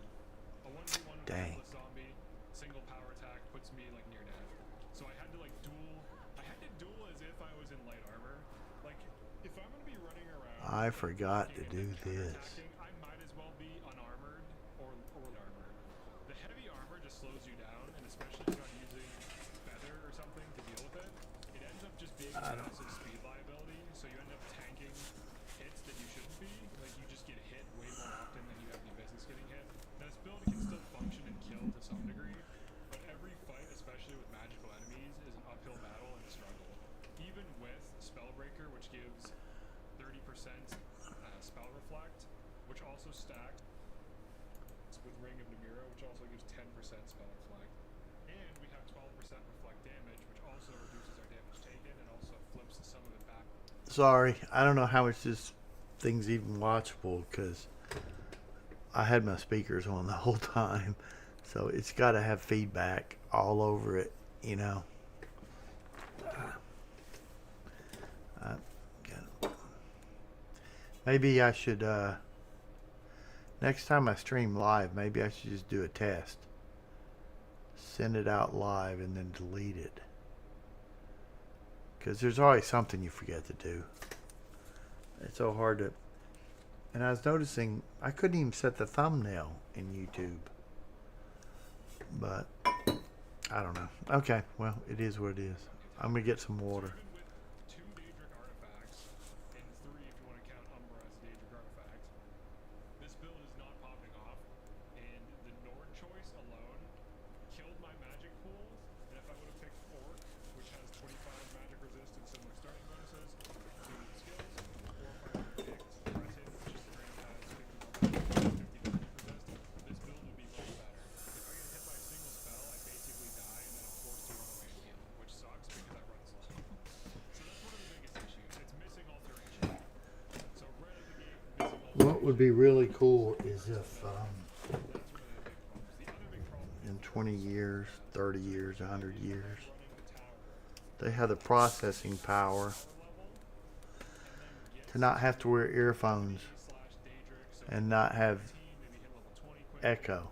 A 1v1 Dang. zombie, single power attack puts me like near death. So I had to like duel. I had to duel as if I was in light armor. Like if I'm gonna be running around. I forgot to do this. I might as well be unarmored or armored. The heavy armor just slows you down, and especially if you're not using feather or something to deal with it, it ends up just being a massive speed liability. So you end up tanking hits that you shouldn't be. Like you just get hit way more often than you have any business getting hit. Now this build can still function and kill to some degree, but every fight, especially with magical enemies, is an uphill battle and a struggle. Even with Spellbreaker, which gives 30% spell reflect, which also stacks with Ring of Namira, which also gives 10% spell reflect, and we have 12% reflect damage, which also reduces our damage taken and also flips some of it back. Sorry, I don't know how much this thing's even watchable because I had my speakers on the whole time, so it's got to have feedback all over it, Maybe I should, next time I stream live, maybe I should just do a test. Send it out live and then delete it. Because there's always something you forget to do. It's so hard to... And I was noticing, I couldn't even set the thumbnail in YouTube. But, I don't know. Okay, well, it is what it is. I'm going to get some water. What would be really cool is if in 20 years, 30 years, 100 years, they have the processing power to not have to wear earphones and not have echo,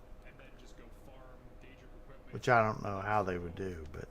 which I don't know how they would do, but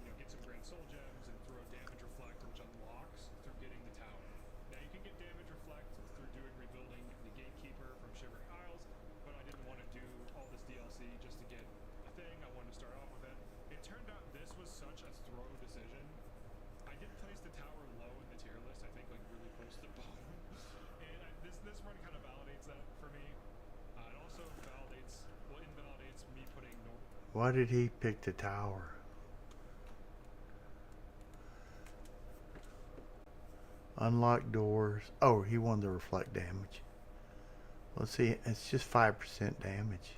why did he pick the tower? Unlock doors. Oh, he wanted to reflect damage. Let's see, it's just 5% damage.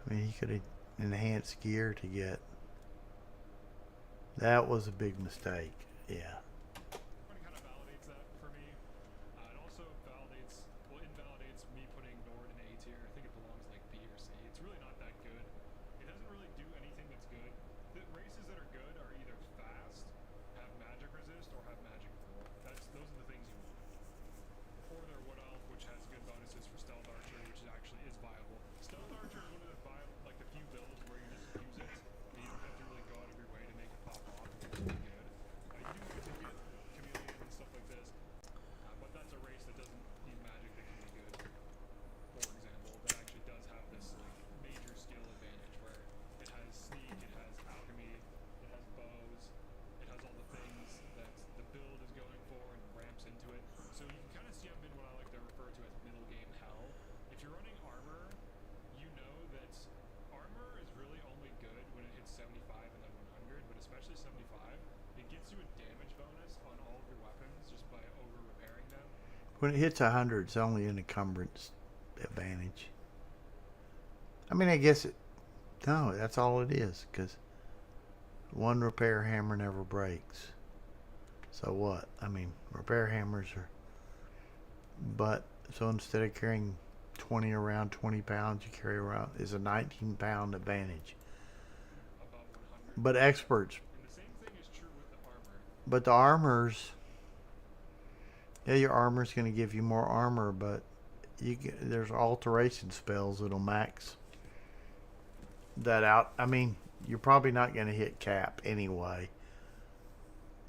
I mean, he could have enhanced gear to get... That was a big mistake, yeah. When it hits 100, it's only an encumbrance advantage. I mean, I guess it. No, that's all it is. Because one repair hammer never breaks. So what? I mean, repair hammers are. But so instead of carrying 20 pounds, you carry around is a 19-pound advantage. Above 100. But experts. And the same thing is true with the armor. But the armors. Yeah, your armor's going to give you more armor, but there's alteration spells that'll max that out. I mean, you're probably not going to hit cap anyway.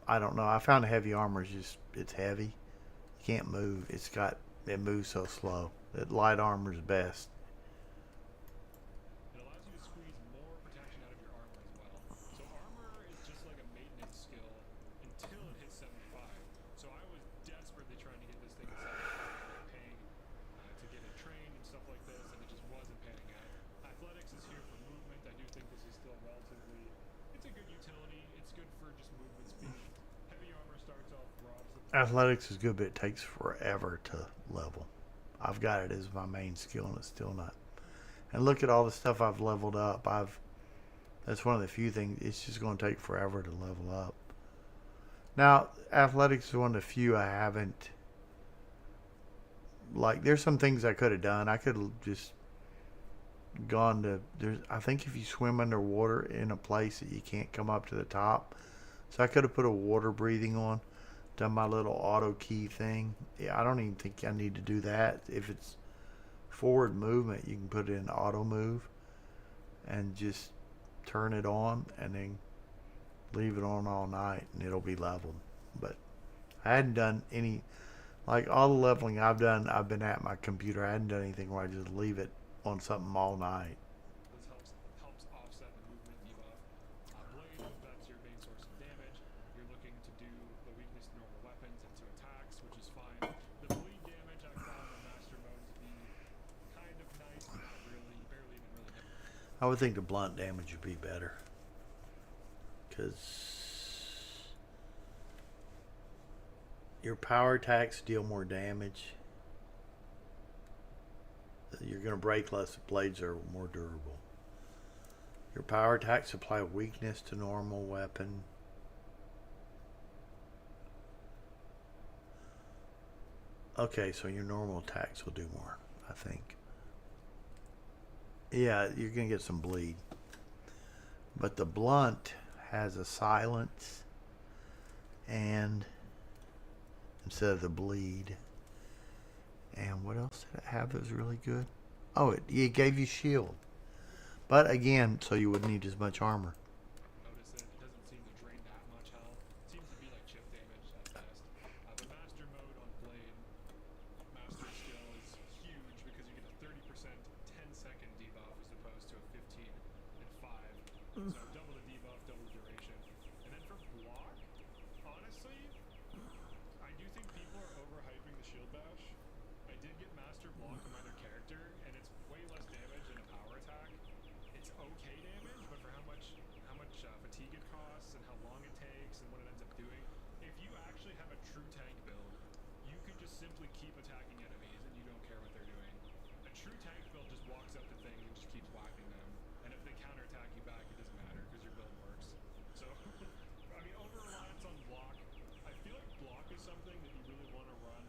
I don't know. I found heavy armor is just, it's heavy. You can't move. It moves so slow. That light armor is best. It allows you to squeeze more protection out of your armor as well. So armor is just like a maintenance skill until it hits 75. So I was desperately trying to get this thing to 75, paying to get it trained and stuff like this, and it just wasn't panning out. Athletics is here for movement. I do think this is still relatively. It's a good utility. It's good for just movement speed. Heavy armor starts off raw. Athletics is good, but it takes forever to level. I've got it as my main skill, and it's still not. And look at all the stuff I've leveled up. That's one of the few things. It's just going to take forever to level up. Now, athletics is one of the few I haven't. Like, there's some things I could have done. I could have just gone to. I think if you swim underwater in a place that you can't come up to the top, so I could have put a water breathing on. Done my little auto key thing. Yeah, I don't even think I need to do that. If it's forward movement, you can put it in auto move and just turn it on and then leave it on all night and it'll be leveled. But I hadn't done any, like all the leveling I've done, I've been at my computer. I hadn't done anything where I just leave it on something all night. This helps offset the movement debuff. Blade, that's your main source of damage. You're looking to do the weakness to normal weapons and to attacks, which is fine. The bleed damage I found in Master Mode to be kind of nice, but not really, barely even really hit. I would think the blunt damage would be better. Because your power attacks deal more damage. You're going to break less. The blades are more durable. Your power attacks apply weakness to normal weapon. Okay, so your normal attacks will do more, I think. Yeah, you're going to get some bleed. But the blunt has a silence and instead of the bleed. And what else did it have that was really good? Oh, it gave you shield. But again, so you wouldn't need as much armor. Notice that it doesn't seem to drain that much health. It seems to be like chip damage at best. But Master Mode on Blade, Master skill is huge because you get a 30% 10-second debuff as opposed to a 15 and 5. So double the debuff, double the duration. And then for block, honestly, I do think people are overhyping the shield bash. I did get Master block on my other character, and it's way less damage than a power attack. It's okay damage, but for how much fatigue it costs and how long it takes and what it ends up doing, if you actually have a true tank build, you can just simply keep attacking enemies and you don't care what they're doing. A true tank build just walks up to things and just keeps whacking them, and if they counterattack you back, it doesn't matter because your build works. So, I mean, over reliance on block, I feel like block is something that you really want to run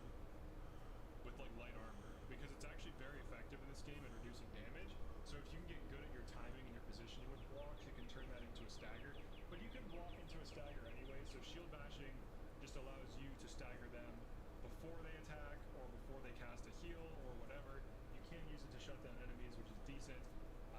with like light armor because it's actually very effective in this game at reducing damage. So if you can get good at your timing and your positioning with blocks, you can turn that into a stagger. But you can block into a stagger anyway, so shield bashing just allows you to stagger them before they attack or before they cast a heal or whatever. You can use it to shut down enemies, which is decent.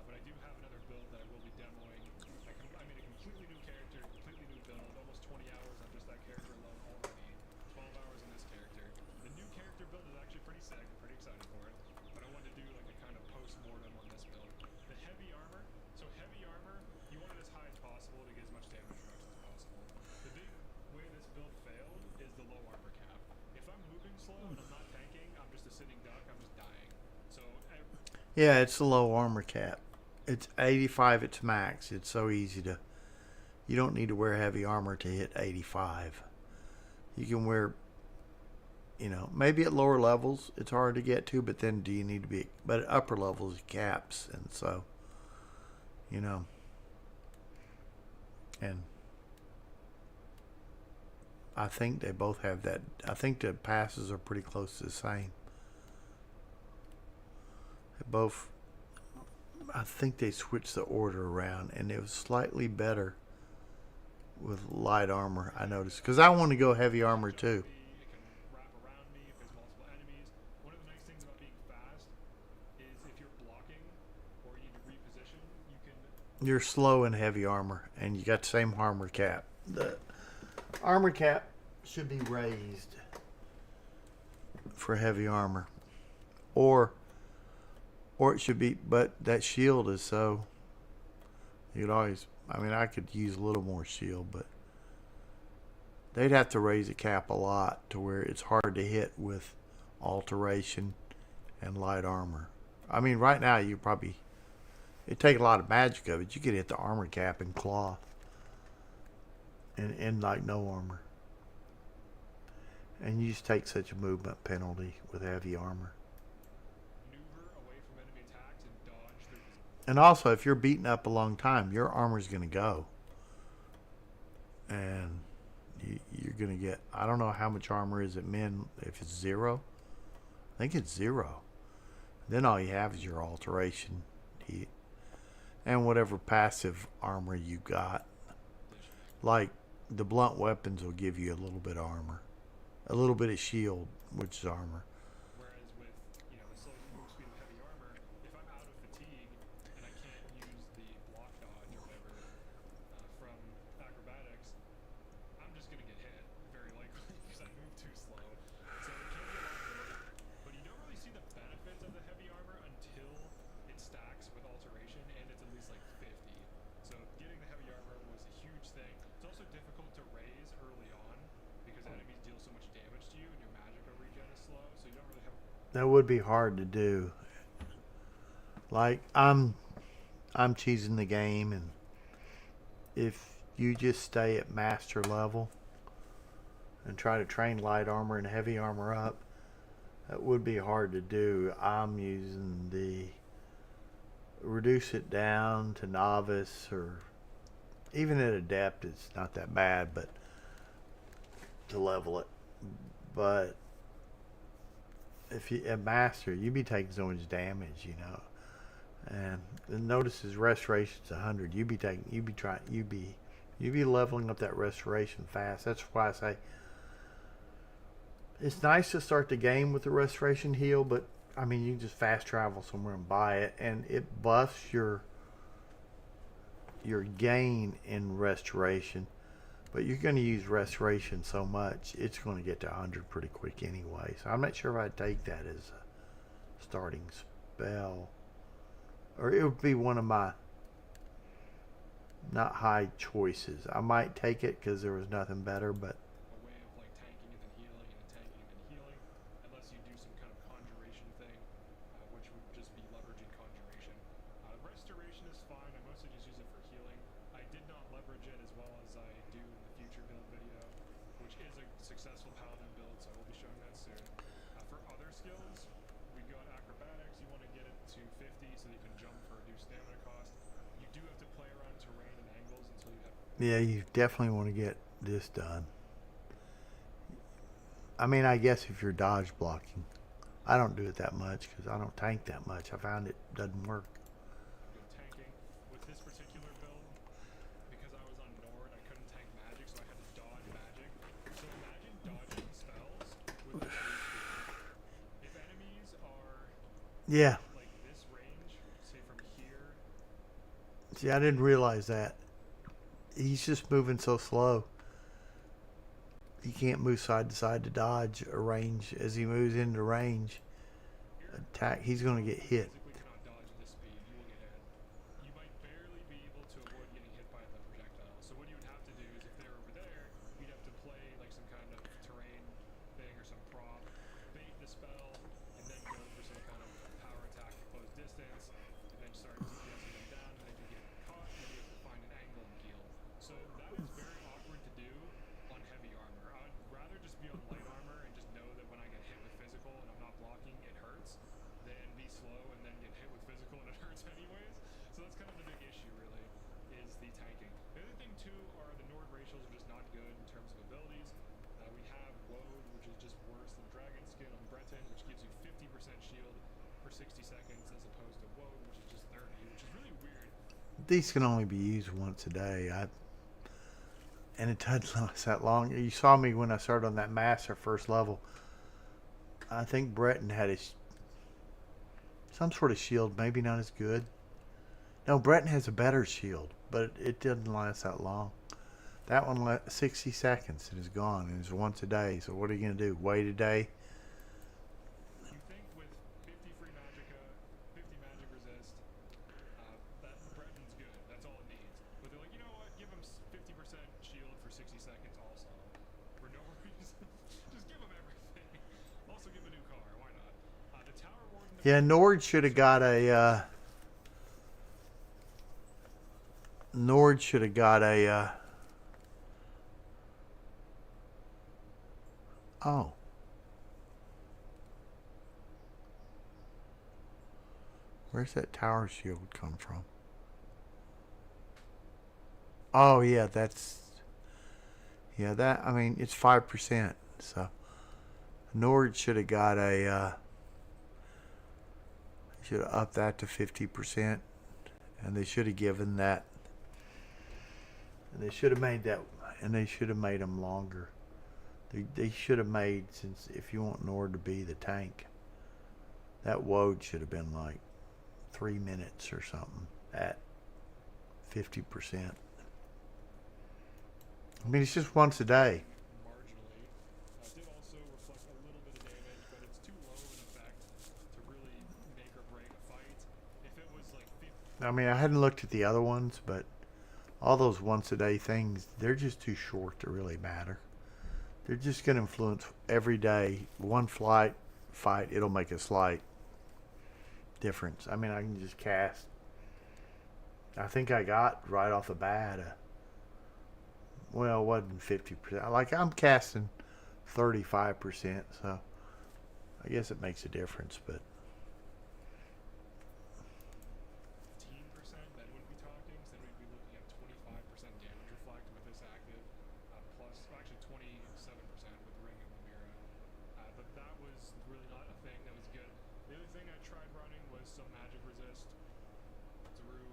But I do have another build that I will be demoing. I made a completely new character, completely new build, almost 20 hours on just that character alone already. 12 hours on this character. The new character build is actually pretty sick. I'm pretty excited for it. But I wanted to do like a kind of post-mortem on this build. The heavy armor. So heavy armor, you want it as high as possible to get as much damage reduction as possible. The big way this build failed is the low armor cap. If I'm moving slow and I'm not tanking, I'm just a sitting duck, I'm just dying. So Yeah, it's the low armor cap. It's 85, it's max. It's so easy to. You don't need to wear heavy armor to hit 85. You can wear. You know, maybe at lower levels it's hard to get to, but then do you need to be? But at upper levels it caps, and so, you know, and I think they both have that. I think the passes are pretty close to the same. They both. I think they switched the order around, and it was slightly better with light armor. I noticed because I want to go heavy armor too. It can wrap around me if there's multiple enemies. One of the nice things about being fast is if you're blocking or you need to reposition, you can. You're slow in heavy armor, and you got the same armor cap. The armor cap should be raised for heavy armor, or it should be. But that shield is so. You'd always. I mean, I could use a little more shield, but they'd have to raise the cap a lot to where it's hard to hit with alteration and light armor. I mean, right now you probably it'd take a lot of magic of it. You could hit the armor cap in cloth and like no armor, and you just take such a movement penalty with heavy armor. Maneuver away from enemy attacks and dodge through this. And also, if you're beaten up a long time, your armor's going to go. And you're going to get... I don't know how much armor is at min. If it's 0? I think it's 0. Then all you have is your alteration. And whatever passive armor you got. Like, the blunt weapons will give you a little bit of armor. A little bit of shield, which is armor. Whereas with, you know, the slow move speed of heavy armor, if I'm out of fatigue and I can't use the block dodge or whatever from acrobatics, I'm just gonna get hit very likely because I move too slow. So it can be a liability, but you don't really see the benefits of the heavy armor until it stacks with alteration and it's at least like 50. So getting the heavy armor was a huge thing. It's also difficult to raise early on because enemies deal so much damage to you and your magic regen is slow, so you don't really have. That would be hard to do. Like, I'm cheesing the game, and if you just stay at master level and try to train light armor and heavy armor up, that would be hard to do. I'm using the reduce it down to novice, or even at adept it's not that bad, but to level it. But if you at master, you'd be taking so much damage, you know. And notice his restoration's 100. You'd be leveling up that restoration fast. That's why I say it's nice to start the game with the restoration heal, but I mean you can just fast travel somewhere and buy it, and it buffs your gain in restoration. But you're going to use restoration so much, it's going to get to 100 pretty quick anyway. So I'm not sure if I'd take that as a starting spell. Or it would be one of my not high choices. I might take it because there was nothing better, but A way of like tanking and then healing and then tanking and then healing, unless you do some kind of conjuration thing, which would just be leveraging conjuration. Restoration is fine. I mostly just use it for healing. I did not leverage it as well as I do in the future build video, which is a successful paladin build, so I will be showing that soon. For other skills, we got acrobatics. You want to get it to 50 so you can jump for reduced stamina cost. You do have to play around terrain and angles until you have. yeah, you definitely want to get this done. I mean, I guess if you're dodge blocking. I don't do it that much because I don't tank that much. I found it doesn't work. Good tanking. With this particular build, because I was on Nord, I couldn't tank magic, so I had to dodge magic. So imagine dodging spells with the speed. If enemies are Yeah. like this range, say from here, See, I didn't realize that. He's just moving so slow. He can't move side to side to dodge a range. As he moves into range, attack, he's going to get hit. physically cannot dodge at this speed, you will get hit. You might barely be able to avoid getting hit by the projectile. So what you would have to do is if they're over there, you'd have to play like some kind of terrain thing or some prop, bait the spell, and then go for some kind of power attack at close distance, and then start DPSing them down, and then you get caught, and then you have to find an angle and heal. So that is very awkward to do on heavy armor. I would rather just be on light armor and just know that when I get shield for 60 seconds as opposed to Woad, which is just 30, which is really weird. These can only be used once a day. And it doesn't last that long. You saw me when I started on that master first level. I think Breton had some sort of shield, maybe not as good. No, Breton has a better shield, but it didn't last that long. That one 60 seconds and it's gone, and it's once a day. So what are you gonna do? Wait a day? You think with 50 free magicka, 50 magic resist, that Breton's good. That's all it needs. But they're like, you know what? Give him 50% shield for 60 seconds also. For no reason. Just give him everything. Also give a new car. Why not? The Tower Warden... Yeah, Nord should have got a... Nord should have got a... Oh. Where's that tower shield come from? Oh, yeah, that's... Yeah, that, I mean, it's 5%. So, Nord should have got a... should have upped that to 50%. And they should have given that... And they should have made that... And they should have made them longer. They should have made, since if you want Nord to be the tank, that Woad should have been like 3 minutes or something at 50%. I mean, it's just once a day. Marginally. Did also reflect a little bit of damage, but it's too low in effect to really make or break a fight. If it was like 50... I mean, I hadn't looked at the other ones, but all those once a day things, they're just too short to really matter. They're just going to influence every day. One fight, it'll make a slight difference. I mean, I can just cast. I think I got right off the bat. Well, it wasn't 50%. Like, I'm casting 35%, so I guess it makes a difference, but. 15%, then we'd be talking, so then we'd be looking at 25% damage reflect with this active, plus, well, actually 27% with Ring of the Mirror. But that was really not a thing that was good. The other thing I tried running was some magic resist through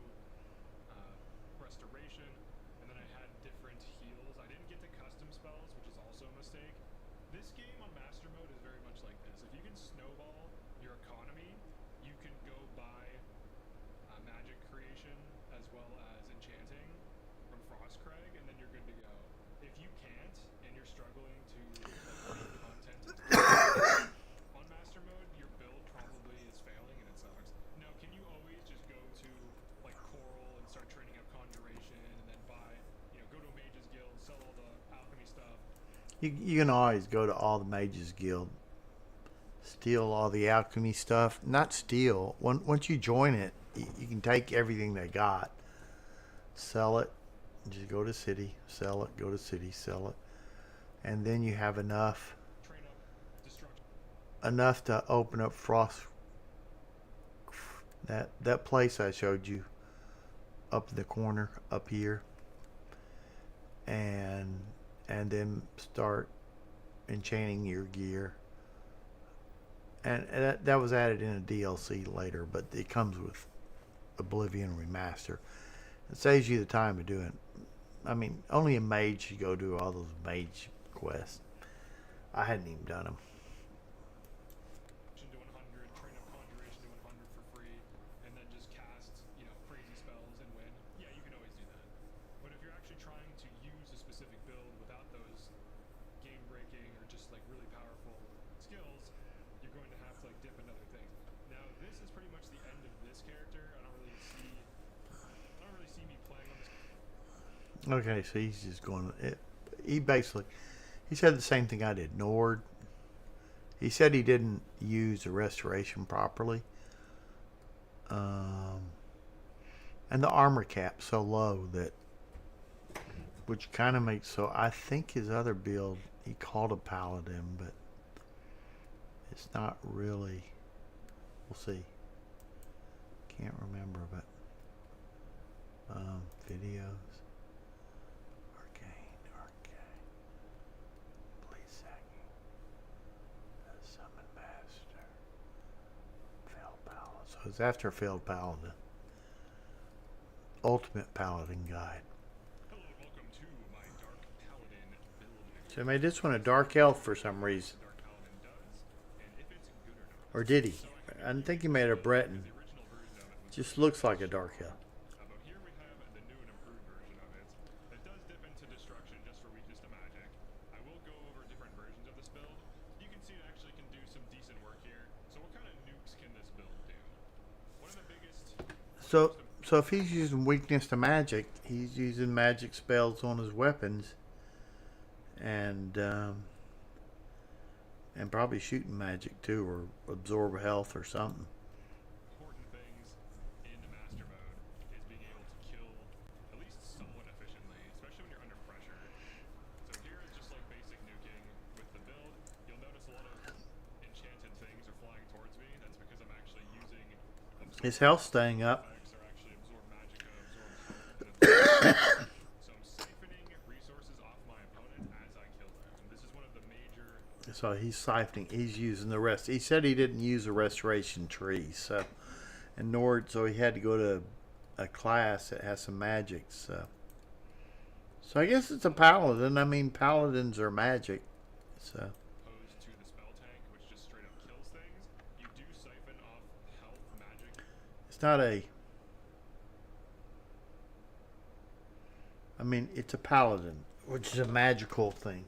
restoration, and then I had different heals. I didn't get to custom spells, which is also a mistake. This game on Master Mode is very much like this. If you can snowball your economy, you can go buy magic creation as well as enchanting from Frostcraig, and then you're good to go. If you can't, and you're struggling to make content on Master Mode, your build probably is failing and it sucks. Now, can you always just go to like Coral and start training up Conjuration, and then buy, go to a Mage's Guild, sell all the alchemy stuff? You can always go to all the Mages Guild, steal all the alchemy stuff. Not steal. Once you join it, you can take everything they got, sell it, just go to city, sell it, go to city, sell it, and then you have enough Train up destruction. enough to open up Frost. That place I showed you up in the corner up here, and then start enchanting your gear. And that was added in a DLC later, but it comes with Oblivion Remaster. It saves you the time of doing. I mean, only a mage should go do all those mage quests. I hadn't even done them. To 100, train up Conjuration to 100 for free, and then just cast, crazy spells and win. Yeah, you can always do that. But if you're actually trying to use a specific build without those game-breaking or just like really powerful skills, you're going to have to like dip into other things. Now, this is pretty much the end of this character. I don't really see me playing on this. Okay, so he's just going. He said the same thing I did. Nord. He said he didn't use the restoration properly. And the armor cap's so low that, which kind of makes, so I think his other build, he called a paladin, but it's not really. We'll see. Can't remember, but videos. Arcane. Please summon master. was after Failed Paladin. Ultimate Paladin Guide. Hello, welcome to my Dark Paladin build. So I made this one a Dark Elf for some reason. Dark Paladin does, and if it's good or not. Or did he? I didn't think he made a Breton. The original version of it was Just looks like a Dark Elf. but here we have the new and improved version of it. It does dip into destruction just for weakness to magic. I will go over different versions of this build. You can see it actually can do some decent work here. So what kind of nukes can this build do? One of the biggest... So if he's using weakness to magic, he's using magic spells on his weapons, and probably shooting magic too, or absorb health or something. Important things in the master mode is being able to kill at least somewhat efficiently, especially when you're under pressure. So here is just like basic nuking with the build. You'll notice a lot of enchanted things are flying towards me. That's because I'm actually using His health's staying up. effects or actually absorb magicka, absorb health. So I'm siphoning resources off my opponent as I kill them. And this is one of the major... So he's siphoning. He's using the rest. He said he didn't use a restoration tree, so he had to go to a class that has some magic. So I guess it's a paladin. I mean, paladins are magic. So Opposed to the spell tank, which just straight up kills things, you do siphon off health, magic. it's not a. I mean, it's a paladin, which is a magical thing.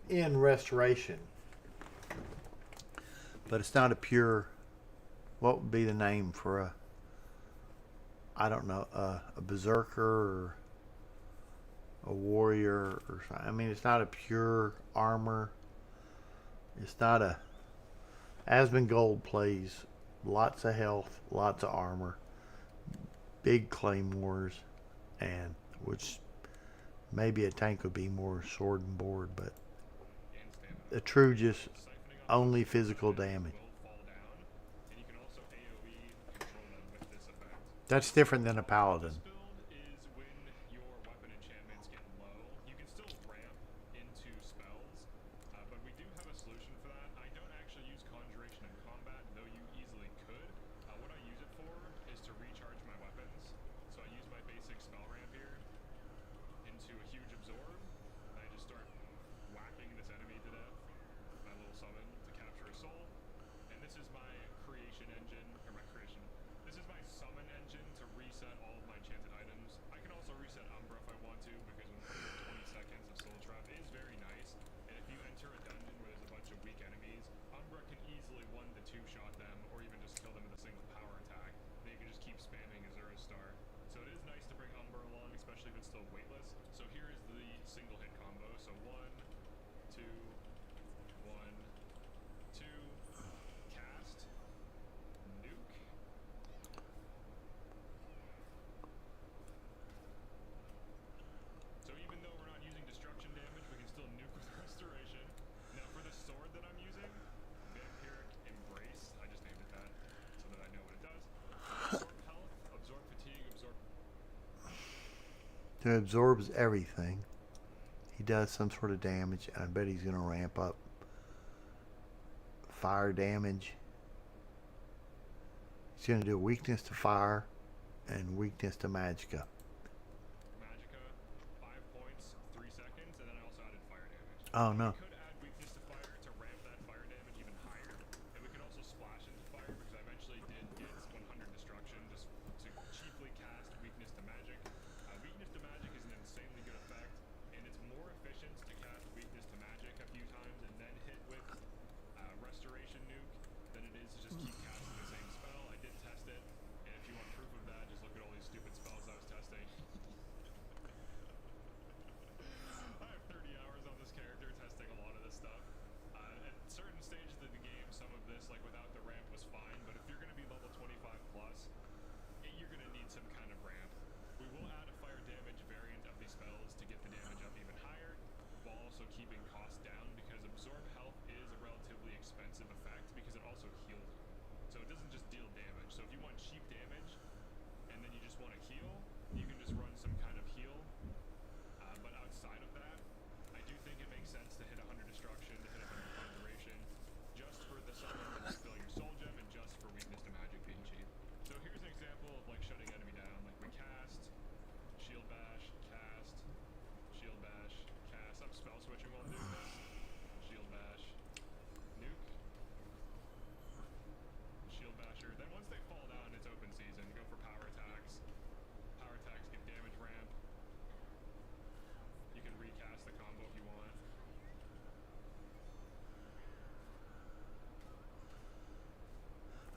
In restoration, but it's not a pure. What would be the name for a? I don't know, a berserker or a warrior or something. I mean, it's not a pure armor. It's not a. Asmongold plays lots of health, lots of armor, big claymores, and which maybe a tank would be more sword and board, but. A true just only physical damage. That's different than a paladin. Is when your weapon enchantments get low. You can still ramp into spells, but we do have a solution for that. I don't actually use conjuration in combat, though you easily could. What I use it for is to recharge my weapons. So I use my basic spell ramp here into a huge absorb, and I just start whacking this enemy to death. My little summon to capture a soul, and this is my creation engine, or my creation. This is my summon engine to reset all of my enchanted items. I can also reset Umbra if I want to, because when putting in 20 seconds of Soul Trap is very nice. And if you enter a dungeon where there's a bunch of weak enemies, Umbra can easily 1 to 2 shot them, or even just kill them with a single power attack. Then you can just keep spamming Azura's Star. So it is nice to bring Umbra along, especially if it's still weightless. So here is the single hit combo. So 1, 2, 1, 2, cast, nuke. So even though we're not using destruction damage, we can still nuke with restoration. Now for the sword that I'm using, Vampiric Embrace, I just named it that so that I know what it does. Absorb health, absorb fatigue, absorb... It absorbs everything. He does some sort of damage, and I bet he's going to ramp up fire damage. He's going to do weakness to fire and weakness to magicka. Magicka, 5 points, 3 seconds, and then I also added fire damage. Oh no. We could add weakness to fire to ramp that fire damage even higher, and we could also splash into fire because I eventually did get 100 destruction just to cheaply cast weakness to magic. Weakness to magic is an insanely good effect, and it's more efficient to cast weakness to magic a few times and then hit with restoration nuke than it is to just keep casting the same spell. I did test it, and if you want proof of that, just look at all these stupid spells I was testing. I have 30 hours on this character testing a lot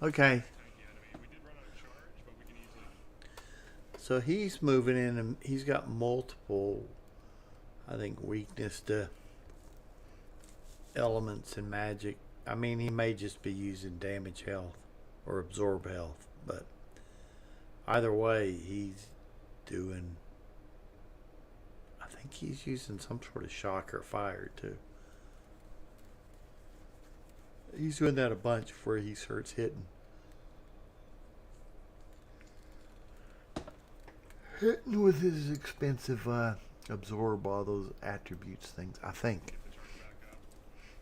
Okay, tanky enemy. We did run out of charge, but we can easily. so he's moving in and he's got multiple, I think, weakness to elements and magic. I mean, he may just be using damage health or absorb health, but either way, he's doing. I think he's using some sort of shock or fire too. He's doing that a bunch before he starts hitting. Hitting with his expensive absorb all those attributes things, I think. Get the charge back up.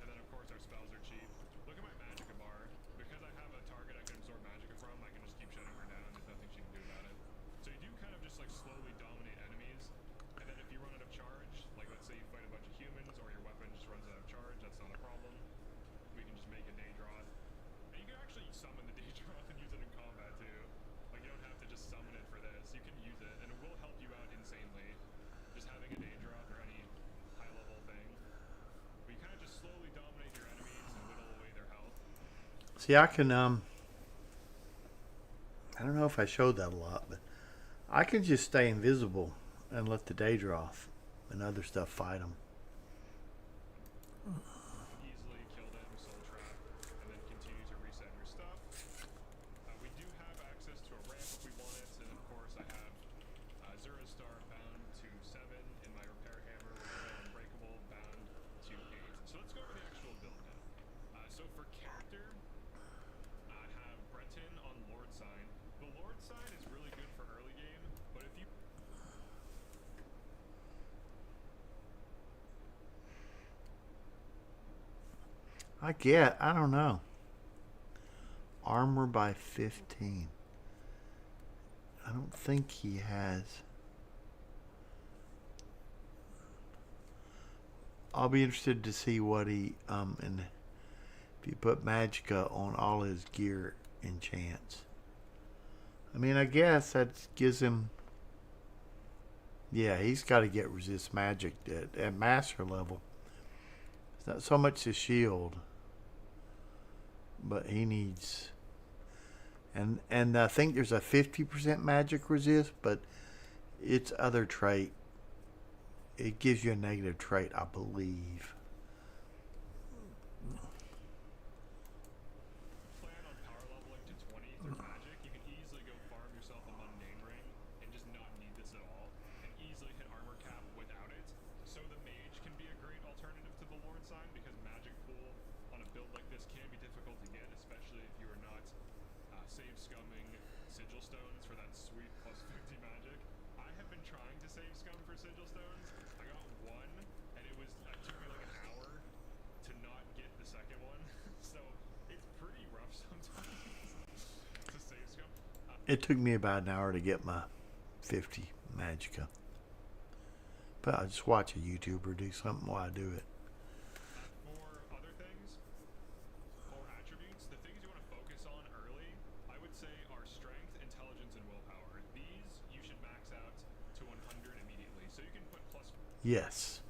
And then, of course, our spells are cheap. Look at my Magicka bar. Because I have a target I can absorb Magicka from, I can just keep shutting her down. There's nothing she can do about it. So you do kind of just like slowly dominate enemies. And then if you run out of charge, like let's say you fight a bunch of humans or your weapon just runs out of charge, that's not a problem. We can just make a Daedroth. And you can actually summon the Daedroth and use it in combat too. Like you don't have to just summon it for this. You can use it and it will help you out insanely. Just having a Daedroth or any high level thing. But you kind of just slowly dominate your enemies and whittle away their health. See, I can I don't know if I showed that a lot, but I can just stay invisible and let the Daedroth and other stuff fight them. Easily kill them, soul trap, and then continue to reset your stuff. We do have access to a ramp if we want it, and of course I have Zura Star bound to 7 in my repair hammer, with Unbreakable bound to 8. So let's go over the actual build now. So for character, I have Breton on Lord Sign. The Lord Sign is really good for early game, but if you I don't know. Armor by 15. I don't think he has. I'll be interested to see what he, and if you put Magicka on all his gear enchants. I mean, I guess that gives him. Yeah, he's got to get resist magic at master level. It's not so much the shield, but he needs. And I think there's a 50% magic resist, but its other trait, it gives you a negative trait, I believe. plan on power leveling to 20 through magic, you can easily go farm yourself a mundane ring and just not need this at all, and easily hit armor cap without it. So the mage can be a great alternative to the Lord Sign because magic pool on a build like this can be difficult to get, especially if you are not save scumming sigil stones for that sweet plus 50 magic. I have been trying to save scum for sigil stones. I got one, and it took me like an hour to not get the second one. So it's pretty rough sometimes to save scum. It took me about an hour to get my 50 Magicka. But I just watch a YouTuber do something while I do it. For other things, for attributes, the things you want to focus on early, I would say are strength, intelligence, and willpower. These you should max out to 100 immediately. So you can put plus. Yes.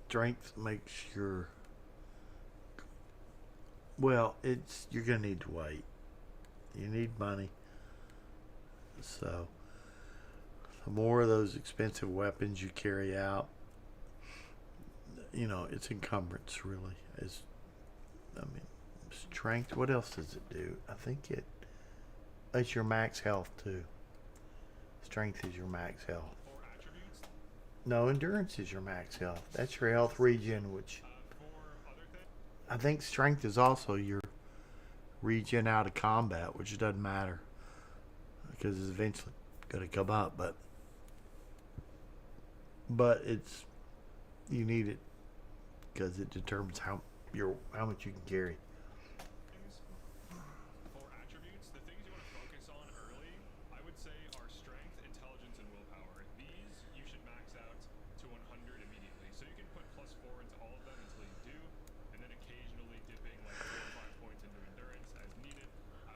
Strength makes your. Well, you're gonna need to wait. You need money. So the more of those expensive weapons you carry out, it's encumbrance really. Strength, what else does it do? I think it's your max health too. Strength is your max health. For attributes, No, endurance is your max health. That's your health regen, which for other things, I think strength is also your regen out of combat, which doesn't matter because it's eventually going to come up. But you need it because it determines how much you can carry. for attributes, the things you want to focus on early, I would say are strength, intelligence, and willpower. These you should max out to 100 immediately. So you can put plus 4 into all of them until you do, and then occasionally dipping like 4 or 5 points into endurance as needed.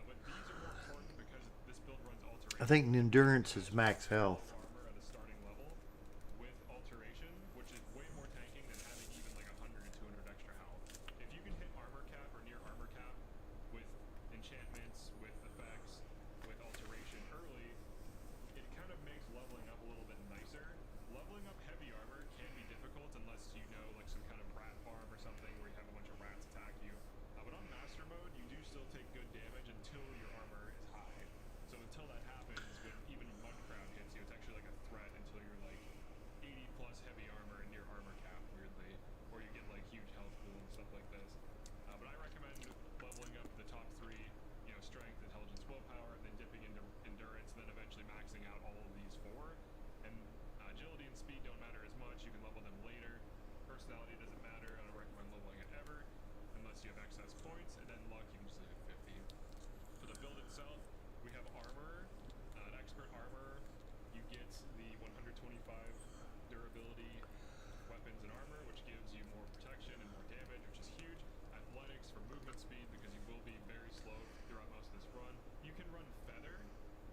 But these are more important because this build runs alteration. I think endurance is max health. Armor at a starting level with alteration, which is way more tanking than having even like 100 or 200 extra health. If you can hit armor vitality doesn't matter. I don't recommend leveling it ever unless you have excess points, and then luck you can just leave at 50. For the build itself, we have armor, an expert armor. You get the 125 durability weapons and armor, which gives you more protection and more damage, which is huge. Athletics for movement speed, because you will be very slow throughout most of this run. You can run feather,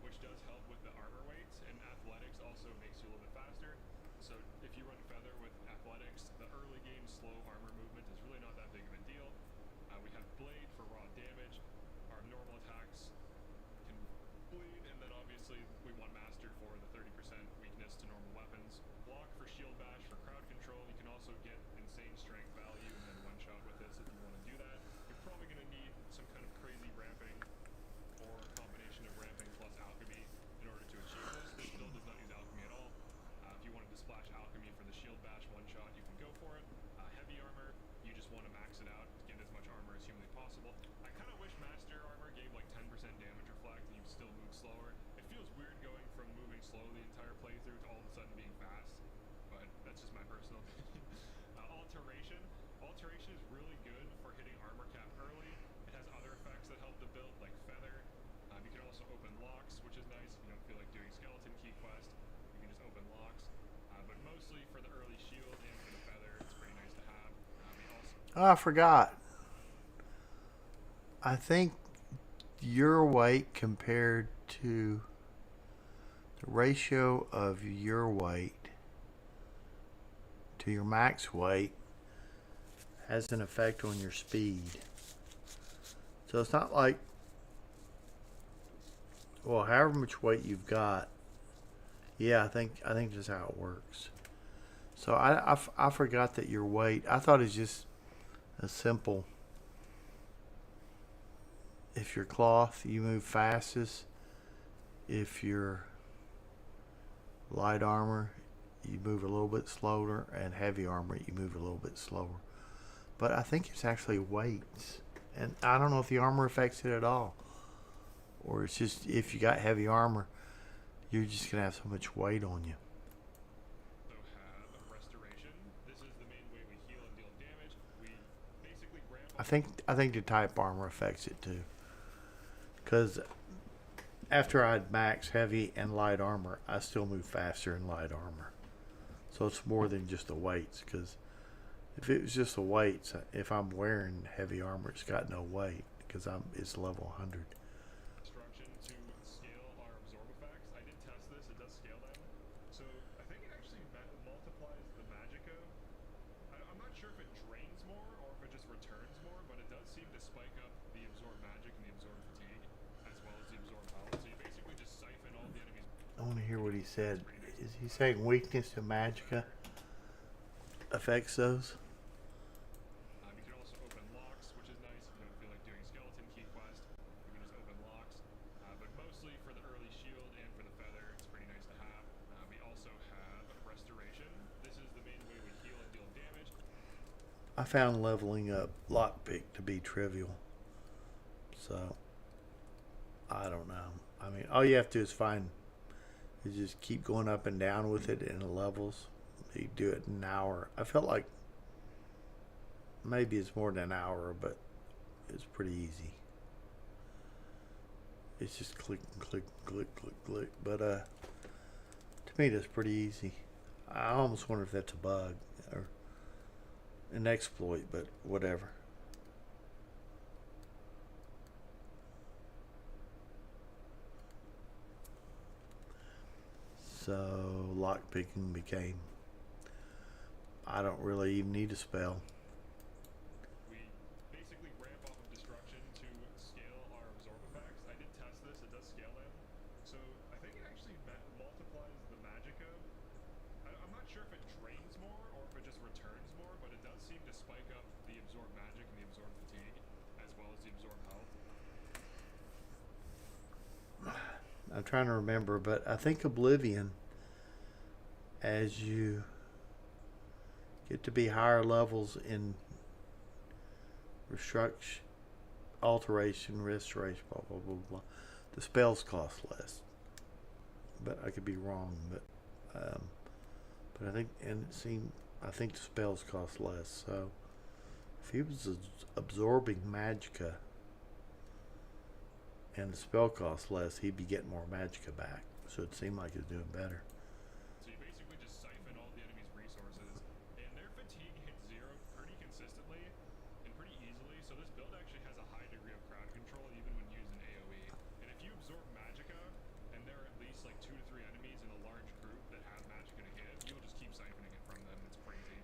which does help with the armor weights, and athletics also makes you a little bit faster. So if you run feather with athletics, the early game slow armor movement is really not that big of a deal. We have blade for raw damage. Our normal attacks can bleed, and then obviously we want master for the 30% weakness to normal weapons. Block for shield bash for crowd control. You can also get insane strength value and then one shot with this if you want to do that. You're probably going to need some kind of crazy ramping or a combination of ramping plus alchemy in order to achieve this. This build does not use alchemy at all. If you wanted to splash alchemy for the shield bash one shot, you can go for it. Heavy armor, you just want to max it out to get as much armor as humanly possible. I kind of wish master armor gave like 10% damage reflect and you still move slower. It feels weird going from moving slow the entire playthrough to all of a sudden being fast, but that's just my personal opinion. Alteration. Alteration is really good for hitting armor cap early. It has other effects that help the build, like feather. You can also open locks, which is nice if you don't feel like doing skeleton key quest. You can just open locks. But mostly for the early shield and for the feather, it's pretty nice to have. We also Oh, I forgot. I think your weight compared to the ratio of your weight to your max weight has an effect on your speed. So it's not like, well, however much weight you've got. Yeah, I think that's how it works. So I forgot that your weight. I thought it's just a simple. If you're cloth, you move fastest. If you're light armor, you move a little bit slower, and heavy armor, you move a little bit slower. But I think it's actually weights, and I don't know if the armor affects it at all, or it's just if you got heavy armor, you're just gonna have so much weight on you. have restoration. This is the main way we heal and deal damage. We basically ramp I think the type armor affects it too, because after I'd max heavy and light armor, I still move faster in light armor. So it's more than just the weights, because if it was just the weights, if I'm wearing heavy armor, it's got no weight because it's level 100. destruction to scale our absorb effects. I did test this, it does scale them. So I think it actually multiplies the magicka. I'm not sure if it drains more or if it just returns more, but it does seem to spike up the absorb magic and the absorb fatigue, as well as the absorb health. So you basically just siphon all the enemies. I want to hear what he said. Is he saying weakness to magicka affects those? You can also open locks, which is nice if you don't feel like doing skeleton key quest. You can just open locks. But mostly for the early shield and for the feather, it's pretty nice to have. We also have restoration. This is the main way we heal and deal damage. I found leveling up lockpick to be trivial. So, I don't know. I mean, all you have to do is just keep going up and down with it in the levels. You do it in an hour. I felt like maybe it's more than an hour, but it's pretty easy. It's just click, click, click, click, click. But to me, that's pretty easy. I almost wonder if that's a bug or an exploit, but whatever. So lockpicking became, I don't really even need a spell. We basically ramp off of destruction to scale our absorb effects. I did test this, it does scale them. So I think it actually multiplies the magicka. I'm not sure if it drains more or if it just returns more, but it does seem to spike up the absorb magic and the absorb fatigue, as well as the absorb health. I'm trying to remember, but I think Oblivion, as you get to be higher levels in alteration, restoration, blah, blah, blah, blah, the spells cost less. But I could be wrong, but I think, and it seemed I think the spells cost less. So if he was absorbing magicka and the spell cost less, he'd be getting more magicka back. So it seemed like he's doing better. So you basically just siphon all the enemy's resources, and their fatigue hits 0 pretty consistently and pretty easily. So this build actually has a high degree of crowd control even when using AoE. And if you absorb magicka, and there are at least like 2 to 3 enemies in a large group that have magicka to hit, you'll just keep siphoning it from them. It's crazy.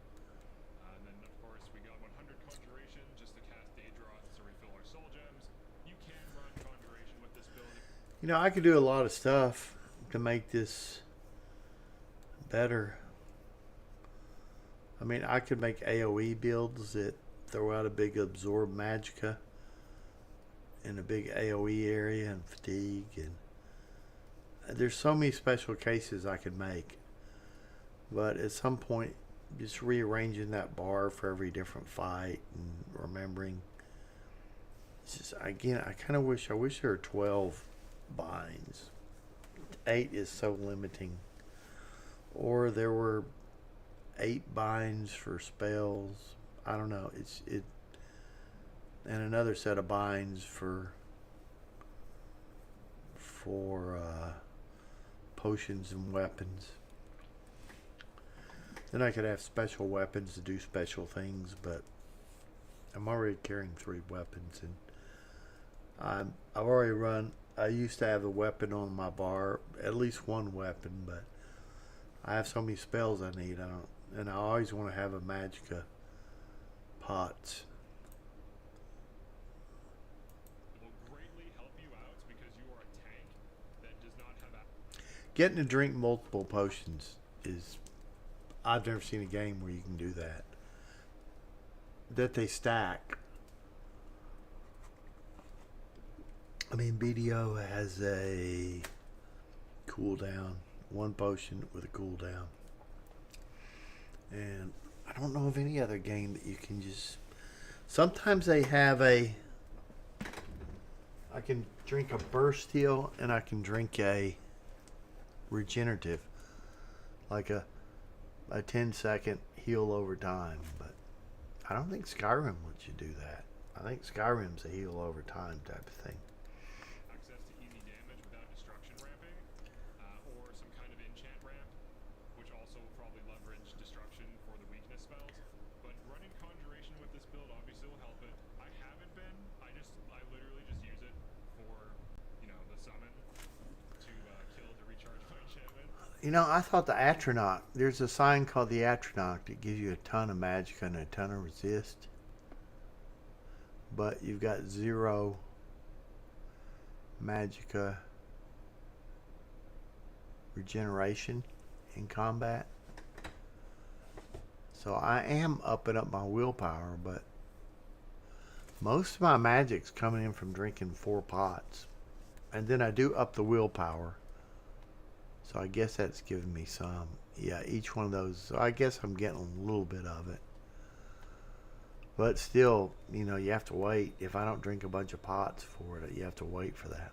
And then of course we got 100 conjuration just to cast Daedroth to refill our soul gems. You can run conjuration with this build. You know, I could do a lot of stuff to make this better. I mean, I could make AoE builds that throw out a big absorb magicka in a big AoE area and fatigue, and there's so many special cases I could make. But at some point, just rearranging that bar for every different fight and remembering. It's just, again, I wish there were 12 binds. 8 is so limiting. Or there were 8 binds for spells. I don't know. And another set of binds for potions and weapons. Then I could have special weapons to do special things, but I'm already carrying 3 weapons, and I've already run. I used to have a weapon on my bar, at least one weapon, but I have so many spells I need. And I always want to have a magicka pots. It will greatly help you out because you are a tank that does not have. Getting to drink multiple potions is. I've never seen a game where you can do that. That they stack. I mean, BDO has a cooldown, 1 potion with a cooldown. And I don't know of any other game that you can just. Sometimes they have I can drink a burst heal and I can drink a regenerative. Like a 10-second heal over time. But I don't think Skyrim lets you do that. I think Skyrim's a heal over time type of thing. Access to easy damage without destruction ramping, or some kind of enchant ramp, which also will probably leverage destruction for the weakness spells. But running conjuration with this build obviously will help it. I haven't been. I literally just use it for, the summon to kill to recharge my enchantment. You know, I thought the Atronach, there's a sign called the Atronach that gives you a ton of magic and a ton of resist. But you've got 0 magicka regeneration in combat. So I am upping up my willpower, but most of my magic's coming in from drinking 4 pots. And then I do up the willpower. So I guess that's giving me some. Yeah, each one of those. So I guess I'm getting a little bit of it. But still, you have to wait. If I don't drink a bunch of pots for it, you have to wait for that.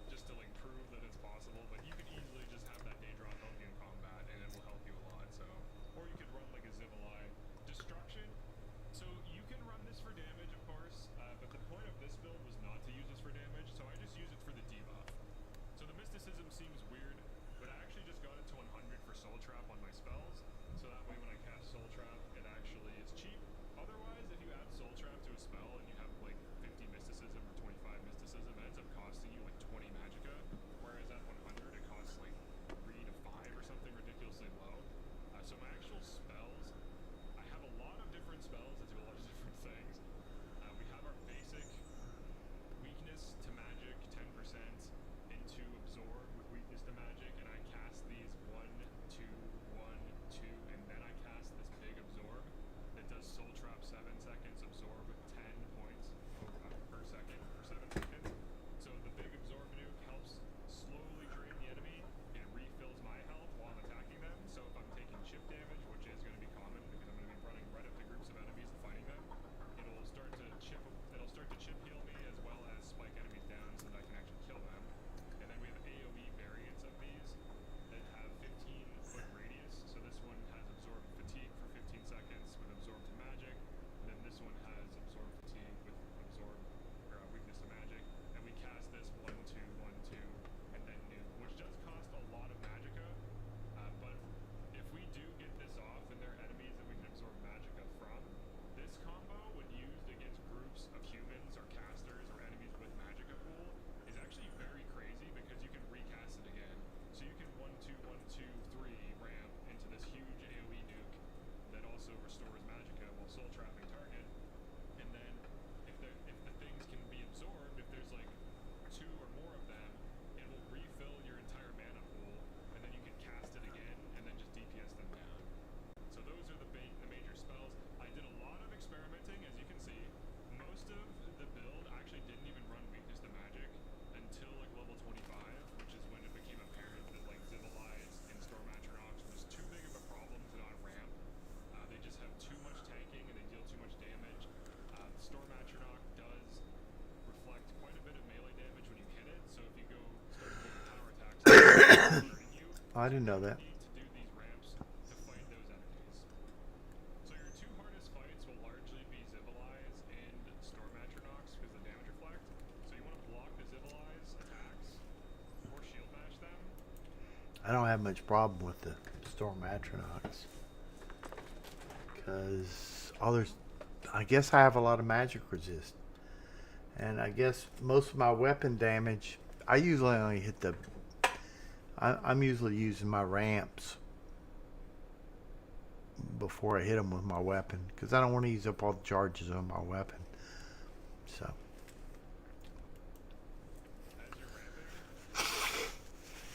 Just to prove that it's possible, but you could easily just have that Daedroth help you in combat, and it will help you a lot. So, or you could run like a Zivilai destruction. So you can run this for damage, of course, but the point of this build was not to use this for damage. So I just use it for the debuff. So the mysticism seems weird, but I actually just got it to 100 for Soul Trap on my spells. So that way, when I cast Soul Trap, it actually is cheap. Otherwise, if you add Soul Trap to a spell and you have like 50 mysticism or 25 mysticism, it ends up I didn't know that. need to do these ramps to fight those enemies. So your two hardest fights will largely be Zivilize and Stormatronachs because the damage reflect. So you want to block the Zivilize attacks or shield bash them. I don't have much problem with the Stormatronachs because I guess I have a lot of magic resist, and I guess most of my weapon damage. I usually only hit the. I'm usually using my ramps before I hit them with my weapon because I don't want to use up all the charges on my weapon. So. As you're ramping,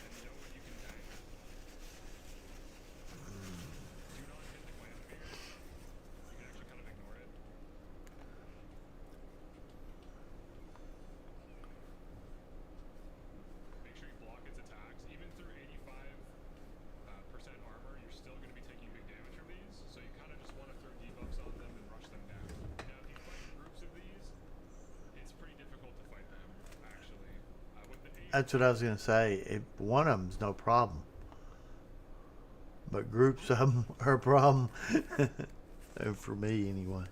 and know what you can tank. Do not hit the glam here. You can actually kind of ignore it. Make sure you block its attacks. Even through 85% armor, you're still going to be taking big damage from these. So you kind of just want to throw debuffs on them and rush them down. Now, if you fight groups of these, it's pretty difficult to fight them, actually. With the That's what I was gonna say. One of them's no problem, but groups of them are a problem. For me, anyway.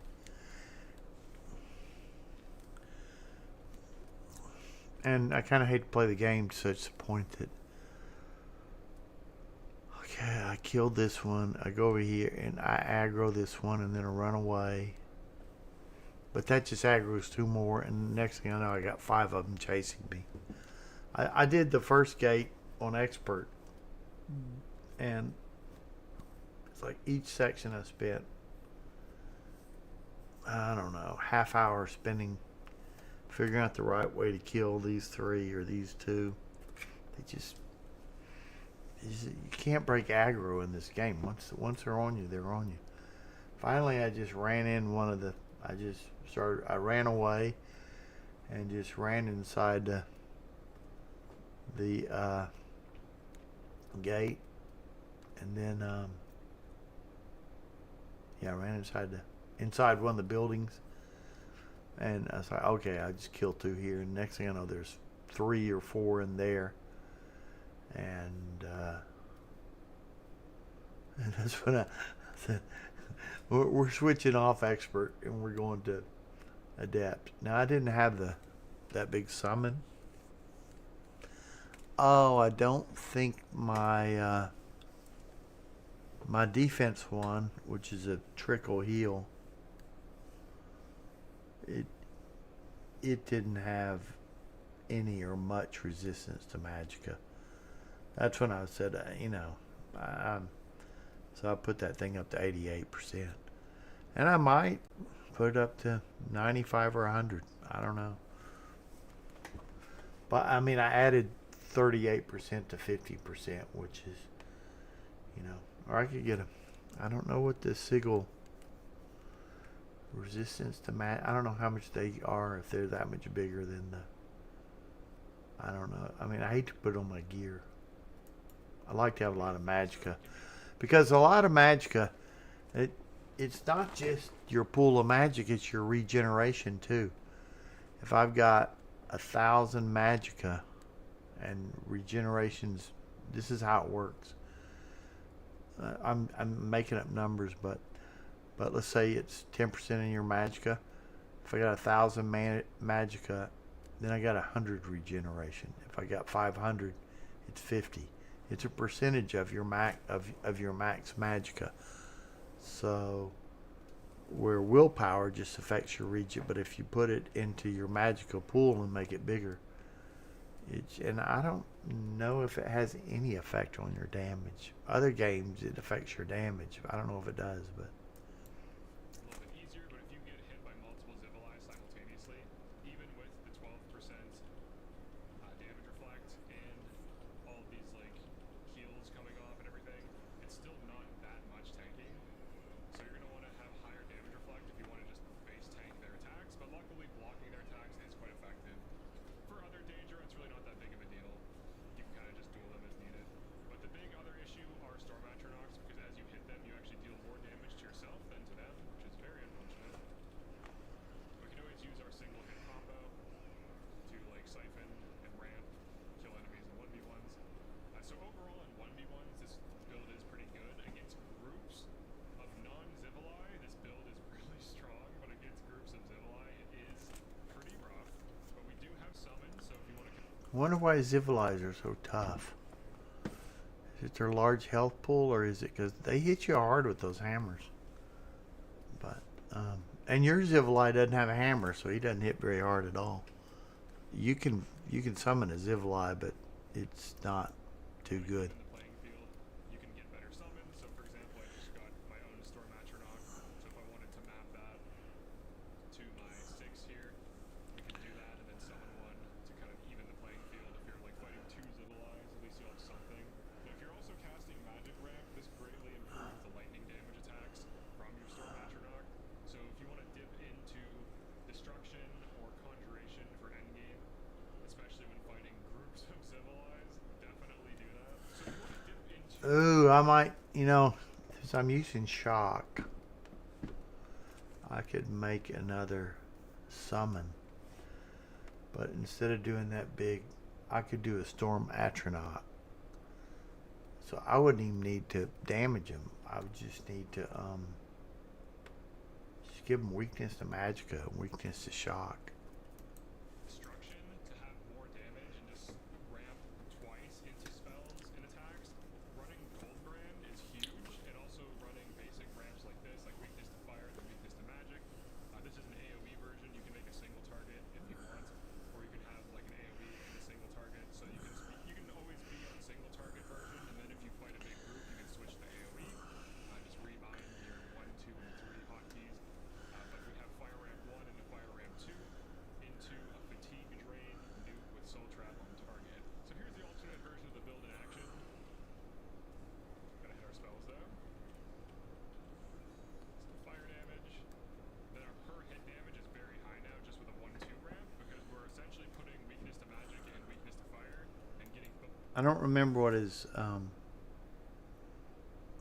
And I kind of hate to play the game to such a point that, okay, I killed this one. I go over here and I aggro this one, and then I run away. But that just aggroes two more, and the next thing I know, I got 5 of them chasing me. I did the first gate on expert, and it's like each section I spent, I don't know, half hour spending figuring out the right way to kill these 3 or these 2. You can't break aggro in this game. Once they're on you, they're on you. Finally, I just ran in one of the. I ran away, and just ran inside the gate, and then I ran inside one of the buildings, and I was like, okay, I just killed 2 here, and next thing I know, there's 3 or 4 in there, and that's when I said, we're switching off expert, and we're going to adept. Now, I didn't have that big summon. Oh, I don't think my my defense one, which is a trickle heal, it didn't have any or much resistance to magicka. That's when I said, so I put that thing up to 88%, and I might put it up to 95 or 100. I don't know, but I mean, I added 38% to 50%, which is, or I could get I don't know what the sigil resistance to I don't know how much they are, if they're that much bigger than I don't know. I mean, I hate to put on my gear. I like to have a lot of magicka, because a lot of magicka, it's not just your pool of magic, it's your regeneration too. If I've got 1,000 magicka and regenerations, this is how it works. I'm making up numbers, but let's say it's 10% in your magicka. If I got 1,000 magicka, then I got 100 regeneration. If I got 500, it's 50. It's a percentage of your max magicka. So where willpower just affects your regen, but if you put it into your magicka pool and make it bigger, and I don't know if it has any effect on your damage. Other games, it affects your damage. I don't know if it does, but. A little bit easier, but if you get hit by multiple Zivilize simultaneously, even with the 12% damage reflect and all of these heals coming off and everything, it's still not that much tanking. So you're going to want to have higher damage reflect if you want to just base tank their attacks, but luckily blocking their attacks is quite effective. For other danger, it's really not that big of a deal. You can kind of just duel them as needed. But the big other issue are Stormatronachs, because as you hit them, you actually deal more damage to yourself Wonder why Zivilize are so tough. Is it their large health pool, or is it because they hit you hard with those hammers? But and your Zivili doesn't have a hammer, so he doesn't hit very hard at all. You can summon a Zivili, but it's not too good. In the playing field, you can get better summons. So, for example, I just got my own Storm Atronach. So, if I wanted to map that to my 6 here, we can do that and then summon one to kind of even the playing field. If you're like fighting 2 Zivili's, at least you'll have something. Now, if you're also casting Magic Ramp, this greatly improves the lightning damage attacks from your Storm Atronach. So, if you want to dip into Destruction or Conjuration for endgame, especially when fighting groups of Zivili's, definitely do that. So, if you want to dip into Ooh, I might, since I'm using shock, I could make another summon. But instead of doing that big, I could do a Storm Atronach. So I wouldn't even need to damage him. I would just need to just give him weakness to Magicka and weakness to shock. Destruction to have more damage and just ramp twice into spells and attacks. Running Goldbrand is huge, and also running basic ramps like this, like weakness to fire and weakness to magic. This is an AoE version. You can make a single target if you want, or you can have like an AoE and a single target. So you can always be on single target version, and then if you fight a big group, you can switch to AoE. Just rebind your 1, 2, and 3 hotkeys. But we have Fire Ramp 1 and a Fire Ramp 2 into a Fatigue Drain nuke with Soul Trap on target. So here's the alternate version of the build in action. Gotta hit our spells though. It's the fire damage. Then our per hit damage is very high now just with a 1-2 ramp because we're essentially putting weakness to magic and weakness to fire and getting I don't remember what his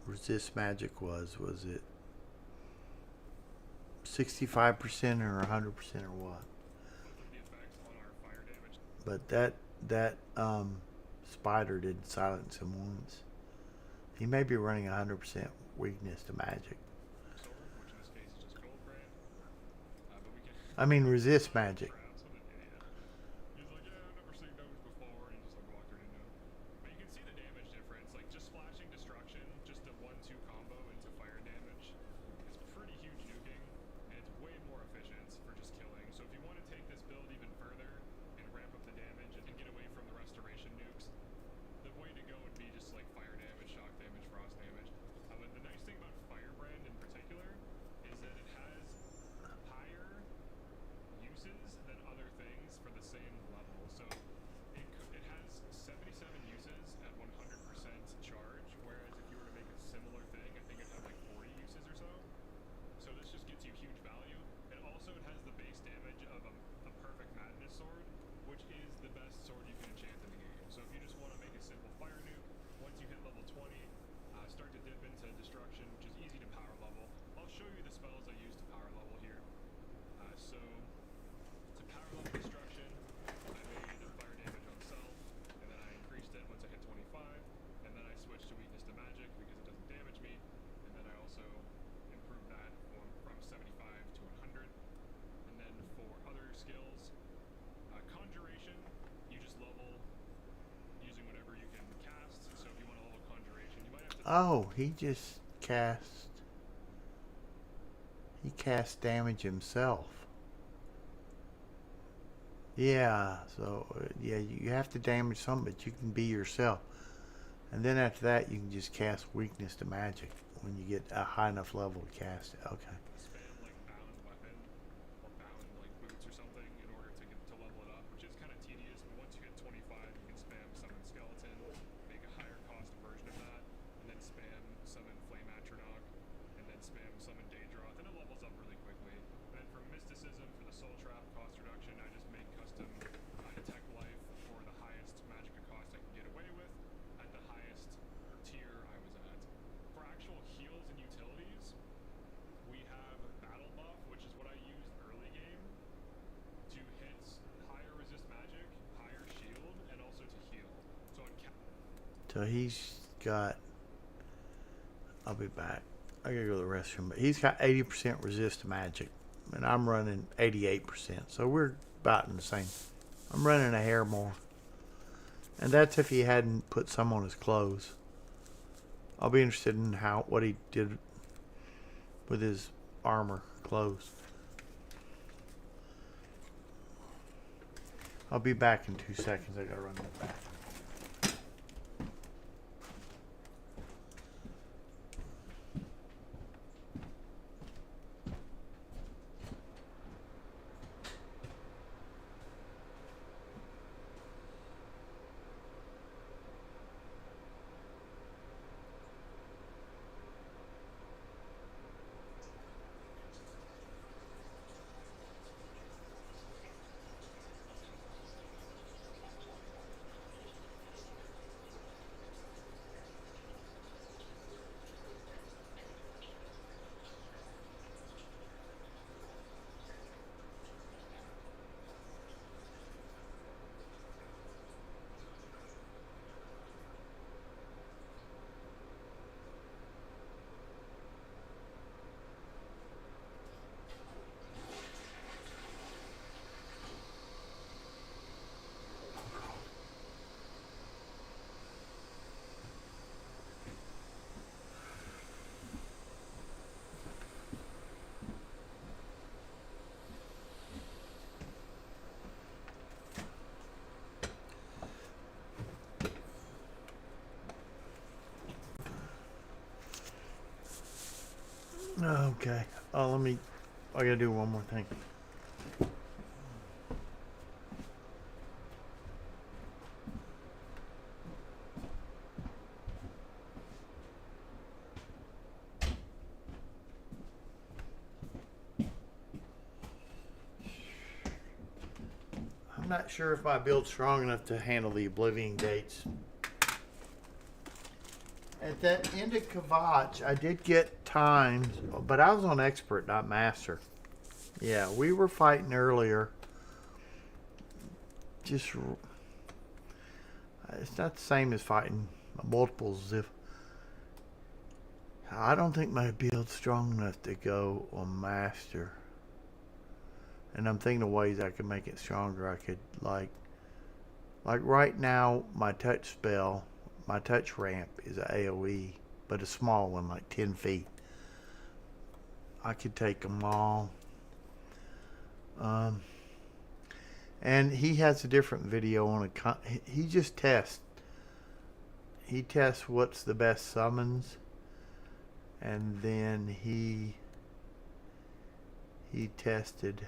resist magic was. Was it 65% or 100% or what? the effects on our fire damage. But that spider did silence him once. He may be running 100% weakness to magic. Sword, which in this case is just Goldbrand. But we can I mean resist magic. traps with an idiot. He's like, yeah, I've never seen those before, and he just like walked right into him. But you can see the damage difference, like just splashing destruction, just a 1-2 combo into fire damage. It's pretty huge nuking, and it's way more efficient for just killing. So if you want to take this build even further and ramp up the damage and get away from the restoration nukes, the way to go would be just like fire damage, shock damage, frost damage. But the nice thing about Firebrand in particular is that it has higher uses than other things for the same level. So it has 77 uses at 100% charge, whereas if you were to make a similar thing, I think it'd have like 40 uses or so. So this just gets you huge value. And also it has the base damage of a perfect madness sword, which is the best sword you can enchant in the game. So if you just want to make a simple fire nuke, once you hit level 20, start to dip into destruction, which is easy to power level. I'll show you the spells I use to power level here. So to power level destruction, I made a fire damage on self, and then I increased it once I hit 25, and then I switched to weakness to magic because it doesn't damage me, and then I also improved that from 75 to 100. And then for other skills, conjuration, you just level using whatever you can cast. So if you want to level conjuration, you might have to Oh, he cast damage himself. Yeah, so yeah, you have to damage something, but you can be yourself. And then after that, you can just cast weakness to magic when you get a high enough level to cast it. Okay. spam like bound weapon or bound like boots or something in order to level it up, which is kind of tedious. But once you hit 25, you can spam summon skeleton, make a higher cost version of that, and then spam summon flame atronach, and then spam summon daedroth, and it levels up really quickly. And then for mysticism, for the soul trap cost reduction, I just make custom detect life for the highest magic cost I can get away with at the highest tier I was at. For actual heals and utilities, we have Battle Buff, which is what I used early game to hit higher resist magic, higher shield, and also to heal. So on So he's got. I'll be back. I gotta go to the restroom. But he's got 80% resist to magic, and I'm running 88%. So we're about in the same. I'm running a hair more. And that's if he hadn't put some on his clothes. I'll be interested in what he did with his armor clothes. I'll be back in 2 seconds. I gotta run to the bathroom. Okay. I gotta do one more thing. I'm not sure if my build's strong enough to handle the Oblivion gates. At that end of Kvatch, I did get times, but I was on expert, not master. Yeah, we were fighting earlier. It's not the same as fighting multiples. I don't think my build's strong enough to go on master. And I'm thinking of ways I could make it stronger. I could like right now, my touch spell. My touch ramp is an AoE, but a small one, like 10 feet. I could take them all. And he has a different video on he just tests. He tests what's the best summons, and then he tested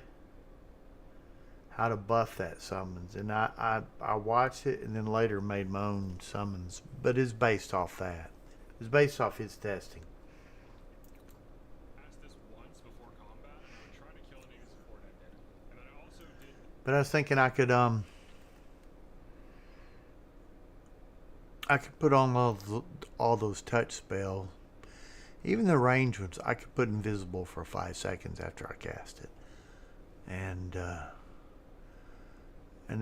how to buff that summons, and I watched it and then later made my own summons, but it's based off that. It's based off his testing. Asked this once before combat, and I would try to kill niggas before I did. And then I also did. But I was thinking I could put on all those touch spells, even the range ones. I could put invisible for 5 seconds after I cast it, and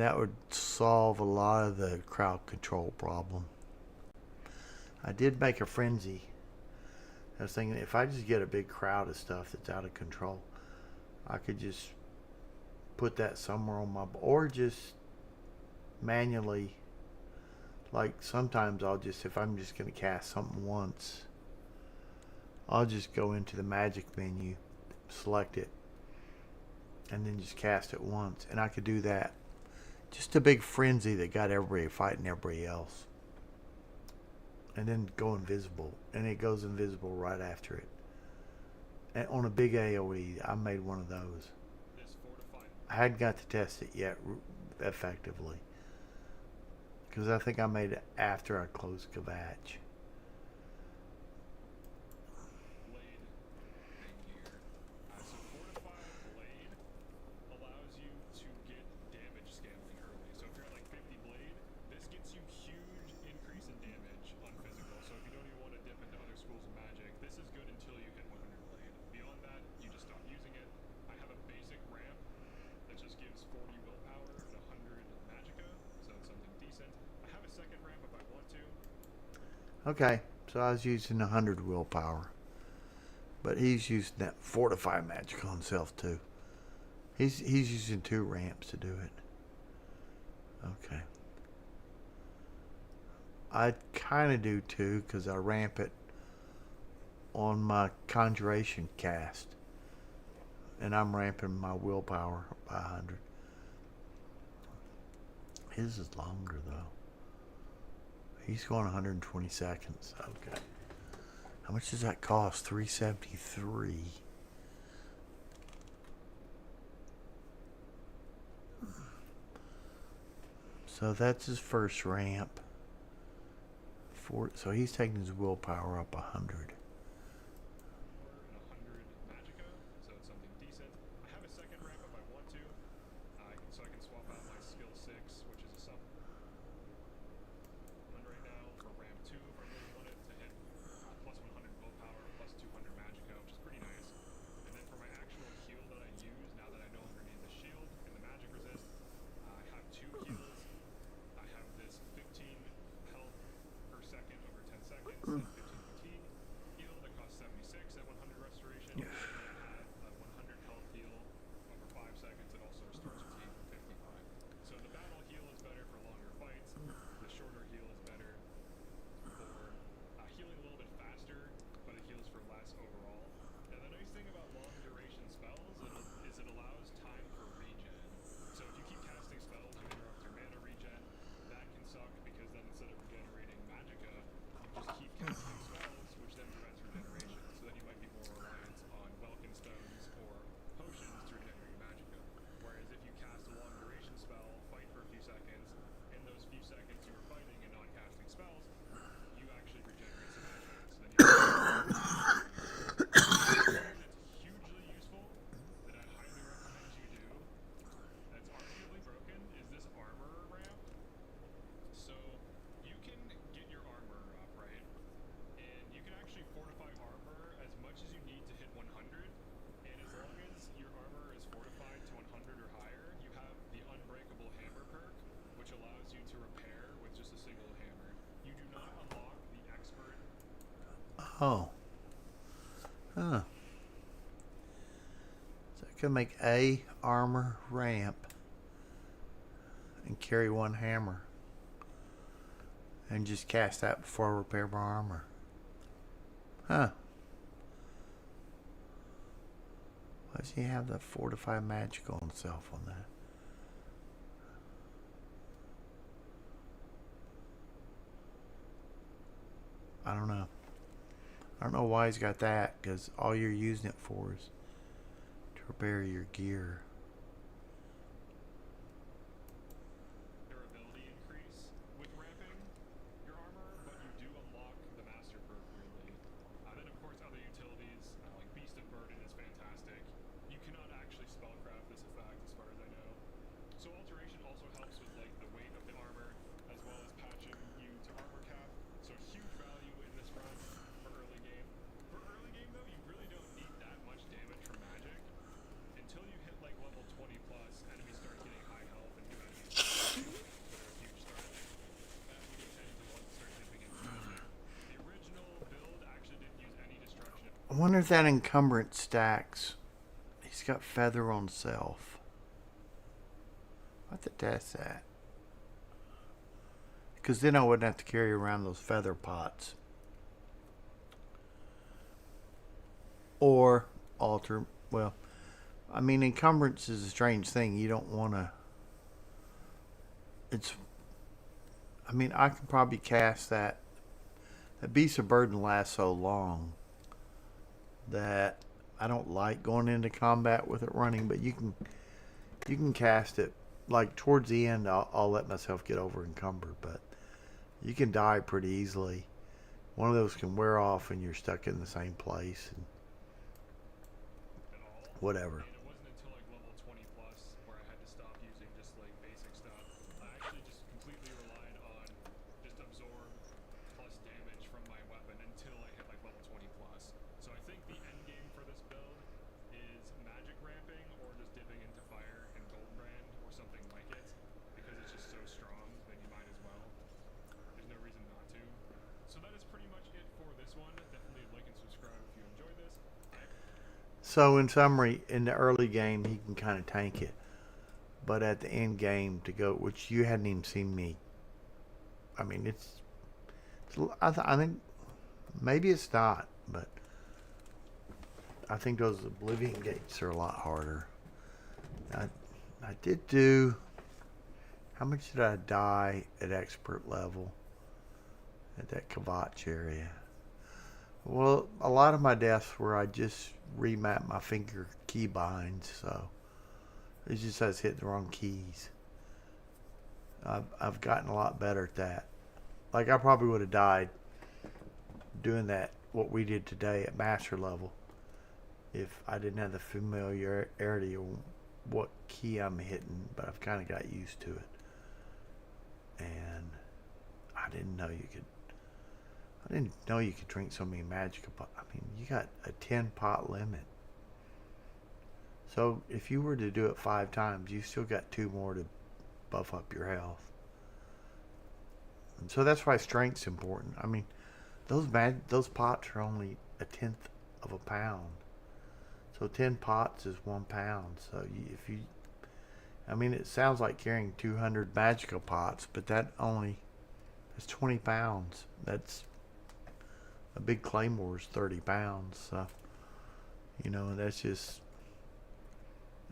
that would solve a lot of the crowd control problem. I did make a frenzy. I was thinking if I just get a big crowd of stuff that's out of control, I could just put that somewhere on my, or just manually, like sometimes if I'm just going to cast something once, I'll just go into the magic menu, select it, and then just cast it once. And I could do that. Just a big frenzy that got everybody fighting everybody else. And then go invisible. And it goes invisible right after it. And on a big AoE, I made one of those. I hadn't got to test it yet effectively. Because I think I made it after I closed Kvatch. Okay, so I was using 100 willpower. But he's using that fortify magic on himself too. He's using 2 ramps to do it. Okay. I kind of do too, because I ramp it on my conjuration cast. And I'm ramping my willpower by 100. His is longer though. He's going 120 seconds. Okay. How much does that cost? 373. So that's his first ramp. So he's taking his willpower up 100. Magica, so it's something decent. I have a second ramp if I want to, so I can swap out my skill 6, which is a sub one right now for ramp 2 if I really wanted to hit plus 100 willpower, plus 200 Magica, which is pretty nice. And then for my actual heal that I use, now that I no longer need the shield and the magic resist, I have 2 heals. I have this 15 health per second over 10 seconds, and 15 fatigue heal that costs 76 at 100 restoration. And I had a 100 health heal over 5 seconds that also restores fatigue for 55. So the battle heal is better for longer fights. The shorter heal is better for healing a little bit faster, but it heals for less overall. And the nice thing about long duration spells is it allows time for regen. So if you keep casting spells, you interrupt your mana regen. That can suck because then instead of regenerating Magica, you just keep casting spells, which then prevents regeneration. So then you might be more reliant on Welkin Stones or potions to regenerate Magica. Whereas if you cast a long duration spell, fight for a few seconds, in those few seconds you were fighting and not casting spells, you actually regenerate some Magica. So then you that's hugely useful that I'd highly recommend you do. That's arguably broken is this armor ramp. So you can get your armor up, right? And you can actually fortify armor as much as you need to hit 100. And as long as your armor is fortified to 100 or higher, you have the Unbreakable Hammer perk, which allows you to repair with just a single hammer. You do not unlock the expert. Oh. Huh. So I can make a armor ramp and carry one hammer and just cast that before I repair my armor. Huh. Why does he have the fortify magical himself on that? I don't know. I don't know why he's got that, because all you're using it for is to repair your gear. Durability increase with ramping your armor, but you do unlock the master perk weirdly. Then of course other utilities like Beast of Burden is fantastic. You cannot actually spellcraft this effect as far as I know. So alteration also helps with like the weight of the armor as well as patching you to armor cap. So huge value in this run for early game. For early game though, you really don't need that much damage from magic until you hit like level 20 plus. Enemies start getting high health and new enemies that are a huge threat. That's when you tend to want to start dipping into magic. The original build actually didn't use any destruction. I wonder if that encumbrance stacks. He's got feather on self. I have to test that. Because then I wouldn't have to carry around those feather pots. Or alter. Well, I mean, encumbrance is a strange thing. You don't want to. I mean, I can probably cast that. That Beast of Burden lasts so long that I don't like going into combat with it running. But you can cast it like towards the end. I'll let myself get over encumbered, but you can die pretty easily. One of those can wear off and you're stuck in the same place and whatever. And it wasn't until like level 20 plus where I had to stop using just like basic stuff. I actually just completely relied on just absorb plus damage from my weapon until I hit like level 20 plus. So I think the end game for this build is magic ramping or just dipping into fire and gold brand or something like it because it's just so strong that you might as well. There's no reason not to. So that is pretty much it for this one. Definitely like and subscribe if you enjoyed this. So in summary, in the early game, he can kind of tank it. But at the end game to go, which you hadn't even seen me. I mean, I think maybe it's not, but I think those Oblivion gates are a lot harder. I did do. How much did I die at expert level at that Kvatch area? Well, a lot of my deaths were I just remapped my finger keybinds, so it just says hit the wrong keys. I've gotten a lot better at that. Like I probably would have died doing that what we did today at master level if I didn't have the familiarity of what key I'm hitting, but I've kind of got used to it. And I didn't know you could drink so many magic pots. I mean, you got a 10 pot limit. So if you were to do it 5 times, you still got 2 more to buff up your health. And so that's why strength's important. I mean, those pots are only 1/10 of a pound. So 10 pots is 1 pound. So I mean, it sounds like carrying 200 magical pots, but that's 20 pounds. That's a big claymore is 30 pounds. So, that's just,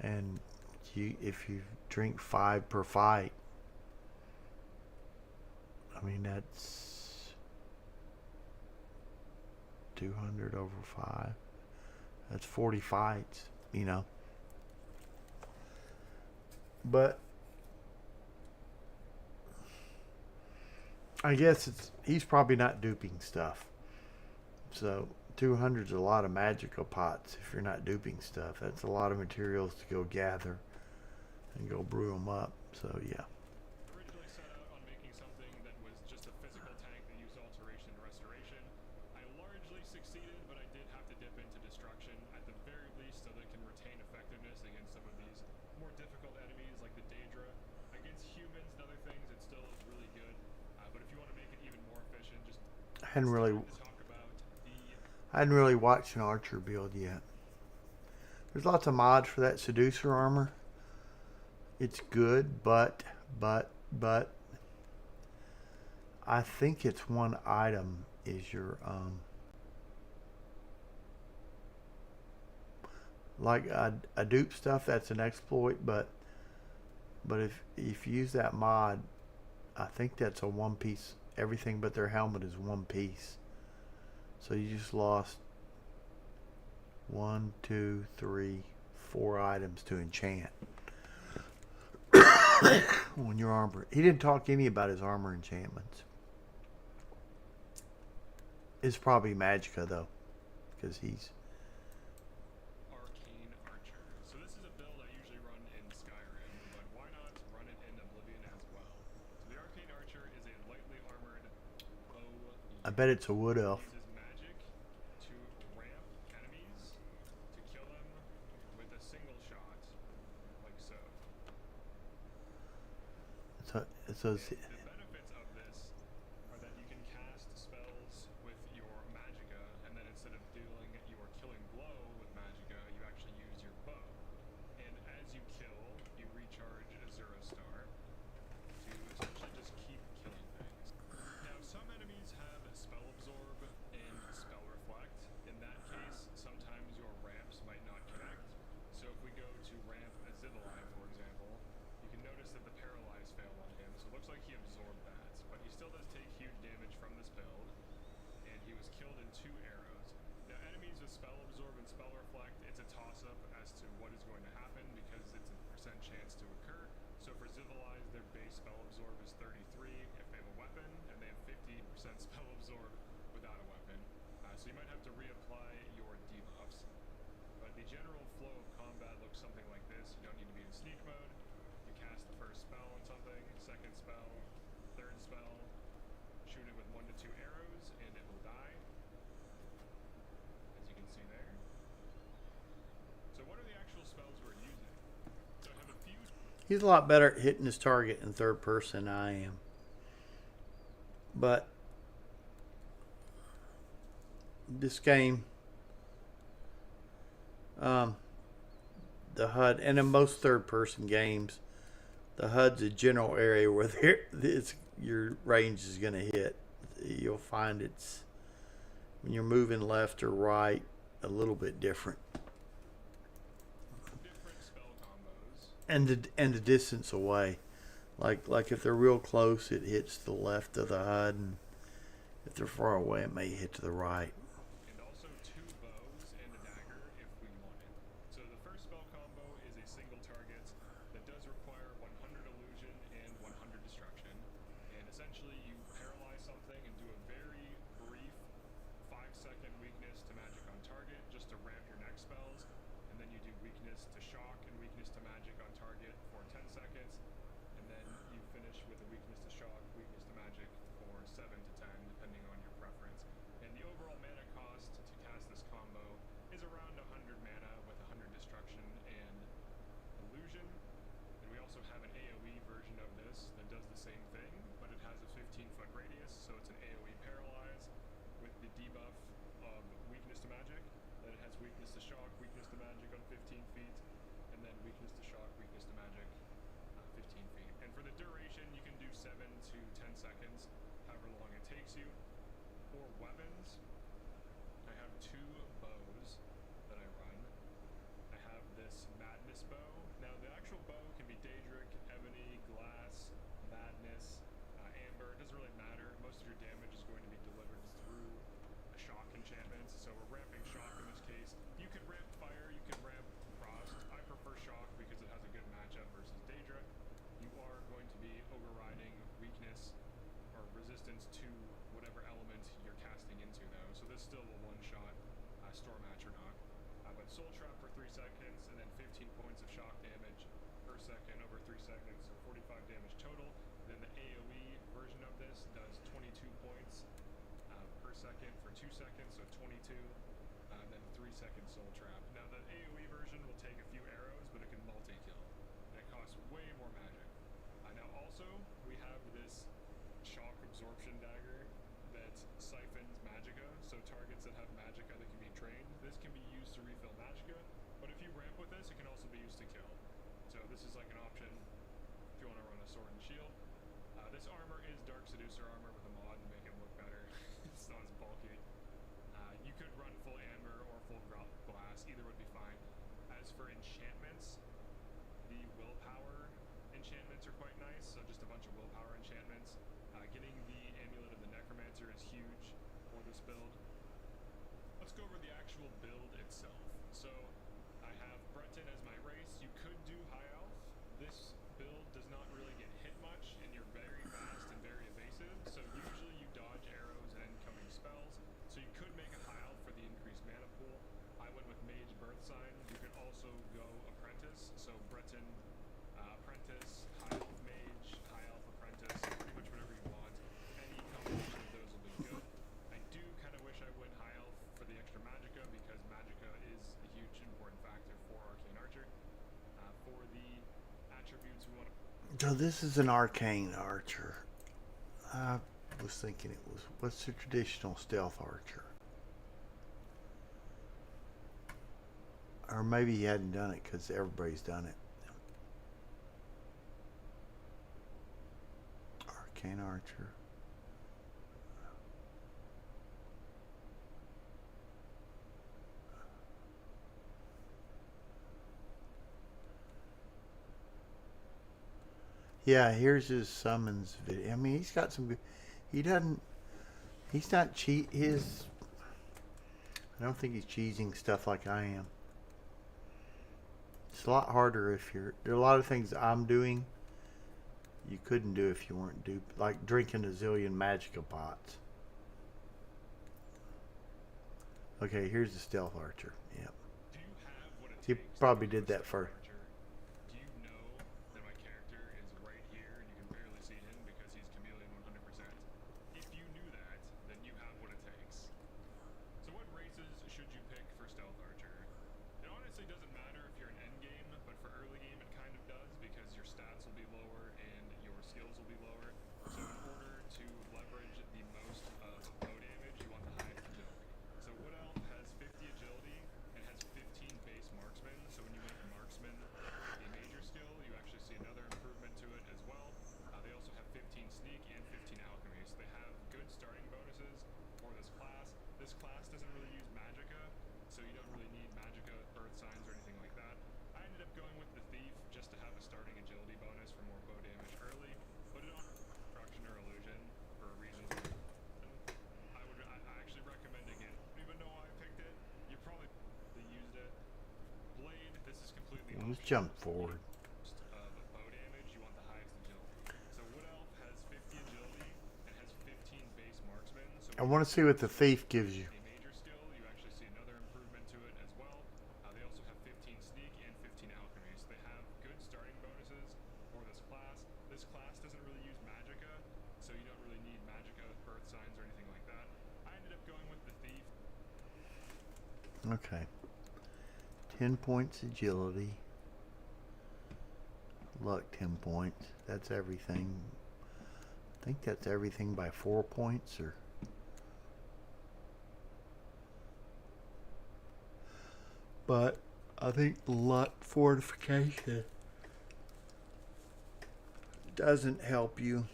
and if you drink 5 per fight, I mean, that's 200 over 5. That's 40 fights, But I guess he's probably not duping stuff. So 200's a lot of magical pots if you're not duping stuff. That's a lot of materials to go gather and go brew them up. So yeah. Originally set out on making something that was just a physical tank that used alteration and restoration. I largely succeeded, but I did have to dip into destruction at the very least so that it can retain effectiveness against some of these more difficult enemies like the Daedra. Against humans and other things, it still is really good. But if you want to make it even more efficient, I hadn't really watched an archer build yet. There's lots of mods for that seducer armor. It's good, but I think it's one item is your like a dupe stuff. That's an exploit, but if you use that mod, I think that's a 1 piece. Everything but their helmet is 1 piece. So you just lost 1, 2, 3, 4 items to enchant on your armor. He didn't talk any about his armor enchantments. It's probably Magicka though, because he's Arcane Archer. So this is a build I usually run in Skyrim, but why not run it in Oblivion as well? So the Arcane Archer is a lightly armored bow. I bet it's a wood elf. Uses magic to ramp enemies to kill them with a single shot, like so. So The benefits of this are that you can cast spells with your magicka, and then instead of dealing your killing blow with magicka, you actually use your bow. And as you kill, you recharge Azura Star to essentially just keep killing things. Now, some enemies have spell absorb and spell reflect. In that case, sometimes your ramps might not connect. So if we go to ramp Azivali, for example, you can notice that the paralyze failed on him. So it looks like he absorbed that, but he still does take huge damage from this build, and he was killed in 2 arrows. Now, enemies with spell absorb and spell reflect, it's a toss-up as to what is going to happen because it's a % chance to occur. So for Zivalize, their base spell absorb is 33 if they have a weapon, and they have 50% spell absorb without a weapon. So you might have to reapply your debuffs. But the general flow of combat looks something like this. You don't need to be in sneak mode. You cast the first spell on something, second spell, third spell, shoot it with 1 to 2 arrows, and it will die. As you can see there. So what are the actual spells we're using? So I have a few. he's a lot better at hitting his target in third person than I am. But this game, the HUD, and in most third-person games, the HUD's a general area where your range is going to hit. you'll find it's when you're moving left or right a little bit different. Different spell combos. And the distance away. Like if they're real close, it hits the left of the HUD, and if they're far away, it may hit to the right. And also 2 bows and a dagger if we want it. So the first spell combo is a single target that does require 100 illusion and 100 destruction. And essentially you paralyze something and do a very brief 5-second weakness to magic on target just to ramp your next spells. And then you do weakness to shock and weakness to magic on target for 10 seconds. And then you finish with a weakness to shock, weakness to magic for 7 to 10, depending on your preference. And the overall mana cost to cast this combo is around 100 mana with 100 destruction and illusion. And we also have an AoE version of this that does the same thing, but it has a 15-foot radius, so it's an AoE paralyze with the debuff of weakness to magic. Then it has weakness to shock, weakness to magic on 15 feet, and then weakness to shock, weakness to magic 15 feet. And for the duration, you can do 7 to 10 seconds, however long it takes you. For weapons, I have 2 bows that I run. I have this Madness bow. Now, the actual bow can be Daedric, Ebony, Glass, Madness, Amber. It doesn't really matter. Most of your damage is going to be delivered through a shock enchantment. So we're ramping shock in this case. You can ramp fire, you can ramp frost. I prefer shock because it has a good matchup versus Daedric. You are going to be overriding weakness or resistance to whatever element you're casting into though. So this is still a one-shot Storm Atronach. But Soul Trap for 3 seconds and then 15 points of shock damage per second over 3 seconds, so 45 damage total. Then the AoE version of this does 22 points per second for 2 seconds, so 22. Then 3 second Soul Trap. Now the AoE version will take a few arrows, but it can multi-kill. And it costs way more magic. Now also, we have this shock absorption dagger that siphons magicka, so targets that have magicka that can be drained. This can be used to refill magicka, but if you ramp with this, it can also be used to kill. So this is like an option if you want to run a sword and shield. This armor is Dark Seducer armor with a mod to make it look better. It's not as bulky. You could run full amber or full glass, either would be fine. As for enchantments, the willpower enchantments are quite nice, so just a bunch of willpower enchantments. Getting the Amulet of the Necromancer is huge for this build. Let's go over the actual build itself. So I have Breton as my race. You could do High Elf. This build does not really get hit much, and you're very fast and very evasive, so usually you dodge arrows and incoming spells, so you could make a High Elf for the increased mana pool. I went with Mage Birth Sign. You could also go Apprentice, so Breton, Apprentice, High Elf Mage, High Elf Apprentice, pretty much whatever you want. Any combination of those will be good. I do kind of wish I went High Elf for the extra magicka, because magicka is a huge important factor for Arcane Archer. For the attributes we want to... So this is an arcane archer. I was thinking it was, what's the traditional stealth archer? Or maybe he hadn't done it because everybody's done it. Arcane archer. Yeah, here's his summons video. I mean, he's got some good. He doesn't. He's not cheat. His. I don't think he's cheesing stuff like I am. It's a lot harder if you're. There are a lot of things I'm doing you couldn't do if you weren't duped. Like drinking a zillion magicka pots. Okay, here's the stealth archer. Yep. Do you have what it He takes to probably become did that Stealth first. Archer? Do you know that my character is right here and you can barely see him because he's chameleon 100%? If you knew that, then you have what it takes. So what races should you pick for Stealth Archer? It honestly doesn't matter if you're an endgame, but for early game it kind of does, because your stats will be lower and your skills will be lower. So in order to leverage the most of bow damage, you want the highest agility. So Wood Elf has 50 agility and has 15 base marksman. So when you make marksman Let's jump forward. Of bow damage, you want the highest agility. So Wood Elf has 50 agility and has 15 base marksman. So I want to see what the thief gives you. a major skill, you actually see another improvement to it as well. They also have 15 sneak and 15 alchemy. So they have good starting bonuses for this class. This class doesn't really use magicka, so you don't really need magicka, birth signs, or anything like that. I ended up going with the thief. Okay. 10 points agility. Luck 10 points. That's everything. I think that's everything by 4 points or. But I think luck fortification doesn't help you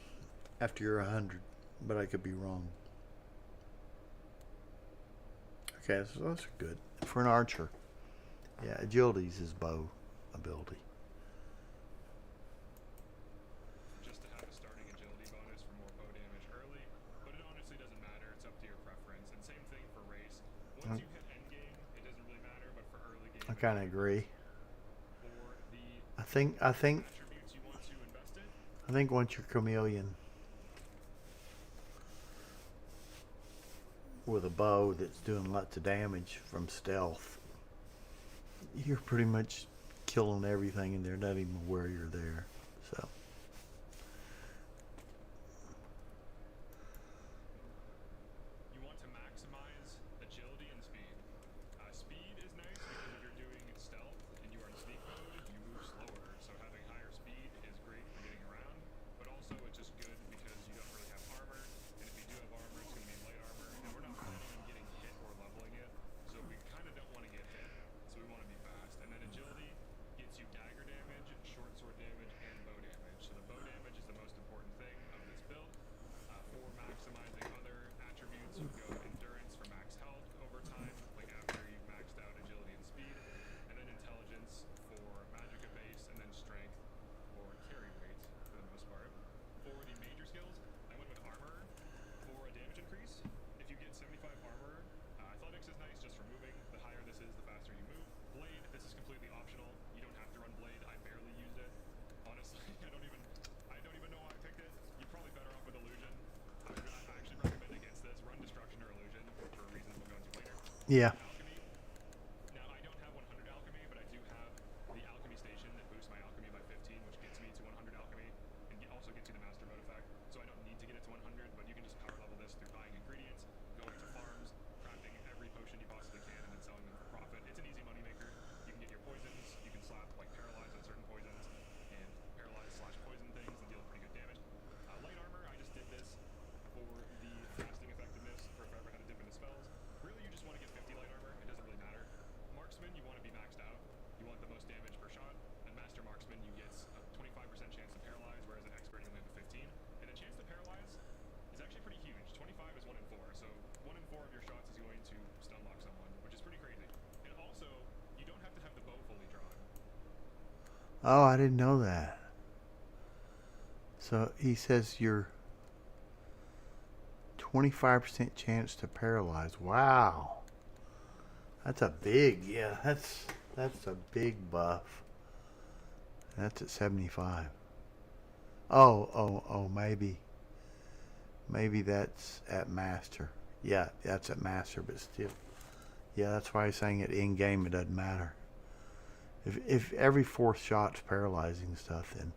after you're 100, but I could be wrong. Okay, so those are good for an archer. Yeah, agility's his bow ability. Just to have a starting agility bonus for more bow damage early, but it honestly doesn't matter. It's up to your preference. And same thing for race. Once you hit endgame, it doesn't really matter, but for early game, I kind of agree. for the I think attributes you want to invest in, I think once you're chameleon with a bow that's doing lots of damage from stealth, you're pretty much killing everything and they're not even aware you're there. So you want to maximize agility and speed. Speed is nice because if you're doing stealth and you are in sneak mode, you move slower. So having higher speed is great for getting around, but also it's just good because you don't really have armor. And if you do have armor, it's going to be light armor. And we're not planning on getting hit or leveling it, so we kind of don't want to get hit. So we want to be fast. And then agility gets you dagger damage, short sword damage, and bow damage. So the bow damage is the most important thing of this build. For maximizing other attributes, you go endurance for max health over time, like after you've maxed out agility and speed, and then intelligence for magicka base, and then strength for carry weight for the most part. For the major skills, I went with armor for a damage increase. If you get 75 armor, athletics is nice just for moving. The higher this is, the faster you move. Blade, this is completely optional. You don't have to run blade. I barely used it. Honestly, I don't even know why I picked it. You're probably better off with illusion. I actually recommend against this. Run destruction or illusion for reasons we'll go into later. yeah. Alchemy. Now I don't have 100 alchemy, but I do have the alchemy station that boosts my alchemy by 15, which gets me to 100 alchemy, and also gets you the master mode effect. So I don't need to get it to 100, but you can just power level this through buying ingredients, going to farms, crafting every potion you possibly can, and then selling them for profit. It's an easy moneymaker. You can get your poisons. You can slap like paralyze on certain poisons, and paralyze / poison things and deal pretty good damage. Light armor, I just did this for the casting effectiveness for if I ever had to dip into spells. Really, you just want to get 50 light armor. It doesn't really matter. Marksman, you want to be maxed out. You want the most damage per shot. And Master Marksman, you get a 25% chance to paralyze, whereas an expert you only have a 15. And the chance to paralyze is actually pretty huge. 25 is 1 in 4. So 1 in 4 of your shots is going to stun lock someone, which is pretty crazy. And also, you don't have to have the bow fully drawn. Oh, I didn't know that. So he says you're 25% chance to paralyze. Wow. That's a big, yeah, that's a big buff. That's at 75. Oh, maybe that's at master. Yeah, that's at master, but still. Yeah, that's why he's saying it in game it doesn't matter. If every 4th shot's paralyzing stuff, then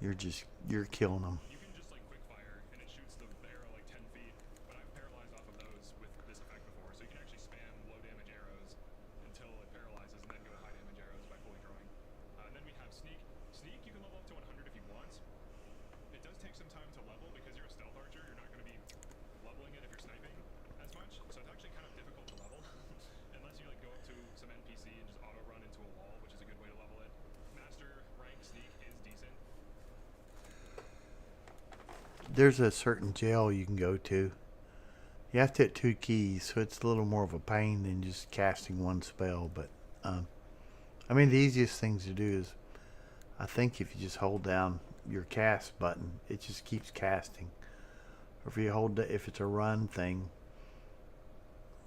you're killing them. You can just like quick fire and it shoots the arrow like 10 feet, but I've paralyzed off of those with this effect before, so you can actually spam low damage arrows until it paralyzes and then go high damage arrows by fully drawing. And then we have sneak. Sneak you can level up to 100 if you want. It does take some time to level because you're a stealth archer. You're not going to be leveling it if you're sniping as much, so it's actually kind of difficult to level unless you like go up to some NPC and just auto run into a wall, which is a good way to level it. Master rank sneak is decent. There's a certain jail you can go to. You have to hit 2 keys, so it's a little more of a pain than just casting one spell. But I mean, the easiest things to do is, I think if you just hold down your cast button, it just keeps casting. Or if you hold, if it's a run thing,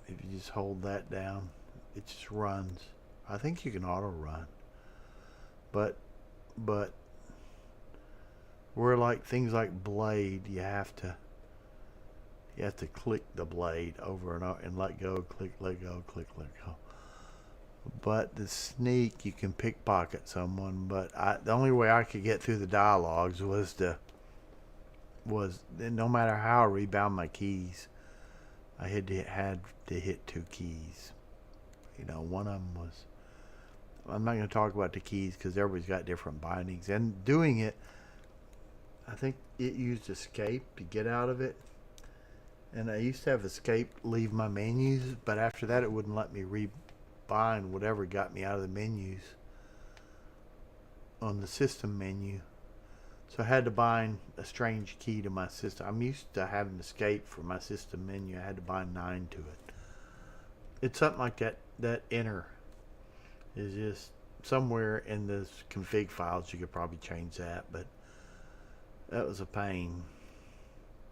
if you just hold that down, it just runs. I think you can auto run. but but where like things like blade, you have to click the blade over and over and let go, click, let go, click, let go. But the sneak, you can pickpocket someone. But the only way I could get through the dialogues was no matter how I rebound my keys, I had to hit 2 keys. You know, one of them was. I'm not going to talk about the keys because everybody's got different bindings. And doing it, I think it used escape to get out of it. And I used to have escape leave my menus, but after that it wouldn't let me rebind whatever got me out of the menus on the system menu. So I had to bind a strange key to my system. I'm used to having escape for my system menu. I had to bind 9 to it. It's something like that. That enter is just somewhere in the config files. You could probably change that, but that was a pain.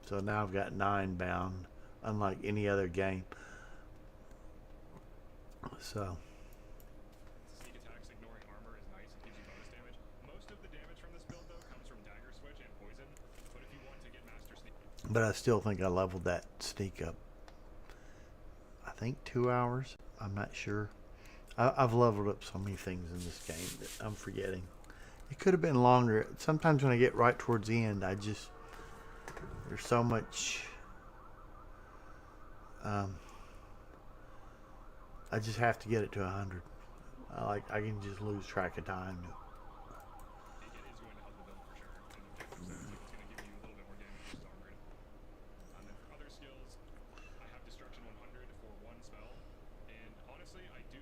So now I've got 9 bound, unlike any other game. So. Sneak attacks ignoring armor is nice. It gives you bonus damage. Most of the damage from this build, though, comes from dagger switch and poison. But if you want to get master sneak, But I still think I leveled that sneak up. I think 2 hours. I'm not sure. I've leveled up so many things in this game that I'm forgetting. It could have been longer. Sometimes when I get right towards the end, there's so much. I just have to get it to 100. I can just lose track of time. it is going to help the build for sure. And it's going to give you a little bit more damage to armor. And then for other skills, I have Destruction 100 for 1 spell. And honestly, I do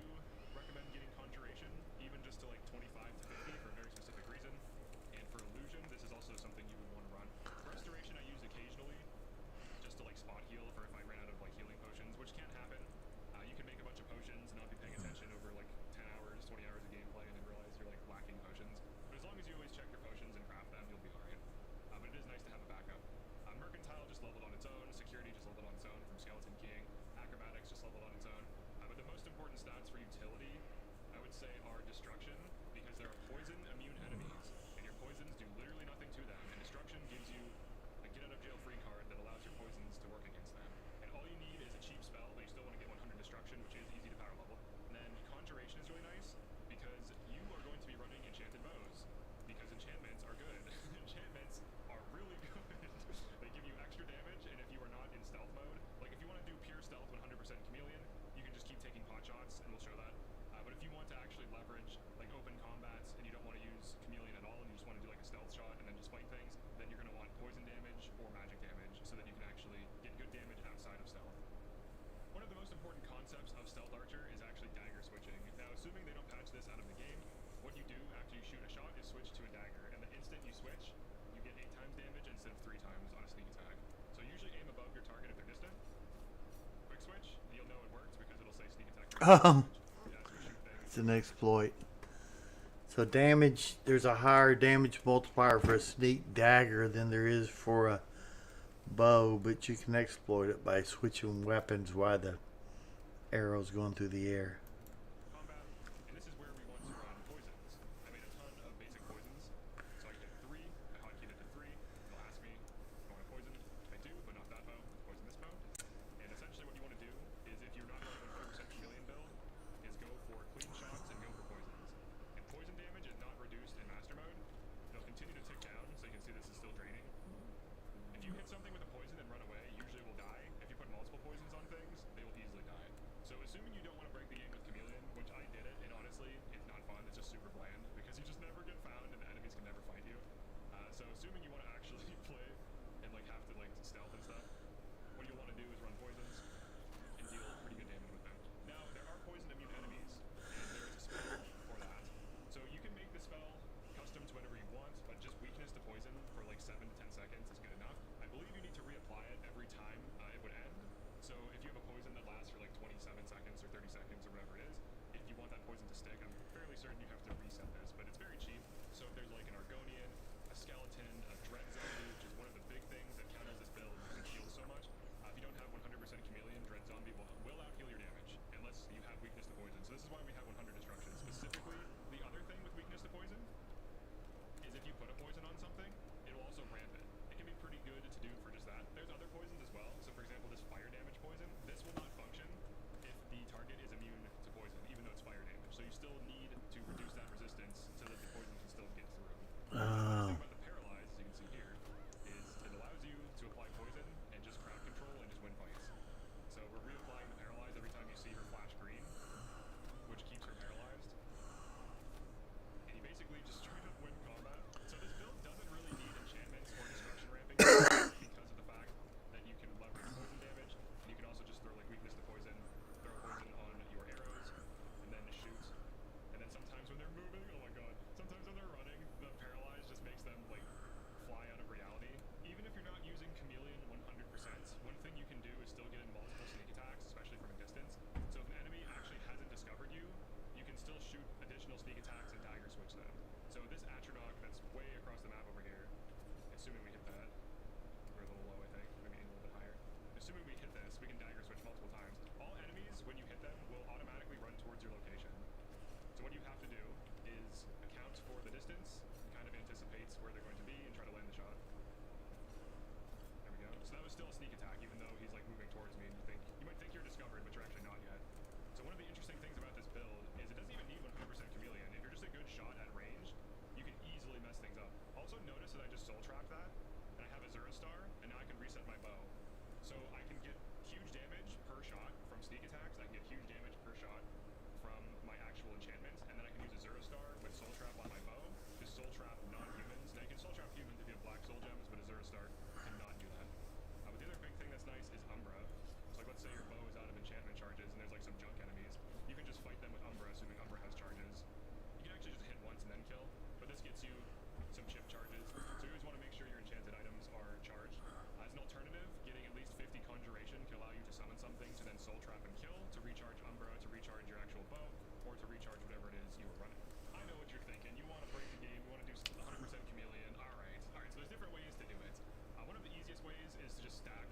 recommend getting Conjuration, even just to like 25 to 50 for a very specific reason. And for Illusion, this is also something you would want to run. Restoration I use occasionally, just to like spot heal for if I ran out of like healing potions, which can happen. You can make a bunch of potions, not be paying attention over like 10 hours, 20 hours of gameplay, and then realize you're like lacking potions. But as long as you always check your potions and craft them, you'll be alright. But it is nice to have a backup. Mercantile just leveled on its own. Security just leveled on its own from skeleton keying. Acrobatics just leveled on its own. But the most important stats for utility, I would say, are destruction, because there are poison immune enemies, and your poisons do literally nothing to them. And destruction gives you a get out of jail free card that allows your poisons to work against them. And all you need is a cheap spell, but you still want to get 100 destruction, which is easy to power level. And then conjuration is really nice because you are going to be running enchanted bows, because enchantments are good. Enchantments are really good. They give you extra damage, and if you are not in stealth mode, like if you want to do pure stealth 100% chameleon, you can just keep taking pot shots, and we'll show that. But if you want to actually leverage like open combats, and you don't want to use chameleon at all, and you just want to do like a stealth shot and then just fight things, then you're going to want poison damage or magic damage, so that you can actually get good damage outside of stealth. One of the most important concepts of Stealth Archer is actually dagger switching. Now, assuming they don't patch this out of the game, what you do after you shoot a shot is switch to a dagger, and the instant you switch, you get 8 times damage instead of 3 times on a sneak attack. So usually aim above your target if they're distant. Quick switch, you'll know it works because it'll say sneak attack. It's an exploit. So damage, there's a higher damage multiplier for a sneak dagger than there is for a bow, but you can exploit it by switching weapons while the arrow's going through the air. Combat, and this is where we want to run poisons. I made a ton of basic poisons, so I can get 3. I hotkeyed it to 3. They'll ask me, do I want to poison? I do, but not that bow. Poison this bow. And essentially what you want to do is, if you're not running 100% chameleon build, is go for clean shots and go for poisons. And poison damage is not reduced in master mode. They'll continue to tick down, so you can see this is still draining. If you hit something with a poison and run away, usually it will die. If you put multiple poisons on things, they will easily die. So assuming you don't want to break the game with chameleon, which I did it, and honestly, it's not fun. It's just super bland because you just never get found and the enemies can never fight you. So assuming you want to actually play and like have to like stealth and stuff, what you'll want to do is run poisons and deal pretty good damage with them. Now there are poison immune enemies, and there is a spell for that. So you can make the spell custom to whatever you want, but just weakness to poison for like 7 to 10 seconds is good enough. I believe you need to reapply it every time it would end. So if you have a poison that lasts for like 27 seconds or 30 seconds or whatever it is, if you want that poison to stick, I'm fairly certain you have to reset this, but it's very cheap. So if there's like an Argonian, a skeleton, a dread zombie, which is one of the big things that counters this build because it heals so much. If you don't have 100% chameleon, dread zombie will out heal your damage unless you have weakness to poison. So this is why we have 100 destruction. Specifically, the other thing with weakness to poison sneak attack, even though he's like moving towards me, and you might think you're discovered, but you're actually not yet. So one of the interesting things about this build is it doesn't even need 100% chameleon. If you're just a good shot at range, you can easily mess things up. Also notice that I just soul trapped that, and I have Azura Star, and now I can reset my bow. So I can get huge damage per shot from sneak attacks. I can get huge damage per shot from my actual enchantments, and then I can use Azura Star with soul trap on my bow to soul trap non-humans. Now you can soul trap humans if you have black soul gems, but Azura Star cannot do that. But the other big thing that's nice is Umbra. So like let's say your bow is out of enchantment charges and there's like some junk enemies. You can just fight them with Umbra, assuming Umbra has charges. You can actually just hit once and then kill, but this gets you some chip charges. So you always want to make sure your enchanted items are charged. As an alternative, getting at least 50 conjuration can allow you to summon something to then soul trap and kill, to recharge Umbra, to recharge your actual bow, or to recharge whatever it is you were running. I know what you're thinking. You want to break the game, you want to do 100% chameleon. Alright, so there's different ways to do it. One of the easiest ways is to just stack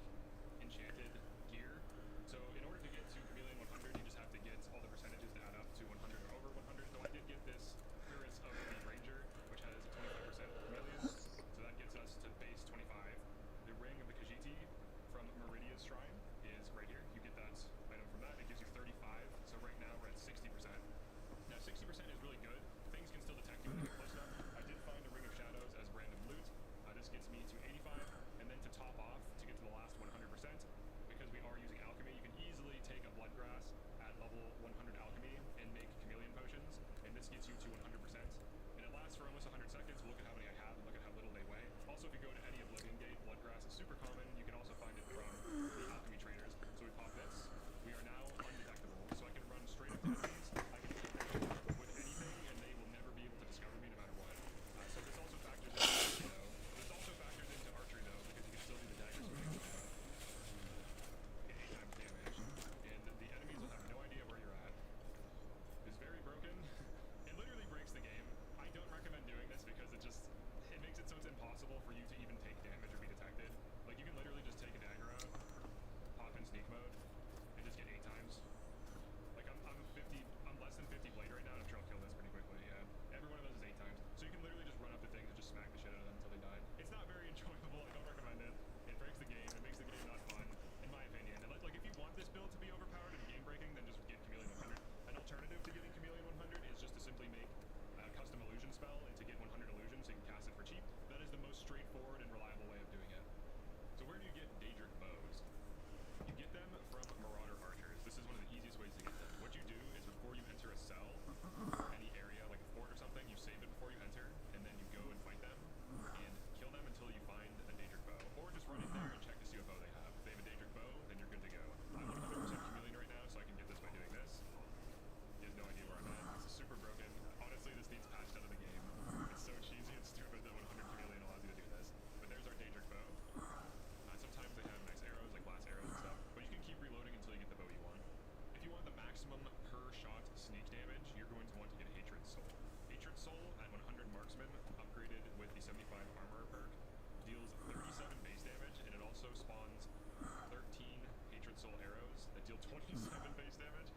enchanted gear. So in order to get to chameleon 100, you just have to get all the percentages to add up to 100 or over 100. So I did get this Spirits of the Ranger, which has 25% chameleon. So that gets us to base 25. The Ring of the Khajiit from Meridia's Shrine is right here. You get that item from that. It gives you 35. So right now we're at 60%. Now 60% is really good. Things can still detect you when you get close enough. I did find a Ring of Shadows as random loot. This gets me to 85, and then to top off, to get to the last 100%, because we are using alchemy, you can easily take a blood grass at level 100 alchemy and make chameleon potions, and this gets you to 100%. And it lasts for almost 100 seconds. Look at how many I have, and look at how little they weigh. Also, if you go to any Oblivion Gate, blood grass is super common. You can also find it from the alchemy traders. So we pop this. We are now undetectable, so I can run straight up to enemies. I can hit them with anything, and they will never be able to discover me no matter what. So this also factors into archery though, because you can still do the dagger swing. Get 8 times damage, and the enemies will have no idea where you're at. It's very broken. It literally breaks the game. I don't recommend doing this because it makes it so it's impossible for you to even take damage or be detected. Like you can literally just take a dagger out, pop in sneak mode, and just get 8 times. Like I'm less than 50 blade right now, and I'm sure I'll kill this pretty quickly, yeah. Every one of those is 8 times. So you can literally just run up to things and just smack the shit out of them until they die. It's not very enjoyable, I don't recommend it. It breaks the game, it makes the game not fun, in my opinion. And like if you want this build to be overpowered and game breaking, then just get Chameleon 100. An alternative to getting Chameleon 100 is just to simply make a custom illusion spell and to get 100 illusions so you can cast it for cheap. That is the most straightforward and reliable way of doing it. So where do you get Daedric bows? You get them from Marauder archers. This is one of the easiest ways to get them. What you do is before you enter a cell or any area like a fort or something, you save it before you enter, and then you go and fight them and kill them until you find a Daedric bow. Or just run in there and check to see what bow they have. If they have a Daedric bow, then you're good to go. I'm 100% chameleon right now, so I can get this by doing this. He has no idea where I'm at. This is super broken. Honestly, this needs patched out of the game. It's so cheesy and stupid that 100 chameleon allows you to do this. But there's our Daedric bow. Sometimes they have nice arrows, like glass arrows and stuff, but you can keep reloading until you get the bow you want. If you want the maximum per shot sneak damage, you're going to want to get Hatred Soul. Hatred Soul at 100 marksman, upgraded with the 75 armor perk, deals 37 base damage, and it also spawns 13 Hatred Soul arrows that deal 27 base damage,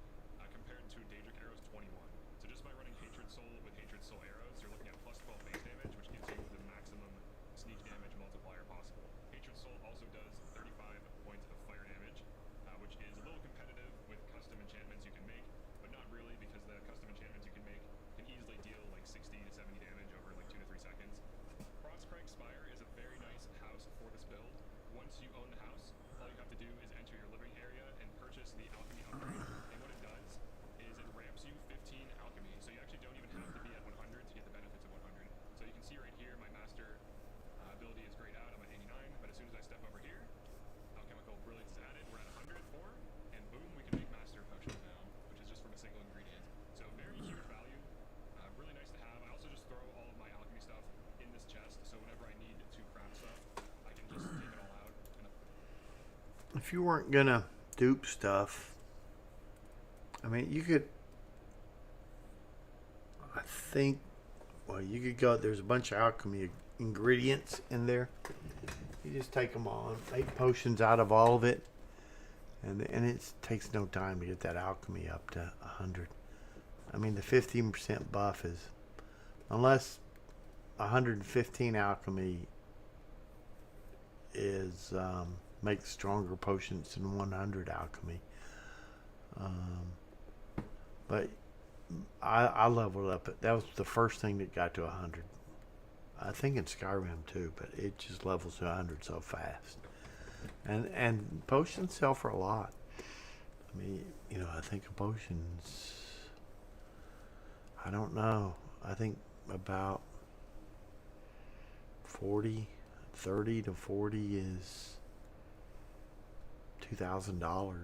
compared to Daedric arrows 21. So just by running Hatred Soul with Hatred Soul arrows, you're looking at plus 12 base damage, which gives you the maximum sneak damage multiplier possible. Hatred Soul also does 35 points of fire damage, which is a little competitive with custom enchantments you can make, but not really, because the custom enchantments you can make can easily deal like 60 to 70 damage over like 2 to 3 seconds. Frostcrag Spire is a very nice house for this build. Once you own the house, all you have to do is enter your living area and purchase the alchemy upgrade, and what it does is it ramps you 15 alchemy, so you actually don't even have to be at 100 to get the benefits of 100. So you can see right here, my master ability is grayed out. I'm at 89, but as soon as I step over here, alchemical brilliance is added. We're at 104, and boom, we can make master potions now, which is just from a single ingredient. So very huge value, really nice to have. I also just throw all of my alchemy stuff in this chest, so whenever I need to craft stuff, I can just take it all out. If you weren't gonna dupe stuff, I mean, you could. I think. Well, you could go. There's a bunch of alchemy ingredients in there. You just take them all, 8 potions out of all of it, and it takes no time to get that alchemy up to 100. I mean, the 15% buff is, unless 115 alchemy is make stronger potions than 100 alchemy. But I leveled up. That was the first thing that got to 100. I think in Skyrim too, but it just levels to 100 so fast. And potions sell for a lot. I mean, you know, I think of potions, I don't know. I think about 30 to 40 is $2,000.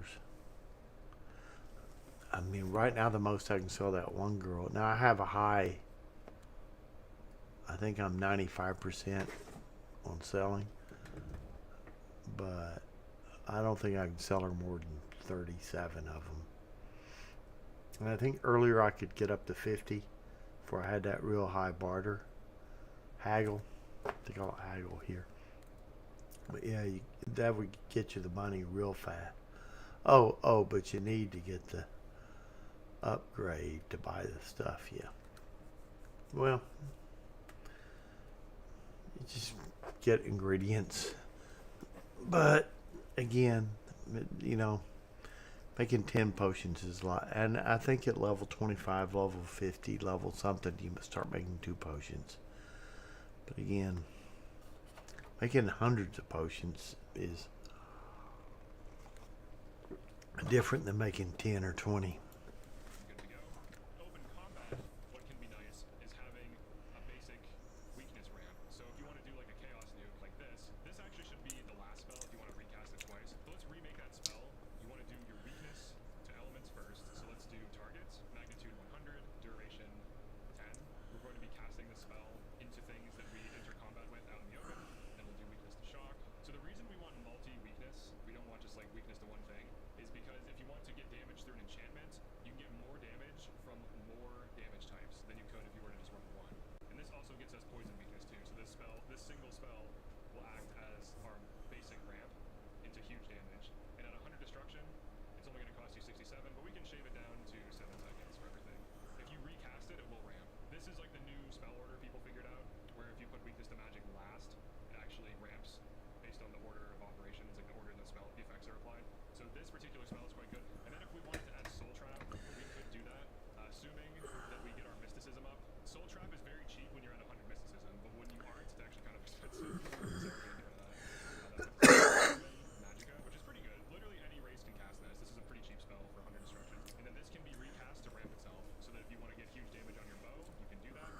I mean, right now the most I can sell that one girl. Now I have a high. I think I'm 95% on selling, but I don't think I can sell her more than 37 of them. And I think earlier I could get up to 50 before I had that real high barter. Haggle. They call it haggle here. But yeah, that would get you the money real fast. Oh, but you need to get the upgrade to buy the stuff, yeah. Well, you just get ingredients. But again, you know, making 10 potions is a lot. And I think at level 25, level 50, level something, you must start making 2 potions. But again, making hundreds of potions is different than making 10 or 20. Good to go. Open combat, what can be nice is having a basic weakness ramp. So if you want to do like a chaos nuke like this actually should be the last spell if you want to recast it twice. So let's remake that spell. You want to do your weakness to elements first. So let's do targets, magnitude 100, duration 10. We're going to be casting the spell into things that we enter combat with out in the open, and we'll do weakness to shock. So the reason we want multi-weakness, we don't want just like weakness to one thing, is because if you want to get damage through an enchantment, you can get more damage from more damage types than you could if you were to just run one. And this also gets us poison weakness too. So this single spell will act as our basic ramp into huge damage. And at 100 destruction, it's only going to cost you 67, but we can shave it down to 7 seconds for everything. If you recast it, it will ramp. This is like the new spell order people figured out, where if you put weakness to magic last, it actually ramps based on the order of operations, like the order the spell effects are applied. So this particular spell is quite good. And then if we wanted to add Soul Trap, we could do that, assuming that we get our mysticism up. Soul Trap is very cheap when you're at 100 mysticism, but when you aren't, it's actually kind of expensive. So we're going to get rid of that. That's Magicka, which is pretty good. Literally any race can cast this. This is a pretty cheap spell for 100 destruction. And then this can be recast to ramp itself, so that if you want to get huge damage on your bow, you can do that.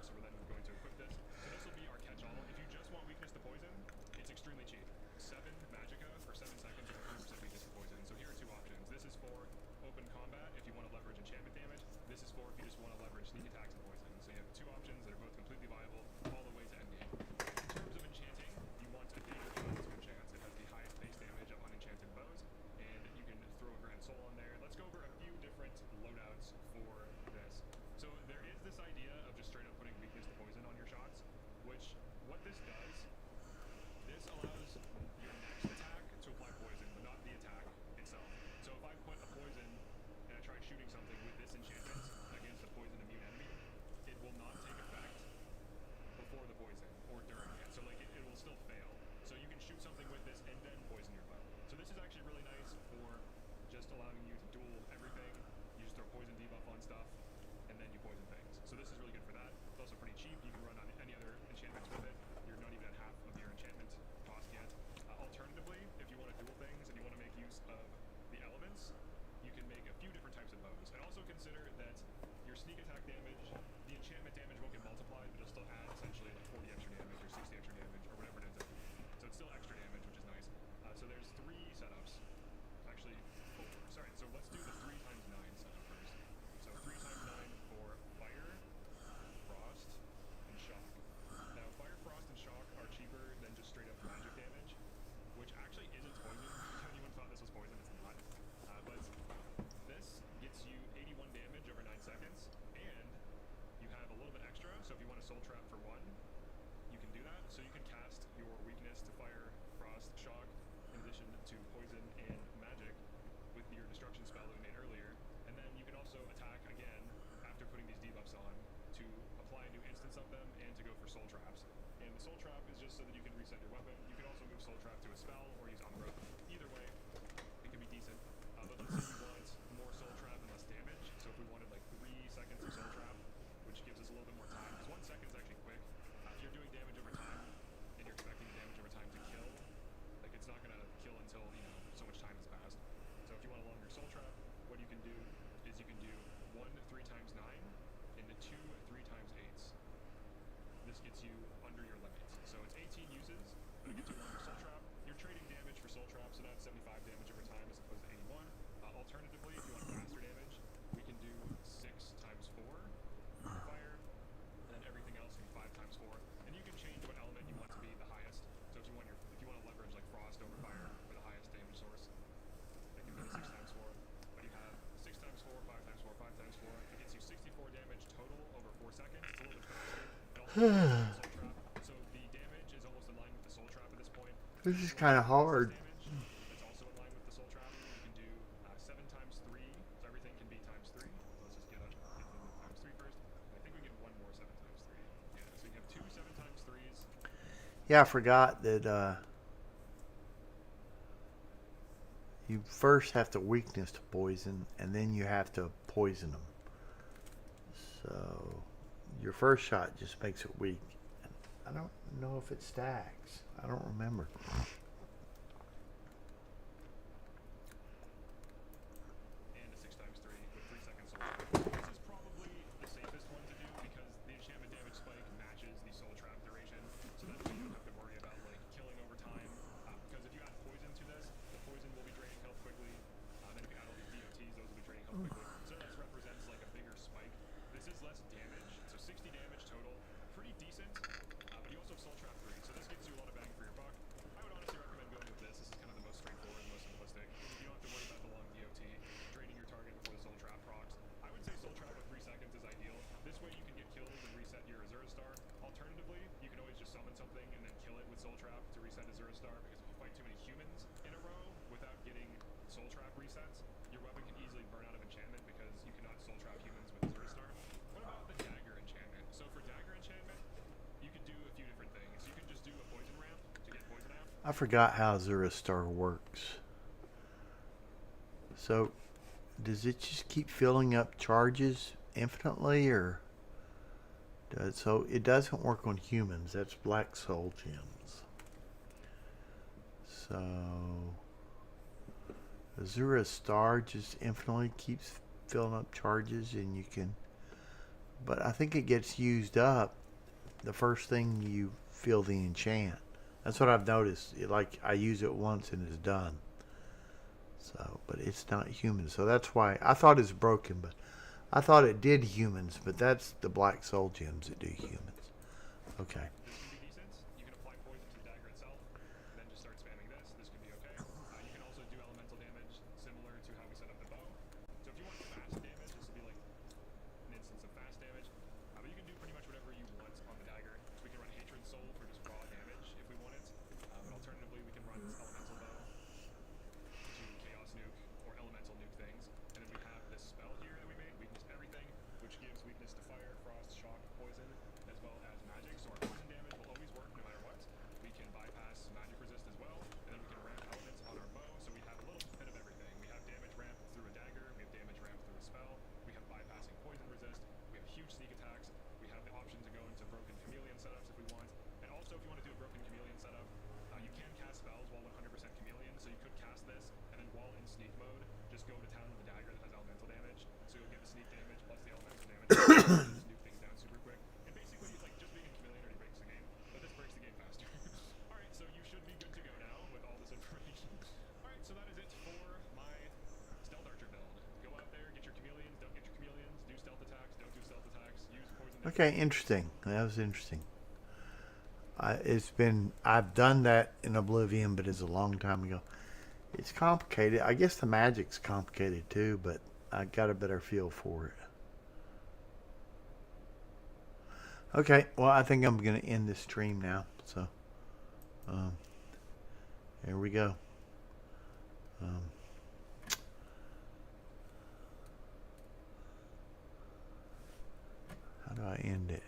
So we're then going to equip this. So this will be our catch-all. If you just want weakness to poison, it's extremely cheap. 7 Magicka for 7 seconds with 100% weakness to poison. So here are 2 options. This is for open combat if you want to leverage enchantment damage. This is for if you just want to leverage sneak attacks and poison. So you have 2 options that are both completely viable all the way to endgame. In terms of enchanting, you want a dagger shot to enchant. It has the highest base damage of unenchanted bows, and you can throw a Grand Soul on there. Let's go over a few different loadouts for this. So there is this idea of just straight up putting weakness to poison on your shots, which what this does, this allows your next attack to apply poison, but not the attack itself. So if I put a poison and I try shooting something with this enchantment against a poison immune enemy, it will not take effect before the poison or during it. So like it will still fail. So you can shoot something with this and then poison your bow. So this is actually really nice for just allowing you to duel everything. You just throw poison debuff on stuff and then you poison things. So this is really good for that. It's also pretty cheap. You can run on any other enchantments with it. You're not even at half of your enchantment cost yet. Alternatively, if you want to duel things and you want to make use of the elements, you can make a few different types of bows. And also consider that your sneak attack damage, the enchantment damage won't get multiplied, but it'll still add essentially like 40 extra damage or 60 extra damage or whatever it ends up being. So it's still extra damage, which is nice. So there's 3 setups. Actually, 4. Sorry, so let's do the 3 times 9 setup first. So 3 times 9 for fire, frost, and shock. Now, fire, frost, and shock are cheaper than just straight up magic damage, which actually isn't poison. If anyone thought this was poison, it's not. But this gets you 81 damage over 9 seconds, and you have a little bit extra. So if you want a soul trap for 1, you can do that. So you can cast your weakness to fire, frost, shock, in addition to poison and magic with your destruction spell that we made earlier. And then you can also attack again after putting these debuffs on to apply a new instance of them and to go for soul traps. And the soul trap is just so that you can reset your weapon. You can also move soul trap to a spell or use Umbra Soul Trap. So the damage is almost in line with the Soul Trap at this point. This is kind of hard. Damage, that's also in line with the Soul Trap. You can do 7 times 3, so everything can be times 3. Let's just get them times 3 first. I think we get one more 7 times 3. Yeah, so you have 2 7 times 3s. Yeah, I forgot that you first have to weakness to poison, and then you have to poison them. So your first shot just makes it weak. I don't know if it stacks. I don't remember. And a 6 times 3 with 3 seconds soul trap. This is probably the safest one to do because the enchantment damage spike matches the soul trap duration, so that way you don't have to worry about like killing over time. Because if you add poison to this, the poison will be draining health quickly. Then if you add all these DOTs, those will be draining health quickly. So this represents like a bigger spike. This is less damage, so 60 damage total, pretty decent. But you also have soul trap 3, so this gives you a lot of bang for your buck. I would honestly recommend going with this. This is kind of the most straightforward, the most simplistic. You don't have to worry about the long DOT, draining your target before the soul trap procs. I would say soul trap with 3 seconds is ideal. This way you can get kills and reset your Azura Star. Alternatively, you can always just summon something and then kill it with soul trap to reset Azura Star, because if you fight too many humans in a row without getting soul trap resets, your weapon can easily burn out of enchantment because you cannot soul trap humans with Azura Star. What about the dagger enchantment? So for dagger enchantment, you can do a few different things. You can just do a poison ramp to get poison out. I forgot how Azura Star works. So, does it just keep filling up charges infinitely, or so it doesn't work on humans? That's black soul gems. So, Azura Star just infinitely keeps filling up charges, and you can. But I think it gets used up the first thing you feel the enchant. That's what I've noticed. Like I use it once and it's done. So, but it's not human. So that's why I thought it's broken, but I thought it did humans. But that's the black soul gems that do humans. Okay. This can be decent. You can apply poison to the dagger itself, and then just start spamming this. This can be okay. You can also do elemental damage, similar to how we set up the bow. So if you want fast damage, this will be like an instance of fast damage. But you can do pretty much whatever you want on the dagger. So we can run Hatred Soul for just raw damage if we want it. But alternatively, we can run this elemental bow to chaos nuke or elemental nuke things. And then we have this spell here that we made, weakness everything, which gives weakness to fire, frost, shock, poison, as well as magic. So our poison damage will always work no matter what. We can bypass magic resist as well, and then we can ramp elements on our bow. So we have a little bit of everything. We have damage ramp through a dagger, we have damage ramp through a spell, we have bypassing poison resist, we have huge sneak attacks, we have the option to go into broken chameleon setups if we want. And also if you want to do a broken chameleon setup, you can cast spells while 100% chameleon, so you could cast this, and then while in sneak mode, just go to town with a dagger that has elemental damage, so you'll get the sneak damage plus the elemental damage. Just nuke things down super quick. And basically, like, just being a chameleon already breaks the game, but this breaks the game faster. Alright, so you should be good to go now with all this information. Alright, so that is it for my stealth archer build. Go out there, get your chameleons, don't get your chameleons, do stealth attacks, don't do stealth attacks, use poison. Okay, interesting. That was interesting. I've done that in Oblivion, but it's a long time ago. It's complicated. I guess the magic's complicated too, but I got a better feel for it. Okay, well, I think I'm going to end this stream now. So, here we go. How do I end it?